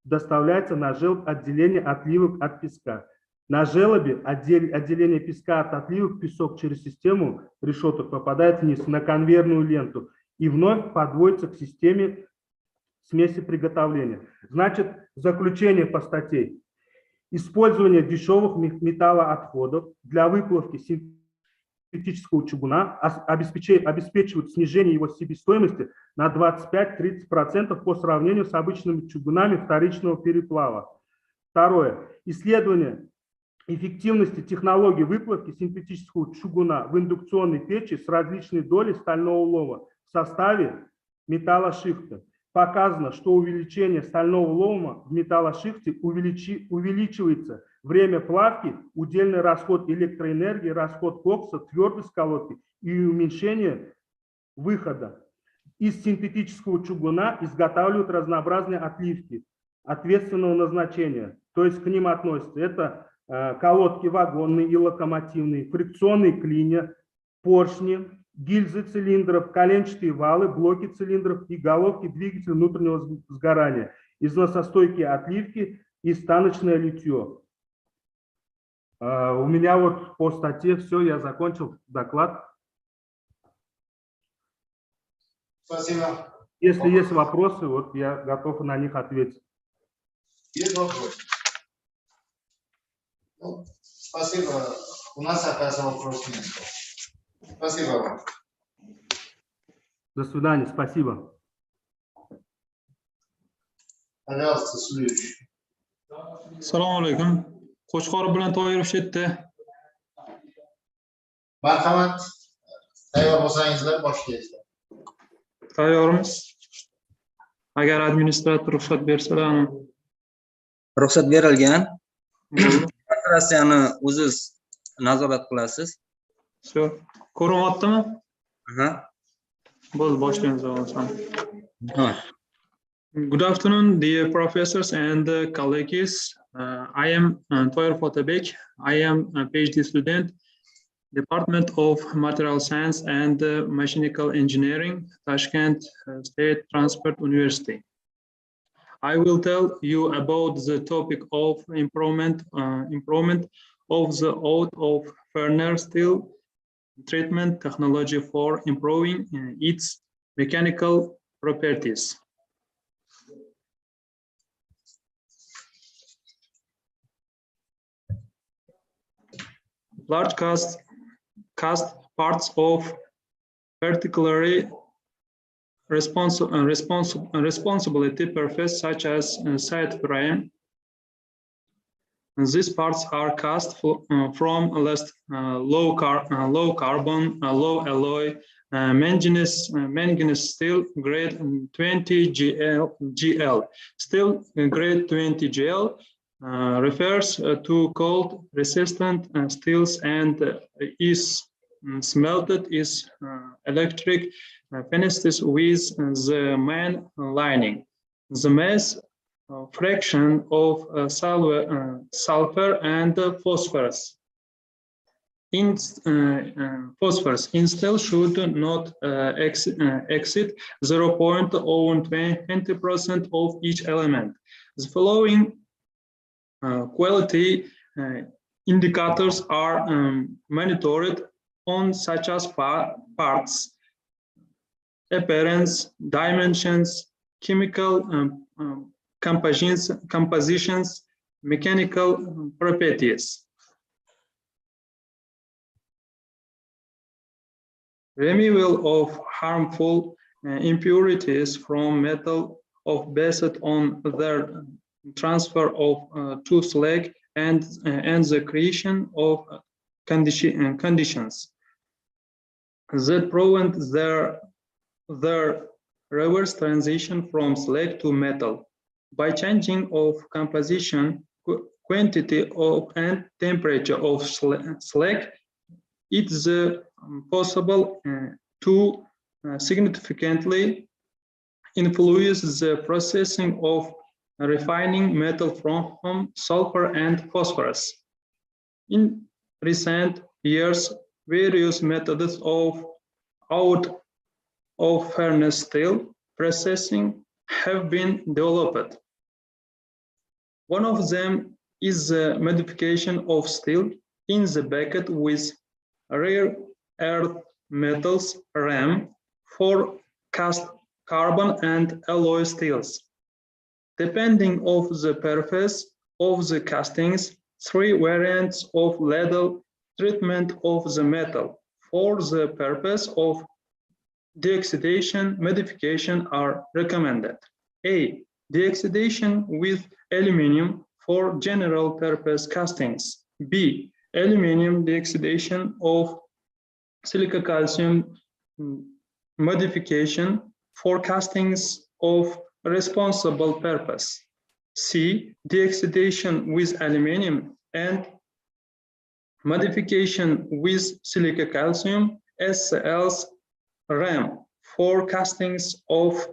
доставляется на желоб отделение отливок от песка. На желобе отделение песка от отливок песок через систему решеток попадает вниз на конвейерную ленту и вновь подводится к системе смеси приготовления. Значит, заключение по статье. Использование дешевых металлоотходов для выплавки синтетического чугуна обеспечивает снижение его себестоимости на 25-30% по сравнению с обычными чугунами вторичного переплава. Второе. Исследование эффективности технологии выплавки синтетического чугуна в индукционной печи с различной долей стального лома в составе металлошихта. Показано, что увеличение стального лома в металлошихте увеличивается время плавки, удельный расход электроэнергии, расход кокса, твердость колодки и уменьшение выхода. Из синтетического чугуна изготавливают разнообразные отливки ответственного назначения, то есть к ним относятся это колодки вагонные и локомотивные, фрикционные клинья, поршни, гильзы цилиндров, коленчатые валы, блоки цилиндров и головки двигателя внутреннего сгорания, износостойкие отливки и станочное литье. У меня вот по статье все, я закончил доклад. Спасибо. Если есть вопросы, вот я готов на них ответить. Есть вопрос? Ну, спасибо. У нас, оказывается, вопросов нет. Спасибо вам. До свидания, спасибо. Пожалуйста, следующий. Assalomu alaykum. Qo'chqor bilan Toyirov chetda. Marhamat, tayyor bo'lsangizlar boshlaysiz. Tayyormiz. Agar administrator ruxsat bersalar. Ruxsat berilgan. Operatsiyani o'zingiz nazorat qilasiz. Shu. Ko'rinyaptimi? Aha. Bo'ldi, boshlaymiz o'g'lim. Good afternoon, dear professors and colleagues. I am Toyer Fotabek. I am a PhD student, Department of Material Science and Mechanical Engineering, Tashkent State Transport University. I will tell you about the topic of improvement of the out of furnace steel treatment technology for improving its mechanical properties. Large cast parts of particularly responsibility purpose such as side frame. These parts are cast from low carbon, low alloy manganese steel grade 20 GL. Steel grade 20 GL refers to cold resistant steels and is smelted is electric furnaces with the main lining. The mass fraction of sulfur and phosphorus in steel should not exceed 0.020% of each element. The following quality indicators are monitored on such as parts, appearance, dimensions, chemical compositions, mechanical properties. Removal of harmful impurities from metal based on their transfer to slag and the creation of conditions that prevent their reverse transition from slag to metal. By changing of composition, quantity of and temperature of slag, it is possible to significantly influence the processing of refining metal from sulfur and phosphorus. In recent years, various methods of out of furnace steel processing have been developed. One of them is the modification of steel in the bucket with rare earth metals RAM for cast carbon and alloy steels. Depending on the purpose of the castings, 3 variants of ladle treatment of the metal for the purpose of deoxidation modification are recommended. A. Deoxidation with aluminum for general purpose castings. B. Aluminum deoxidation of silica calcium modification for castings of responsible purpose. C. Deoxidation with aluminum and modification with silica calcium SCLs RAM for castings of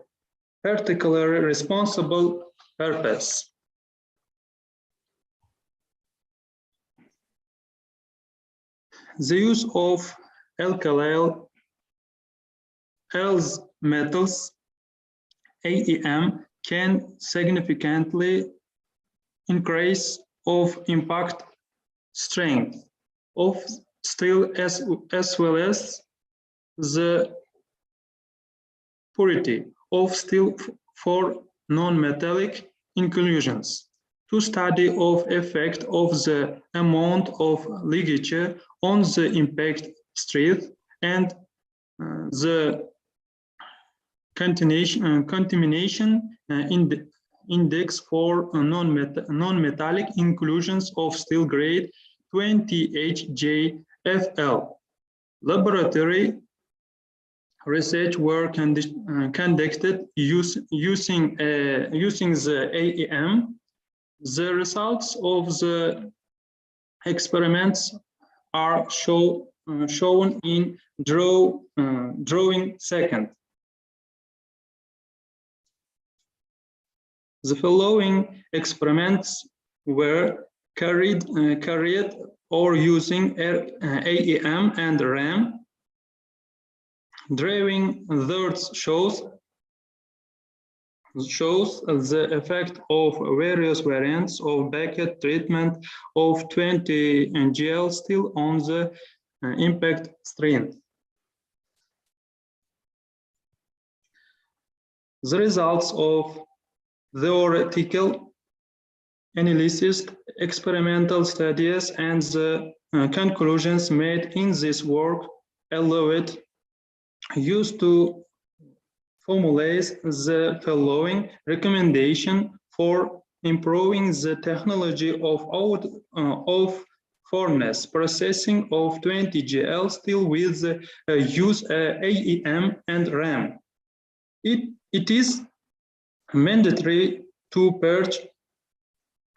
particularly responsible purpose. The use of alkyl metals AEM can significantly increase of impact strength of steel as well as the purity of steel for non-metallic inclusions. To study of effect of the amount of ligature on the impact strength and the contamination index for non-metallic inclusions of steel grade 20HJFL. Laboratory research were conducted using the AEM. The results of the experiments are shown in drawing second. The following experiments were carried or using AEM and RAM. Drawing third shows the effect of various variants of Beckett treatment of 20 GL steel on the impact strength. The results of theoretical analysis, experimental studies, and the conclusions made in this work allowed used to formulate the following recommendation for improving the technology of furnace processing of 20 GL steel with the use AEM and RAM. It is mandatory to purge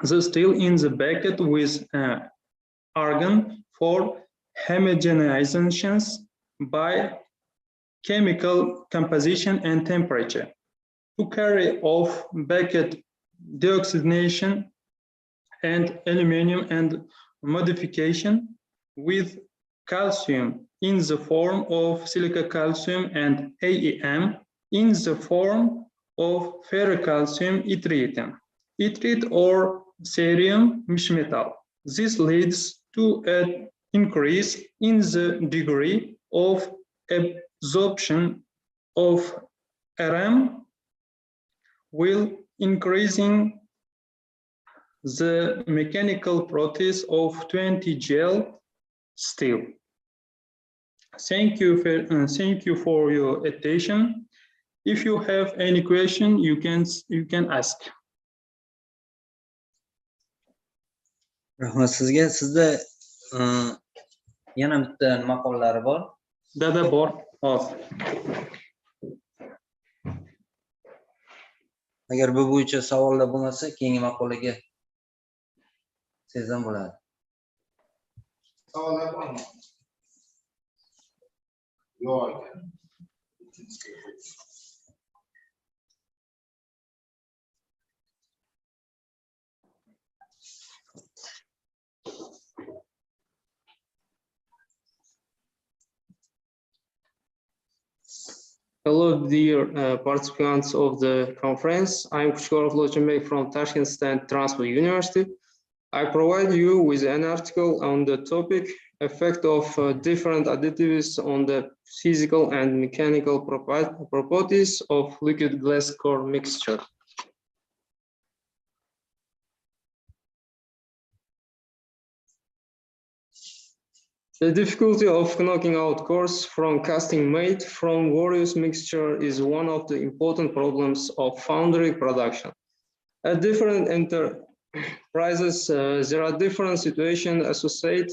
the steel in the bucket with argon for homogenizations by chemical composition and temperature. To carry off bucket deoxidation and aluminum and modification with calcium in the form of silica calcium and AEM in the form of ferrocalcium iterate or cerium metal. This leads to an increase in the degree of absorption of RAM while increasing the mechanical properties of 20 GL steel. Thank you for your attention. If you have any question, you can ask. Rahmat sizga. Sizda yana bitta maqollari bor. Dada bor. Hozir. Agar bu bo'yicha savollar bo'lmasa, keyingi maqolaga sezam bo'ladi. Savollar bormi? Yo'q. Hello, dear participants of the conference. I'm Kuchkorov Lochembek from Tashkent State Transport University. I provide you with an article on the topic effect of different additives on the physical and mechanical properties of liquid glass core mixture. The difficulty of knocking out cores from casting made from various mixture is one of the important problems of foundry production. At different enterprises, there are different situations associated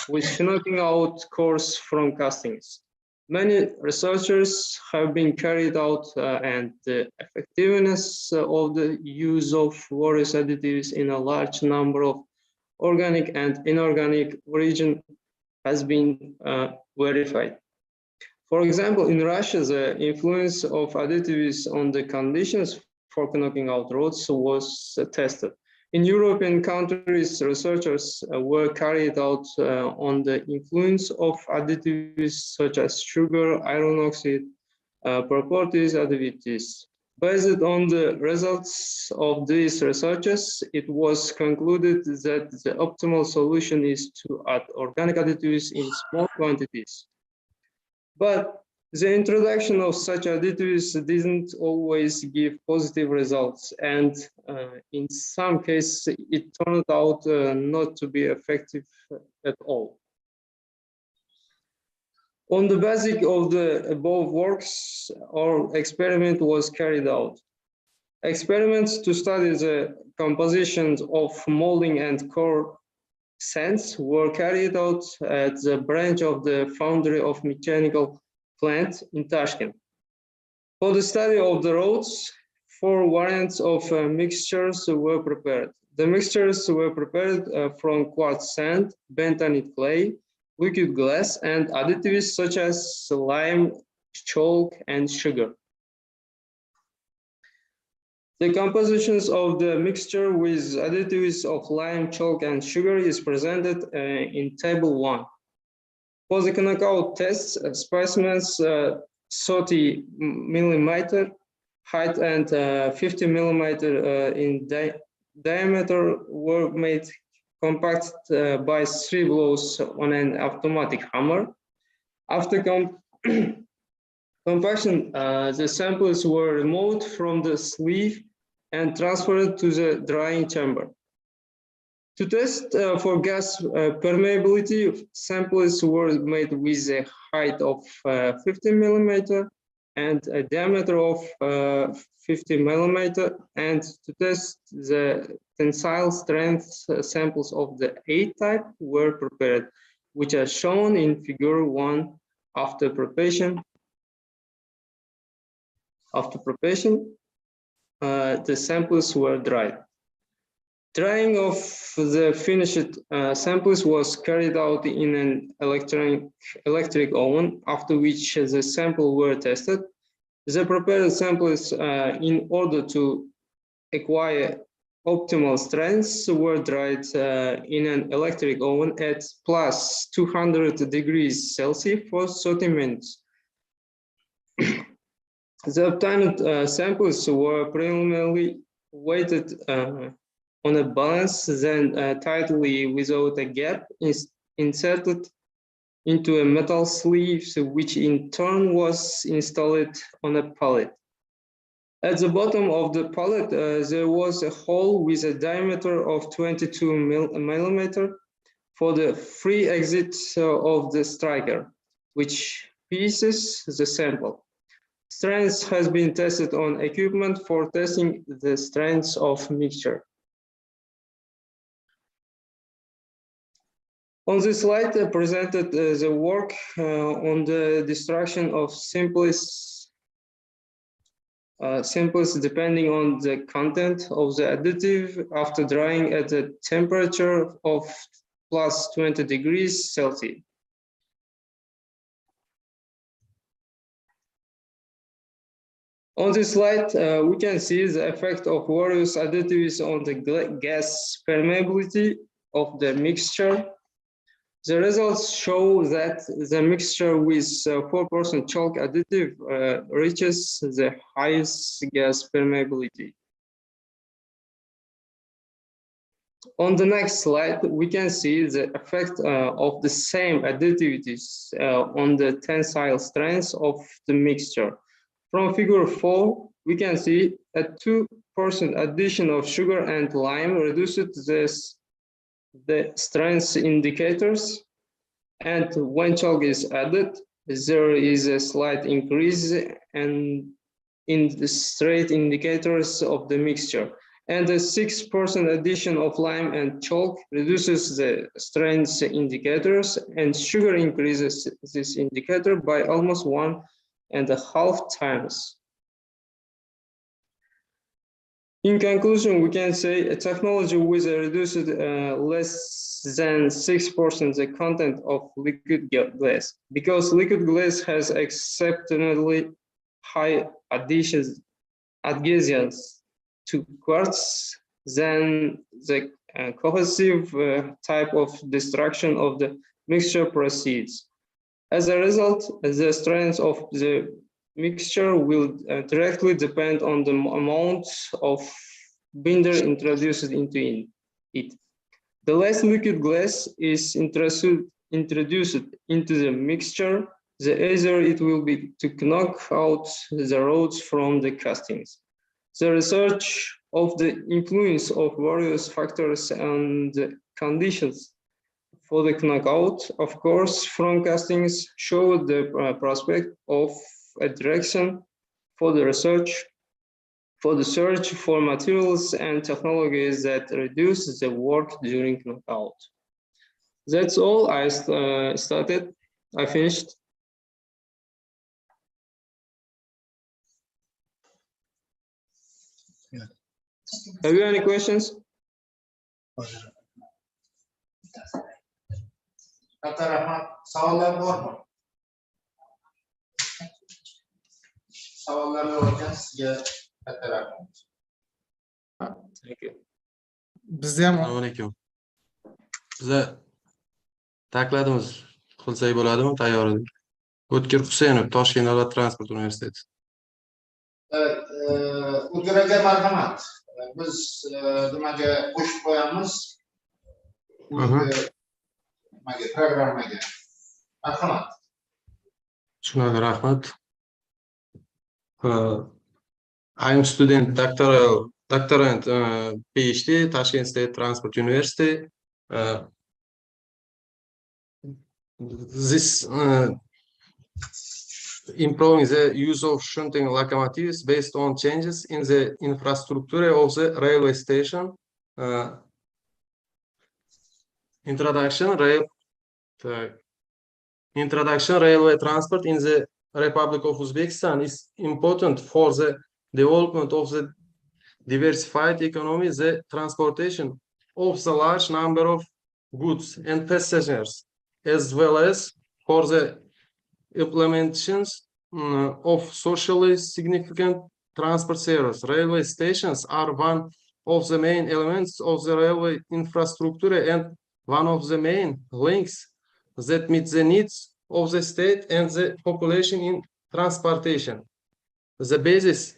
with knocking out cores from castings. Many researchers have been carried out and the effectiveness of the use of various additives in a large number of organic and inorganic origin has been verified. For example, in Russia, the influence of additives on the conditions for knocking out rods was tested. In European countries, researchers were carried out on the influence of additives such as sugar, iron oxide, properties, additives. Based on the results of these researches, it was concluded that the optimal solution is to add organic additives in small quantities. But the introduction of such additives didn't always give positive results, and in some cases, it turned out not to be effective at all. On the basis of the above works, our experiment was carried out. Experiments to study the compositions of molding and core sands were carried out at the branch of the Foundry of Mechanical plant in Tashkent. For the study of the roads, 4 variants of mixtures were prepared. The mixtures were prepared from quartz sand, bentonite clay, liquid glass, and additives such as lime, chalk, and sugar. The compositions of the mixture with additives of lime, chalk, and sugar is presented in Table 1. For the knockout tests, specimens 30 millimeter height and 50 millimeter in diameter were made compact by 3 blows on an automatic hammer. After compaction, the samples were removed from the sleeve and transferred to the drying chamber. To test for gas permeability, samples were made with a height of 50 millimeter and a diameter of 50 millimeter, and to test the tensile strength, samples of the A type were prepared, which are shown in Figure 1 after preparation. After preparation, the samples were dried. Drying of the finished samples was carried out in an electric oven, after which the samples were tested. The prepared samples, in order to acquire optimal strengths, were dried in an electric oven at plus 200 degrees Celsius for 30 minutes. The obtained samples were preliminarily weighted on a balance, then tightly without a gap inserted into a metal sleeve, which in turn was installed on a pallet. At the bottom of the pallet, there was a hole with a diameter of 22 millimeter for the free exit of the striker, which pieces the sample. Strength has been tested on equipment for testing the strengths of mixture. On this slide, I presented the work on the destruction of simplest depending on the content of the additive after drying at a temperature of plus 20 degrees Celsius. On this slide, we can see the effect of various additives on the gas permeability of the mixture. The results show that the mixture with 4% chalk additive reaches the highest gas permeability. On the next slide, we can see the effect of the same additivities on the tensile strength of the mixture. From Figure 4, we can see a 2% addition of sugar and lime reduces the strength indicators, and when chalk is added, there is a slight increase in the straight indicators of the mixture, and the 6% addition of lime and chalk reduces the strength indicators, and sugar increases this indicator by almost 1.5 times. In conclusion, we can say a technology with a reduced less than 6% the content of liquid glass, because liquid glass has exceptionally high adhesions to quartz than the cohesive type of destruction of the mixture proceeds. As a result, the strength of the mixture will directly depend on the amount of binder introduced into it. The less liquid glass is introduced into the mixture, the easier it will be to knock out the rods from the castings. The research of the influence of various factors and conditions for the knockout, of course, from castings show the prospect of a direction for the research, for the search for materials and technologies that reduce the work during knockout. That's all I started. I finished. Have you any questions? Katta rahmat. Savollar bormi? Savollar yo'q ekan, sizga katta rahmat. Thank you. Bizda ham assalomu alaykum. Biza takladimiz qilsak bo'ladimi? Tayyor edik. O'tkir Husaynov, Toshkent davlat transport universiteti. Evet, O'tkir aka marhamat. Biz nimaga qo'shib qo'yamiz? Programmaga. Marhamat. Shunaqa, rahmat. I'm student doctorand PhD, Tashkent State Transport University. This improving the use of shunting locomotives based on changes in the infrastructure of the railway station. Introduction railway transport in the Republic of Uzbekistan is important for the development of the diversified economy, the transportation of the large number of goods and passengers, as well as for the implementations of socially significant transport service. Railway stations are one of the main elements of the railway infrastructure and one of the main links that meet the needs of the state and the population in transportation. The basis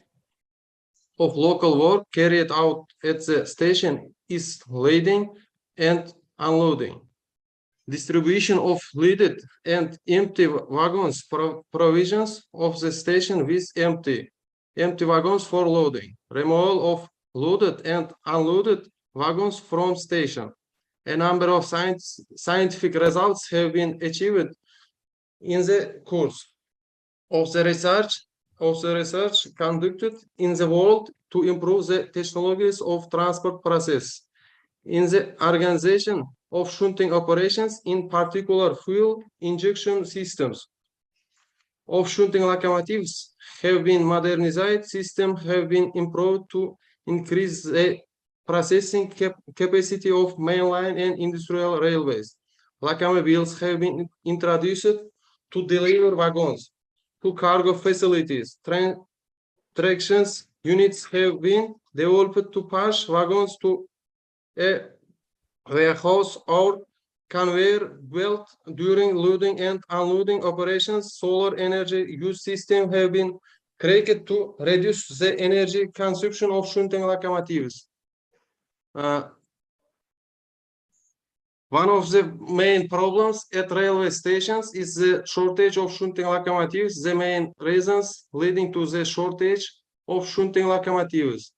of local work carried out at the station is loading and unloading. Distribution of loaded and empty wagons, provisions of the station with empty wagons for loading, removal of loaded and unloaded wagons from station. A number of scientific results have been achieved in the course of the research conducted in the world to improve the technologies of transport process. In the organization of shunting operations, in particular fuel injection systems of shunting locomotives have been modernized, systems have been improved to increase the processing capacity of mainline and industrial railways. Locomobiles have been introduced to deliver wagons to cargo facilities. Tractions units have been developed to push wagons to a warehouse or conveyor belt during loading and unloading operations. Solar energy use system have been created to reduce the energy consumption of shunting locomotives. One of the main problems at railway stations is the shortage of shunting locomotives. The main reasons leading to the shortage of shunting locomotives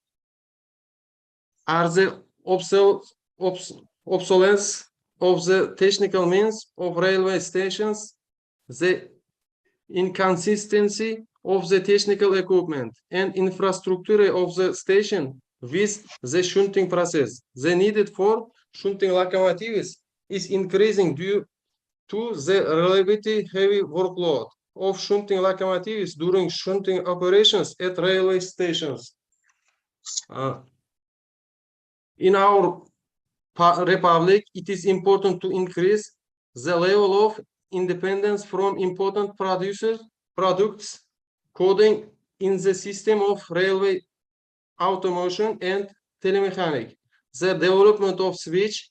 are the obsolescence of the technical means of railway stations, the inconsistency of the technical equipment and infrastructure of the station with the shunting process. The need for shunting locomotives is increasing due to the relatively heavy workload of shunting locomotives during shunting operations at railway stations. In our republic, it is important to increase the level of independence from important products coding in the system of railway automation and telemechanic. The development of switch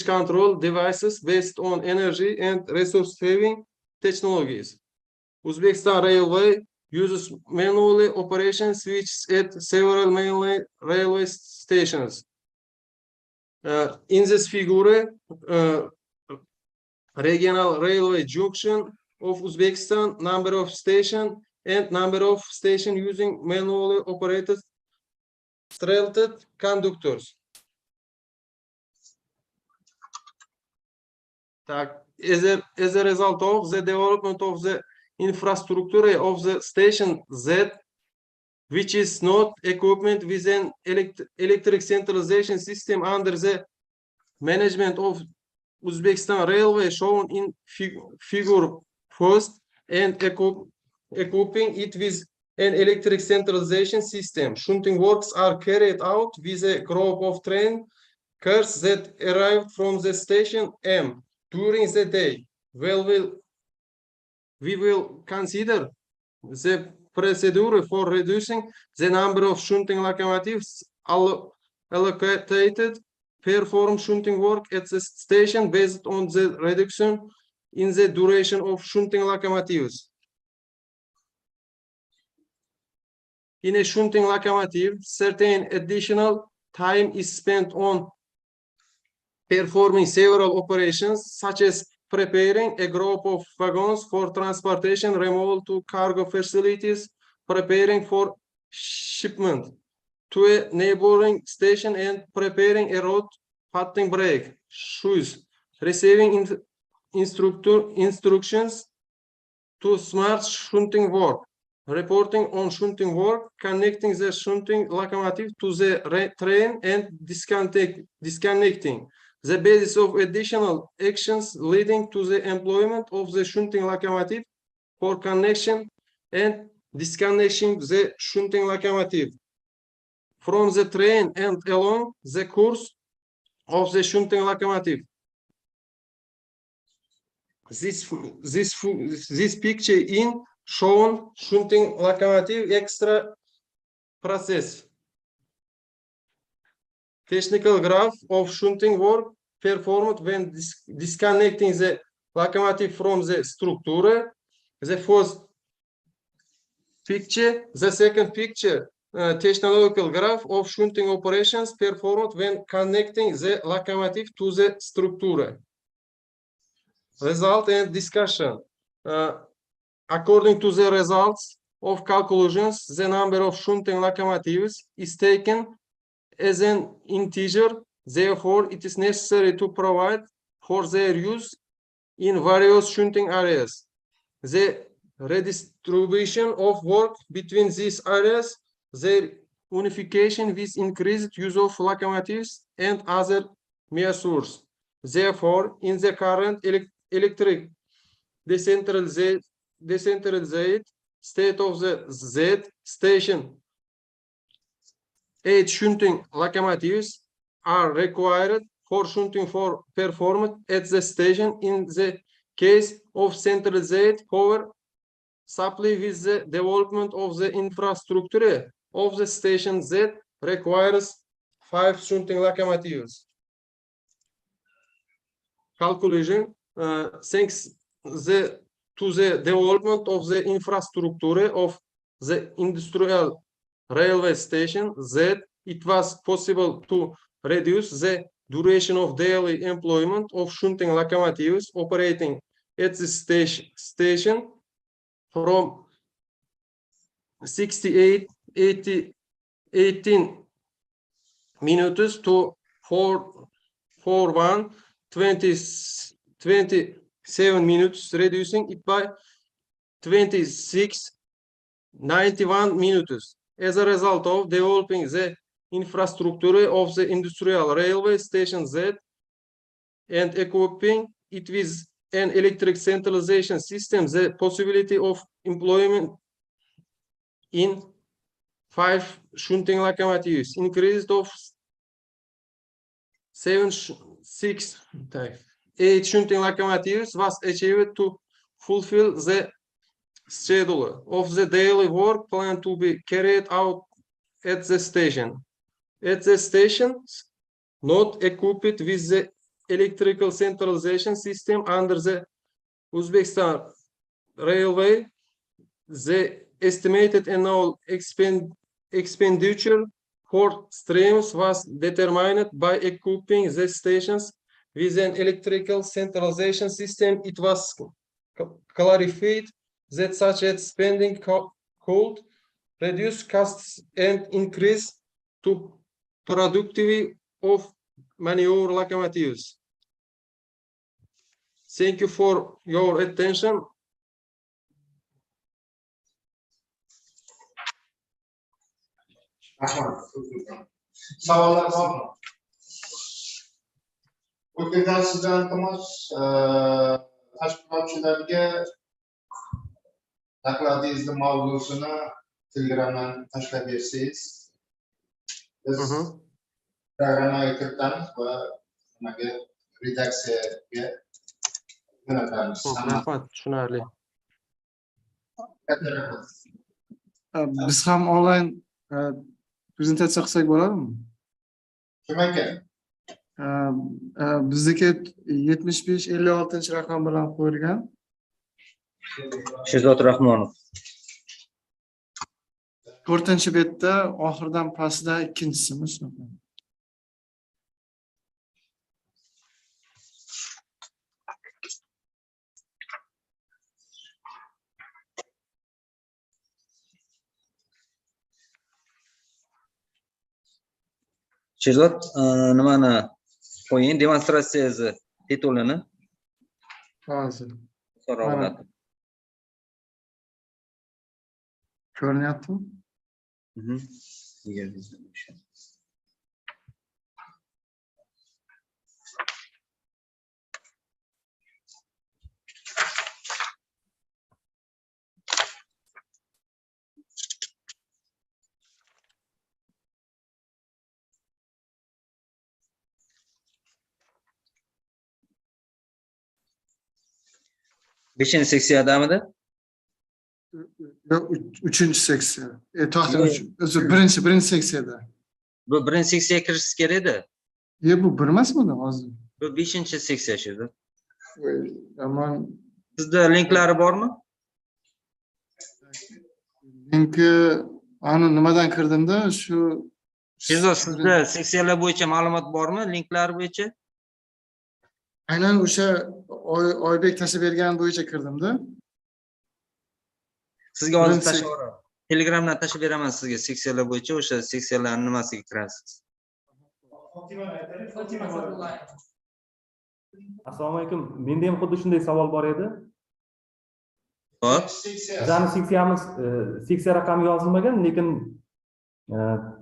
control devices based on energy and resource saving technologies. Uzbekistan Railway uses manually operation switches at several main railway stations. In this figure, regional railway junction of Uzbekistan, number of station and number of station using manually operated threaded conductors. As a result of the development of the infrastructure of the station Z, which is not equipped with an electric centralization system under the management of Uzbekistan Railway shown in figure first, and equipping it with an electric centralization system. Shunting works are carried out with a group of train cars that arrived from the station M during the day. Well, we will consider the procedure for reducing the number of shunting locomotives allocated perform shunting work at the station based on the reduction in the duration of shunting locomotives. In a shunting locomotive, certain additional time is spent on performing several operations, such as preparing a group of wagons for transportation, removal to cargo facilities, preparing for shipment to a neighboring station, and preparing a road putting brake shoes, receiving instructions to smart shunting work, reporting on shunting work, connecting the shunting locomotive to the train, and disconnecting. The basis of additional actions leading to the employment of the shunting locomotive for connection and disconnection the shunting locomotive from the train and along the course of the shunting locomotive. This picture in shown shunting locomotive extra process. Technical graph of shunting work performed when disconnecting the locomotive from the structure. The first picture, the second picture, technological graph of shunting operations performed when connecting the locomotive to the structure. Result and discussion. According to the results of calculations, the number of shunting locomotives is taken as an integer. Therefore, it is necessary to provide for their use in various shunting areas. The redistribution of work between these areas, their unification with increased use of locomotives and other measures. Therefore, in the current electric decentralized state of the Z station, 8 shunting locomotives are required for shunting for performed at the station. In the case of centralized power supply, with the development of the infrastructure of the station Z requires 5 shunting locomotives. Calculation, thanks to the development of the infrastructure of the industrial railway station Z, it was possible to reduce the duration of daily employment of shunting locomotives operating at the station from 18 minutes to 27 minutes, reducing it by 91 minutes. As a result of developing the infrastructure of the industrial railway station Z and equipping it with an electric centralization system, the possibility of employment in 5 shunting locomotives increased of 8 shunting locomotives was achieved to fulfill the schedule of the daily work plan to be carried out at the station. At the stations not equipped with the electrical centralization system under the Uzbekistan Railway, the estimated annual expenditure for streams was determined by equipping the stations with an electrical centralization system. It was clarified that such a spending could reduce costs and increase to productivity of manure locomotives. Thank you for your attention. Savollar bormi? O'tgan sizdan iltimos tashkilotchilarga nakladingizni mavzusini Telegramdan tashlab bersangiz, biz programmaga kiritamiz va nimaga redaksiyaga jo'natamiz. Rahmat, tushunarli. Biz ham onlayn prezentatsiya qilsak bo'ladimi? Kim ekan? Bizniki 75-56 raqam bilan qo'yilgan. Sherzod Rahmonov. 4-betda oxirdan pastda ikkinchisimi shunaqa. Sherzod, nimani qo'ying, demonstratsiyangizni titulini. Hozir. So'rovnoma. Ko'rinyaptimi? Beshinchi seksiyadamidi? Yo'q, 3-seksiya. Birinchi seksiyada. Bu birinchi seksiyaga kirishingiz kerak edi. Bu bir emasmidi hozir? Bu 5-seksiya Sherzod. Yomon. Sizda linklari bormi? Linki ani nimadan kirdimda shu Sherzod, sizda seksiyalar bo'yicha ma'lumot bormi? Linklar bo'yicha? Aynan o'sha Oybek tashlab bergan bo'yicha kirdimda. Sizga hozir tashlab beraman. Telegramdan tashlab beraman sizga seksiyalar bo'yicha, o'sha seksiyalarning nimasiga kirasiz. Assalomu alaykum. Menda ham xuddi shunday savol bor edi. Hop. Bizning seksiyamiz seksiya raqami yozilmagan, lekin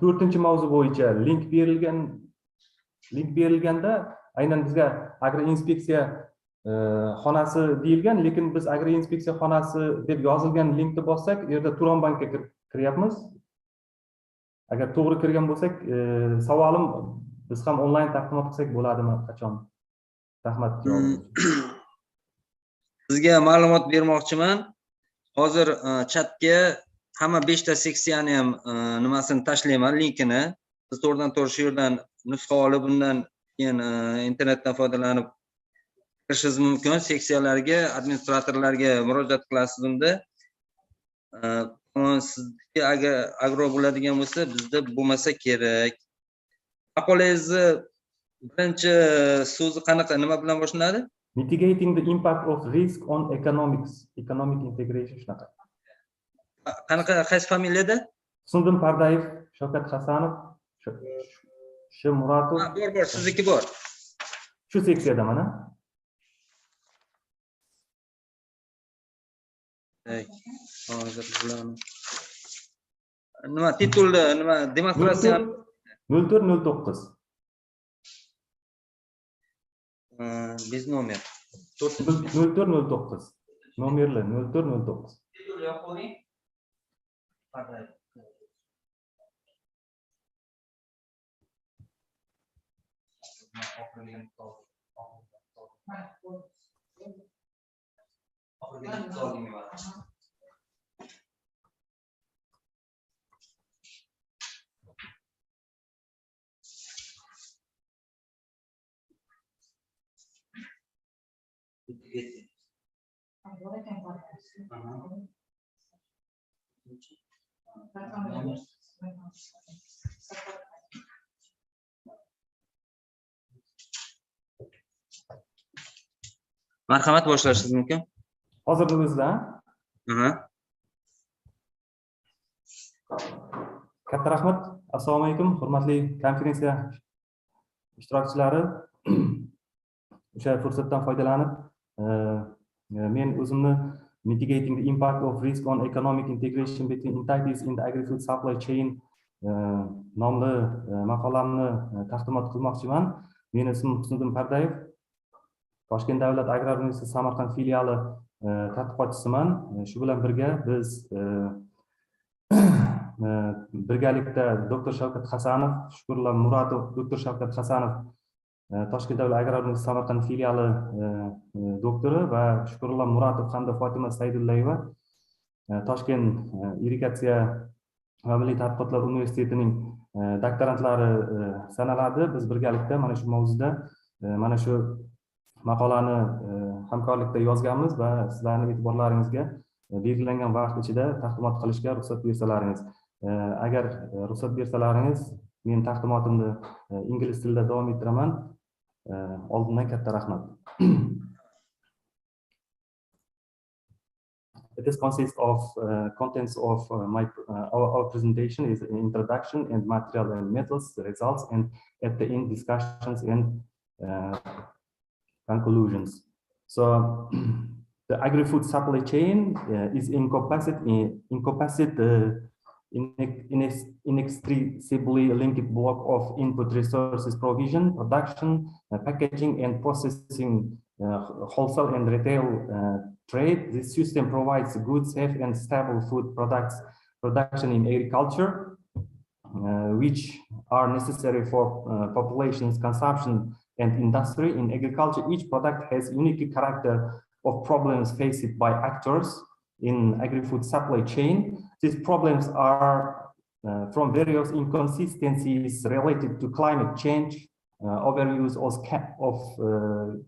4-mavzu bo'yicha link berilganda aynan bizga agroinspeksiya xonasi deyilgan, lekin biz agroinspeksiya xonasi deb yozilgan linkni bossak, yerda Turon bankka kiryapmiz. Agar to'g'ri kirgan bo'lsak, savolim biz ham onlayn taqdimot qilsak bo'ladimi, qachon? Rahmat. Sizga ma'lumot bermoqchiman. Hozir chatga hamma 5 ta seksiyani ham nimasini tashlayman, linkini. Siz to'g'ridan-to'g'ri shu yerdan nusxa olib, bundan keyin internetdan foydalanib kirishingiz mumkin. Seksiyalarga, administratorlarga murojaat qilasiz unda. Sizga agar agro bo'ladigan bo'lsa, bizda bo'lmasa kerak. Maqolangizni birinchi so'zi qanaqa, nima bilan boshlanadi? Mitigating the impact of risk on economic integration shunaqa. Qanaqa, qaysi familiyada? Sundim Pardayev, Shavkat Hasanov, Muratov. Bor, sizniki bor. Shu seksiyada mana. Hozir bilaman. Nima titulda, nima demonstratsiya 0409. Biz nomer. 0409. Nomerli 0409. Titul yoqing. Parday. Marhamat, boshlashingiz mumkin. Hozirni o'zida. Katta rahmat. Assalomu alaykum, hurmatli konferensiya ishtirokchilari. O'sha fursatdan foydalanib, men o'zimni Mitigating the Impact of Risk on Economic Integration Between Entities in the Agri-Food Supply Chain nomli maqolamni taqdimot qilmoqchiman. Mening ismim Husniddin Pardayev. Toshkent davlat agrar universiteti Samarqand filiali tadqiqotchisiman. Shu bilan birga biz birgalikda doktor Shavkat Hasanov, Shukurullo Muratov, doktor Shavkat Hasanov Toshkent davlat agrar universiteti Samarqand filiali doktori va Shukurullo Muratov hamda Fotima Saidullayeva Toshkent irrigatsiya va milliy tadqiqotlar universitetining doktorantlari sanaladi. Biz birgalikda mana shu mavzuda mana shu maqolani hamkorlikda yozganmiz va sizlarning e'tiborlaringizga belgilangan vaqt ichida taqdimot qilishga ruxsat bersalaringiz. Agar ruxsat bersalaringiz, men taqdimotimni ingliz tilida davom ettiraman. Oldindan katta rahmat. This consists of contents of our presentation is an introduction and material and methods, the results, and at the end discussions and conclusions. So the agri-food supply chain is inextricably linked block of input resources provision, production, packaging, and processing, wholesale and retail trade. This system provides good, safe, and stable food products production in agriculture, which are necessary for population's consumption and industry. In agriculture, each product has unique character of problems faced by actors in agri-food supply chain. These problems are from various inconsistencies related to climate change, overuse of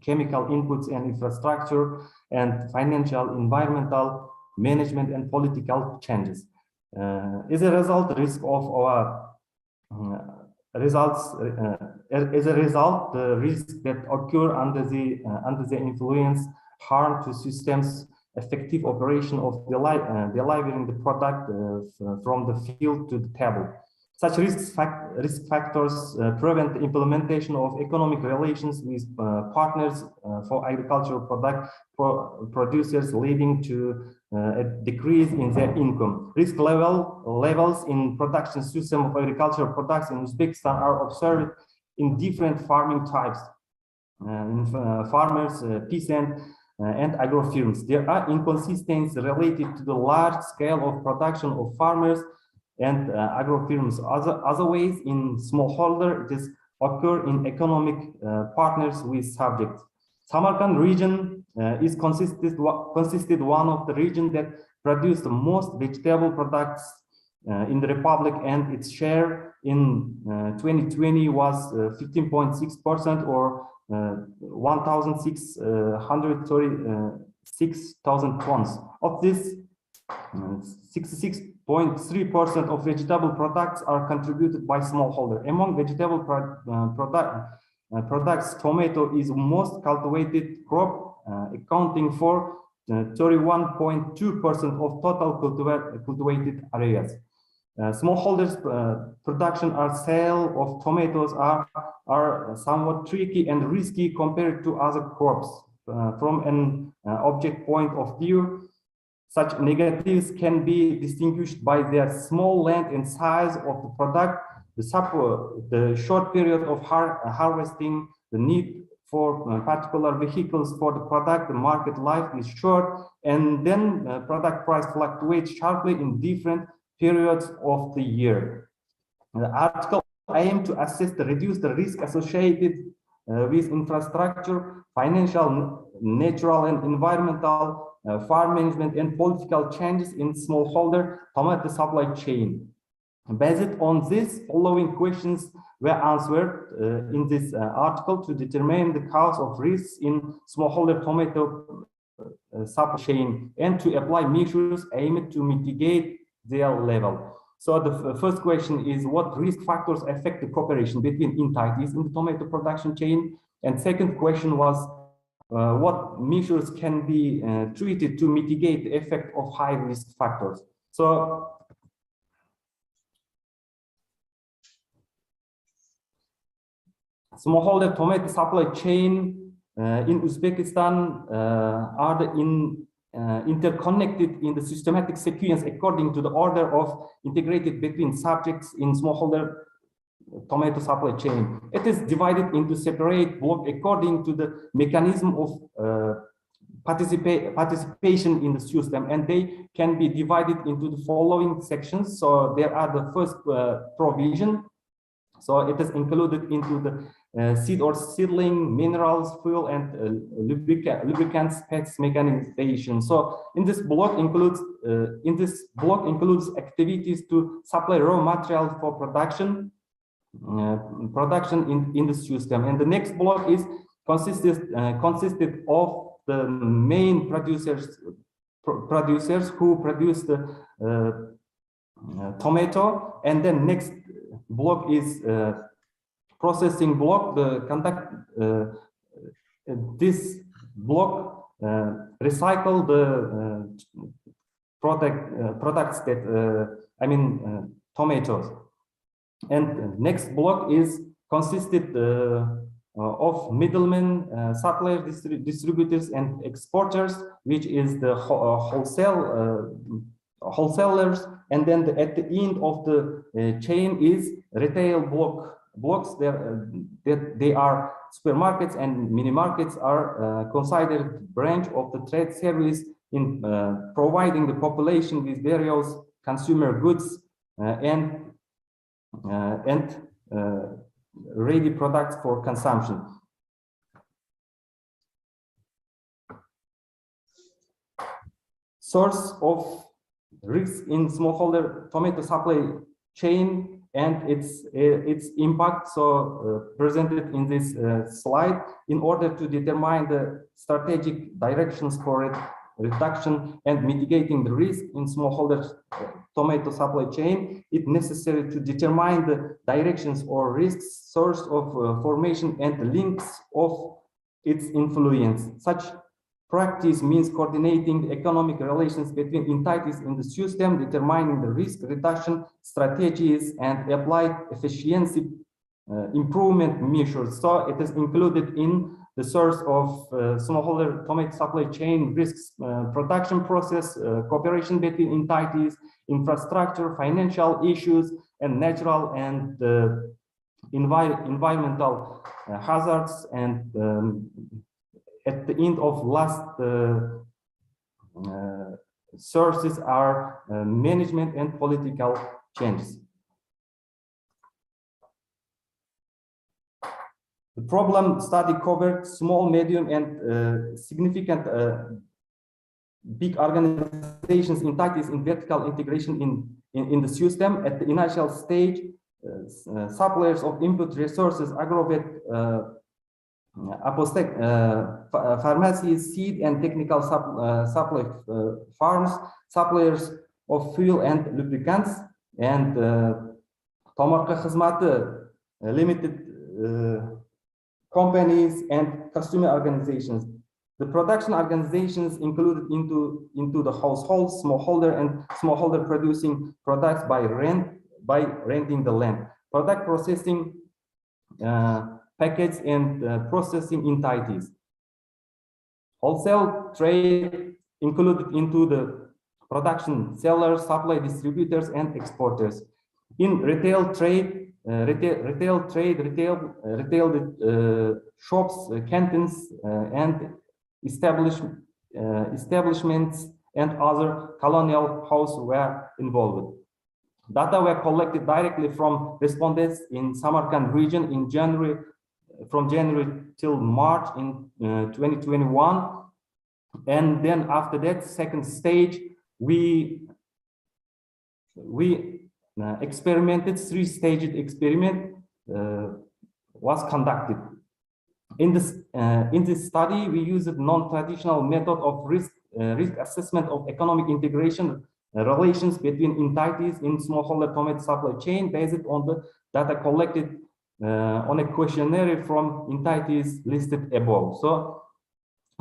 chemical inputs and infrastructure, and financial, environmental, management, and political changes. As a result, the risk that occur under the influence harm to systems effective operation of delivering the product from the field to the table. Such risk factors prevent the implementation of economic relations with partners for agricultural producers, leading to a decrease in their income. Risk levels in production system of agricultural products in Uzbekistan are observed in different farming types, farmers, peasant, and agro firms. There are inconsistencies related to the large scale of production of farmers and agro firms. Other ways in smallholder, it is occur in economic partners with subjects. Samarkand region is consisted one of the regions that produce the most vegetable products in the Republic, and its share in 2020 was 15.6% or 1,636,000 tons. Of this, 66.3% of vegetable products are contributed by smallholder. Among vegetable products, tomato is most cultivated crop, accounting for 31.2% of total cultivated areas. Smallholders' production or sale of tomatoes are somewhat tricky and risky compared to other crops. From an object point of view, such negatives can be distinguished by their small length and size of the product, the short period of harvesting, the need for particular vehicles for the product, the market life is short, and then product price fluctuates sharply in different periods of the year. The article aims to reduce the risk associated with infrastructure, financial, natural, and environmental, farm management, and political changes in smallholder tomato supply chain. Based on this, following questions were answered in this article to determine the cause of risks in smallholder tomato supply chain and to apply measures aimed to mitigate level. So the first question is, what risk factors affect the cooperation between entities in the tomato production chain? And second question was, what measures can be treated to mitigate the effect of high risk factors? So smallholder tomato supply chain in Uzbekistan are interconnected in the systematic sequence according to the order of integrated between subjects in smallholder tomato supply chain. It is divided into separate blocks according to the mechanism of participation in the system, and they can be divided into the following sections. So there are the first provision. So it is included into the seed or seedling, minerals, fuel, and lubricants, pets, mechanization. So in this block includes activities to supply raw material for production in the system. And the next block is consisted of the main producers who produce the tomato, and then next block is processing block. This block recycle the products that tomatoes. And next block is consisted of middlemen, suppliers, distributors, and exporters, which is the wholesalers. And then at the end of the chain is retail blocks. They are supermarkets and mini markets are considered branch of the trade service in providing the population with various consumer goods and ready products for consumption. Source of risk in smallholder tomato supply chain and its impact, so presented in this slide, in order to determine the strategic directions for it, reduction and mitigating the risk in smallholder tomato supply chain. It's necessary to determine the directions or risks, source of formation, and the links of its influence. Such practice means coordinating the economic relations between entities in the system, determining the risk reduction strategies, and apply efficiency improvement measures. So it is included in the source of smallholder tomato supply chain risks, production process, cooperation between entities, infrastructure, financial issues, and natural and environmental hazards. And at the end of last sources are management and political changes. The problem study covered small, medium, and significant big organizations, entities in vertical integration in the system. At the initial stage, suppliers of input resources, agrovet, pharmacies, seed and technical supply farms, suppliers of fuel and lubricants, and Tomorqa Xizmati limited companies and consumer organizations. The production organizations included into the households, smallholder and smallholder producing products by renting the land, product processing, package and processing entities. Wholesale trade included into the production sellers, supply distributors, and exporters. In retail trade, retail shops, canteens, and establishments and other colonial houses were involved. Data were collected directly from respondents in Samarkand region in from January till March in 2021. And then after that second stage, we experimented, three-staged experiment was conducted. In this study, we used a non-traditional method of risk assessment of economic integration relations between entities in smallholder tomato supply chain based on the data collected on a questionnaire from entities listed above. So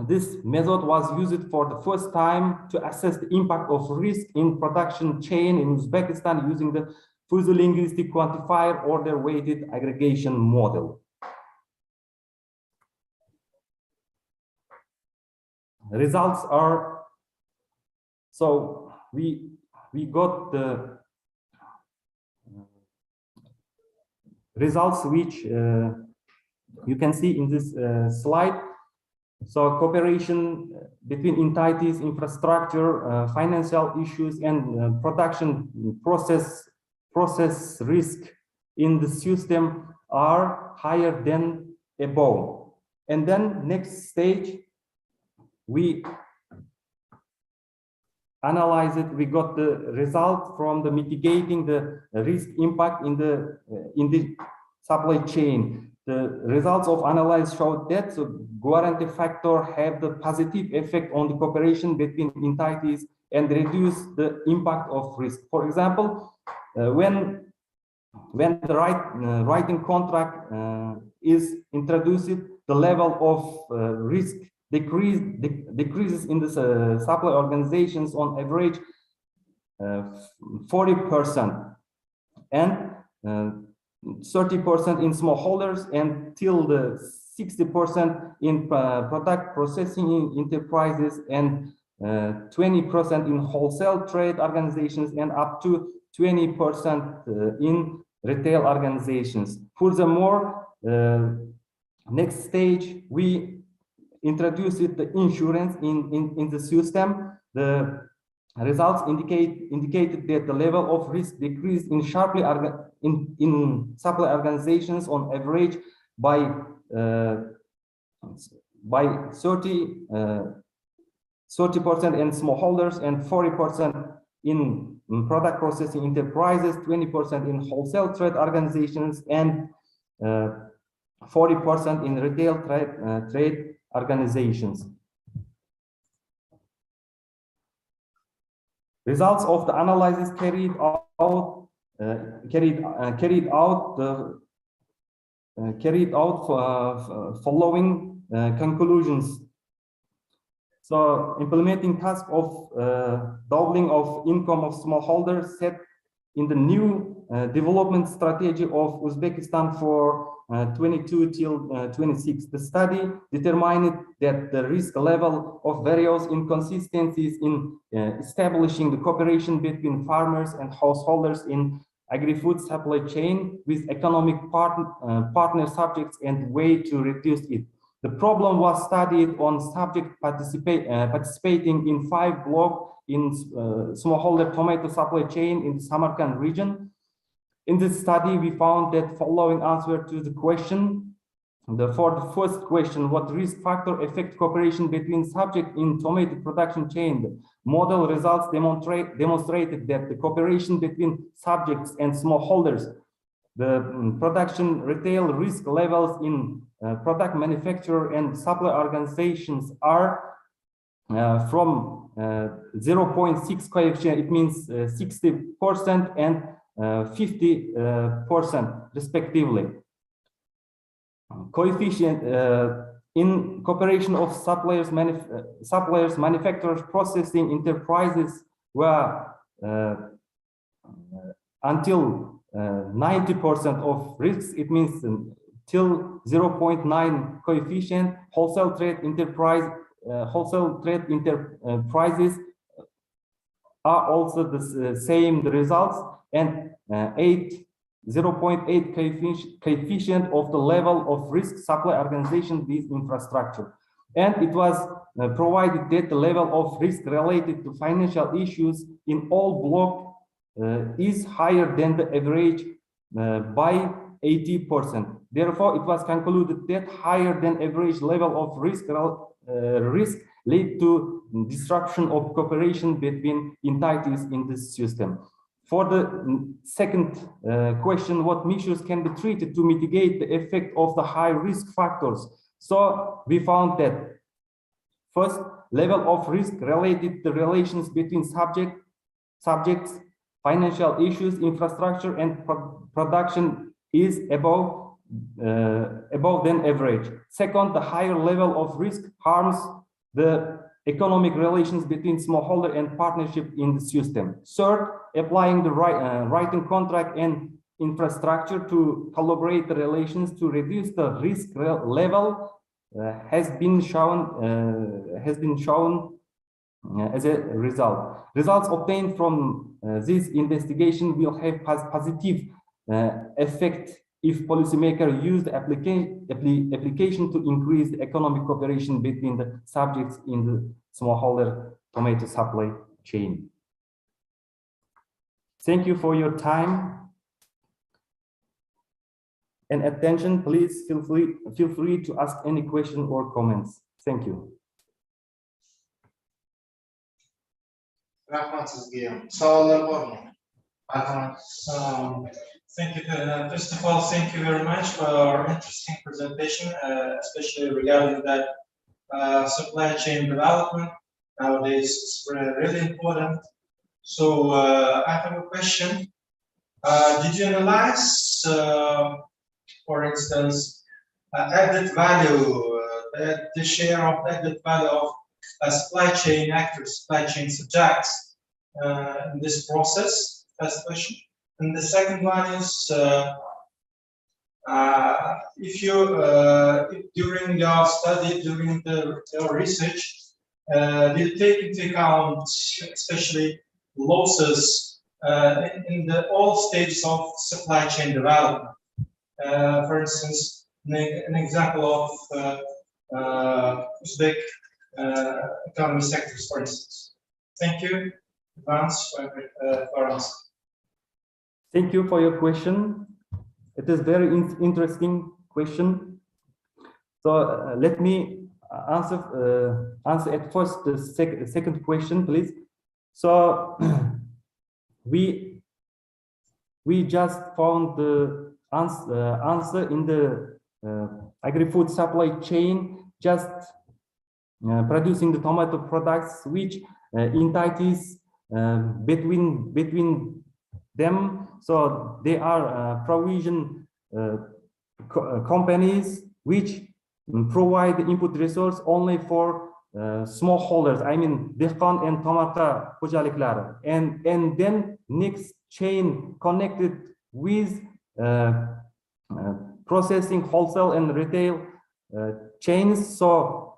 this method was used for the first time to assess the impact of risk in production chain in Uzbekistan using the fuzzy linguistic quantifier order weighted aggregation model. Results are, so we got the results which you can see in this slide. So cooperation between entities, infrastructure, financial issues, and production process risk in the system are higher than above. And then next stage, we analyze it. We got the result from the mitigating the risk impact in the supply chain. The results of analysis showed that the guarantee factor have the positive effect on the cooperation between entities and reduce the impact of risk. For example, when the writing contract is introduced, the level of risk decreases in the supply organizations on average 40% and 30% in smallholders and till the 60% in product processing enterprises and 20% in wholesale trade organizations and up to 20% in retail organizations. Furthermore, next stage, we introduced the insurance in the system. The results indicated that the level of risk decreased in sharply in supply organizations on average by 30% in smallholders and 40% in product processing enterprises, 20% in wholesale trade organizations, and 40% in retail trade organizations. Results of the analysis carried out following conclusions. So implementing task of doubling of income of smallholders set in the new development strategy of Uzbekistan for 22 till 26. The study determined that the risk level of various inconsistencies in establishing the cooperation between farmers and householders in agri-food supply chain with economic partner subjects and way to reduce it. The problem was studied on subject participating in 5 blocks in smallholder tomato supply chain in the Samarkand region. In this study, we found that following answer to the question, for the first question, what risk factor affect cooperation between subject in tomato production chain? The model results demonstrated that the cooperation between subjects and smallholders, the production retail risk levels in product manufacturer and supply organizations are from 0.6 coefficient, it means 60% and 50% respectively. Coefficient in cooperation of suppliers, manufacturers, processing enterprises were until 90% of risks. It means till 0.9 coefficient. Wholesale trade enterprises are also the same results, and 0.8 coefficient of the level of risk supply organization with infrastructure. And it was provided that the level of risk related to financial issues in all blocks is higher than the average by 80%. Therefore, it was concluded that higher than average level of risk lead to disruption of cooperation between entities in this system. For the second question, what measures can be treated to mitigate the effect of the high risk factors? So we found that first, level of risk related to relations between subject subjects, financial issues, infrastructure, and production is above than average. Second, the higher level of risk harms the economic relations between smallholder and partnership in the system. Third, applying the writing contract and infrastructure to collaborate the relations to reduce the risk level has been shown as a result. Results obtained from this investigation will have positive effect if policymakers use the application to increase the economic cooperation between the subjects in the smallholder tomato supply chain. Thank you for your time and attention. Please feel free to ask any question or comments. Thank you. Thank you. First of all, thank you very much for our interesting presentation, especially regarding that supply chain development. Nowadays, it's really important. So I have a question. Did you analyze, for instance, added value, the share of added value of supply chain actors, supply chain subjects in this process? First question. And the second one is, if during your study, during your research, you take into account especially losses in all stages of supply chain development. For instance, an example of Uzbek economy sectors, for instance. Thank you, Advance, for answer. Thank you for your question. It is very interesting question. So let me answer at first the second question, please. So we just found the answer in the agri-food supply chain, just producing the tomato products, which entities between them. So they are provision companies which provide the input resource only for smallholders. I mean, dehqon and tomata xo'jaliklari, and then next chain connected with processing, wholesale and retail chains. So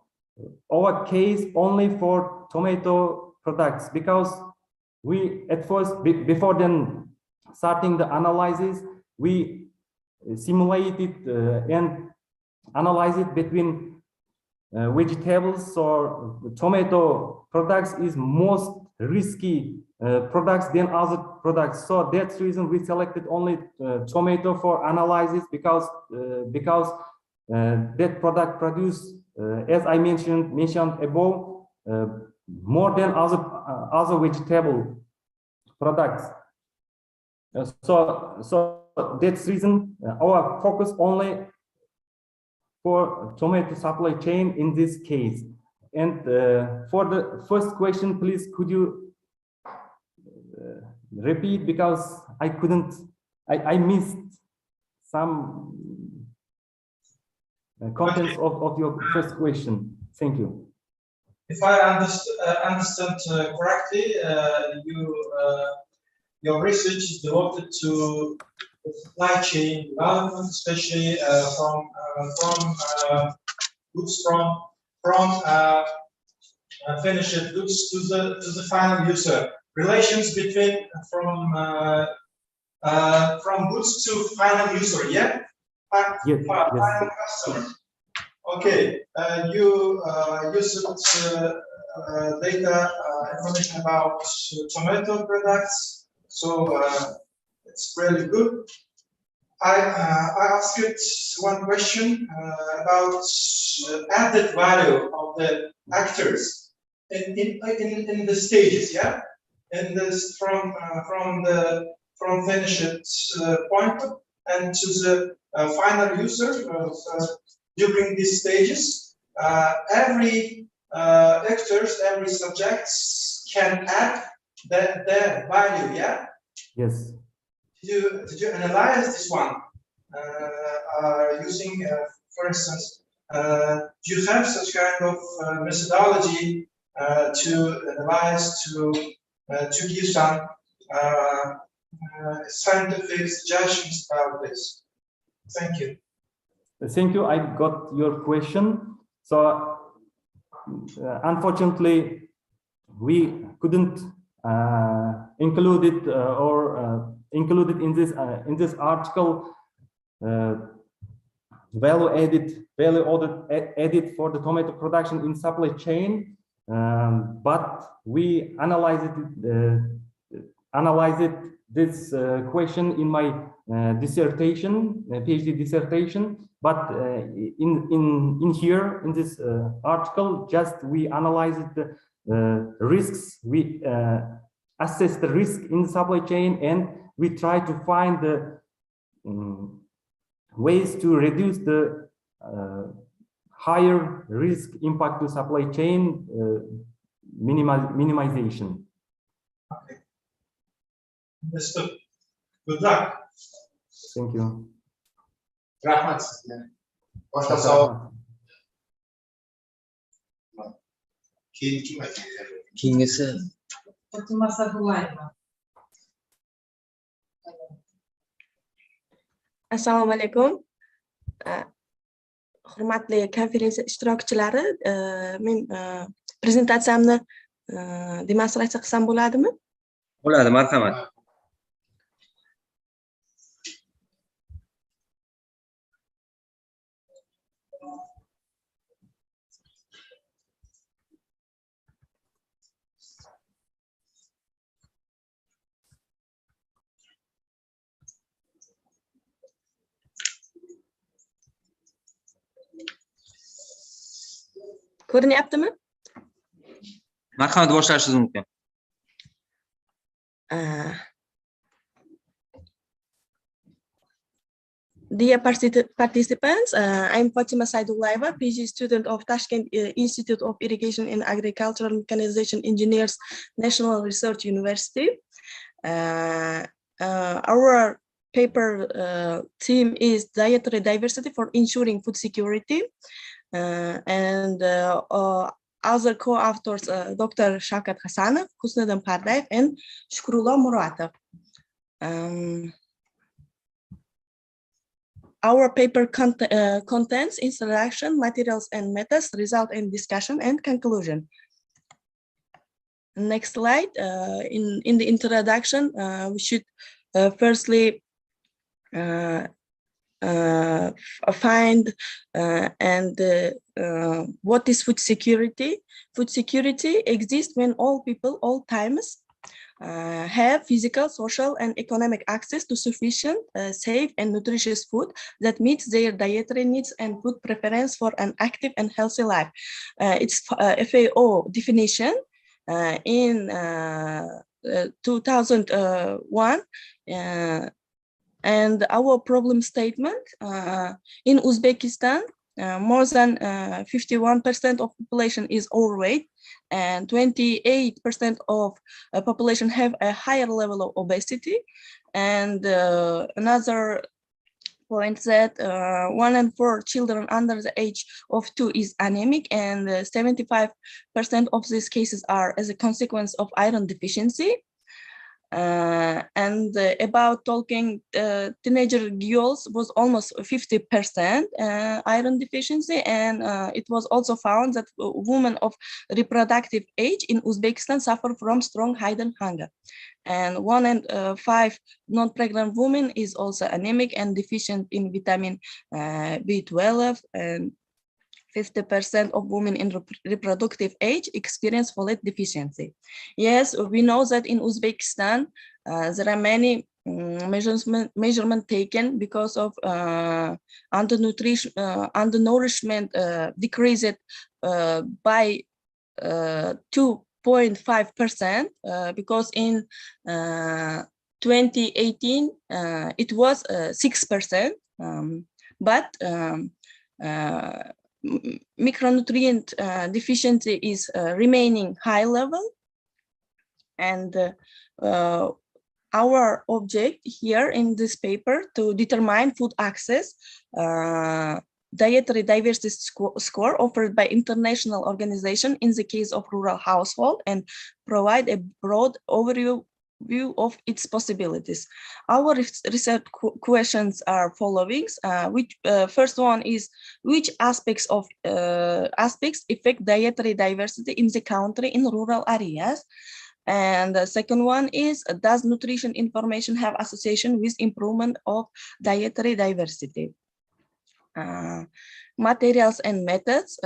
our case only for tomato products, because we at first, before then starting the analysis, we simulated and analyzed it between vegetables. So tomato products is most risky products than other products. So that's the reason we selected only tomato for analysis, because that product produce, as I mentioned above, more than other vegetable products. So that's the reason our focus only for tomato supply chain in this case. And for the first question, please could you repeat, because I couldn't, I missed some contents of your first question. Thank you. If I understand correctly, your research is devoted to the supply chain development, especially from goods from finished goods to the final user. Relations between from goods to final user. Yeah. Final customer. Okay, you used data information about tomato products, so it's really good. I asked one question about added value of the actors in the stages, yeah, and this from finished point and to the final user. During these stages, every actors, every subjects can add the value, yeah? Yes. Did you analyze this one using, for instance, do you have such kind of methodology to analyze, to give some scientific suggestions about this? Thank you. Thank you. I got your question. So, unfortunately, we couldn't include it include it in this article. Value added for the tomato production in supply chain, but we analyzed this question in my dissertation, PhD dissertation. But in here in this article, just we analyzed the risks. We assess the risk in the supply chain, and we try to find the ways to reduce the higher risk impact to supply chain minimization. Okay. Understood. Good luck. Thank you. Rahmat sizga. Boshqa savol? Keyin kim aytadi? Keyingisi Fatima Sadullayeva. Assalomu alaykum. Hurmatli konferensiya ishtirokchilari, men prezentatsiyamni demonstratsiya qilsam bo'ladimi? Bo'ladi, marhamat. Ko'rinyaptimi? Marhamat, boshlashingiz mumkin. Dear participants, I'm Fatima Saidullayeva, PhD student of Tashkent Institute of Irrigation and Agricultural Mechanization Engineers, National Research University. Our paper theme is dietary diversity for ensuring food security. And other co-authors, Dr. Shavkat Hasanov, Husniddin Pardayev, and Shukrullo Muratov. Our paper contains introduction, materials and methods, result and discussion and conclusion. Next slide. In the introduction, we should firstly find what is food security. Food security exists when all people, all times, have physical, social, and economic access to sufficient, safe, and nutritious food that meets their dietary needs and food preference for an active and healthy life. It's FAO definition in 2001. And our problem statement in Uzbekistan, more than 51% of population is overweight, and 28% of population have a higher level of obesity. And another point that 1 in 4 children under the age of 2 is anemic, and 75% of these cases are as a consequence of iron deficiency. And about talking teenager girls was almost 50% iron deficiency, and it was also found that women of reproductive age in Uzbekistan suffer from strong hidden hunger, and 1 in 5 non-pregnant women is also anemic and deficient in vitamin B12, and 50% of women in reproductive age experience folate deficiency. Yes, we know that in Uzbekistan, there are many measurements taken because of undernutrition, undernourishment decreased by 2.5%, because in 2018 it was 6%, but micronutrient deficiency is remaining high level. And our object here in this paper to determine food access, dietary diversity score offered by international organization in the case of rural household, and provide a broad overview of its possibilities. Our research questions are following. First one is, which aspects affect dietary diversity in the country in rural areas? And the second one is, does nutrition information have association with improvement of dietary diversity? Materials and methods.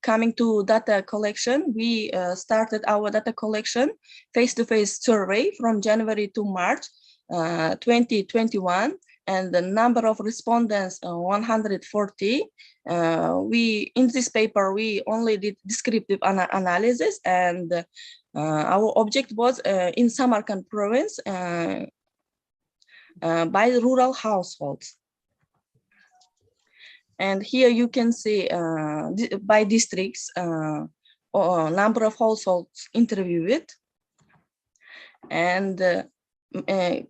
Coming to data collection, we started our data collection face-to-face survey from January to March 2021, and the number of respondents 140. In this paper we only did descriptive analysis, and our object was in Samarkand province by rural households. And here you can see by districts number of households interviewed. And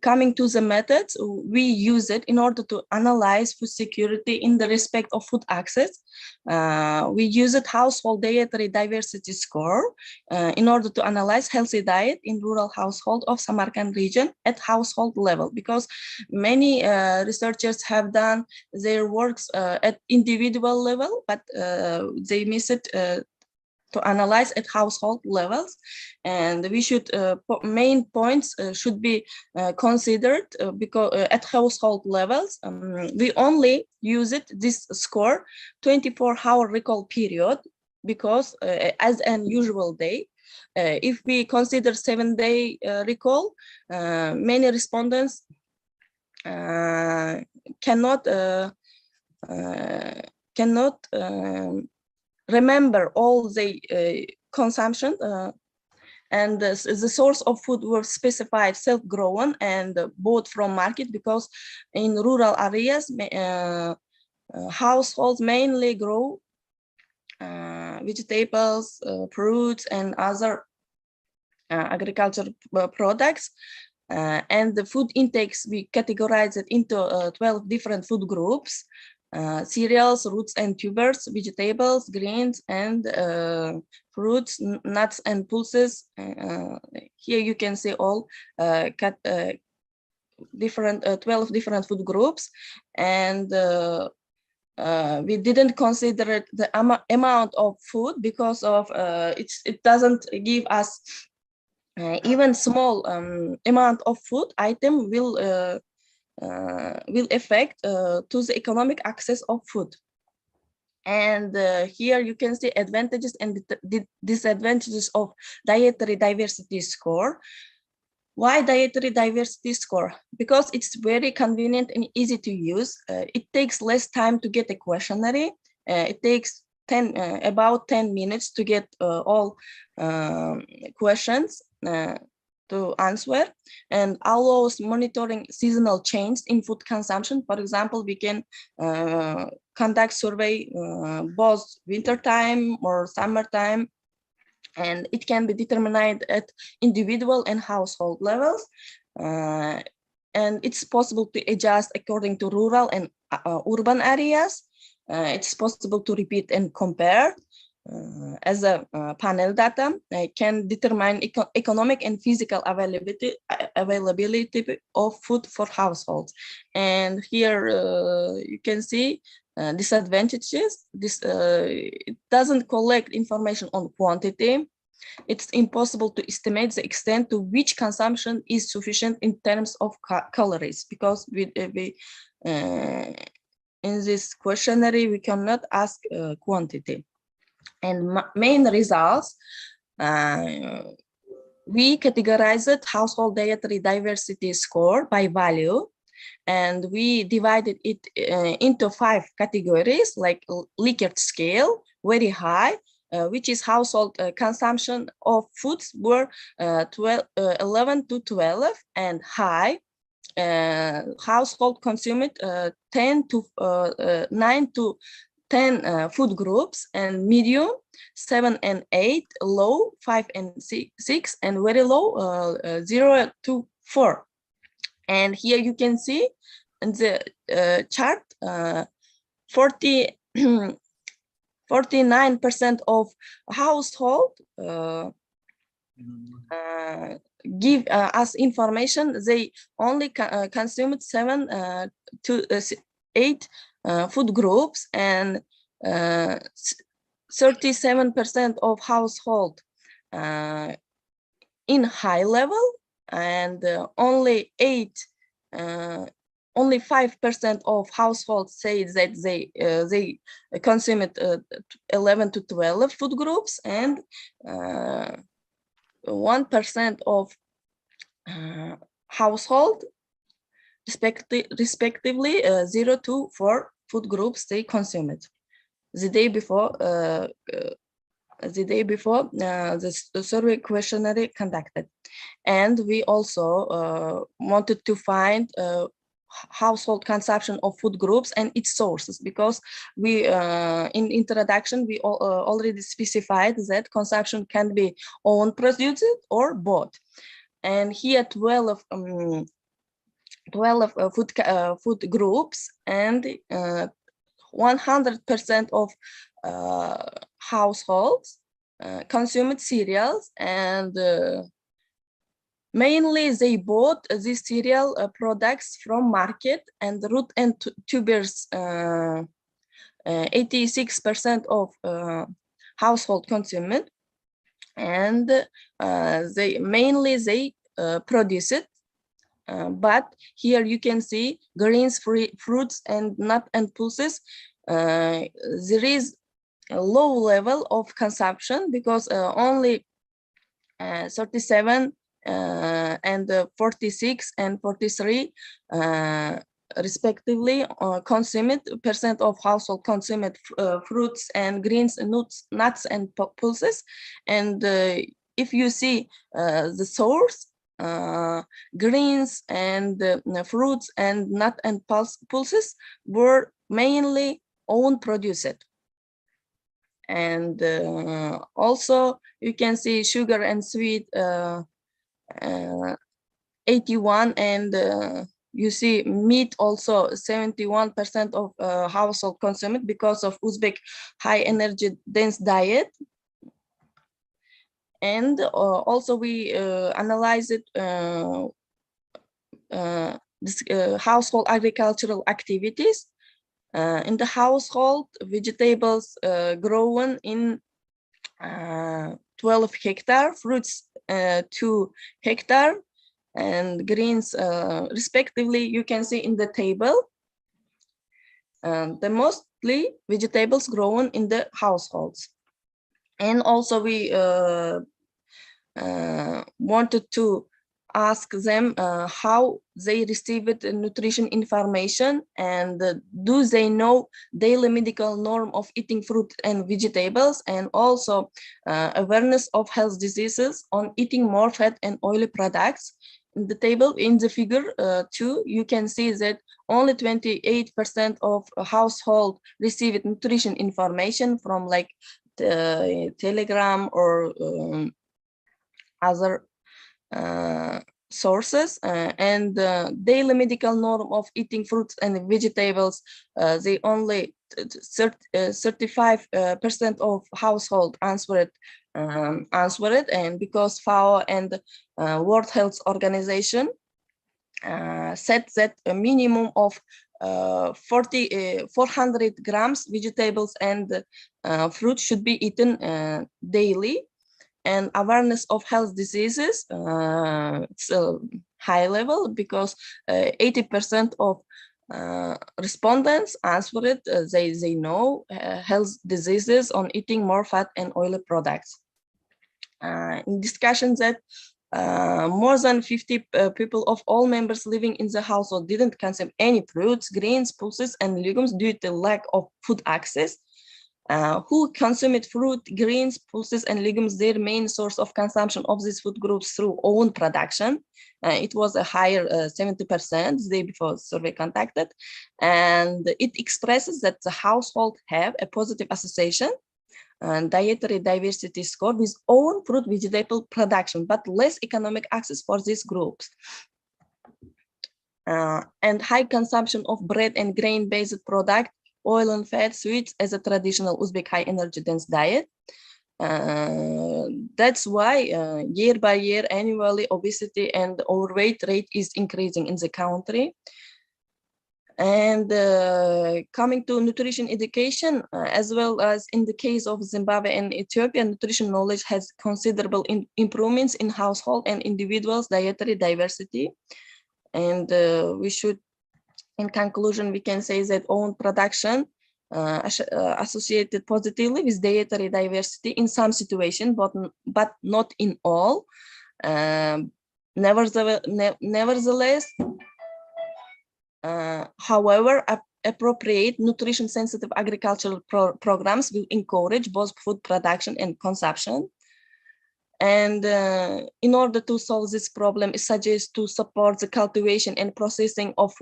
coming to the methods, we use it in order to analyze food security in the respect of food access. We use it household dietary diversity score in order to analyze healthy diet in rural household of Samarkand region at household level, because many researchers have done their works at individual level, but they miss it to analyze at household levels. And we should main points should be considered because at household levels we only use it this score 24-hour recall period, because as an usual day, if we consider 7-day recall, many respondents cannot remember all the consumption, and the source of food were specified self-grown and bought from market, because in rural areas households mainly grow vegetables, fruits, and other agricultural products. And the food intakes, we categorize it into 12 different food groups: cereals, roots and tubers, vegetables, greens, and fruits, nuts and pulses. Here you can see all 12 different food groups. And we didn't consider the amount of food, because of it doesn't give us even small amount of food item will affect to the economic access of food. And here you can see advantages and disadvantages of dietary diversity score. Why dietary diversity score? Because it's very convenient and easy to use. It takes less time to get a questionnaire. It takes about 10 minutes to get all questions to answer, and allows monitoring seasonal change in food consumption. For example, we can conduct survey both winter time or summertime, and it can be determined at individual and household levels. And it's possible to adjust according to rural and urban areas. It's possible to repeat and compare. As a panel data, can determine economic and physical availability of food for households. And here you can see disadvantages. It doesn't collect information on quantity. It's impossible to estimate the extent to which consumption is sufficient in terms of calories, because in this questionnaire we cannot ask quantity. And main results, we categorized household dietary diversity score by value, and we divided it into 5 categories, like Likert scale, very high, which is household consumption of foods were 11 to 12, and high, household consumed 9 to 10 food groups, and medium 7 and 8, low 5 and 6, and very low 0 to 4. And here you can see in the chart 49% of household give us information. They only consumed 7 to 8 food groups, and 37% of household in high level, and only 5% of households say that they consumed 11 to 12 food groups, and 1% of household, respectively 0 to 4 food groups they consumed. The day before the survey questionnaire conducted. And we also wanted to find household consumption of food groups and its sources, because we in introduction we already specified that consumption can be own produced or bought. And here 12 food groups, and 100% of households consumed cereals, and mainly they bought these cereal products from market, and root and tubers 86% of household consumed, and they produce it. But here you can see grains, fruits, and nuts and pulses. There is a low level of consumption, because only 37 and 46 and 43 respectively consumed percent of household consumed fruits and greens, nuts and pulses. And if you see the source, greens and fruits and nut and pulses were mainly own produced. And also you can see sugar and sweet 81, and you see meat also 71% of household consumed, because of Uzbek high energy dense diet. And also we analyzed this household agricultural activities. In the household, vegetables grown in 12 hectare, fruits 2 hectare, and greens respectively. You can see in the table the mostly vegetables grown in the households. And also we wanted to ask them how they received nutrition information, and do they know daily medical norm of eating fruit and vegetables, and also awareness of health diseases on eating more fat and oily products. In the table, in the figure 2, you can see that only 28% of household received nutrition information from like Telegram or other sources, and daily medical norm of eating fruits and vegetables, they only 35% of household answered, and because FAO and World Health Organization said that a minimum of 400 grams vegetables and fruit should be eaten daily. And awareness of health diseases, it's a high level, because 80% of respondents answered they know health diseases on eating more fat and oily products. In discussions that more than 50 people of all members living in the household didn't consume any fruits, greens, pulses, and legumes due to lack of food access. who consumed fruit, greens, pulses, and legumes, their main source of consumption of these food groups through own production. It was a higher 70% the day before survey conducted. And it expresses that the household have a positive association and dietary diversity score with own fruit vegetable production, but less economic access for these groups. And high consumption of bread and grain-based product, oil and fat, sweets as a traditional Uzbek high energy dense diet. That's why year by year, annually, obesity and overweight rate is increasing in the country. And coming to nutrition education, as well as in the case of Zimbabwe and Ethiopia, nutrition knowledge has considerable improvements in household and individuals' dietary diversity. And we should, in conclusion, we can say that own production associated positively with dietary diversity in some situations, but not in all. Nevertheless, however, appropriate nutrition-sensitive agricultural programs will encourage both food production and consumption. And in order to solve this problem, it suggests to support the cultivation and processing of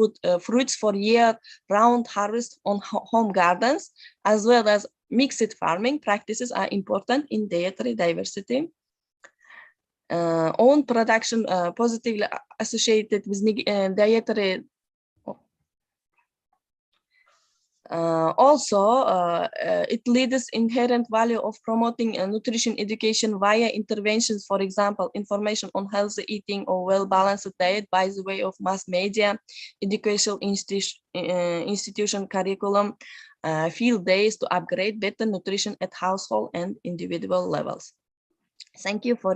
fruits for year-round harvest on home gardens, as well as mixed farming practices are important in dietary diversity. Own production positively associated with dietary. It leads inherent value of promoting nutrition education via interventions, for example, information on healthy eating or well-balanced diet by the way of mass media, educational institution curriculum, field days to upgrade better nutrition at household and individual levels. Thank you for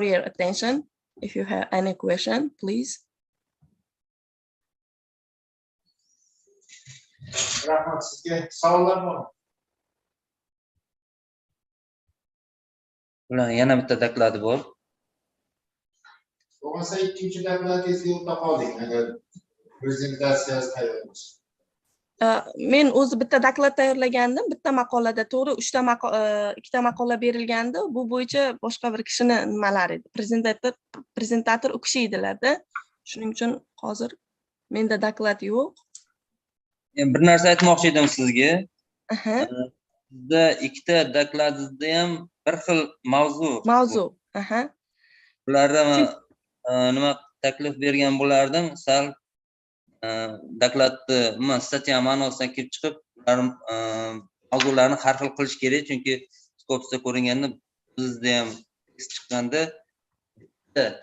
your attention. If you have any question, please. Rahmat sizga. Savollar bormi? Ular yana bitta dokladi bor. Bo'lmasa ikkinchi dokladingizga o'tib qoling agar prezentatsiyasi tayyor bo'lsa. Men o'zi bitta doklad tayyorlagandim, bitta maqolada to'g'ri ikkita maqola berilgandi. Bu bo'yicha boshqa bir kishini nimalari edi. Prezentator u kishi edilarda. Shuning uchun hozir menda doklad yo'q. Bir narsa aytmoqchi edim sizga. Sizda ikkita dokladingizda ham bir xil mavzu. Ularga nima taklif bergan bo'lardim, sal dokladni statya ma'nosidan kelib chiqib, ular mavzularni har xil qilish kerak, chunki skopsda ko'ringanda bizda ham chiqqanda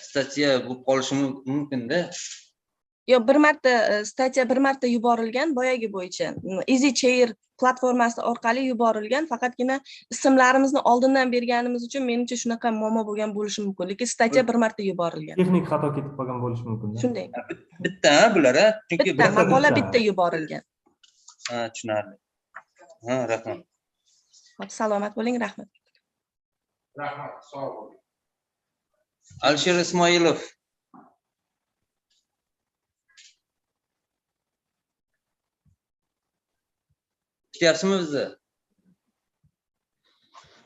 statya bo'lib qolishi mumkin-da. Yo'q, bir marta yuborilgan boyagi bo'yicha Easy Chair platformasi orqali yuborilgan, faqatgina ismlarimizni oldindan berganimiz uchun menimcha shunaqa muammo bo'lgan bo'lishi mumkin, lekin statya bir marta yuborilgan. Texnik xato ketib qolgan bo'lishi mumkin. Shunday. Bitta bular, chunki bitta maqola bitta yuborilgan. Ha, tushunarli. Ha, rahmat. Xo'p, salomat bo'ling, rahmat. Rahmat, sog' bo'ling. Alisher Ismoilov. Eshityapsizmi bizni?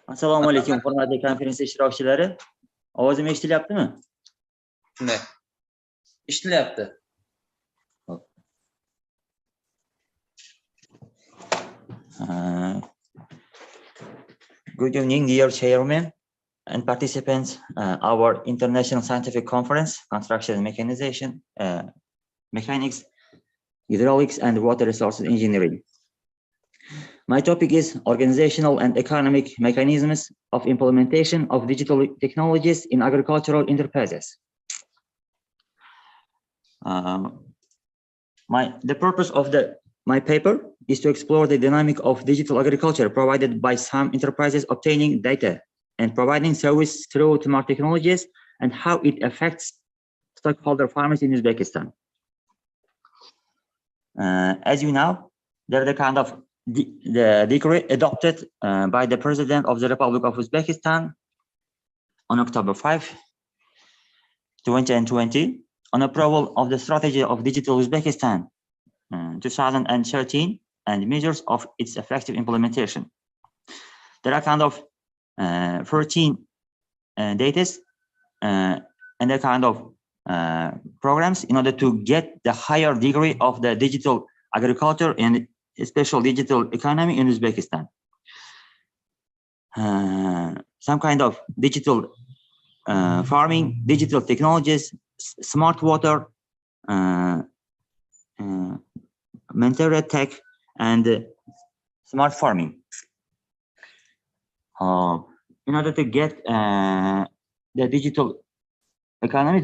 Assalomu alaykum, hurmatli konferensiya ishtirokchilari. Ovozim eshitilyaptimi? Shunday. Eshitilyapti. Good evening, dear chairman and participants. Our international scientific conference, construction and mechanization, mechanics, hydraulics, and water resources engineering. My topic is organizational and economic mechanisms of implementation of digital technologies in agricultural enterprises. The purpose of my paper is to explore the dynamic of digital agriculture provided by some enterprises obtaining data and providing service through smart technologies and how it affects stockholder farmers in Uzbekistan. As you know, there's the kind of the decree adopted by the President of the Republic of Uzbekistan on October 5, 2020, on approval of the strategy of digital Uzbekistan 2013 and measures of its effective implementation. there are kind of 13 datas and the kind of programs in order to get the higher degree of the digital agriculture and special digital economy in Uzbekistan. Some kind of digital farming, digital technologies, smart water, mentor tech, and smart farming. In order to get the digital economy,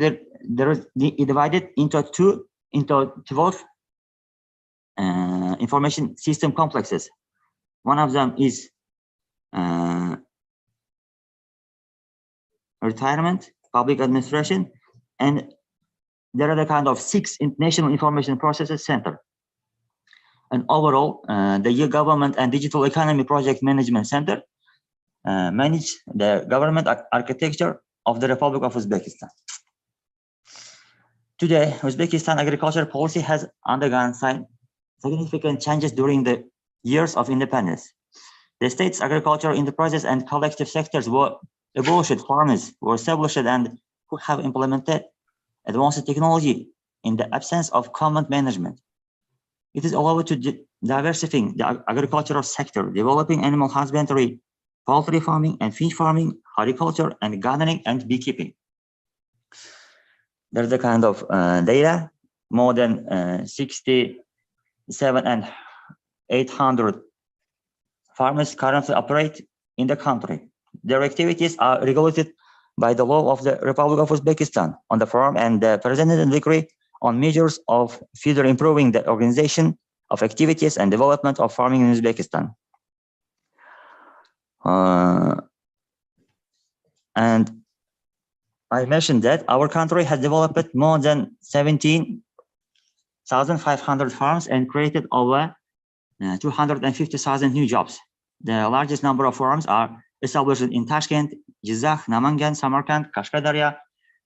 there is divided into 12 information system complexes. One of them is retirement, public administration, and there are the kind of 6 national information processes center. And overall, the government and digital economy project management center manage the government architecture of the Republic of Uzbekistan. Today, Uzbekistan agriculture policy has undergone significant changes during the years of independence. The state's agricultural enterprises and collective sectors were abolished, farmers were established and who have implemented advanced technology in the absence of common management. It is allowed to diversifying the agricultural sector, developing animal husbandry, poultry farming and fish farming, horticulture and gardening and beekeeping. There's a kind of data, more than 67,800 farmers currently operate in the country. Their activities are regulated by the law of the Republic of Uzbekistan on the farm and the President decree on measures of further improving the organization of activities and development of farming in Uzbekistan. And I mentioned that our country has developed more than 17,500 farms and created over 250,000 new jobs. The largest number of farms are established in Tashkent, Jizakh, Namangan, Samarkand, Kashkadarya,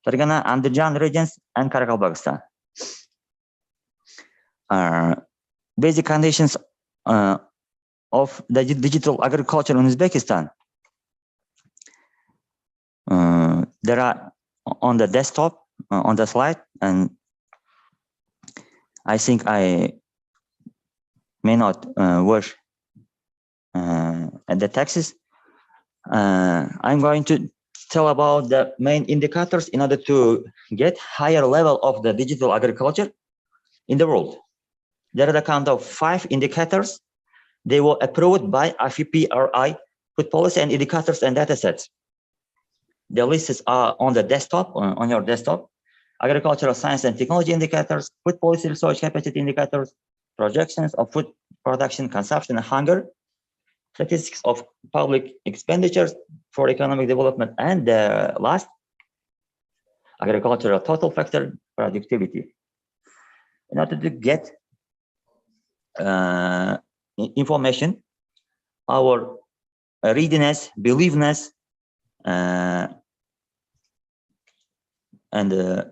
Fergana, Andijan regions, and Karakalpakstan. Basic conditions of the digital agriculture in Uzbekistan. There are on the desktop, on the slide, and I think I may not watch the texts. I'm going to tell about the main indicators in order to get higher level of the digital agriculture in the world. There are the kind of 5 indicators. They were approved by IFPRI, Food Policy and Indicators and Datasets. The lists are on the desktop, on your desktop. Agricultural science and technology indicators, food policy research capacity indicators, projections of food production, consumption, and hunger, statistics of public expenditures for economic development, and the last, agricultural total factor productivity. In order to get information, our readiness, believeness, and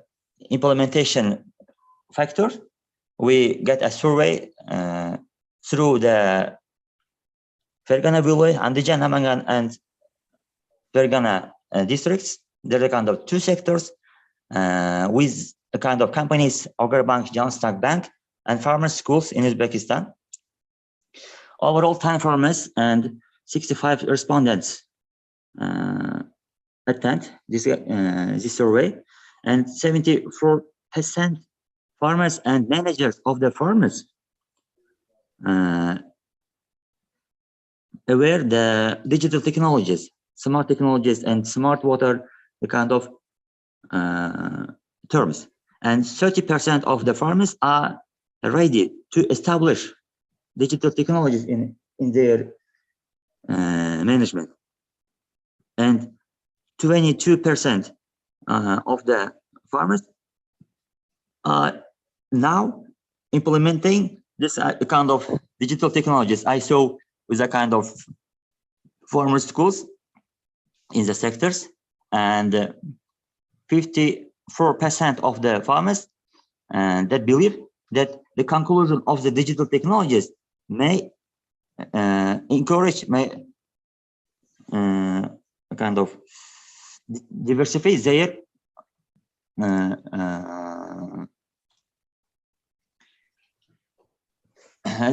implementation factors, we get a survey through the Fergana Vilayet, Andijan, Namangan, and Fergana districts. There are kind of 2 sectors with the kind of companies, Bank, Johnstock Bank, and farmers' schools in Uzbekistan. Overall, 10 farmers and 65 respondents attend this survey, and 74% farmers and managers of the farmers aware the digital technologies, smart technologies, and smart water, the kind of terms. And 30% of the farmers are ready to establish digital technologies in their management. And 22% of the farmers are now implementing this kind of digital technologies. I saw with a kind of farmer schools in the sectors, and 54% of the farmers that believe that the conclusion of the digital technologies may encourage, may kind of diversify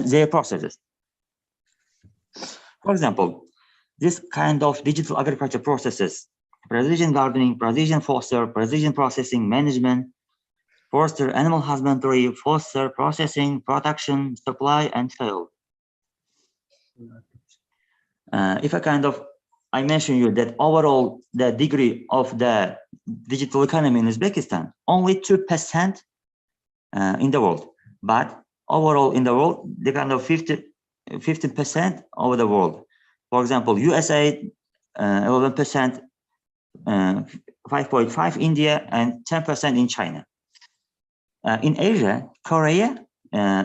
their processes. For example, this kind of digital agriculture processes, precision gardening, precision foster, precision processing, management, foster animal husbandry, foster processing, production, supply, and sale. If I mention you that overall the degree of the digital economy in Uzbekistan, only 2% in the world, but overall in the world, the kind of 15% over the world. For example, USA, 11%, 5.5 India, and 10% in China. In Asia, Korea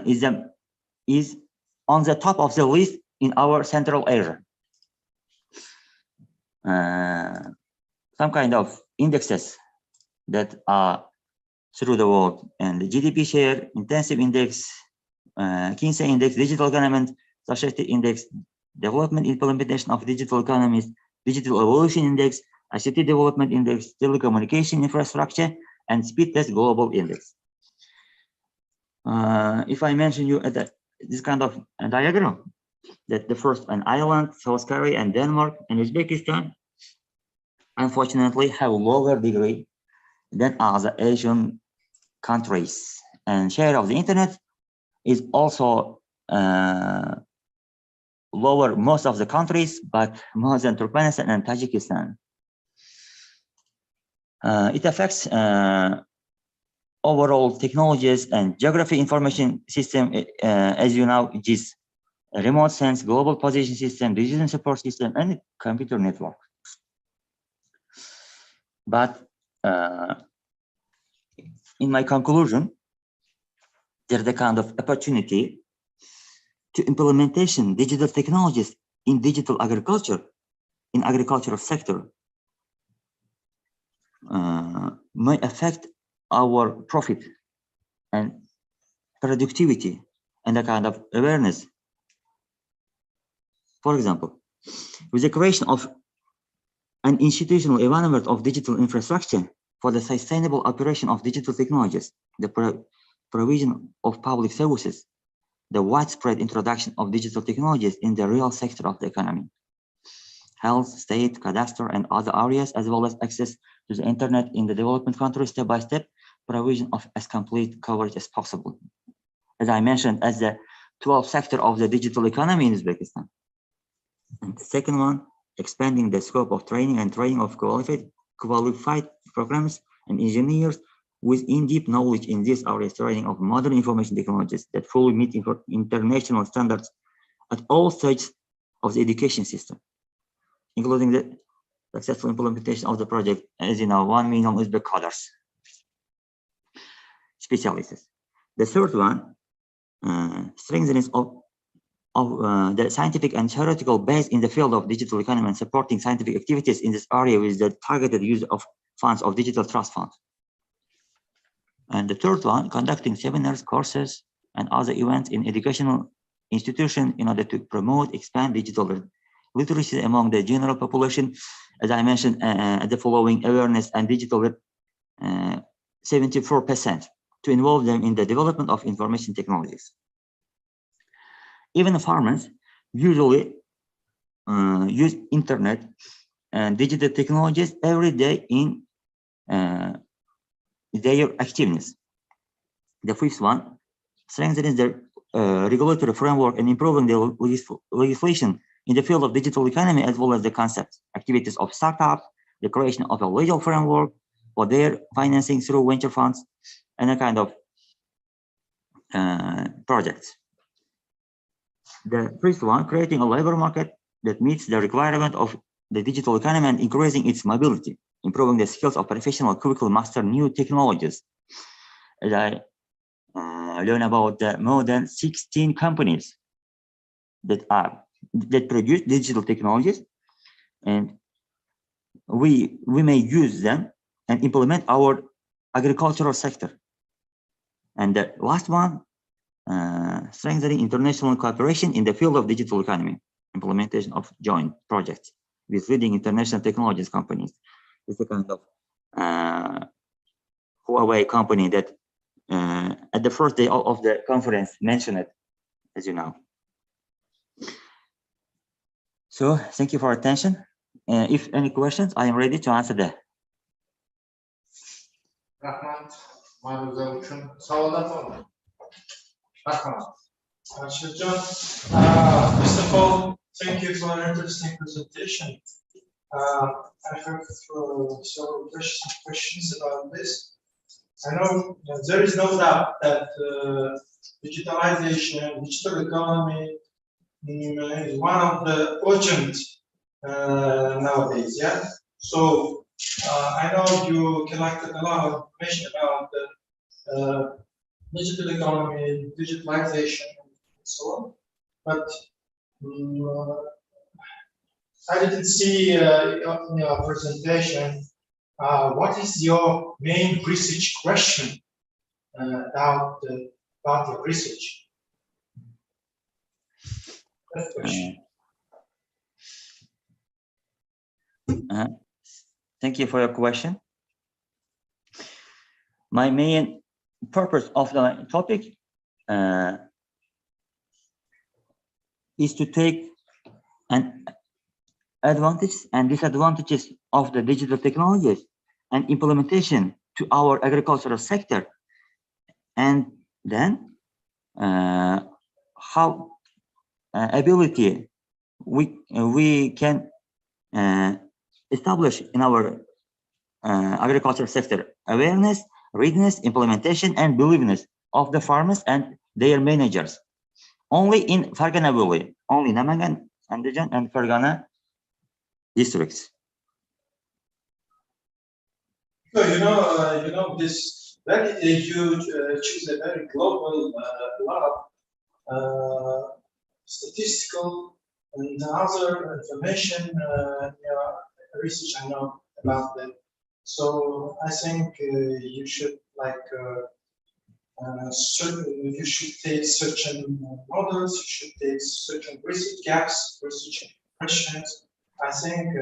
is on the top of the list in our Central Asia. Some kind of indexes that are through the world, and the GDP share, intensive index, Kinsey index, digital government society index, development implementation of digital economies, digital evolution index, ICT development index, telecommunication infrastructure, and speed test global index. If I mention you at this kind of diagram, that the first an Ireland, South Korea, and Denmark and Uzbekistan, unfortunately, have a lower degree than other Asian countries, and share of the internet is also lower most of the countries, but more than Turkmenistan and Tajikistan. It affects overall technologies and geography information system, as you know, GIS, remote sense, global position system, decision support system, and computer network. But in my conclusion, there's a kind of opportunity to implementation digital technologies in digital agriculture, in agricultural sector, may affect our profit and productivity and a kind of awareness. For example, with the creation of an institutional environment of digital infrastructure for the sustainable operation of digital technologies, the provision of public services, the widespread introduction of digital technologies in the real sector of the economy, health, state, cadastre, and other areas, as well as access to the internet in the development countries, step-by-step provision of as complete coverage as possible. As I mentioned, as the 12th sector of the digital economy in Uzbekistan. And the second one, expanding the scope of training and training of qualified programs and engineers with in-depth knowledge in this areas, training of modern information technologies that fully meet international standards at all stages of the education system, including the successful implementation of the project, as you know, 1 million Uzbek coders, specialists. The third one, strengthening of the scientific and theoretical base in the field of digital economy and supporting scientific activities in this area with the targeted use of funds of digital trust funds. And the third one, conducting seminars, courses, and other events in educational institutions in order to promote, expand digital literacy among the general population. As I mentioned, the following awareness and digital 74% to involve them in the development of information technologies. Even farmers usually use internet and digital technologies every day in their activities. The fifth one, strengthening the regulatory framework and improving the legislation in the field of digital economy, as well as the concepts, activities of startups, the creation of a legal framework for their financing through venture funds, and a kind of projects. The first one, creating a labor market that meets the requirement of the digital economy and increasing its mobility, improving the skills of professionals quickly master new technologies. As I learned about the more than 16 companies that produce digital technologies, and we may use them and implement our agricultural sector. And the last one, strengthening international cooperation in the field of digital economy, implementation of joint projects with leading international technologies companies. It's a kind of Huawei company that at the first day of the conference mentioned it, as you know. So thank you for your attention. If any questions, I am ready to answer them. Rahmat, ma'lumotlar uchun savollar bormi? Rahmat. Shirjon, first of all, thank you for an interesting presentation. I have several questions about this. I know there is no doubt that digitalization, digital economy is one of the urgent nowadays. Yeah. So I know you collected a lot of information about the digital economy, digitalization, and so on. But I didn't see in your presentation what is your main research question about your research? That question. Thank you for your question. My main purpose of the topic is to take an advantages and disadvantages of the digital technologies and implementation to our agricultural sector, and then how ability we can establish in our agricultural sector awareness, readiness, implementation, and believeness of the farmers and their managers. Only in Fergana Valley, only Namangan, Andijan, and Fergana districts. So you know this. You choose a very global lab, statistical and other information research I know about them. So I think you should you should take certain models, you should take certain research gaps, research questions. I think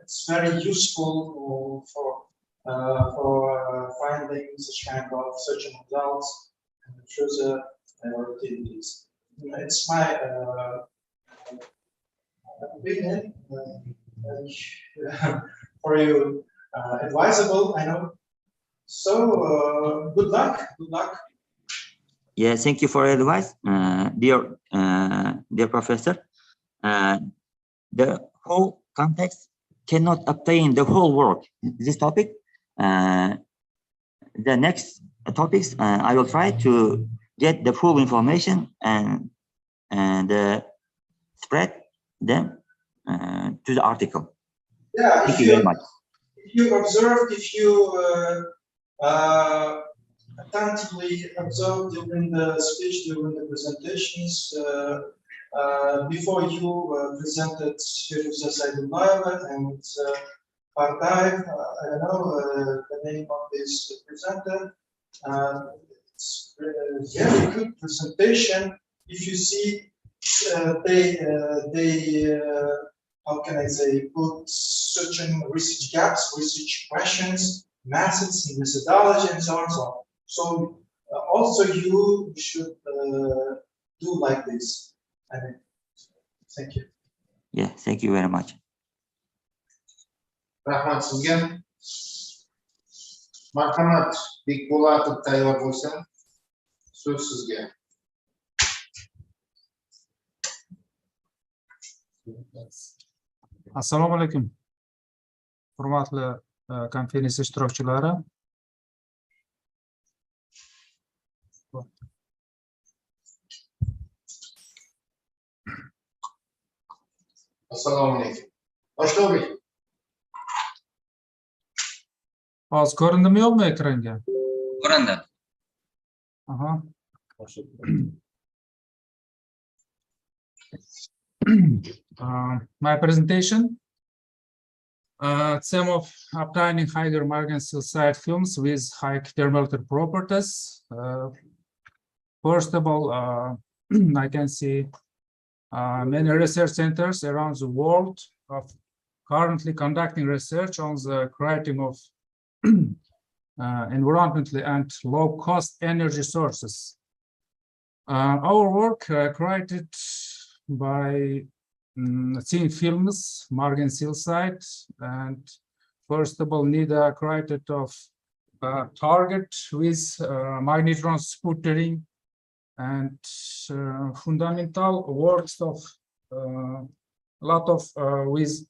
it's very useful for finding such kind of searching results and further activities. It's my opinion for you advisable, I know. So good luck. Good luck. Yeah, thank you for your advice, dear professor. The whole context cannot obtain the whole work. This topic, the next topics, I will try to get the full information and spread them to the article. Yeah, thank you very much. If you observed, if you attentively observed during the speech, during the presentations, before you presented Firuze Saidullayeva and Pardaev, I don't know the name of this presenter. It's a very good presentation. If you see, they how can I say, put certain research gaps, research questions, methods, and methodology, and so on and so on. So also you should do like this. Thank you. Yeah, thank you very much. Rahmat sizga. Marhamat, Bekpo'latov tayyor bo'lsa, so'z sizga. Assalomu alaykum. Hurmatli konferensiya ishtirokchilari. Assalomu alaykum. Boshloving. Hozir ko'rindimi yo'qmi ekranga? Ko'rindi. Aha. My presentation, theme of obtaining higher margin silicides films with high thermoelectric properties. First of all, I can see Many research centers around the world are currently conducting research on the creating of environmentally and low-cost energy sources. Our work created by thin films, margin silicides, and first of all, NIDA created of target with magnetron sputtering and fundamental works of a lot of with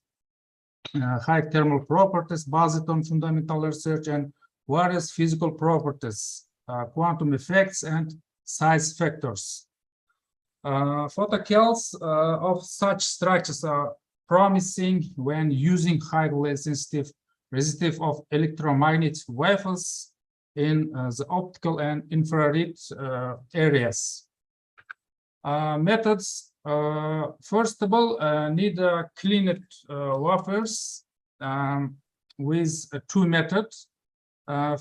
high thermal properties based on fundamental research and various physical properties, quantum effects, and size factors. Photocalls of such structures are promising when using highly sensitive resistive of electromagnetic waves in the optical and infrared areas. Methods, first of all, need cleaned wafers with two methods.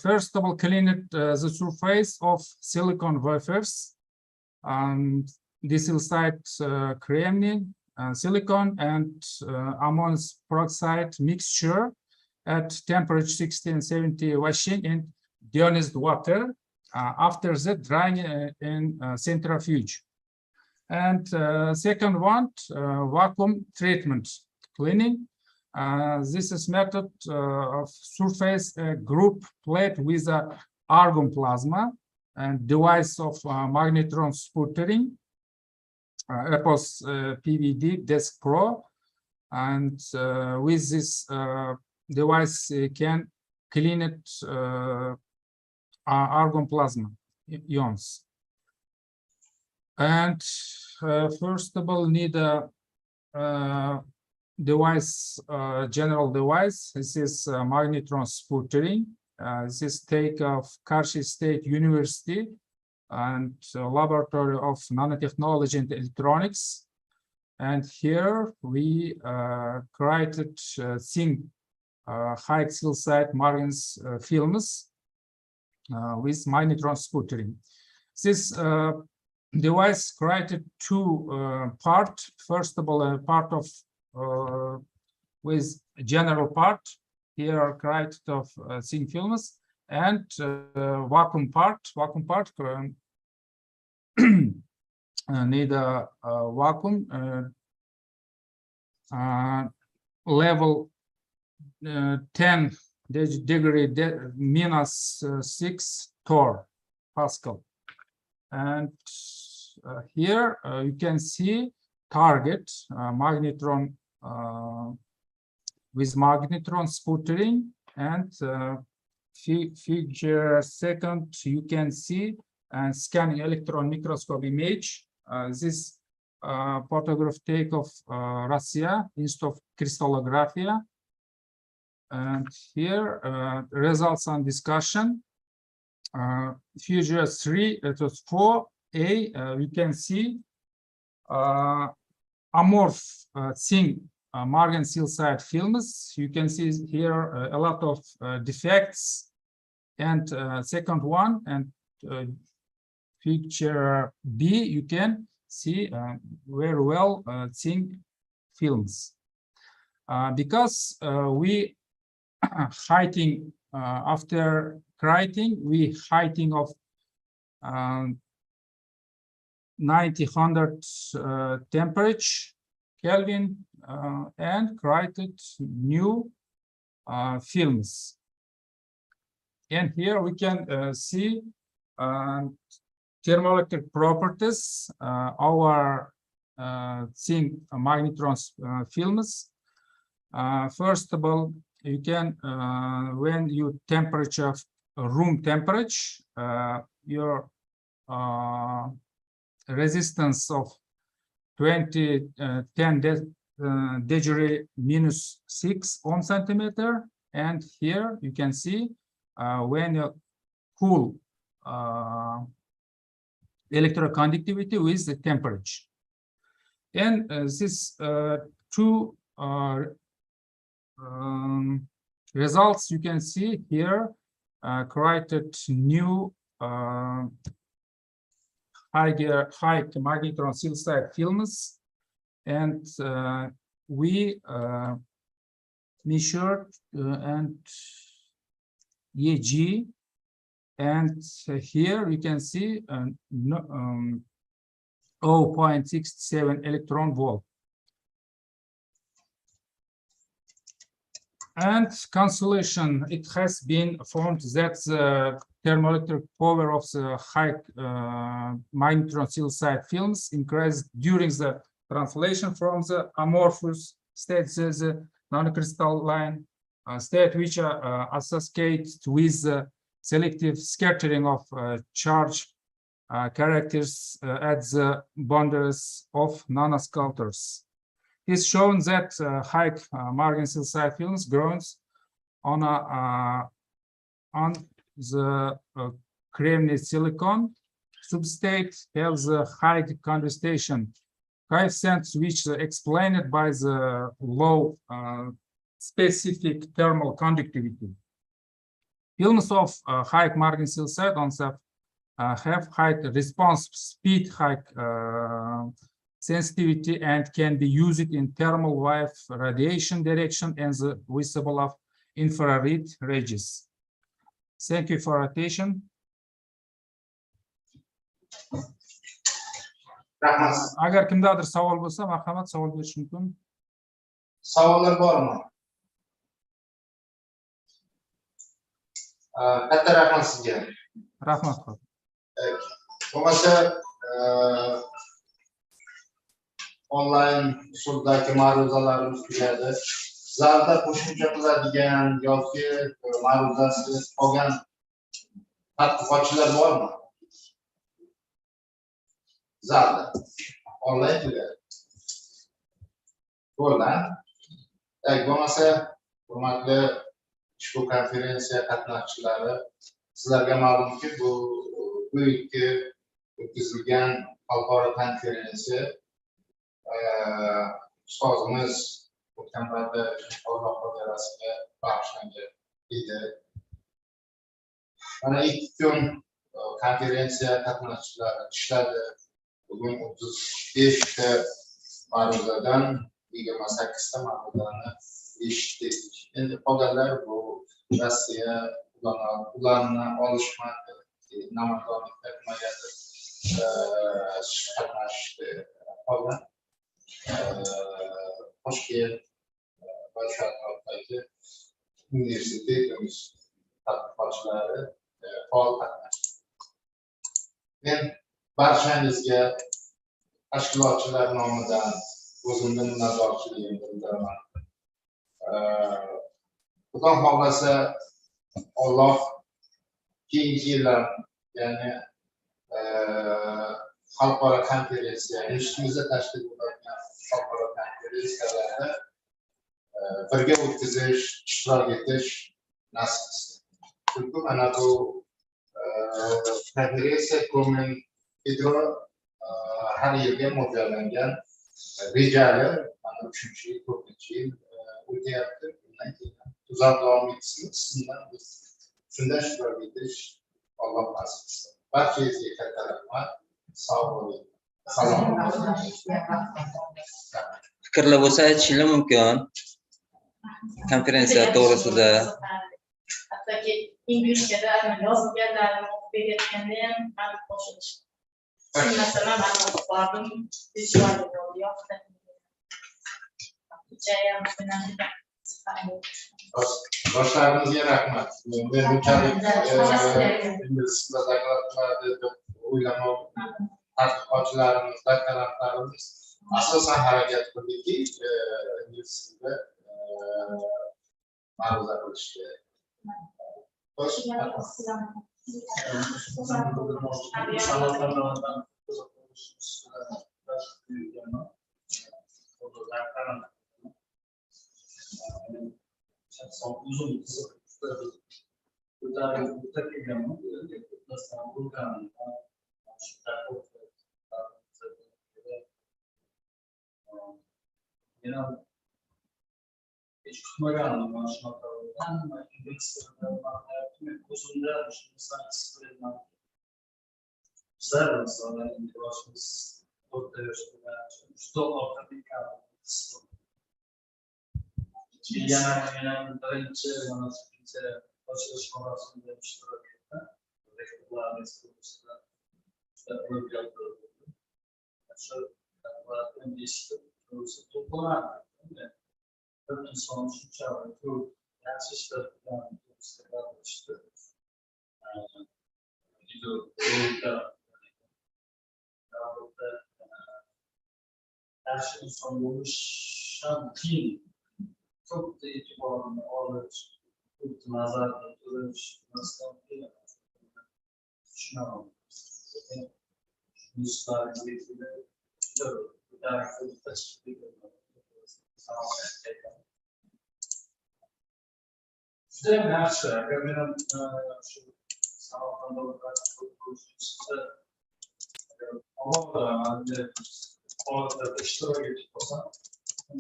First of all, cleaned the surface of silicon wafers. Disilicide creamine, silicon, and ammonium peroxide mixture at temperature 60 and 70 washing in deionized water. After that, drying in centrifuge. And second one, vacuum treatment cleaning. This is method of surface group plate with a argon plasma and device of magnetron sputtering, EPOS PVD Desk Pro, and with this device can clean it argon plasma ions. And first of all, need a device, general device. This is magnetron sputtering. This is take of Karshi State University and Laboratory of Nanotechnology and Electronics. And here we created thin high silicide margin films with magnetron sputtering. This device created two parts. First of all, a part of with general part here created of thin films, and vacuum part. Vacuum part need a vacuum level 10 degree minus 6 torr Pascal. And here you can see target magnetron with magnetron sputtering, and figure second you can see scanning electron microscope image. This photograph take of Russia Institute of Crystallography. And here results on discussion. Figure 3, it was 4A, we can see amorph thin margin silicide films. You can see here a lot of defects. And second one, and picture B, you can see very well thin films. Because we heighting after creating, we heighting of 900 temperature Kelvin and created new films. And here we can see thermoelectric properties, our thin magnetron films. First of all, you can, when you temperature, room temperature, your resistance of 10 degree minus 6 ohm centimeter. And here you can see when you cool electroconductivity with the temperature. And this two results you can see here created new high magnetron silicide films and we measured and EG, and here you can see 0.67 electron volt. And consolation, it has been found that the thermoelectric power of the high magnetron silicides films increased during the translation from the amorphous state to the non-crystalline state, which are associated with the selective scattering of charge characters at the boundaries of nanosculptures. It's shown that high margin silicide films grows on the creamy silicon substrate has a high condensation coefficient, which is explained by the low specific thermal conductivity. Films of high margin silicide also have high response speed, high sensitivity, and can be used in thermal wave radiation direction and the visible of infrared ranges. Thank you for attention. Agar kimdadir savol bo'lsa, marhamat savol berish mumkin. Savollar bormi? Katta rahmat sizga. Rahmat. Bo'lmasa onlayn usuldagi ma'ruzalarimiz tugadi. Zalda qo'shimcha qiladigan yoki ma'ruzasi qolgan tadqiqotchilar bormi? Zalda onlayn tugadi. Bo'ldi. Bo'lmasa hurmatli ushbu konferensiya qatnashchilari, sizlarga ma'lumki, bu yilgi o'tkazilgan xalqaro konferensiya ustozimiz o'tgan paytda Alloh xotirasiga bag'ishlangan edi. Mana 2 kun konferensiya qatnashchilari ishladi. Bugun 35 ta ma'ruzadan 28 ta ma'ruzani eshitdik. Endi qolganlar bu Rossiya ularni olishmadi. Namanganliklar nimagadir qatnashdi. Qolgan Toshkent va shu atrofdagi universitetimiz tadqiqotchilari faol qatnashdi. Men barchangizga tashkilotchilar nomidan o'zimning minnatdorchiligimni bildiraman. Xudo xohlasa Alloh keyingi yillar, ya'ni xalqaro konferensiya, institutimizda tashkil etilgan xalqaro konferensiyalarda birga o'tkazish, ishtirok etish nasib etsin. Chunki mana bu konferensiya Conmechydro har yilga mo'ljallangan rejali, mana 3-yil, 4-yil o'tyapti. Bundan keyin tuzab davom etsin. Sizdan biz shunda ishtirok etish Alloh nasib etsin. Barchangizga katta rahmat. Sog' bo'ling. Salom. Fikrlar bo'lsa aytishingiz mumkin. Konferensiya to'g'risida. Hattoki inglizchada yozganlarini o'qib berayotganda ham qo'shilish. Masalan, men o'qib bordim, vizual bo'ldi, yoqdi. Jayam Boshlarimizga rahmat. Men bunchalik ingliz tilida qiladi deb o'ylamoqdim. Tadqiqotchilarimiz, doktorantlarimiz asosan harakat qildiki, ingliz tilida ma'ruza qilishga. Hiç kutmagandim mana shunaqa bo'lgan. Ingliz tilida ko'zimda shunisi bizlar masalan inglizimiz o'rta yoshda stol orqali yana birinchi mana ikkinchi ochilish marosimida ishtirok etdim. Rektorlarning ekskursiyasida shu tadbirlarni eshitib o'zi to'planadi. Bir inson shunchalik ko'p yaxshi ishlar bilan ishtirok yaxshi inson bo'lish ham qiyin. Ko'p e'tiborni olish, ko'p nazarda turish masdan qiyin. Tushunaman. Juda yaxshi. Agar men ham shu Samarqandda holatlarda ishtirok etib qolsam,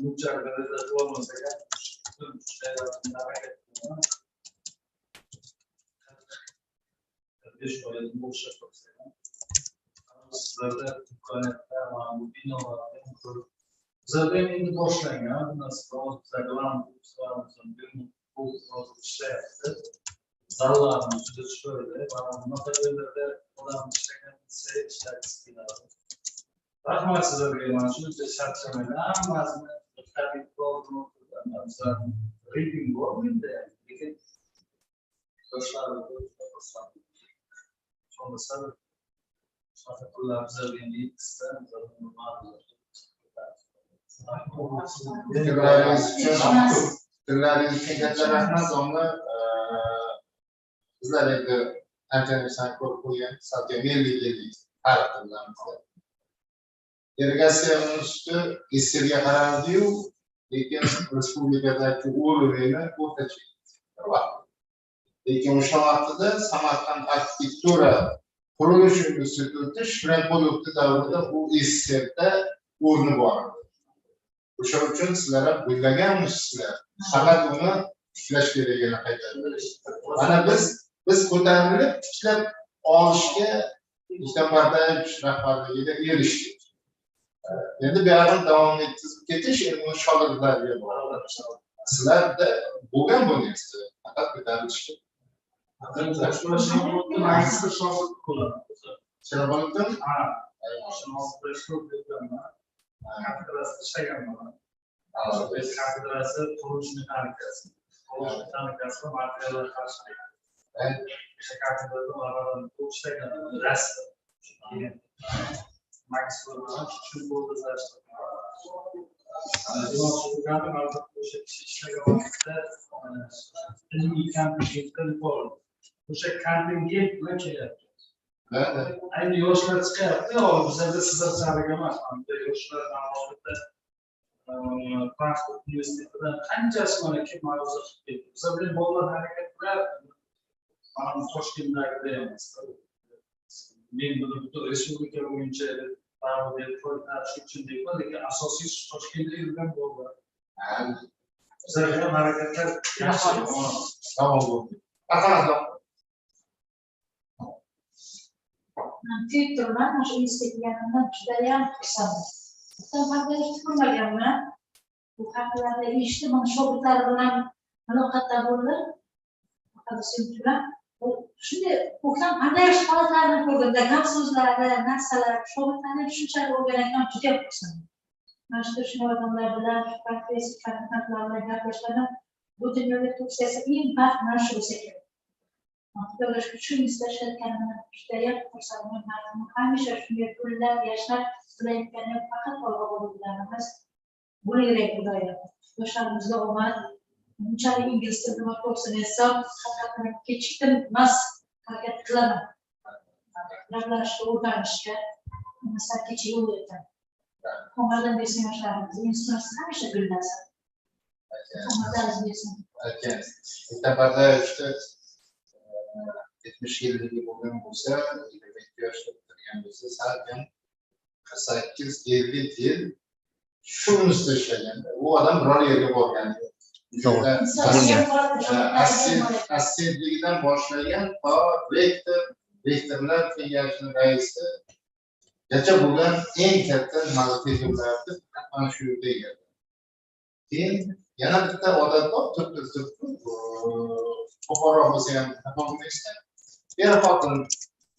buncha darajada bo'lmasa ham sizlarda imkoniyatlar mana bu binolarni ko'rib bizlarda endi boshlangan bu narsa ishlayapti. Zallarimiz juda chiroyli. Mana bunaqa joylarda odam ishlagan ishlagisi keladi. Rahmat sizlarga, mana shuncha charchamaylar, hammasini diqqatli qilib reading bor menda, lekin yoshlarni bo'lmasa shunaqa pullar bizlarga yetkazsa, fikrlaringiz uchun katta rahmat. Domla bizlar endi ancha ko'rib qo'ygan, salkam 50 yillik har tillamizda. Irrigatsiya instituti Isserga qarardi-yu, lekin respublikadagi o'rnini o'rtacha. Lekin o'sha vaqtida Samarqand arxitektura qurilish instituti Shranpolovdi davrida u Isserda o'rni bor edi. O'sha uchun sizlar ham o'ylaganmisizlar. Faqat uni tiklash kerakligini qaytarib. Mana biz ko'tarilib tiklab olishga Ishtambardayev rahbarligida erishdik. Endi bu yerdan davom ettirib ketish endi shogirdlarga bog'liq. Sizlarda bo'lgan bu narsa, faqat ko'tarilishga. Kafidrasi qurilish mexanikasi. Qurilish mexanikasi materiallar qarashlaydi. O'sha kafidrada ulardan ko'p ishlagan rasm. Max bilan shu bo'ldi zashti. O'sha kishi ishlagan vaqtda ilmiy kampingga bor. O'sha kampingga bilan kelyapti. Endi yoshlar chiqyapti, bizlarda sizlar sariga emas. Yoshlar ma'lumotda transport universitetidan qanchasi mana kim ma'ruza qilib ketdi. Bizlar bilan bolalar harakat qilyapti. Mana Toshkentdagida emas. Men buni butun respublika bo'yicha lekin asosiy Toshkentda yurgan bolalar. Bizlar ham harakatlar yaxshi. Tamam bo'ldi. Marhamat. Twitter-dan o'sha institutlardan judayam xursandman. Haqida hech ko'rmaganman. Bu haqlarda eshitib, mana shogirdlar bilan muloqotda bo'ldim. Shunday ko'klam qanday holatlarni ko'rganda, gap so'zlari, narsalar, shogirdlarni tushunchali o'rgangan juda xursandman. Mana shu odamlar bilan professor kandidatlar bilan gaplashganda bu dunyoda to'ksiyasi eng baxt mana shu bo'lsa kerak. Maktublar uchun izlashayotganimdan judayam xursandman. Hamisha shunday pullar, yashar qilayotganim faqat Alloh bilan emas. Buni kerak Xudoyo. Yoshlarimizga omad, bunchalik ingliz tilini o'qishni esa haqiqatan kechiktirmas harakat qilaman. Gaplashishga, o'rganishga sal kechik yo'l ekan. Omadan bersin yoshlarimiz, inson hamisha gullasin. Omadan bersin. Ishtambarda 70 yilligi bo'lgan bo'lsa, 22 yoshda bitirgan bo'lsa, salkam 48-50 yil shu institutda ishlaganda, u odam biror yerga borgani yo'q. Assistentligidan boshlagan to rektorlar kengashining raisi gacha bo'lgan eng katta nimaga tegirlardi mana shu yerda egadi. Keyin yana bitta odat bor, Buxoro bo'lsa ham topolmaysiz. Er xotin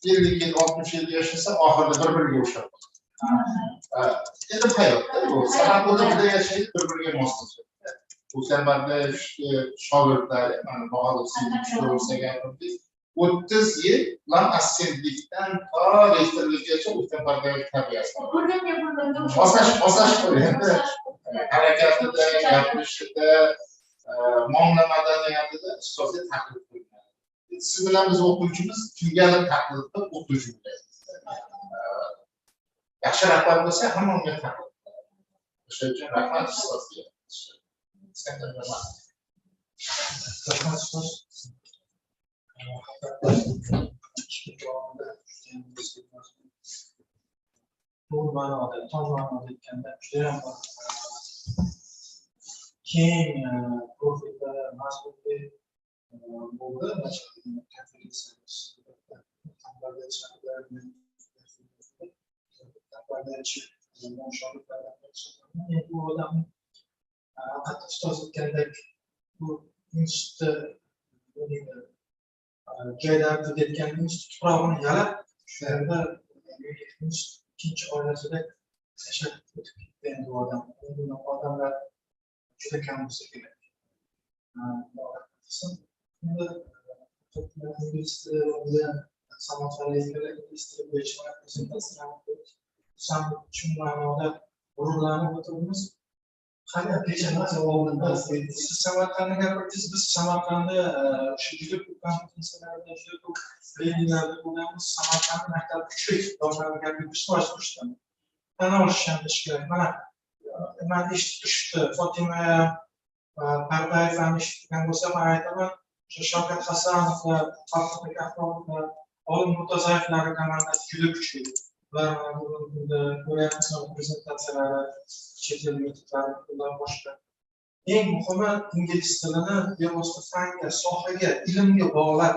50 yil 60 yil yashasa oxirida bir-biriga o'xshab qoladi. Endi hayotda bu san'at o'zida yashaydi, bir-biriga moslashadi. O'shanlarda shogirdlar, mana bahor to'g'risida gapirdik. 30 yil bilan assistentlikdan to rektorlikgacha o'tgan pardagi tarbiyasi. Moslash qo'yadi. Harakatida, gapirishida, muomala madaniyatida ustozga taqlid qilgan. Siz bilan biz o'quvchimiz kimgadir taqlid qilib o'qituvchi bo'ladi. Yaxshi rahbar bo'lsa hamma unga taqlid qiladi. O'sha uchun rahmat ustozga. To'g'ri ma'noda, tom ma'noda aytganda judayam keng profilda mas'ulli bo'ldi. Konferensiyamiz bu odam albatta ustoz aytgandek bu institutni joylarni ketgan institut tuprog'ini yalab shu yerda ikkinchi oilasida yashab o'tib ketdi endi bu odam. Bunaqa odamlar juda kam bo'lsa kerak. Ingliz tili bo'yicha shu ma'noda g'ururlanib o'tiribmiz. Qani kecha oldinda siz Samarqandni gapirdingiz, biz Samarqandda shu juda ko'p konferensiyalarda, juda ko'p treninglarda bo'lganmiz. Samarqand maktab kuchli yoshlarni gapirishni boshlashdi. Tan olish ham kerak. Mana eshitib turishdi, Fotima Pardayev ham eshitgan bo'lsa, men aytaman, o'sha Shavkat Hasanovlar, xalqdagi ahvollar, Olim Mutazayevlar komandasi juda kuchli. Ular ko'ryapmiz prezentatsiyalari, chet el yutuqlari, ular boshqa. Eng muhimi ingliz tilini bevosita fanga, sohaga, ilmga bog'lab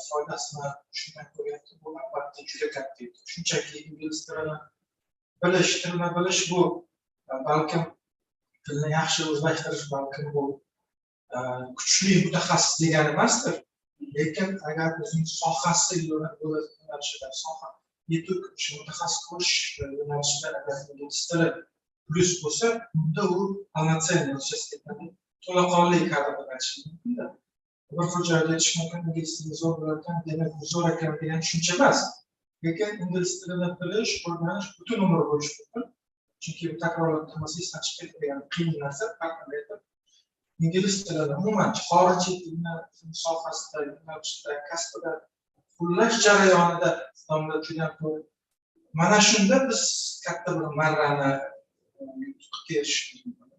foydasini tushunmay ko'ryapti. Bu albatta juda katta. Shunchaki ingliz tilini bilish bu balkim tilni yaxshi o'zlashtirish, balkim bu kuchli mutaxassis degani emasdir. Lekin agar o'zining sohasi yo'nalishida soha yetuk mutaxassis bo'lish yo'nalishida agar ingliz tili plus bo'lsa, unda u полноценный to'laqonli kadr bo'lishi mumkin. Bir joyda aytish mumkin, ingliz tili zo'r bo'larkan, demak bu zo'r ekan degan tushuncha emas. Lekin ingliz tilini bilish, o'rganish butun umr bo'lishi mumkin. Chunki takrorlab qilmasangiz chiqib ketadigan qiyin narsa faqat ingliz tilini umuman xorijiy tillar sohasida, yo'nalishda, kasbida qo'llash jarayonida domla juda ko'p. Mana shunda biz katta bir marrani yutuqqa erishishimiz mumkin.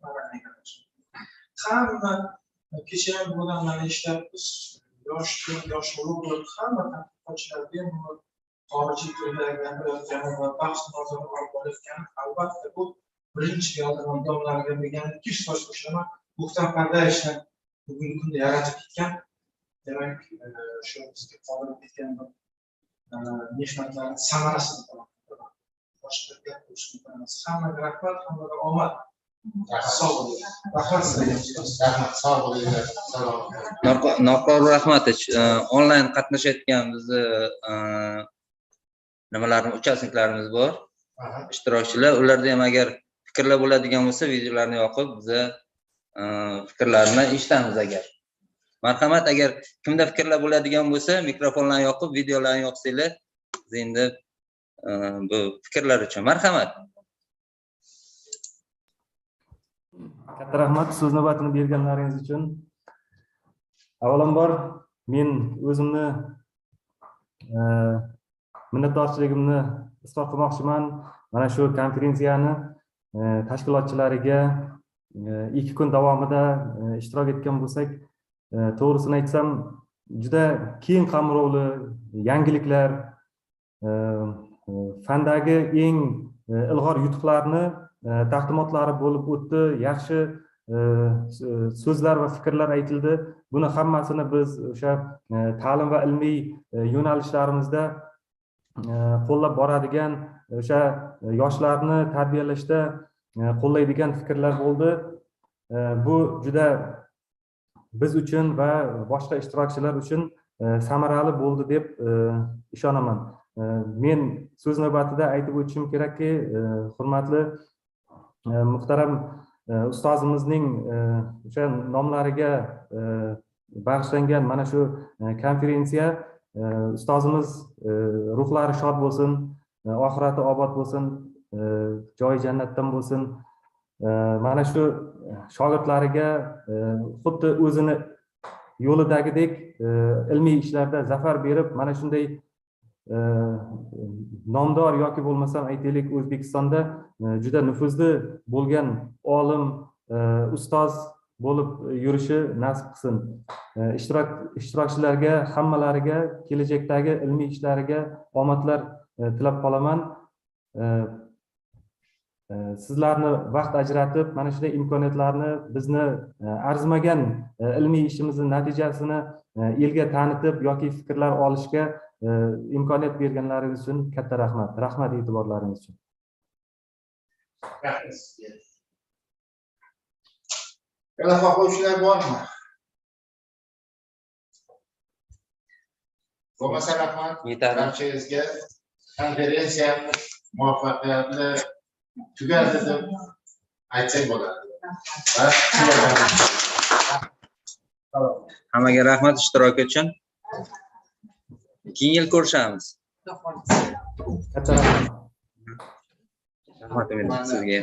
Hamma kecha ham bu odamlarni eshityapmiz. Yosh bo'lib hamma tadqiqotchilarga xorijiy tilda gapirayotgani va bahs-munozara olib borayotgani albatta bu birinchi yolg'on domlarga bo'lgan 200% qo'shilaman. Muhtar Pardayevni bugungi kunda yaratib ketgan, demak shu bizga qoldirib ketgan mehnatlarni samarasini boshqa gap bo'lishini bilamiz. Hammaga rahmat, hammaga omad. Sog' bo'ling. Rahmat sizlarga. Rahmat, sog' bo'linglar. Noqor rahmat. Onlayn qatnashayotgan bizni nimalarni uchastniklarimiz bor. Ishtirokchilar, ularda ham agar fikrlar bo'ladigan bo'lsa, videolarni yoqib biza fikrlarni eshitamiz agar. Marhamat, agar kimda fikrlar bo'ladigan bo'lsa, mikrofonlarni yoqib, videolarni yoqsanglar, biz endi bu fikrlar uchun. Marhamat. Katta rahmat so'z navbatini berganlaringiz uchun. Avvalambor men o'zimni minnatdorchiligimni izhor qilmoqchiman. Mana shu konferensiyani tashkilotchilariga 2 kun davomida ishtirok etgan bo'lsak, to'g'risini aytsam, juda keng qamrovli yangiliklar, fandagi eng ilg'or yutuqlarni taqdimotlari bo'lib o'tdi, yaxshi so'zlar va fikrlar aytildi. Buni hammasini biz o'sha ta'lim va ilmiy yo'nalishlarimizda qo'llab boradigan, o'sha yoshlarni tarbiyalashda qo'llaydigan fikrlar bo'ldi. Bu juda biz uchun va boshqa ishtirokchilar uchun samarali bo'ldi deb ishonaman. Men so'z navbatida aytib o'tishim kerakki, hurmatli muhtaram ustozimizning o'sha nomlariga bag'ishlangan mana shu konferensiya, ustozimiz ruhlari shod bo'lsin, oxirati obod bo'lsin, joyi jannatdan bo'lsin. Mana shu shogirdlariga xuddi o'zini yo'lidagidek ilmiy ishlarda zafar berib, mana shunday nomdor yoki bo'lmasam aytaylik O'zbekistonda juda nufuzli bo'lgan olim, ustoz bo'lib yurishi nasib qilsin. Ishtirokchilarga hammalariga kelajakdagi ilmiy ishlariga omadlar tilab qolaman. Sizlarni vaqt ajratib, mana shunday imkoniyatlarni, bizni arzimagan ilmiy ishimizni natijasini elga tanitib yoki fikrlar olishga imkoniyat berganlaringiz uchun katta rahmat. Rahmat e'tiborlaringiz uchun. Rahmat sizga. Yana xohlovchilar bormi? Bo'lmasa rahmat. Barchangizga konferensiyamiz muvaffaqiyatli tugadi deb aytsak bo'ladi. Hammaga rahmat ishtiroki uchun. Keyingi yil ko'rishamiz. Katta rahmat. Rahmat sizga.